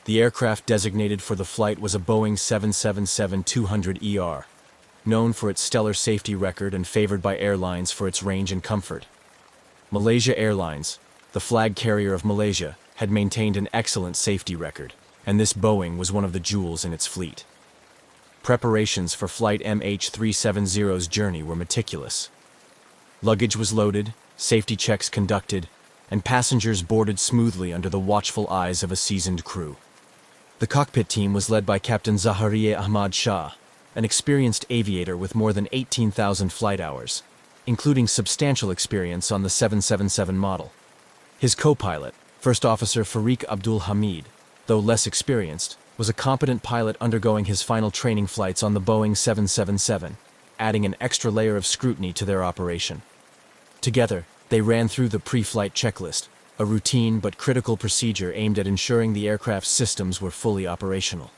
The aircraft designated for the flight was a Boeing 777-200ER, known for its stellar safety record and favored by airlines for its range and comfort. Malaysia Airlines, the flag carrier of Malaysia, had maintained an excellent safety record, and this Boeing was one of the jewels in its fleet. Preparations for Flight MH370's journey were meticulous. Luggage was loaded, safety checks conducted, and passengers boarded smoothly under the watchful eyes of a seasoned crew. The cockpit team was led by Captain Zaharieh Ahmad Shah, an experienced aviator with more than 18,000 flight hours, including substantial experience on the 777 model. His co-pilot, First Officer Fariq Abdul Hamid, though less experienced, was a competent pilot undergoing his final training flights on the Boeing 777, adding an extra layer of scrutiny to their operation. Together, they ran through the pre-flight checklist, a routine but critical procedure aimed at ensuring the aircraft's systems were fully operational.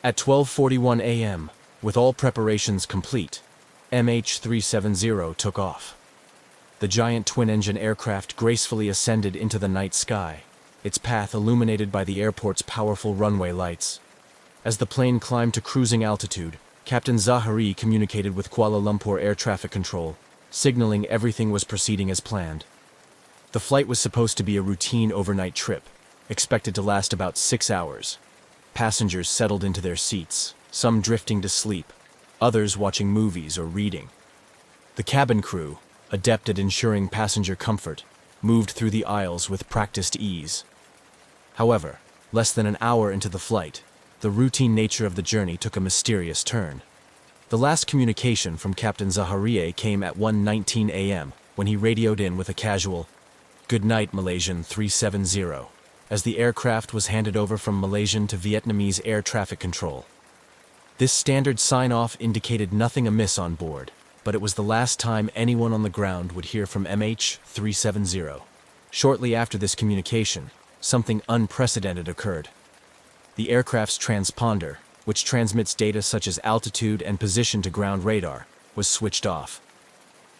At 12:41 a.m., with all preparations complete, MH370 took off. The giant twin-engine aircraft gracefully ascended into the night sky, its path illuminated by the airport's powerful runway lights. As the plane climbed to cruising altitude, Captain Zahari communicated with Kuala Lumpur Air Traffic Control, signaling everything was proceeding as planned. The flight was supposed to be a routine overnight trip, expected to last about 6 hours. Passengers settled into their seats, some drifting to sleep, others watching movies or reading. The cabin crew, adept at ensuring passenger comfort, moved through the aisles with practiced ease. However, less than an hour into the flight, the routine nature of the journey took a mysterious turn. The last communication from Captain Zaharieh came at 1:19 a.m. when he radioed in with a casual, "Good night, Malaysian 370," as the aircraft was handed over from Malaysian to Vietnamese air traffic control. This standard sign-off indicated nothing amiss on board, but it was the last time anyone on the ground would hear from MH370. Shortly after this communication, something unprecedented occurred. The aircraft's transponder, which transmits data such as altitude and position to ground radar, was switched off.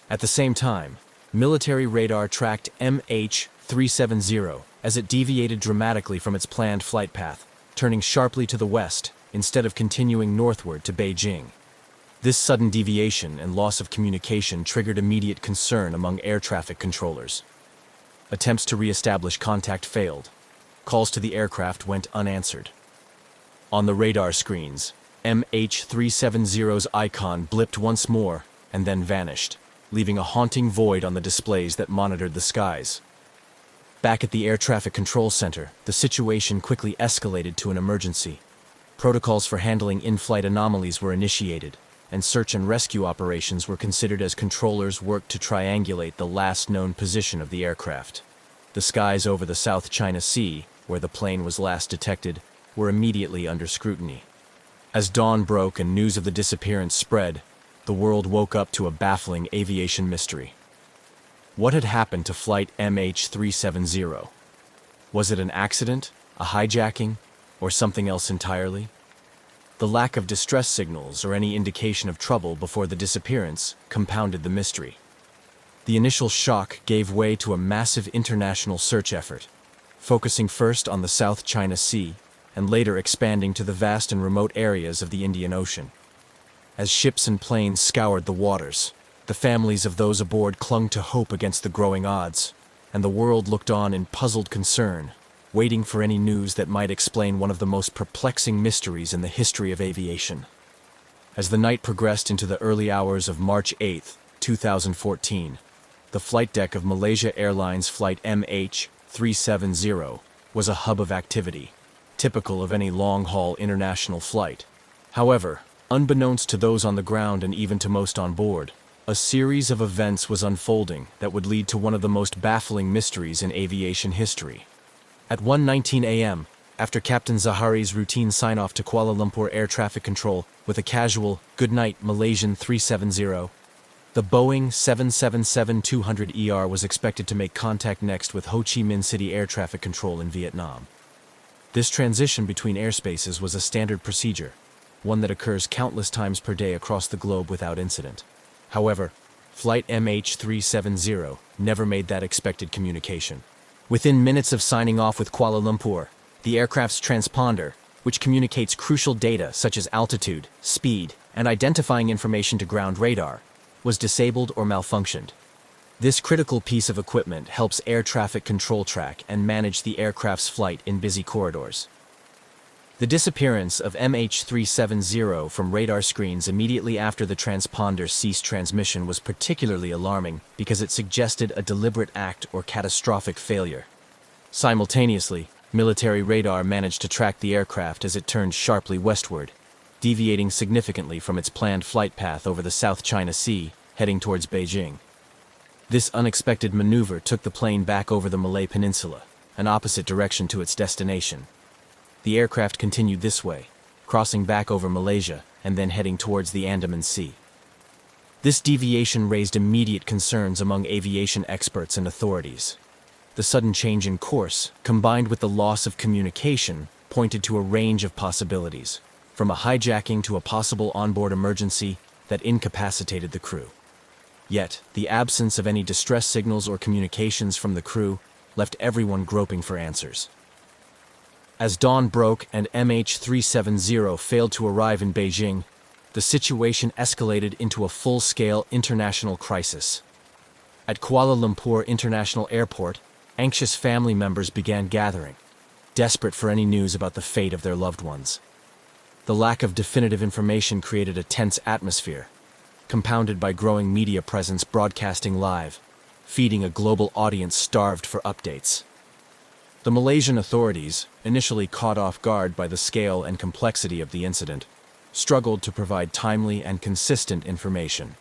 At the same time, military radar tracked MH370 as it deviated dramatically from its planned flight path, turning sharply to the west instead of continuing northward to Beijing. This sudden deviation and loss of communication triggered immediate concern among air traffic controllers. Attempts to re-establish contact failed. Calls to the aircraft went unanswered. On the radar screens, MH370's icon blipped once more and then vanished, leaving a haunting void on the displays that monitored the skies. Back at the air traffic control center, the situation quickly escalated to an emergency. Protocols for handling in-flight anomalies were initiated, and search and rescue operations were considered as controllers worked to triangulate the last known position of the aircraft. The skies over the South China Sea, where the plane was last detected, were immediately under scrutiny. As dawn broke and news of the disappearance spread, the world woke up to a baffling aviation mystery. What had happened to Flight MH370? Was it an accident, a hijacking, or something else entirely? The lack of distress signals or any indication of trouble before the disappearance compounded the mystery. The initial shock gave way to a massive international search effort, focusing first on the South China Sea and later expanding to the vast and remote areas of the Indian Ocean. As ships and planes scoured the waters, the families of those aboard clung to hope against the growing odds, and the world looked on in puzzled concern, waiting for any news that might explain one of the most perplexing mysteries in the history of aviation. As the night progressed into the early hours of March 8, 2014, the flight deck of Malaysia Airlines Flight MH370 was a hub of activity, typical of any long-haul international flight. However, unbeknownst to those on the ground and even to most on board, a series of events was unfolding that would lead to one of the most baffling mysteries in aviation history. At 1:19 a.m., after Captain Zahari's routine sign-off to Kuala Lumpur Air Traffic Control with a casual, "Good night, Malaysian 370," the Boeing 777-200ER was expected to make contact next with Ho Chi Minh City Air Traffic Control in Vietnam. This transition between airspaces was a standard procedure, one that occurs countless times per day across the globe without incident. However, Flight MH370 never made that expected communication. Within minutes of signing off with Kuala Lumpur, the aircraft's transponder, which communicates crucial data such as altitude, speed, and identifying information to ground radar, was disabled or malfunctioned. This critical piece of equipment helps air traffic control track and manage the aircraft's flight in busy corridors. The disappearance of MH370 from radar screens immediately after the transponder ceased transmission was particularly alarming because it suggested a deliberate act or catastrophic failure. Simultaneously, military radar managed to track the aircraft as it turned sharply westward, deviating significantly from its planned flight path over the South China Sea, heading towards Beijing. This unexpected maneuver took the plane back over the Malay Peninsula, an opposite direction to its destination. The aircraft continued this way, crossing back over Malaysia and then heading towards the Andaman Sea. This deviation raised immediate concerns among aviation experts and authorities. The sudden change in course, combined with the loss of communication, pointed to a range of possibilities, from a hijacking to a possible onboard emergency that incapacitated the crew. Yet, the absence of any distress signals or communications from the crew left everyone groping for answers. As dawn broke and MH370 failed to arrive in Beijing, the situation escalated into a full-scale international crisis. At Kuala Lumpur International Airport, anxious family members began gathering, desperate for any news about the fate of their loved ones. The lack of definitive information created a tense atmosphere, compounded by growing media presence broadcasting live, feeding a global audience starved for updates. The Malaysian authorities, initially caught off guard by the scale and complexity of the incident, struggled to provide timely and consistent information.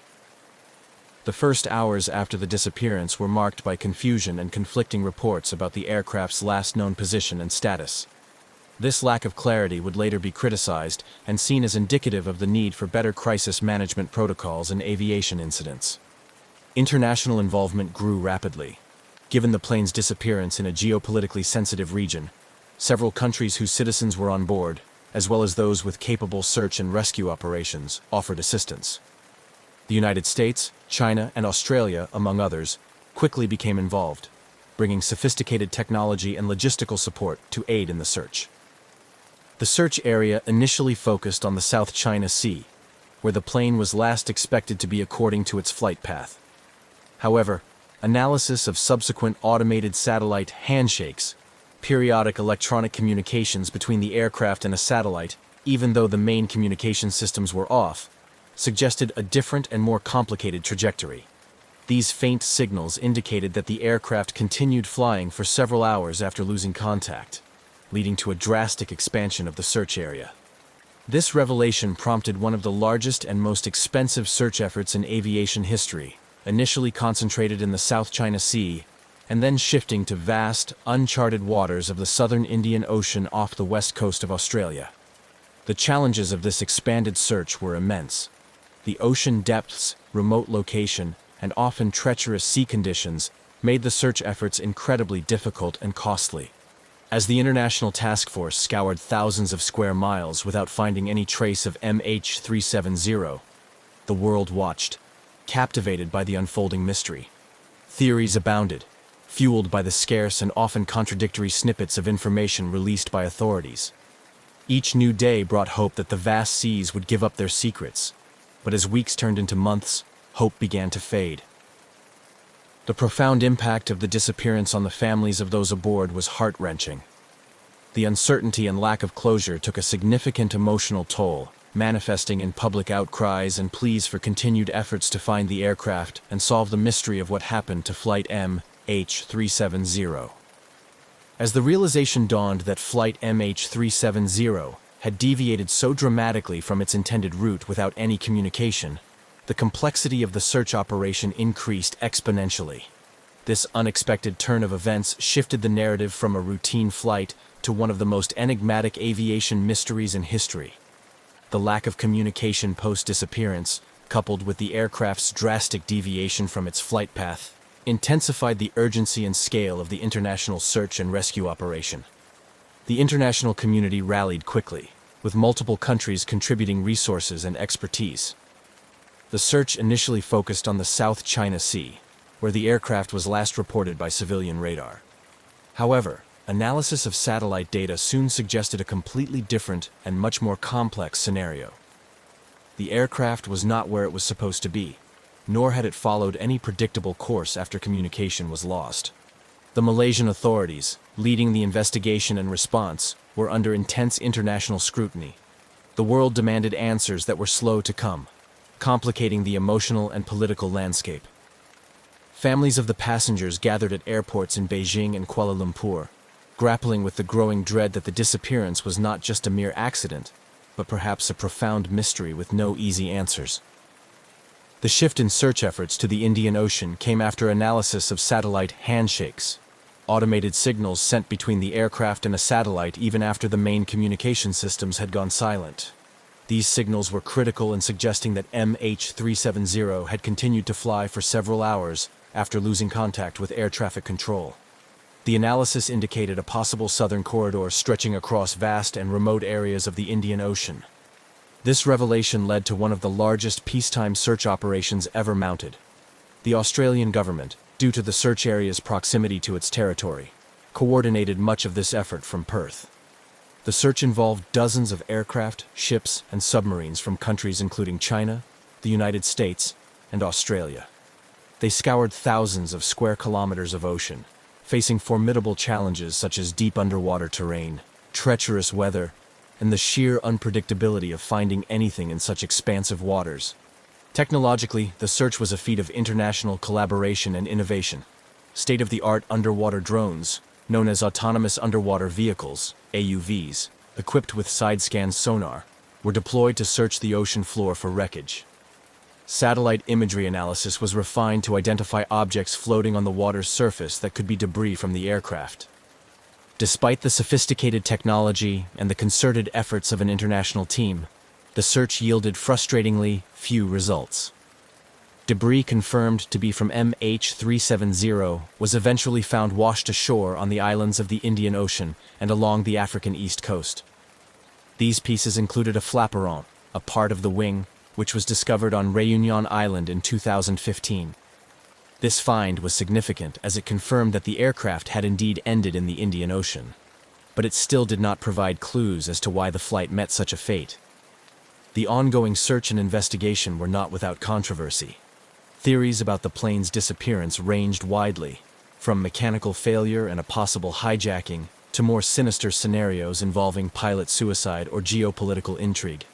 The first hours after the disappearance were marked by confusion and conflicting reports about the aircraft's last known position and status. This lack of clarity would later be criticized and seen as indicative of the need for better crisis management protocols in aviation incidents. International involvement grew rapidly. Given the plane's disappearance in a geopolitically sensitive region, several countries whose citizens were on board, as well as those with capable search and rescue operations, offered assistance. The United States, China, and Australia, among others, quickly became involved, bringing sophisticated technology and logistical support to aid in the search. The search area initially focused on the South China Sea, where the plane was last expected to be according to its flight path. However, analysis of subsequent automated satellite handshakes, periodic electronic communications between the aircraft and a satellite, even though the main communication systems were off, suggested a different and more complicated trajectory. These faint signals indicated that the aircraft continued flying for several hours after losing contact, leading to a drastic expansion of the search area. This revelation prompted one of the largest and most expensive search efforts in aviation history, initially concentrated in the South China Sea, and then shifting to vast, uncharted waters of the southern Indian Ocean off the west coast of Australia. The challenges of this expanded search were immense. The ocean depths, remote location, and often treacherous sea conditions made the search efforts incredibly difficult and costly. As the International Task Force scoured thousands of square miles without finding any trace of MH370, the world watched, captivated by the unfolding mystery. Theories abounded, fueled by the scarce and often contradictory snippets of information released by authorities. Each new day brought hope that the vast seas would give up their secrets, but as weeks turned into months, hope began to fade. The profound impact of the disappearance on the families of those aboard was heart-wrenching. The uncertainty and lack of closure took a significant emotional toll, manifesting in public outcries and pleas for continued efforts to find the aircraft and solve the mystery of what happened to Flight MH370. As the realization dawned that Flight MH370 had deviated so dramatically from its intended route without any communication, the complexity of the search operation increased exponentially. This unexpected turn of events shifted the narrative from a routine flight to one of the most enigmatic aviation mysteries in history. The lack of communication post-disappearance, coupled with the aircraft's drastic deviation from its flight path, intensified the urgency and scale of the international search and rescue operation. The international community rallied quickly, with multiple countries contributing resources and expertise. The search initially focused on the South China Sea, where the aircraft was last reported by civilian radar. However, analysis of satellite data soon suggested a completely different and much more complex scenario. The aircraft was not where it was supposed to be, nor had it followed any predictable course after communication was lost. The Malaysian authorities, leading the investigation and response, were under intense international scrutiny. The world demanded answers that were slow to come, complicating the emotional and political landscape. Families of the passengers gathered at airports in Beijing and Kuala Lumpur, grappling with the growing dread that the disappearance was not just a mere accident, but perhaps a profound mystery with no easy answers. The shift in search efforts to the Indian Ocean came after analysis of satellite handshakes, automated signals sent between the aircraft and a satellite even after the main communication systems had gone silent. These signals were critical in suggesting that MH370 had continued to fly for several hours after losing contact with air traffic control. The analysis indicated a possible southern corridor stretching across vast and remote areas of the Indian Ocean. This revelation led to one of the largest peacetime search operations ever mounted. The Australian government, due to the search area's proximity to its territory, coordinated much of this effort from Perth. The search involved dozens of aircraft, ships, and submarines from countries including China, the United States, and Australia. They scoured thousands of square kilometers of ocean, facing formidable challenges such as deep underwater terrain, treacherous weather, and the sheer unpredictability of finding anything in such expansive waters. Technologically, the search was a feat of international collaboration and innovation. State-of-the-art underwater drones, known as autonomous underwater vehicles, AUVs, equipped with side-scan sonar, were deployed to search the ocean floor for wreckage. Satellite imagery analysis was refined to identify objects floating on the water's surface that could be debris from the aircraft. Despite the sophisticated technology and the concerted efforts of an international team, the search yielded frustratingly few results. Debris confirmed to be from MH370 was eventually found washed ashore on the islands of the Indian Ocean and along the African east coast. These pieces included a flaperon, a part of the wing, which was discovered on Réunion Island in 2015. This find was significant as it confirmed that the aircraft had indeed ended in the Indian Ocean, but it still did not provide clues as to why the flight met such a fate. The ongoing search and investigation were not without controversy. Theories about the plane's disappearance ranged widely, from mechanical failure and a possible hijacking to more sinister scenarios involving pilot suicide or geopolitical intrigue.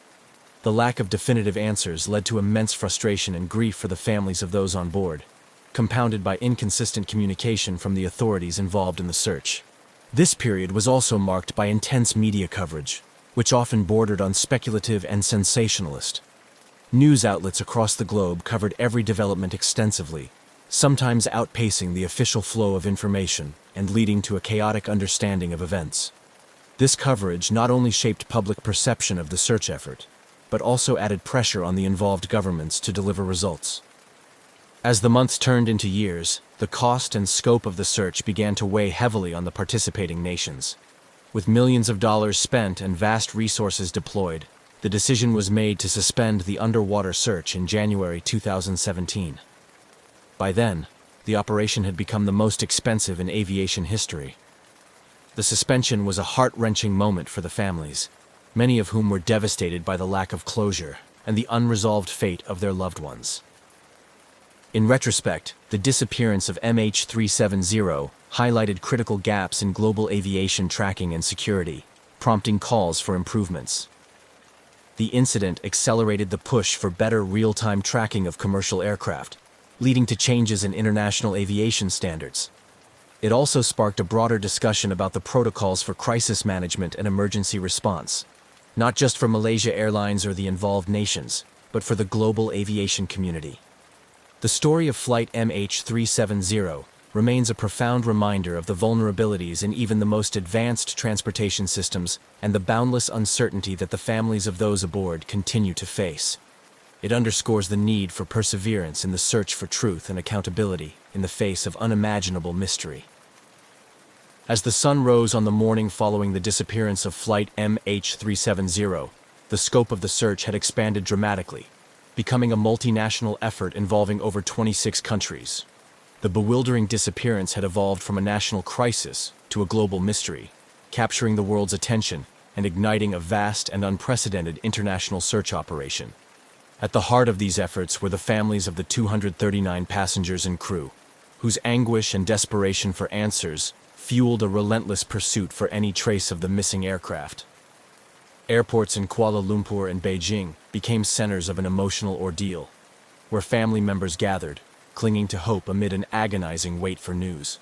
The lack of definitive answers led to immense frustration and grief for the families of those on board, compounded by inconsistent communication from the authorities involved in the search. This period was also marked by intense media coverage, which often bordered on speculative and sensationalist. News outlets across the globe covered every development extensively, sometimes outpacing the official flow of information and leading to a chaotic understanding of events. This coverage not only shaped public perception of the search effort, but also added pressure on the involved governments to deliver results. As the months turned into years, the cost and scope of the search began to weigh heavily on the participating nations. With millions of dollars spent and vast resources deployed, the decision was made to suspend the underwater search in January 2017. By then, the operation had become the most expensive in aviation history. The suspension was a heart-wrenching moment for the families, many of whom were devastated by the lack of closure and the unresolved fate of their loved ones. In retrospect, the disappearance of MH370 highlighted critical gaps in global aviation tracking and security, prompting calls for improvements. The incident accelerated the push for better real-time tracking of commercial aircraft, leading to changes in international aviation standards. It also sparked a broader discussion about the protocols for crisis management and emergency response, not just for Malaysia Airlines or the involved nations, but for the global aviation community. The story of Flight MH370 remains a profound reminder of the vulnerabilities in even the most advanced transportation systems and the boundless uncertainty that the families of those aboard continue to face. It underscores the need for perseverance in the search for truth and accountability in the face of unimaginable mystery. As the sun rose on the morning following the disappearance of Flight MH370, the scope of the search had expanded dramatically, becoming a multinational effort involving over 26 countries. The bewildering disappearance had evolved from a national crisis to a global mystery, capturing the world's attention and igniting a vast and unprecedented international search operation. At the heart of these efforts were the families of the 239 passengers and crew, whose anguish and desperation for answers fueled a relentless pursuit for any trace of the missing aircraft. Airports in Kuala Lumpur and Beijing became centers of an emotional ordeal, where family members gathered, clinging to hope amid an agonizing wait for news.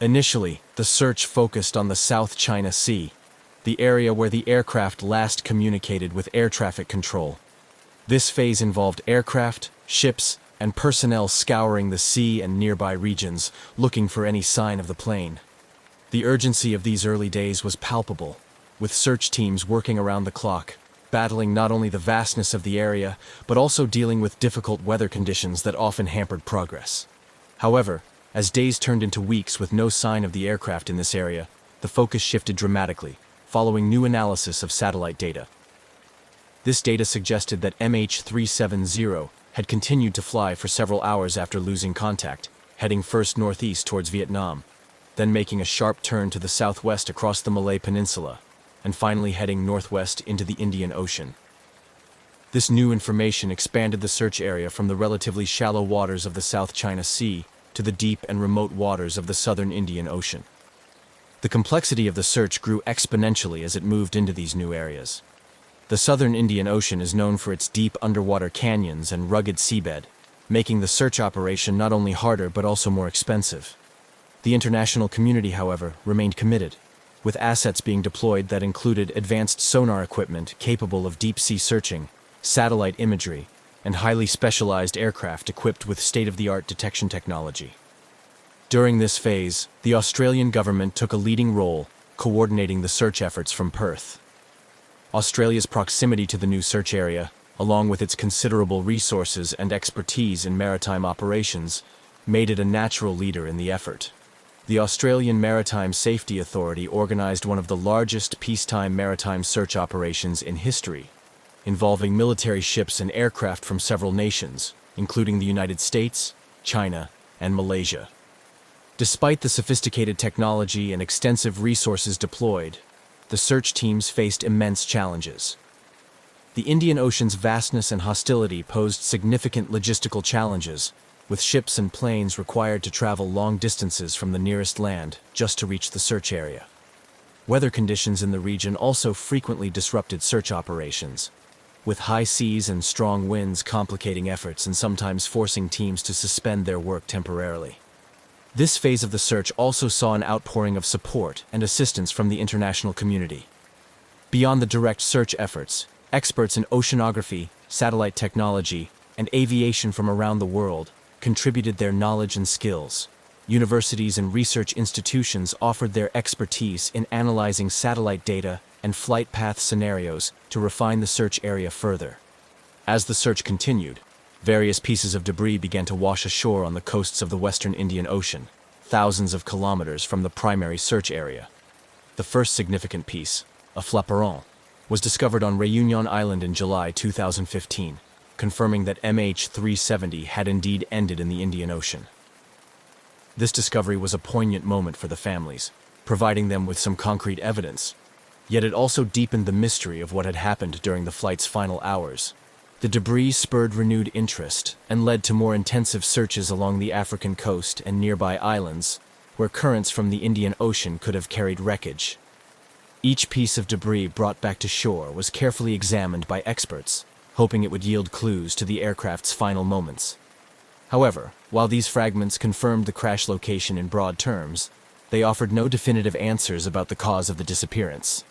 Initially, the search focused on the South China Sea, the area where the aircraft last communicated with air traffic control. This phase involved aircraft, ships, and personnel scouring the sea and nearby regions, looking for any sign of the plane. The urgency of these early days was palpable, with search teams working around the clock, battling not only the vastness of the area, but also dealing with difficult weather conditions that often hampered progress. However, as days turned into weeks with no sign of the aircraft in this area, the focus shifted dramatically, following new analysis of satellite data. This data suggested that MH370 had continued to fly for several hours after losing contact, heading first northeast towards Vietnam, then making a sharp turn to the southwest across the Malay Peninsula, and finally heading northwest into the Indian Ocean. This new information expanded the search area from the relatively shallow waters of the South China Sea to the deep and remote waters of the southern Indian Ocean. The complexity of the search grew exponentially as it moved into these new areas. The southern Indian Ocean is known for its deep underwater canyons and rugged seabed, making the search operation not only harder but also more expensive. The international community, however, remained committed, with assets being deployed that included advanced sonar equipment capable of deep-sea searching, satellite imagery, and highly specialized aircraft equipped with state-of-the-art detection technology. During this phase, the Australian government took a leading role, coordinating the search efforts from Perth. Australia's proximity to the new search area, along with its considerable resources and expertise in maritime operations, made it a natural leader in the effort. The Australian Maritime Safety Authority organized one of the largest peacetime maritime search operations in history, involving military ships and aircraft from several nations, including the United States, China, and Malaysia. Despite the sophisticated technology and extensive resources deployed, the search teams faced immense challenges. The Indian Ocean's vastness and hostility posed significant logistical challenges, with ships and planes required to travel long distances from the nearest land just to reach the search area. Weather conditions in the region also frequently disrupted search operations, with high seas and strong winds complicating efforts and sometimes forcing teams to suspend their work temporarily. This phase of the search also saw an outpouring of support and assistance from the international community. Beyond the direct search efforts, experts in oceanography, satellite technology, and aviation from around the world contributed their knowledge and skills. Universities and research institutions offered their expertise in analyzing satellite data and flight path scenarios to refine the search area further. As the search continued, various pieces of debris began to wash ashore on the coasts of the western Indian Ocean, thousands of kilometers from the primary search area. The first significant piece, a flaperon, was discovered on Réunion Island in July 2015, confirming that MH370 had indeed ended in the Indian Ocean. This discovery was a poignant moment for the families, providing them with some concrete evidence, yet it also deepened the mystery of what had happened during the flight's final hours. The debris spurred renewed interest and led to more intensive searches along the African coast and nearby islands, where currents from the Indian Ocean could have carried wreckage. Each piece of debris brought back to shore was carefully examined by experts, hoping it would yield clues to the aircraft's final moments. However, while these fragments confirmed the crash location in broad terms, they offered no definitive answers about the cause of the disappearance.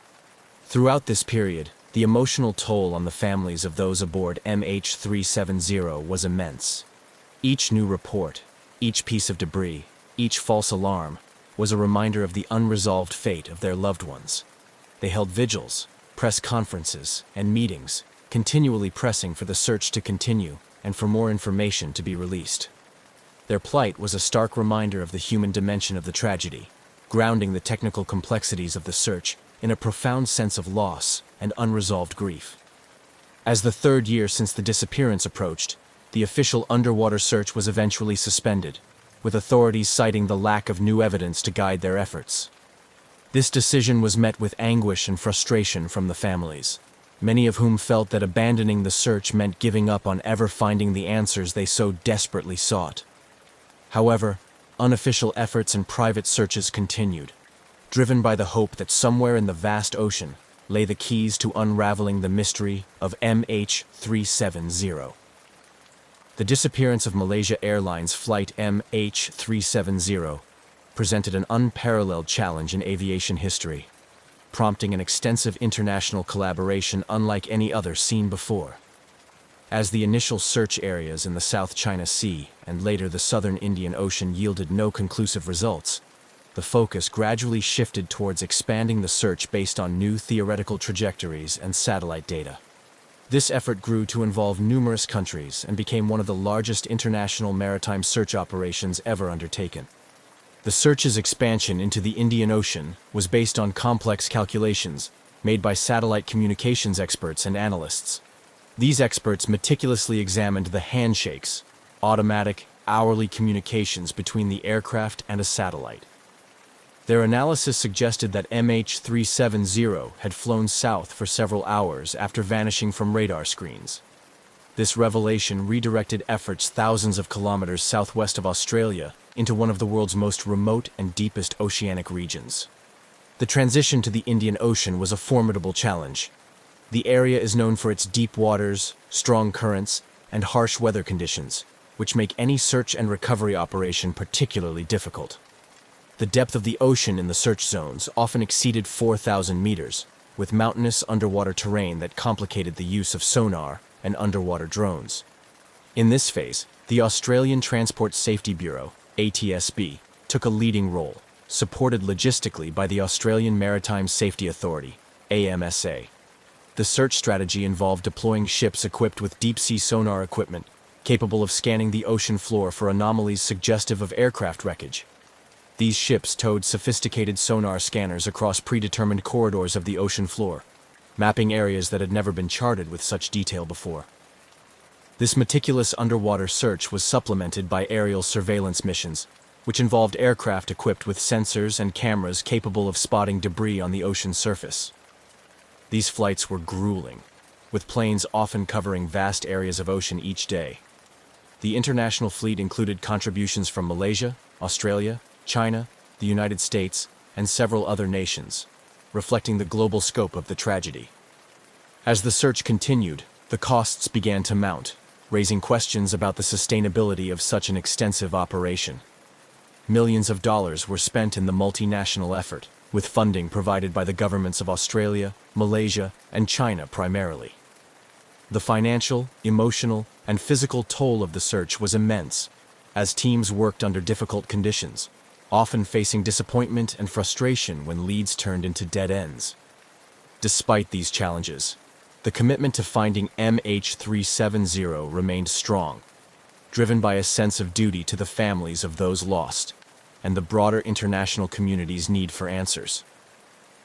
Throughout this period, the emotional toll on the families of those aboard MH370 was immense. Each new report, each piece of debris, each false alarm, was a reminder of the unresolved fate of their loved ones. They held vigils, press conferences, and meetings, continually pressing for the search to continue and for more information to be released. Their plight was a stark reminder of the human dimension of the tragedy, grounding the technical complexities of the search in a profound sense of loss and unresolved grief. As the third year since the disappearance approached, the official underwater search was eventually suspended, with authorities citing the lack of new evidence to guide their efforts. This decision was met with anguish and frustration from the families. many of whom felt that abandoning the search meant giving up on ever finding the answers they so desperately sought. However, unofficial efforts and private searches continued, driven by the hope that somewhere in the vast ocean lay the keys to unraveling the mystery of MH370. The disappearance of Malaysia Airlines flight MH370 presented an unparalleled challenge in aviation history, prompting an extensive international collaboration unlike any other seen before. As the initial search areas in the South China Sea and later the southern Indian Ocean yielded no conclusive results, the focus gradually shifted towards expanding the search based on new theoretical trajectories and satellite data. This effort grew to involve numerous countries and became one of the largest international maritime search operations ever undertaken. The search's expansion into the Indian Ocean was based on complex calculations made by satellite communications experts and analysts. These experts meticulously examined the handshakes, automatic, hourly communications between the aircraft and a satellite. Their analysis suggested that MH370 had flown south for several hours after vanishing from radar screens. This revelation redirected efforts thousands of kilometers southwest of Australia into one of the world's most remote and deepest oceanic regions. The transition to the Indian Ocean was a formidable challenge. The area is known for its deep waters, strong currents, and harsh weather conditions, which make any search and recovery operation particularly difficult. The depth of the ocean in the search zones often exceeded 4,000 meters, with mountainous underwater terrain that complicated the use of sonar and underwater drones. In this phase, the Australian Transport Safety Bureau, ATSB, took a leading role, supported logistically by the Australian Maritime Safety Authority, AMSA. The search strategy involved deploying ships equipped with deep-sea sonar equipment, capable of scanning the ocean floor for anomalies suggestive of aircraft wreckage. These ships towed sophisticated sonar scanners across predetermined corridors of the ocean floor, mapping areas that had never been charted with such detail before. This meticulous underwater search was supplemented by aerial surveillance missions, which involved aircraft equipped with sensors and cameras capable of spotting debris on the ocean surface. These flights were grueling, with planes often covering vast areas of ocean each day. The international fleet included contributions from Malaysia, Australia, China, the United States, and several other nations, reflecting the global scope of the tragedy. As the search continued, the costs began to mount, raising questions about the sustainability of such an extensive operation. Millions of dollars were spent in the multinational effort, with funding provided by the governments of Australia, Malaysia, and China primarily. The financial, emotional, and physical toll of the search was immense, as teams worked under difficult conditions, often facing disappointment and frustration when leads turned into dead ends. Despite these challenges, the commitment to finding MH370 remained strong, driven by a sense of duty to the families of those lost, and the broader international community's need for answers.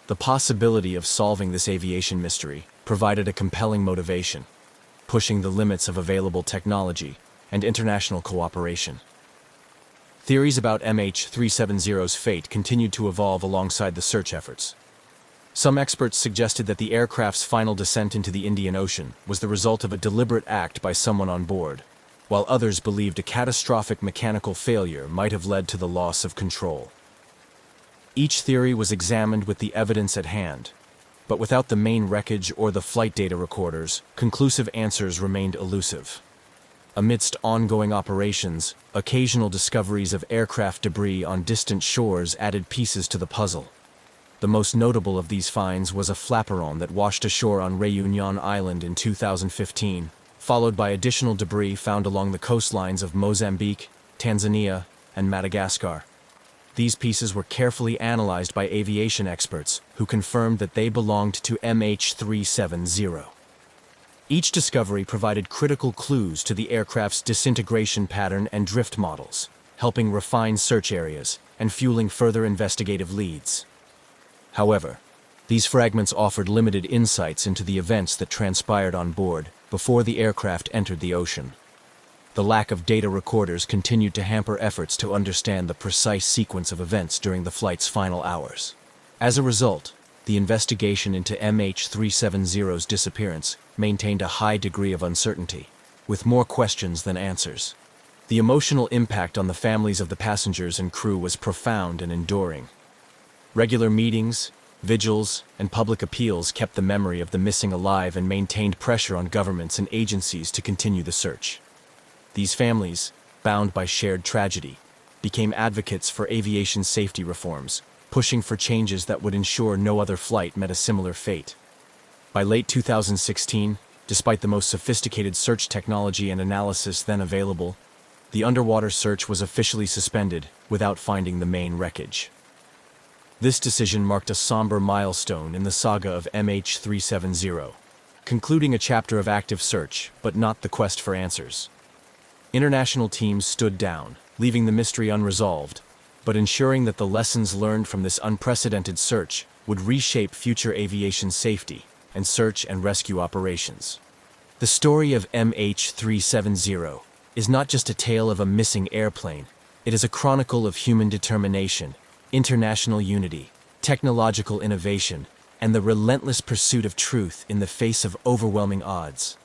The possibility of solving this aviation mystery provided a compelling motivation, pushing the limits of available technology and international cooperation. Theories about MH370's fate continued to evolve alongside the search efforts. Some experts suggested that the aircraft's final descent into the Indian Ocean was the result of a deliberate act by someone on board, while others believed a catastrophic mechanical failure might have led to the loss of control. Each theory was examined with the evidence at hand, but without the main wreckage or the flight data recorders, conclusive answers remained elusive. Amidst ongoing operations, occasional discoveries of aircraft debris on distant shores added pieces to the puzzle. The most notable of these finds was a flaperon that washed ashore on Réunion Island in 2015, followed by additional debris found along the coastlines of Mozambique, Tanzania, and Madagascar. These pieces were carefully analyzed by aviation experts, who confirmed that they belonged to MH370. Each discovery provided critical clues to the aircraft's disintegration pattern and drift models, helping refine search areas and fueling further investigative leads. However, these fragments offered limited insights into the events that transpired on board before the aircraft entered the ocean. The lack of data recorders continued to hamper efforts to understand the precise sequence of events during the flight's final hours. As a result, the investigation into MH370's disappearance maintained a high degree of uncertainty, with more questions than answers. The emotional impact on the families of the passengers and crew was profound and enduring. Regular meetings, vigils, and public appeals kept the memory of the missing alive and maintained pressure on governments and agencies to continue the search. These families, bound by shared tragedy, became advocates for aviation safety reforms, pushing for changes that would ensure no other flight met a similar fate. By late 2016, despite the most sophisticated search technology and analysis then available, the underwater search was officially suspended without finding the main wreckage. This decision marked a somber milestone in the saga of MH370, concluding a chapter of active search, but not the quest for answers. International teams stood down, leaving the mystery unresolved, but ensuring that the lessons learned from this unprecedented search would reshape future aviation safety and search and rescue operations. The story of MH370 is not just a tale of a missing airplane, it is a chronicle of human determination, international unity, technological innovation, and the relentless pursuit of truth in the face of overwhelming odds.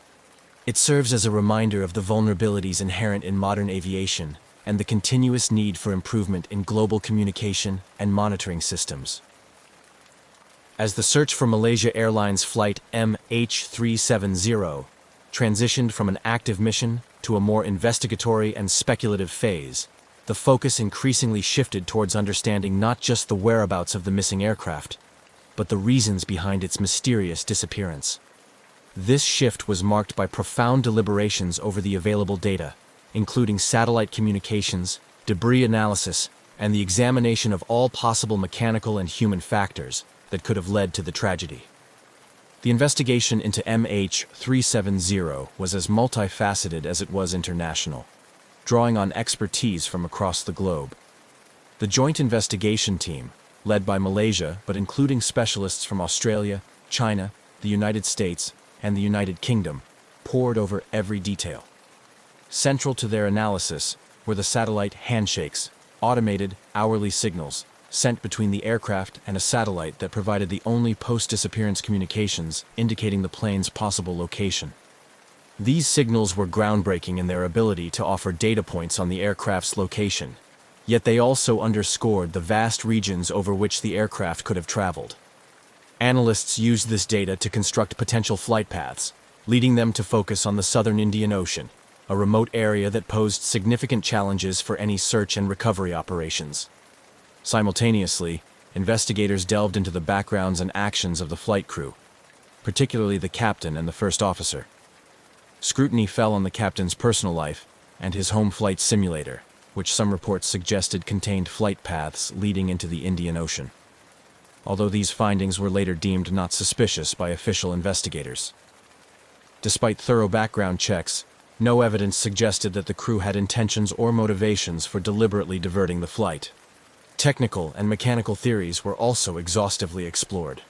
It serves as a reminder of the vulnerabilities inherent in modern aviation and the continuous need for improvement in global communication and monitoring systems. As the search for Malaysia Airlines flight MH370 transitioned from an active mission to a more investigatory and speculative phase, the focus increasingly shifted towards understanding not just the whereabouts of the missing aircraft, but the reasons behind its mysterious disappearance. This shift was marked by profound deliberations over the available data, including satellite communications, debris analysis, and the examination of all possible mechanical and human factors that could have led to the tragedy. The investigation into MH370 was as multifaceted as it was international, drawing on expertise from across the globe. The Joint Investigation Team, led by Malaysia but including specialists from Australia, China, the United States, and the United Kingdom, pored over every detail. Central to their analysis were the satellite handshakes, automated, hourly signals sent between the aircraft and a satellite that provided the only post-disappearance communications indicating the plane's possible location. These signals were groundbreaking in their ability to offer data points on the aircraft's location, yet they also underscored the vast regions over which the aircraft could have traveled. Analysts used this data to construct potential flight paths, leading them to focus on the southern Indian Ocean, a remote area that posed significant challenges for any search and recovery operations. Simultaneously, investigators delved into the backgrounds and actions of the flight crew, particularly the captain and the first officer. Scrutiny fell on the captain's personal life and his home flight simulator, which some reports suggested contained flight paths leading into the Indian Ocean, although these findings were later deemed not suspicious by official investigators. Despite thorough background checks, no evidence suggested that the crew had intentions or motivations for deliberately diverting the flight. Technical and mechanical theories were also exhaustively explored.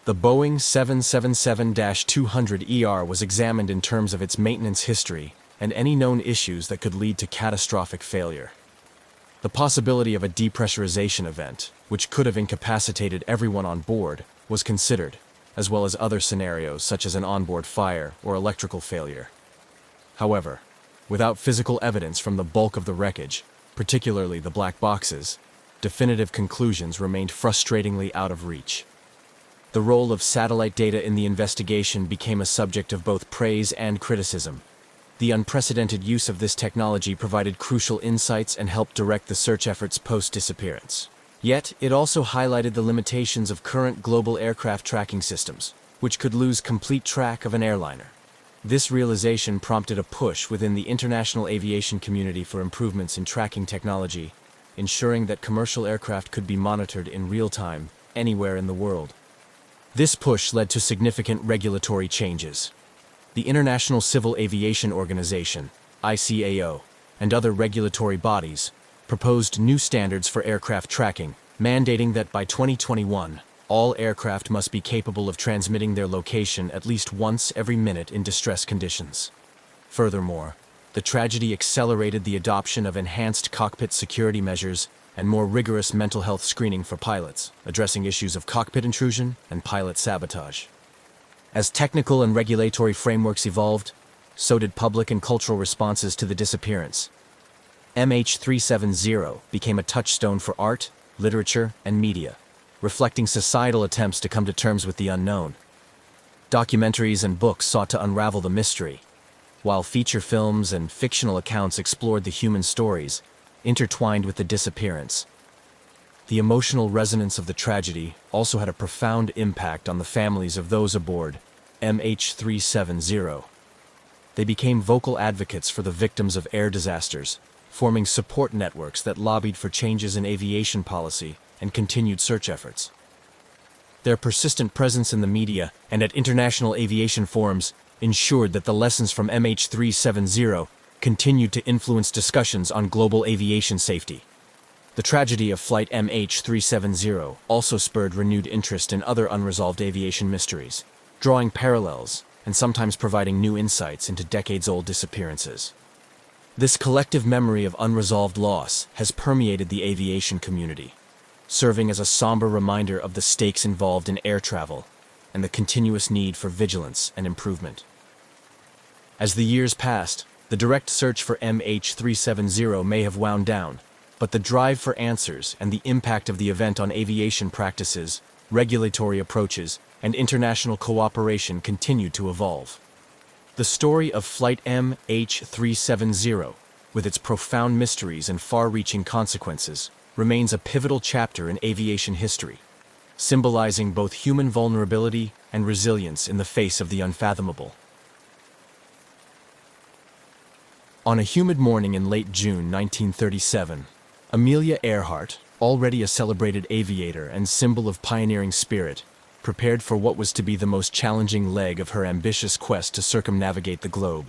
The Boeing 777-200ER was examined in terms of its maintenance history and any known issues that could lead to catastrophic failure. The possibility of a depressurization event, which could have incapacitated everyone on board, was considered, as well as other scenarios such as an onboard fire or electrical failure. However, without physical evidence from the bulk of the wreckage, particularly the black boxes, definitive conclusions remained frustratingly out of reach. The role of satellite data in the investigation became a subject of both praise and criticism. The unprecedented use of this technology provided crucial insights and helped direct the search efforts post-disappearance. Yet, it also highlighted the limitations of current global aircraft tracking systems, which could lose complete track of an airliner. This realization prompted a push within the international aviation community for improvements in tracking technology, ensuring that commercial aircraft could be monitored in real time, anywhere in the world. This push led to significant regulatory changes. The International Civil Aviation Organization, ICAO, and other regulatory bodies proposed new standards for aircraft tracking, mandating that by 2021, all aircraft must be capable of transmitting their location at least once every minute in distress conditions. Furthermore, The tragedy accelerated the adoption of enhanced cockpit security measures and more rigorous mental health screening for pilots, addressing issues of cockpit intrusion and pilot sabotage. As technical and regulatory frameworks evolved, so did public and cultural responses to the disappearance. MH370 became a touchstone for art, literature, and media, reflecting societal attempts to come to terms with the unknown. Documentaries and books sought to unravel the mystery, while feature films and fictional accounts explored the human stories intertwined with the disappearance. The emotional resonance of the tragedy also had a profound impact on the families of those aboard MH370. They became vocal advocates for the victims of air disasters, forming support networks that lobbied for changes in aviation policy and continued search efforts. Their persistent presence in the media and at international aviation forums ensured that the lessons from MH370 continued to influence discussions on global aviation safety. The tragedy of Flight MH370 also spurred renewed interest in other unresolved aviation mysteries, drawing parallels and sometimes providing new insights into decades-old disappearances. This collective memory of unresolved loss has permeated the aviation community, serving as a somber reminder of the stakes involved in air travel and the continuous need for vigilance and improvement. As the years passed, the direct search for MH370 may have wound down, but the drive for answers and the impact of the event on aviation practices, regulatory approaches, and international cooperation continued to evolve. The story of Flight MH370, with its profound mysteries and far-reaching consequences, remains a pivotal chapter in aviation history, symbolizing both human vulnerability and resilience in the face of the unfathomable. On a humid morning in late June 1937, Amelia Earhart, already a celebrated aviator and symbol of pioneering spirit, prepared for what was to be the most challenging leg of her ambitious quest to circumnavigate the globe.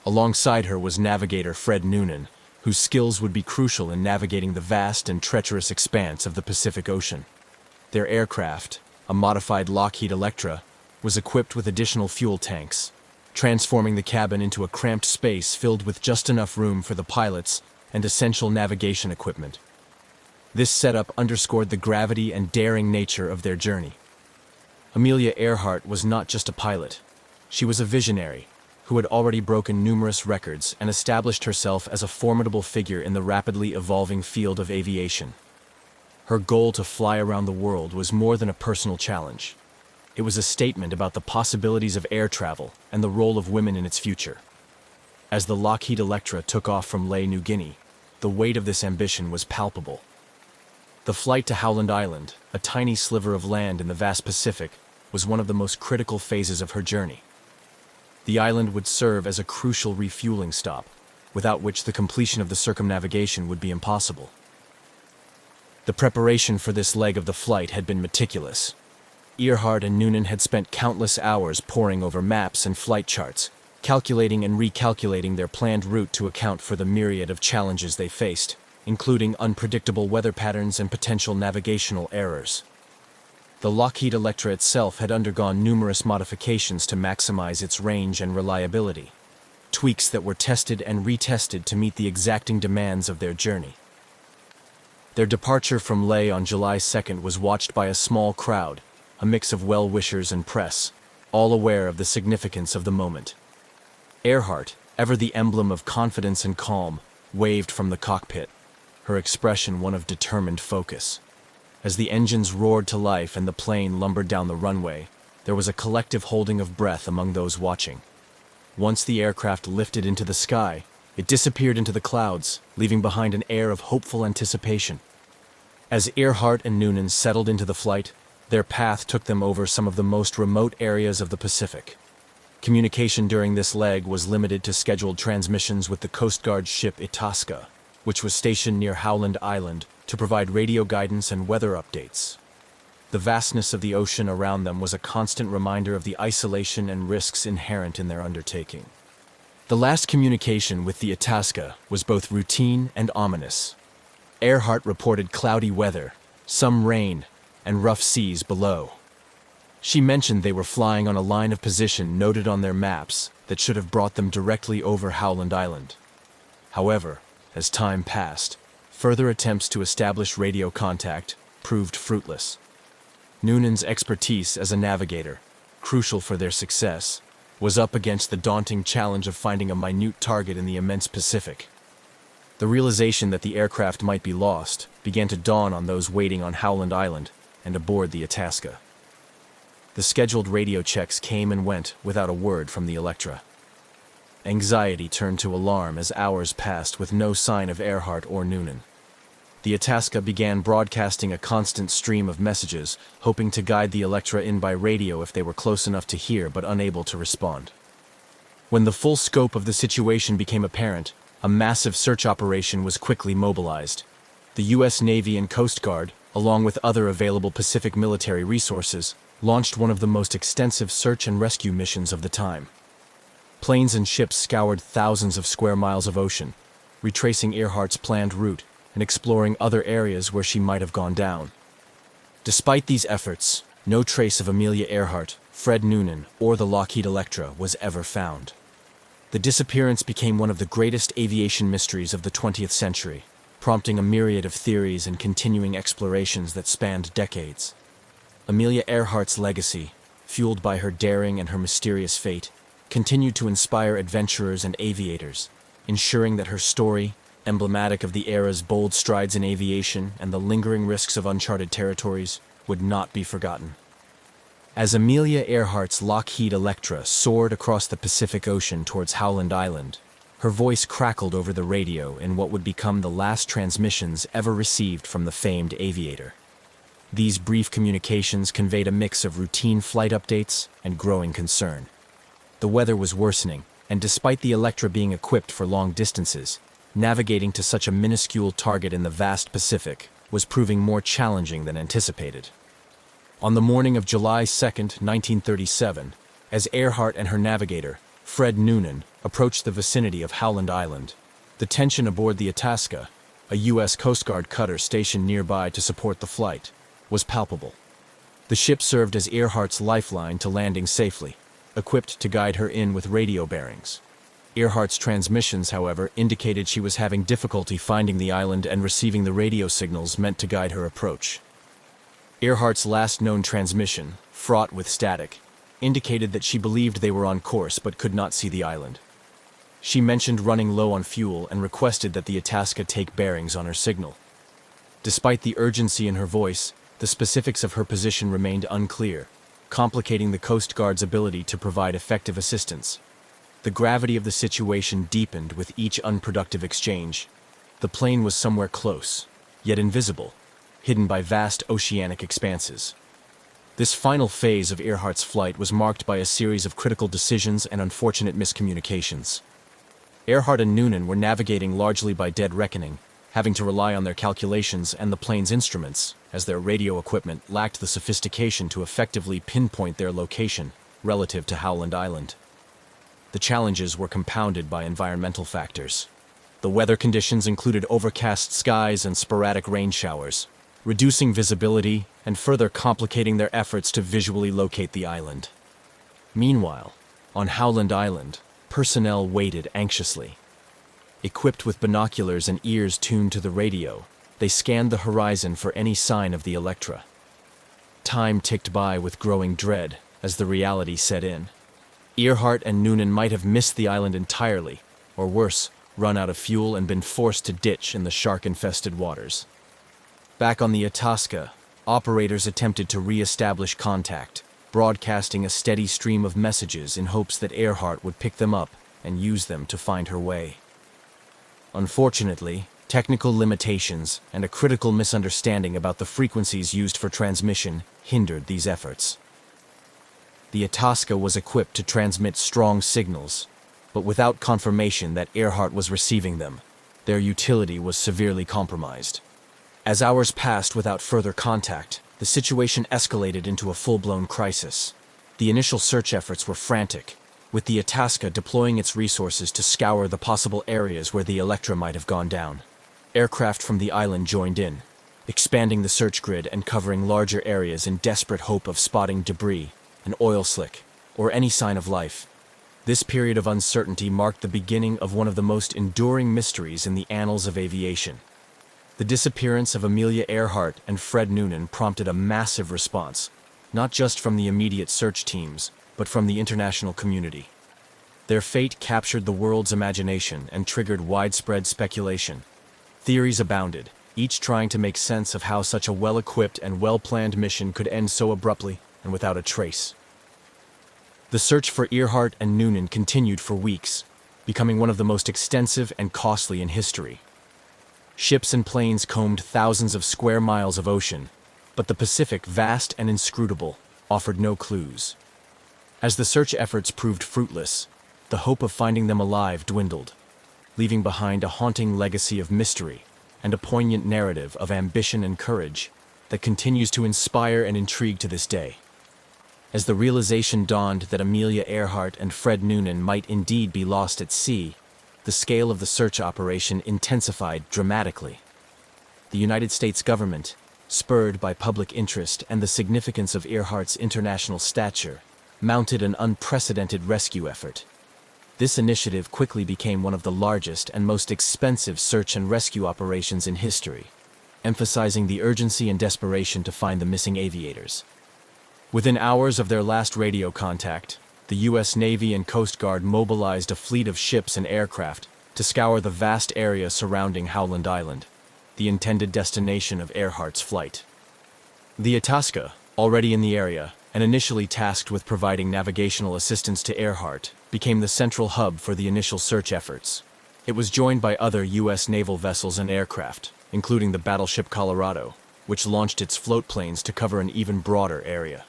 Alongside her was navigator Fred Noonan, whose skills would be crucial in navigating the vast and treacherous expanse of the Pacific Ocean. Their aircraft, a modified Lockheed Electra, was equipped with additional fuel tanks, transforming the cabin into a cramped space filled with just enough room for the pilots and essential navigation equipment. This setup underscored the gravity and daring nature of their journey. Amelia Earhart was not just a pilot. She was a visionary who had already broken numerous records and established herself as a formidable figure in the rapidly evolving field of aviation. Her goal to fly around the world was more than a personal challenge. It was a statement about the possibilities of air travel and the role of women in its future. As the Lockheed Electra took off from Lae, New Guinea, the weight of this ambition was palpable. The flight to Howland Island, a tiny sliver of land in the vast Pacific, was one of the most critical phases of her journey. The island would serve as a crucial refueling stop, without which the completion of the circumnavigation would be impossible. The preparation for this leg of the flight had been meticulous. Earhart and Noonan had spent countless hours poring over maps and flight charts, calculating and recalculating their planned route to account for the myriad of challenges they faced, including unpredictable weather patterns and potential navigational errors. The Lockheed Electra itself had undergone numerous modifications to maximize its range and reliability, tweaks that were tested and retested to meet the exacting demands of their journey. Their departure from Lae on July 2nd was watched by a small crowd, a mix of well-wishers and press, all aware of the significance of the moment. Earhart, ever the emblem of confidence and calm, waved from the cockpit, her expression one of determined focus. As the engines roared to life and the plane lumbered down the runway, there was a collective holding of breath among those watching. Once the aircraft lifted into the sky, it disappeared into the clouds, leaving behind an air of hopeful anticipation. As Earhart and Noonan settled into the flight, their path took them over some of the most remote areas of the Pacific. Communication during this leg was limited to scheduled transmissions with the Coast Guard ship Itasca, which was stationed near Howland Island to provide radio guidance and weather updates. The vastness of the ocean around them was a constant reminder of the isolation and risks inherent in their undertaking. The last communication with the Itasca was both routine and ominous. Earhart reported cloudy weather, some rain, and rough seas below. She mentioned they were flying on a line of position noted on their maps that should have brought them directly over Howland Island. However, as time passed, further attempts to establish radio contact proved fruitless. Noonan's expertise as a navigator, crucial for their success, was up against the daunting challenge of finding a minute target in the immense Pacific. The realization that the aircraft might be lost began to dawn on those waiting on Howland Island and aboard the Itasca. The scheduled radio checks came and went without a word from the Electra. Anxiety turned to alarm as hours passed with no sign of Earhart or Noonan. The Itasca began broadcasting a constant stream of messages, hoping to guide the Electra in by radio if they were close enough to hear but unable to respond. When the full scope of the situation became apparent, a massive search operation was quickly mobilized. The U.S. Navy and Coast Guard, along with other available Pacific military resources, launched one of the most extensive search and rescue missions of the time. Planes and ships scoured thousands of square miles of ocean, retracing Earhart's planned route and exploring other areas where she might have gone down. Despite these efforts, no trace of Amelia Earhart, Fred Noonan, or the Lockheed Electra was ever found. The disappearance became one of the greatest aviation mysteries of the 20th century, prompting a myriad of theories and continuing explorations that spanned decades. Amelia Earhart's legacy, fueled by her daring and her mysterious fate, continued to inspire adventurers and aviators, ensuring that her story, emblematic of the era's bold strides in aviation and the lingering risks of uncharted territories, would not be forgotten. As Amelia Earhart's Lockheed Electra soared across the Pacific Ocean towards Howland Island, her voice crackled over the radio in what would become the last transmissions ever received from the famed aviator. These brief communications conveyed a mix of routine flight updates and growing concern. The weather was worsening, and despite the Electra being equipped for long distances, navigating to such a minuscule target in the vast Pacific was proving more challenging than anticipated. On the morning of July 2, 1937, as Earhart and her navigator, Fred Noonan, approached the vicinity of Howland Island, the tension aboard the Itasca, a U.S. Coast Guard cutter stationed nearby to support the flight, was palpable. The ship served as Earhart's lifeline to landing safely, equipped to guide her in with radio bearings. Earhart's transmissions, however, indicated she was having difficulty finding the island and receiving the radio signals meant to guide her approach. Earhart's last known transmission, fraught with static, indicated that she believed they were on course but could not see the island. She mentioned running low on fuel and requested that the Itasca take bearings on her signal. Despite the urgency in her voice, the specifics of her position remained unclear, complicating the Coast Guard's ability to provide effective assistance. The gravity of the situation deepened with each unproductive exchange. The plane was somewhere close, yet invisible, hidden by vast oceanic expanses. This final phase of Earhart's flight was marked by a series of critical decisions and unfortunate miscommunications. Earhart and Noonan were navigating largely by dead reckoning, having to rely on their calculations and the plane's instruments, as their radio equipment lacked the sophistication to effectively pinpoint their location relative to Howland Island. The challenges were compounded by environmental factors. The weather conditions included overcast skies and sporadic rain showers, reducing visibility and further complicating their efforts to visually locate the island. Meanwhile, on Howland Island, personnel waited anxiously. Equipped with binoculars and ears tuned to the radio, they scanned the horizon for any sign of the Electra. Time ticked by with growing dread as the reality set in. Earhart and Noonan might have missed the island entirely, or worse, run out of fuel and been forced to ditch in the shark-infested waters. Back on the Itasca, operators attempted to re-establish contact, broadcasting a steady stream of messages in hopes that Earhart would pick them up and use them to find her way. Unfortunately, technical limitations and a critical misunderstanding about the frequencies used for transmission hindered these efforts. The Itasca was equipped to transmit strong signals, but without confirmation that Earhart was receiving them, their utility was severely compromised. As hours passed without further contact, the situation escalated into a full-blown crisis. The initial search efforts were frantic, with the Itasca deploying its resources to scour the possible areas where the Electra might have gone down. Aircraft from the island joined in, expanding the search grid and covering larger areas in desperate hope of spotting debris, an oil slick, or any sign of life. This period of uncertainty marked the beginning of one of the most enduring mysteries in the annals of aviation. The disappearance of Amelia Earhart and Fred Noonan prompted a massive response, not just from the immediate search teams, but from the international community. Their fate captured the world's imagination and triggered widespread speculation. Theories abounded, each trying to make sense of how such a well-equipped and well-planned mission could end so abruptly and without a trace. The search for Earhart and Noonan continued for weeks, becoming one of the most extensive and costly in history. Ships and planes combed thousands of square miles of ocean, but the Pacific, vast and inscrutable, offered no clues. As the search efforts proved fruitless, the hope of finding them alive dwindled, leaving behind a haunting legacy of mystery and a poignant narrative of ambition and courage that continues to inspire and intrigue to this day. As the realization dawned that Amelia Earhart and Fred Noonan might indeed be lost at sea, the scale of the search operation intensified dramatically. The United States government, spurred by public interest and the significance of Earhart's international stature, mounted an unprecedented rescue effort. This initiative quickly became one of the largest and most expensive search and rescue operations in history, emphasizing the urgency and desperation to find the missing aviators. Within hours of their last radio contact, the U.S. Navy and Coast Guard mobilized a fleet of ships and aircraft to scour the vast area surrounding Howland Island, the intended destination of Earhart's flight. The Itasca, already in the area and initially tasked with providing navigational assistance to Earhart, became the central hub for the initial search efforts. It was joined by other U.S. naval vessels and aircraft, including the battleship Colorado, which launched its float planes to cover an even broader area.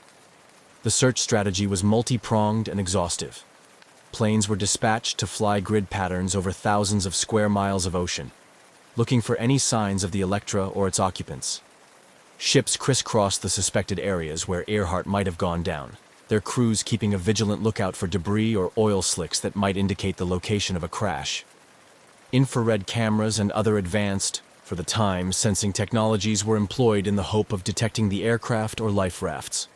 The search strategy was multi-pronged and exhaustive. Planes were dispatched to fly grid patterns over thousands of square miles of ocean, looking for any signs of the Electra or its occupants. Ships crisscrossed the suspected areas where Earhart might have gone down, their crews keeping a vigilant lookout for debris or oil slicks that might indicate the location of a crash. Infrared cameras and other advanced, for the time, sensing technologies were employed in the hope of detecting the aircraft or life rafts.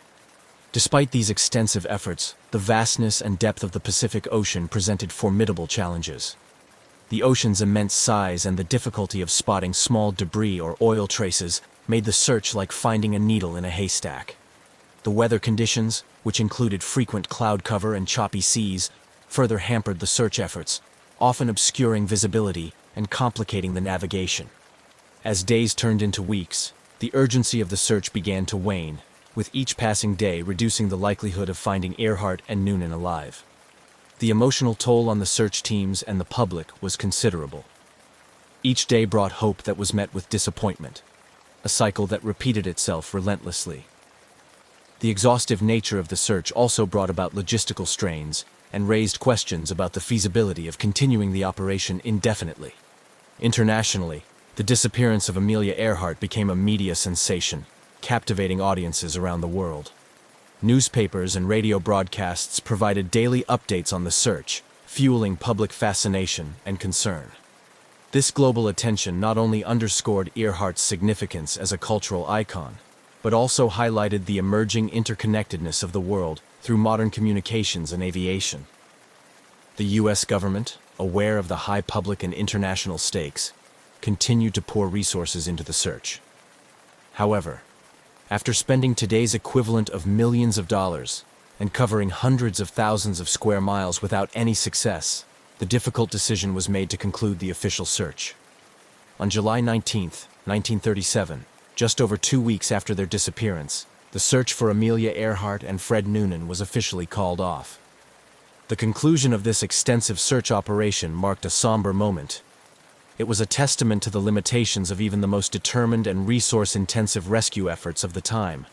Despite these extensive efforts, the vastness and depth of the Pacific Ocean presented formidable challenges. The ocean's immense size and the difficulty of spotting small debris or oil traces made the search like finding a needle in a haystack. The weather conditions, which included frequent cloud cover and choppy seas, further hampered the search efforts, often obscuring visibility and complicating the navigation. As days turned into weeks, the urgency of the search began to wane, with each passing day reducing the likelihood of finding Earhart and Noonan alive. The emotional toll on the search teams and the public was considerable. Each day brought hope that was met with disappointment, a cycle that repeated itself relentlessly. The exhaustive nature of the search also brought about logistical strains and raised questions about the feasibility of continuing the operation indefinitely. Internationally, the disappearance of Amelia Earhart became a media sensation, captivating audiences around the world. Newspapers and radio broadcasts provided daily updates on the search, fueling public fascination and concern. This global attention not only underscored Earhart's significance as a cultural icon, but also highlighted the emerging interconnectedness of the world through modern communications and aviation. The U.S. government, aware of the high public and international stakes, continued to pour resources into the search. However, after spending today's equivalent of millions of dollars and covering hundreds of thousands of square miles without any success, the difficult decision was made to conclude the official search. On July 19, 1937, just over 2 weeks after their disappearance, the search for Amelia Earhart and Fred Noonan was officially called off. The conclusion of this extensive search operation marked a somber moment. It was a testament to the limitations of even the most determined and resource-intensive rescue efforts of the time.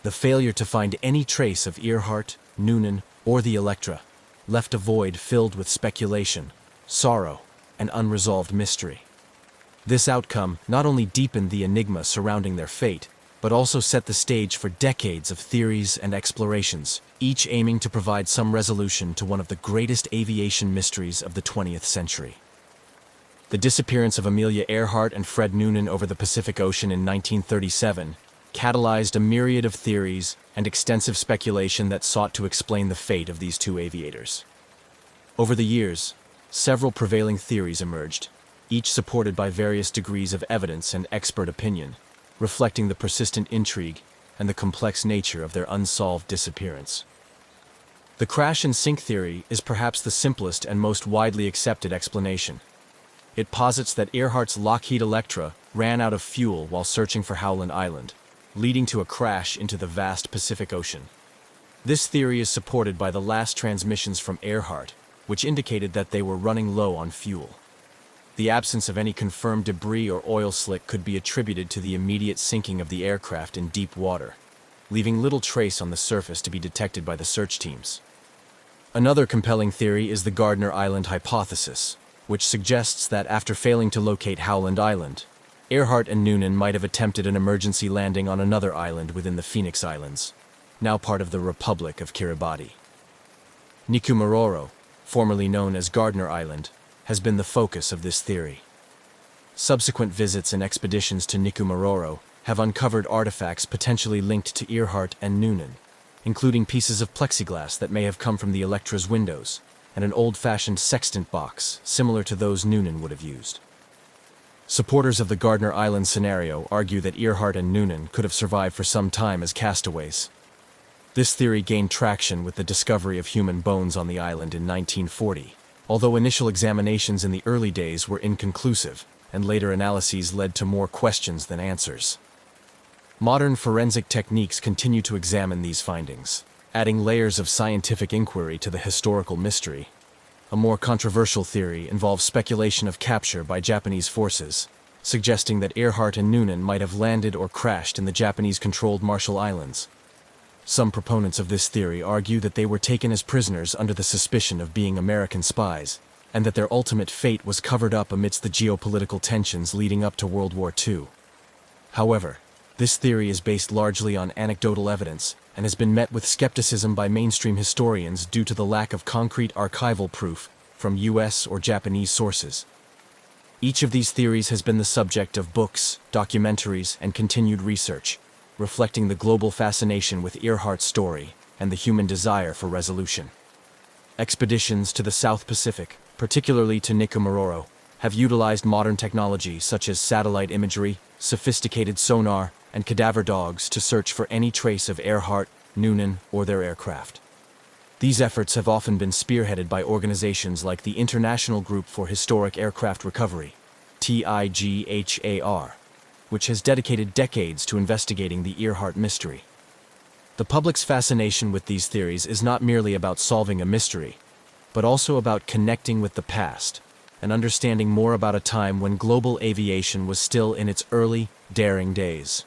The failure to find any trace of Earhart, Noonan, or the Electra left a void filled with speculation, sorrow, and unresolved mystery. This outcome not only deepened the enigma surrounding their fate, but also set the stage for decades of theories and explorations, each aiming to provide some resolution to one of the greatest aviation mysteries of the 20th century. The disappearance of Amelia Earhart and Fred Noonan over the Pacific Ocean in 1937 catalyzed a myriad of theories and extensive speculation that sought to explain the fate of these two aviators. Over the years, several prevailing theories emerged, each supported by various degrees of evidence and expert opinion, reflecting the persistent intrigue and the complex nature of their unsolved disappearance. The crash and sink theory is perhaps the simplest and most widely accepted explanation. It posits that Earhart's Lockheed Electra ran out of fuel while searching for Howland Island, leading to a crash into the vast Pacific Ocean. This theory is supported by the last transmissions from Earhart, which indicated that they were running low on fuel. The absence of any confirmed debris or oil slick could be attributed to the immediate sinking of the aircraft in deep water, leaving little trace on the surface to be detected by the search teams. Another compelling theory is the Gardner Island hypothesis, which suggests that after failing to locate Howland Island, Earhart and Noonan might have attempted an emergency landing on another island within the Phoenix Islands, now part of the Republic of Kiribati. Nikumaroro, formerly known as Gardner Island, has been the focus of this theory. Subsequent visits and expeditions to Nikumaroro have uncovered artifacts potentially linked to Earhart and Noonan, including pieces of plexiglass that may have come from the Electra's windows, and an old-fashioned sextant box similar to those Noonan would have used. Supporters of the Gardner Island scenario argue that Earhart and Noonan could have survived for some time as castaways. This theory gained traction with the discovery of human bones on the island in 1940, although initial examinations in the early days were inconclusive, and later analyses led to more questions than answers. Modern forensic techniques continue to examine these findings, adding layers of scientific inquiry to the historical mystery. A more controversial theory involves speculation of capture by Japanese forces, suggesting that Earhart and Noonan might have landed or crashed in the Japanese-controlled Marshall Islands. Some proponents of this theory argue that they were taken as prisoners under the suspicion of being American spies, and that their ultimate fate was covered up amidst the geopolitical tensions leading up to World War II. However, this theory is based largely on anecdotal evidence and has been met with skepticism by mainstream historians due to the lack of concrete archival proof from US or Japanese sources. Each of these theories has been the subject of books, documentaries, and continued research, reflecting the global fascination with Earhart's story and the human desire for resolution. Expeditions to the South Pacific, particularly to Nikumaroro, have utilized modern technology such as satellite imagery, sophisticated sonar, and cadaver dogs to search for any trace of Earhart, Noonan, or their aircraft. These efforts have often been spearheaded by organizations like the International Group for Historic Aircraft Recovery, TIGHAR, which has dedicated decades to investigating the Earhart mystery. The public's fascination with these theories is not merely about solving a mystery, but also about connecting with the past and understanding more about a time when global aviation was still in its early, daring days.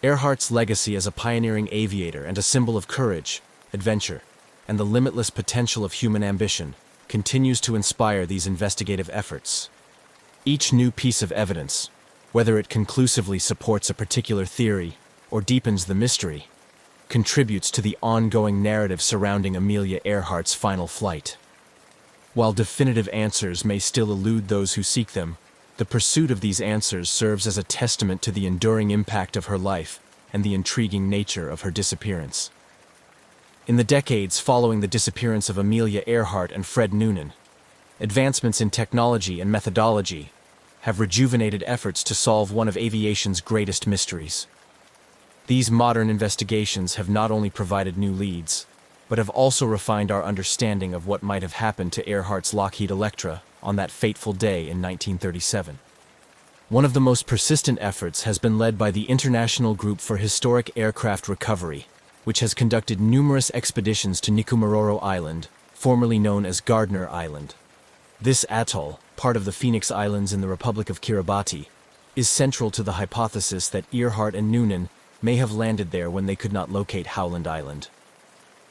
Earhart's legacy as a pioneering aviator and a symbol of courage, adventure, and the limitless potential of human ambition continues to inspire these investigative efforts. Each new piece of evidence, whether it conclusively supports a particular theory or deepens the mystery, contributes to the ongoing narrative surrounding Amelia Earhart's final flight. While definitive answers may still elude those who seek them, the pursuit of these answers serves as a testament to the enduring impact of her life and the intriguing nature of her disappearance. In the decades following the disappearance of Amelia Earhart and Fred Noonan, advancements in technology and methodology have rejuvenated efforts to solve one of aviation's greatest mysteries. These modern investigations have not only provided new leads, but have also refined our understanding of what might have happened to Earhart's Lockheed Electra on that fateful day in 1937. One of the most persistent efforts has been led by the International Group for Historic Aircraft Recovery, which has conducted numerous expeditions to Nikumaroro Island, formerly known as Gardner Island. This atoll, part of the Phoenix Islands in the Republic of Kiribati, is central to the hypothesis that Earhart and Noonan may have landed there when they could not locate Howland Island.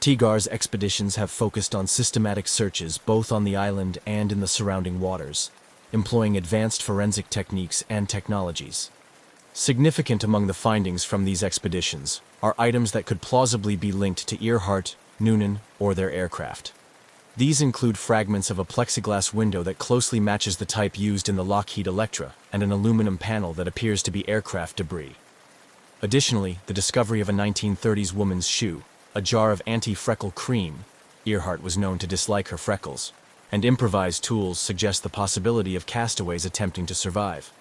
TIGHAR's expeditions have focused on systematic searches both on the island and in the surrounding waters, employing advanced forensic techniques and technologies. Significant among the findings from these expeditions are items that could plausibly be linked to Earhart, Noonan, or their aircraft. These include fragments of a plexiglass window that closely matches the type used in the Lockheed Electra and an aluminum panel that appears to be aircraft debris. Additionally, the discovery of a 1930s woman's shoe, a jar of anti-freckle cream — Earhart was known to dislike her freckles — and improvised tools suggest the possibility of castaways attempting to survive.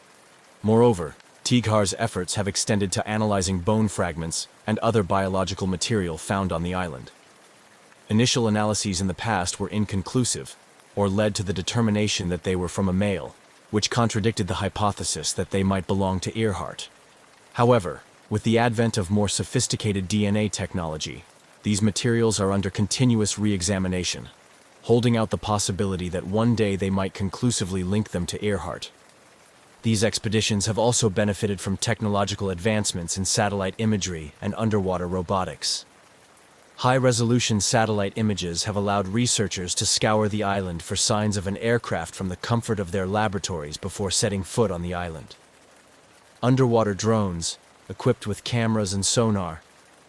Moreover, Tighar's efforts have extended to analyzing bone fragments and other biological material found on the island. Initial analyses in the past were inconclusive, or led to the determination that they were from a male, which contradicted the hypothesis that they might belong to Earhart. However, with the advent of more sophisticated DNA technology, these materials are under continuous re-examination, holding out the possibility that one day they might conclusively link them to Earhart. These expeditions have also benefited from technological advancements in satellite imagery and underwater robotics. High-resolution satellite images have allowed researchers to scour the island for signs of an aircraft from the comfort of their laboratories before setting foot on the island. Underwater drones, equipped with cameras and sonar,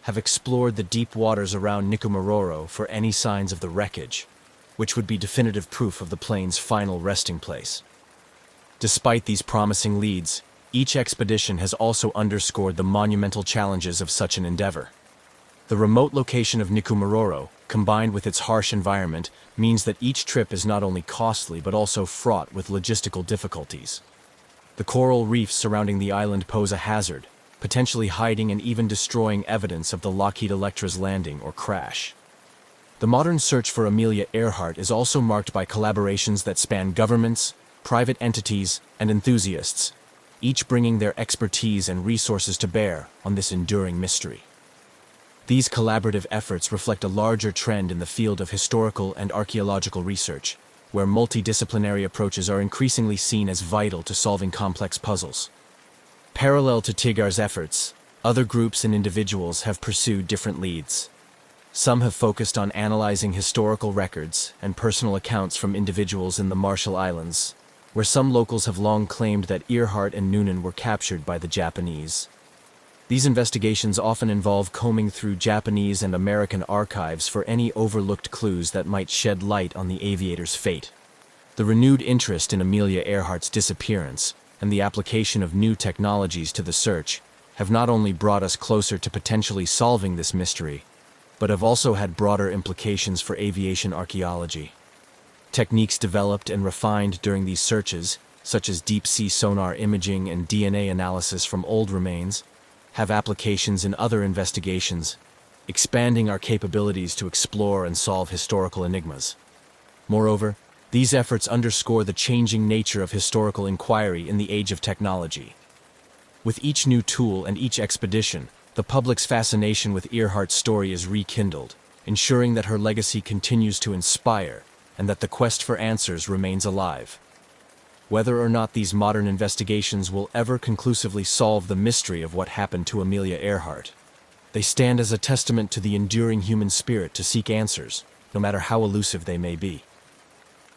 have explored the deep waters around Nikumaroro for any signs of the wreckage, which would be definitive proof of the plane's final resting place. Despite these promising leads, each expedition has also underscored the monumental challenges of such an endeavor. The remote location of Nikumaroro, combined with its harsh environment, means that each trip is not only costly but also fraught with logistical difficulties. The coral reefs surrounding the island pose a hazard, potentially hiding and even destroying evidence of the Lockheed Electra's landing or crash. The modern search for Amelia Earhart is also marked by collaborations that span governments, private entities, and enthusiasts, each bringing their expertise and resources to bear on this enduring mystery. These collaborative efforts reflect a larger trend in the field of historical and archaeological research, where multidisciplinary approaches are increasingly seen as vital to solving complex puzzles. Parallel to Tighar's efforts, other groups and individuals have pursued different leads. Some have focused on analyzing historical records and personal accounts from individuals in the Marshall Islands, where some locals have long claimed that Earhart and Noonan were captured by the Japanese. These investigations often involve combing through Japanese and American archives for any overlooked clues that might shed light on the aviator's fate. The renewed interest in Amelia Earhart's disappearance and the application of new technologies to the search have not only brought us closer to potentially solving this mystery, but have also had broader implications for aviation archaeology. Techniques developed and refined during these searches, such as deep-sea sonar imaging and DNA analysis from old remains, have applications in other investigations, expanding our capabilities to explore and solve historical enigmas. Moreover, these efforts underscore the changing nature of historical inquiry in the age of technology. With each new tool and each expedition, the public's fascination with Earhart's story is rekindled, ensuring that her legacy continues to inspire and that the quest for answers remains alive. Whether or not these modern investigations will ever conclusively solve the mystery of what happened to Amelia Earhart, they stand as a testament to the enduring human spirit to seek answers, no matter how elusive they may be.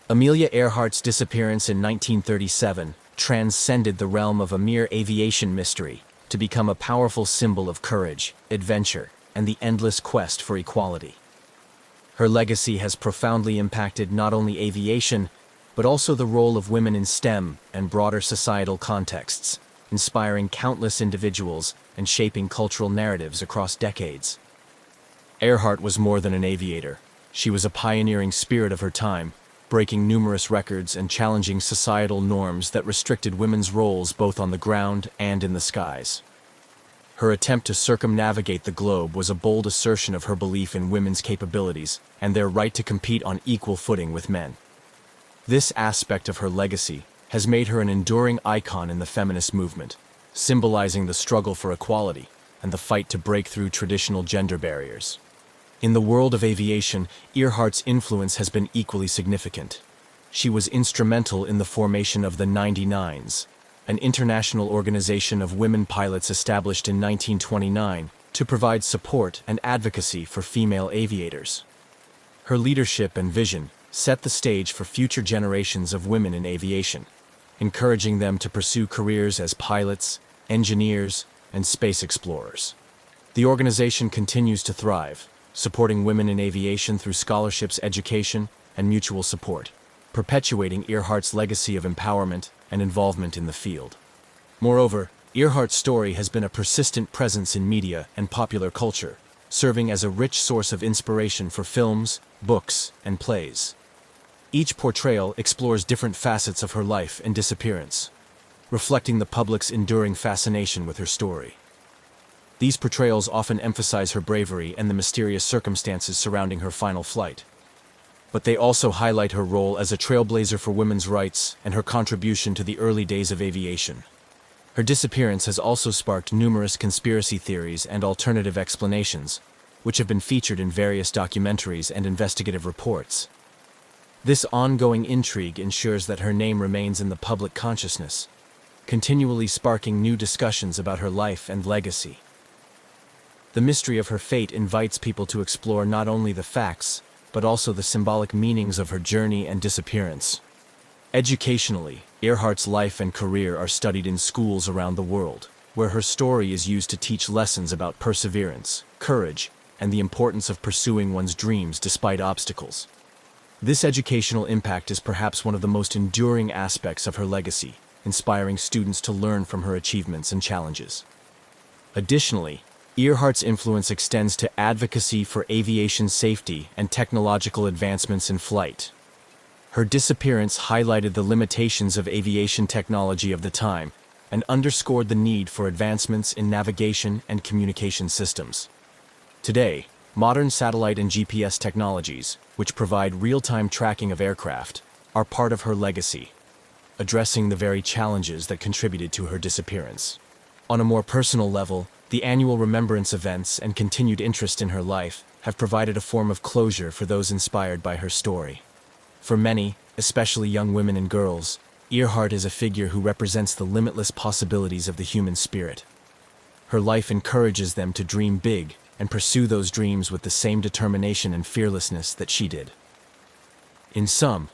Amelia Earhart's disappearance in 1937 transcended the realm of a mere aviation mystery to become a powerful symbol of courage, adventure, and the endless quest for equality. Her legacy has profoundly impacted not only aviation, but also the role of women in STEM and broader societal contexts, inspiring countless individuals and shaping cultural narratives across decades. Earhart was more than an aviator. She was a pioneering spirit of her time, breaking numerous records and challenging societal norms that restricted women's roles both on the ground and in the skies. Her attempt to circumnavigate the globe was a bold assertion of her belief in women's capabilities and their right to compete on equal footing with men. This aspect of her legacy has made her an enduring icon in the feminist movement, symbolizing the struggle for equality and the fight to break through traditional gender barriers. In the world of aviation, Earhart's influence has been equally significant. She was instrumental in the formation of the 99s, an international organization of women pilots established in 1929 to provide support and advocacy for female aviators. Her leadership and vision set the stage for future generations of women in aviation, encouraging them to pursue careers as pilots, engineers, and space explorers. The organization continues to thrive, supporting women in aviation through scholarships, education, and mutual support, perpetuating Earhart's legacy of empowerment and involvement in the field. Moreover, Earhart's story has been a persistent presence in media and popular culture, serving as a rich source of inspiration for films, books, and plays. Each portrayal explores different facets of her life and disappearance, reflecting the public's enduring fascination with her story. These portrayals often emphasize her bravery and the mysterious circumstances surrounding her final flight. But they also highlight her role as a trailblazer for women's rights and her contribution to the early days of aviation. Her disappearance has also sparked numerous conspiracy theories and alternative explanations, which have been featured in various documentaries and investigative reports. This ongoing intrigue ensures that her name remains in the public consciousness, continually sparking new discussions about her life and legacy. The mystery of her fate invites people to explore not only the facts, but also the symbolic meanings of her journey and disappearance. Educationally, Earhart's life and career are studied in schools around the world, where her story is used to teach lessons about perseverance, courage, and the importance of pursuing one's dreams despite obstacles. This educational impact is perhaps one of the most enduring aspects of her legacy, inspiring students to learn from her achievements and challenges. Additionally, Earhart's influence extends to advocacy for aviation safety and technological advancements in flight. Her disappearance highlighted the limitations of aviation technology of the time and underscored the need for advancements in navigation and communication systems. Today, modern satellite and GPS technologies, which provide real-time tracking of aircraft, are part of her legacy, addressing the very challenges that contributed to her disappearance. On a more personal level, the annual remembrance events and continued interest in her life have provided a form of closure for those inspired by her story. For many, especially young women and girls, Earhart is a figure who represents the limitless possibilities of the human spirit. Her life encourages them to dream big and pursue those dreams with the same determination and fearlessness that she did. In sum,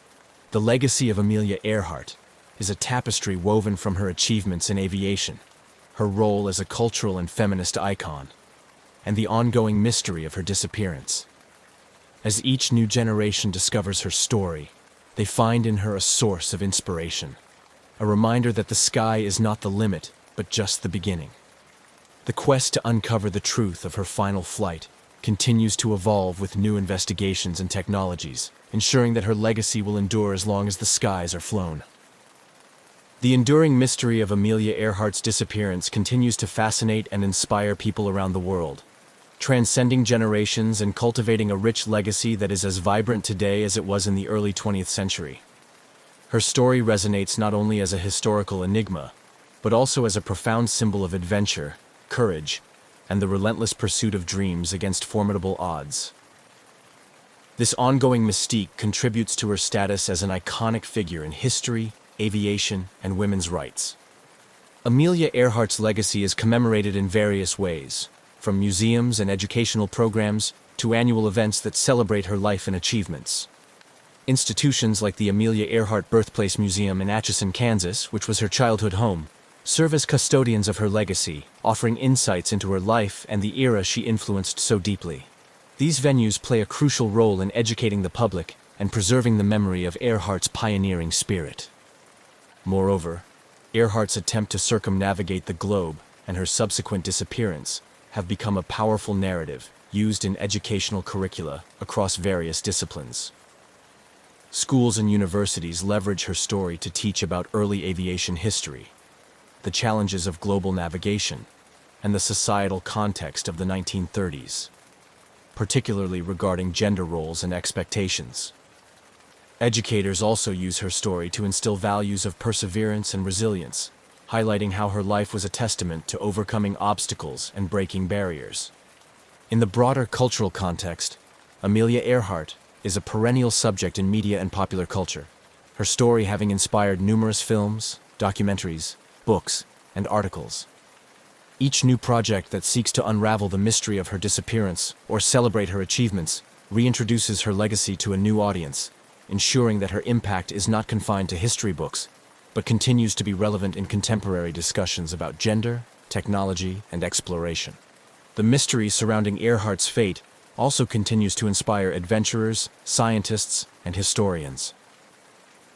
the legacy of Amelia Earhart is a tapestry woven from her achievements in aviation, her role as a cultural and feminist icon, and the ongoing mystery of her disappearance. As each new generation discovers her story, they find in her a source of inspiration, a reminder that the sky is not the limit, but just the beginning. The quest to uncover the truth of her final flight continues to evolve with new investigations and technologies, ensuring that her legacy will endure as long as the skies are flown. The enduring mystery of Amelia Earhart's disappearance continues to fascinate and inspire people around the world, transcending generations and cultivating a rich legacy that is as vibrant today as it was in the early 20th century. Her story resonates not only as a historical enigma, but also as a profound symbol of adventure, courage, and the relentless pursuit of dreams against formidable odds. This ongoing mystique contributes to her status as an iconic figure in history, aviation, and women's rights. Amelia Earhart's legacy is commemorated in various ways, from museums and educational programs to annual events that celebrate her life and achievements. Institutions like the Amelia Earhart Birthplace Museum in Atchison, Kansas, which was her childhood home, serve as custodians of her legacy, offering insights into her life and the era she influenced so deeply. These venues play a crucial role in educating the public and preserving the memory of Earhart's pioneering spirit. Moreover, Earhart's attempt to circumnavigate the globe and her subsequent disappearance have become a powerful narrative used in educational curricula across various disciplines. Schools and universities leverage her story to teach about early aviation history, the challenges of global navigation, and the societal context of the 1930s, particularly regarding gender roles and expectations. Educators also use her story to instill values of perseverance and resilience, highlighting how her life was a testament to overcoming obstacles and breaking barriers. In the broader cultural context, Amelia Earhart is a perennial subject in media and popular culture, her story having inspired numerous films, documentaries, books, and articles. Each new project that seeks to unravel the mystery of her disappearance or celebrate her achievements reintroduces her legacy to a new audience, ensuring that her impact is not confined to history books, but continues to be relevant in contemporary discussions about gender, technology, and exploration. The mystery surrounding Earhart's fate also continues to inspire adventurers, scientists, and historians.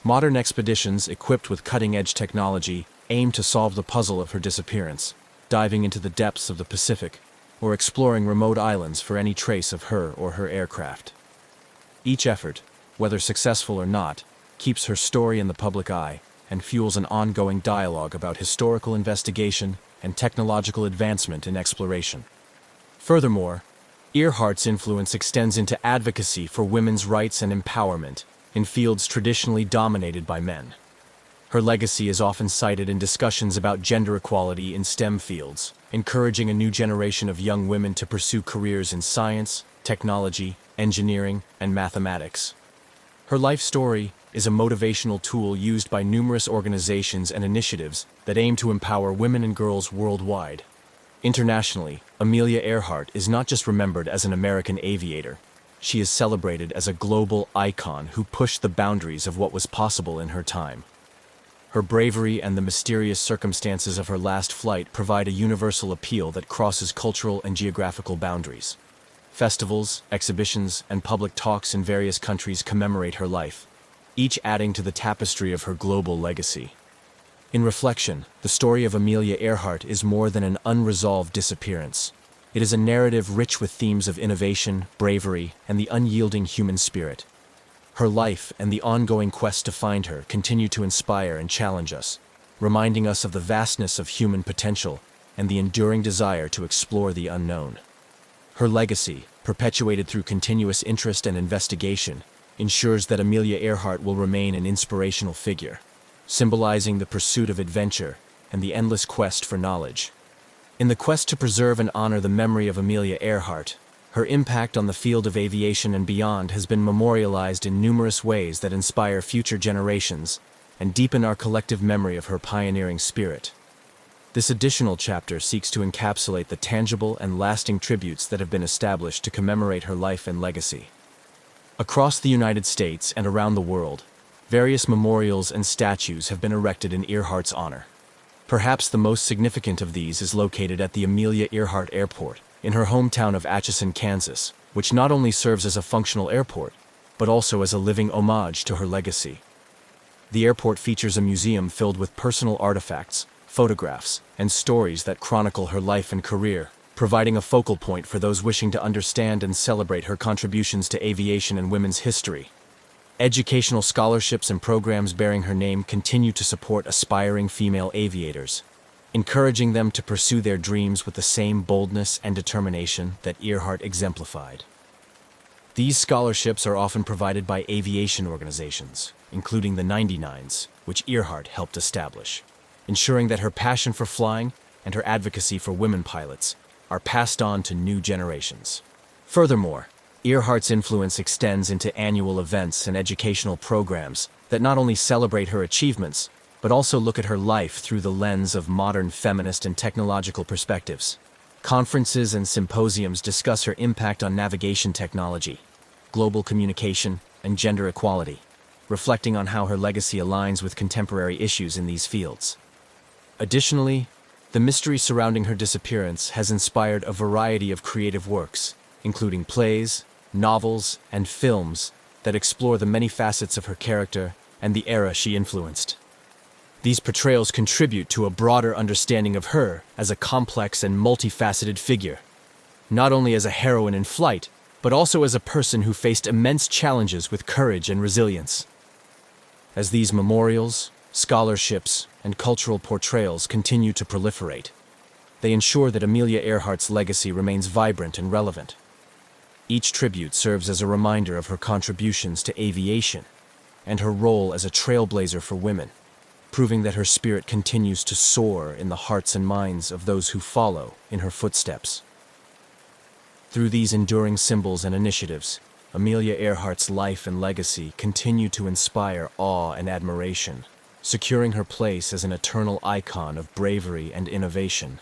Modern expeditions equipped with cutting-edge technology aim to solve the puzzle of her disappearance, diving into the depths of the Pacific or exploring remote islands for any trace of her or her aircraft. Each effort, whether successful or not, keeps her story in the public eye and fuels an ongoing dialogue about historical investigation and technological advancement in exploration. Furthermore, Earhart's influence extends into advocacy for women's rights and empowerment in fields traditionally dominated by men. Her legacy is often cited in discussions about gender equality in STEM fields, encouraging a new generation of young women to pursue careers in science, technology, engineering, and mathematics. Her life story is a motivational tool used by numerous organizations and initiatives that aim to empower women and girls worldwide. Internationally, Amelia Earhart is not just remembered as an American aviator. She is celebrated as a global icon who pushed the boundaries of what was possible in her time. Her bravery and the mysterious circumstances of her last flight provide a universal appeal that crosses cultural and geographical boundaries. Festivals, exhibitions, and public talks in various countries commemorate her life, each adding to the tapestry of her global legacy. In reflection, the story of Amelia Earhart is more than an unresolved disappearance. It is a narrative rich with themes of innovation, bravery, and the unyielding human spirit. Her life and the ongoing quest to find her continue to inspire and challenge us, reminding us of the vastness of human potential and the enduring desire to explore the unknown. Her legacy, perpetuated through continuous interest and investigation, ensures that Amelia Earhart will remain an inspirational figure, symbolizing the pursuit of adventure and the endless quest for knowledge. In the quest to preserve and honor the memory of Amelia Earhart, her impact on the field of aviation and beyond has been memorialized in numerous ways that inspire future generations and deepen our collective memory of her pioneering spirit. This additional chapter seeks to encapsulate the tangible and lasting tributes that have been established to commemorate her life and legacy. Across the United States and around the world, various memorials and statues have been erected in Earhart's honor. Perhaps the most significant of these is located at the Amelia Earhart Airport, in her hometown of Atchison, Kansas, which not only serves as a functional airport, but also as a living homage to her legacy. The airport features a museum filled with personal artifacts, photographs, and stories that chronicle her life and career, providing a focal point for those wishing to understand and celebrate her contributions to aviation and women's history. Educational scholarships and programs bearing her name continue to support aspiring female aviators, encouraging them to pursue their dreams with the same boldness and determination that Earhart exemplified. These scholarships are often provided by aviation organizations, including the 99s, which Earhart helped establish, ensuring that her passion for flying and her advocacy for women pilots are passed on to new generations. Furthermore, Earhart's influence extends into annual events and educational programs that not only celebrate her achievements, but also look at her life through the lens of modern feminist and technological perspectives. Conferences and symposiums discuss her impact on navigation technology, global communication, and gender equality, reflecting on how her legacy aligns with contemporary issues in these fields. Additionally, the mystery surrounding her disappearance has inspired a variety of creative works, including plays, novels, and films that explore the many facets of her character and the era she influenced. These portrayals contribute to a broader understanding of her as a complex and multifaceted figure, not only as a heroine in flight, but also as a person who faced immense challenges with courage and resilience. As these memorials, scholarships, and cultural portrayals continue to proliferate, they ensure that Amelia Earhart's legacy remains vibrant and relevant. Each tribute serves as a reminder of her contributions to aviation and her role as a trailblazer for women, proving that her spirit continues to soar in the hearts and minds of those who follow in her footsteps. Through these enduring symbols and initiatives, Amelia Earhart's life and legacy continue to inspire awe and admiration, securing her place as an eternal icon of bravery and innovation.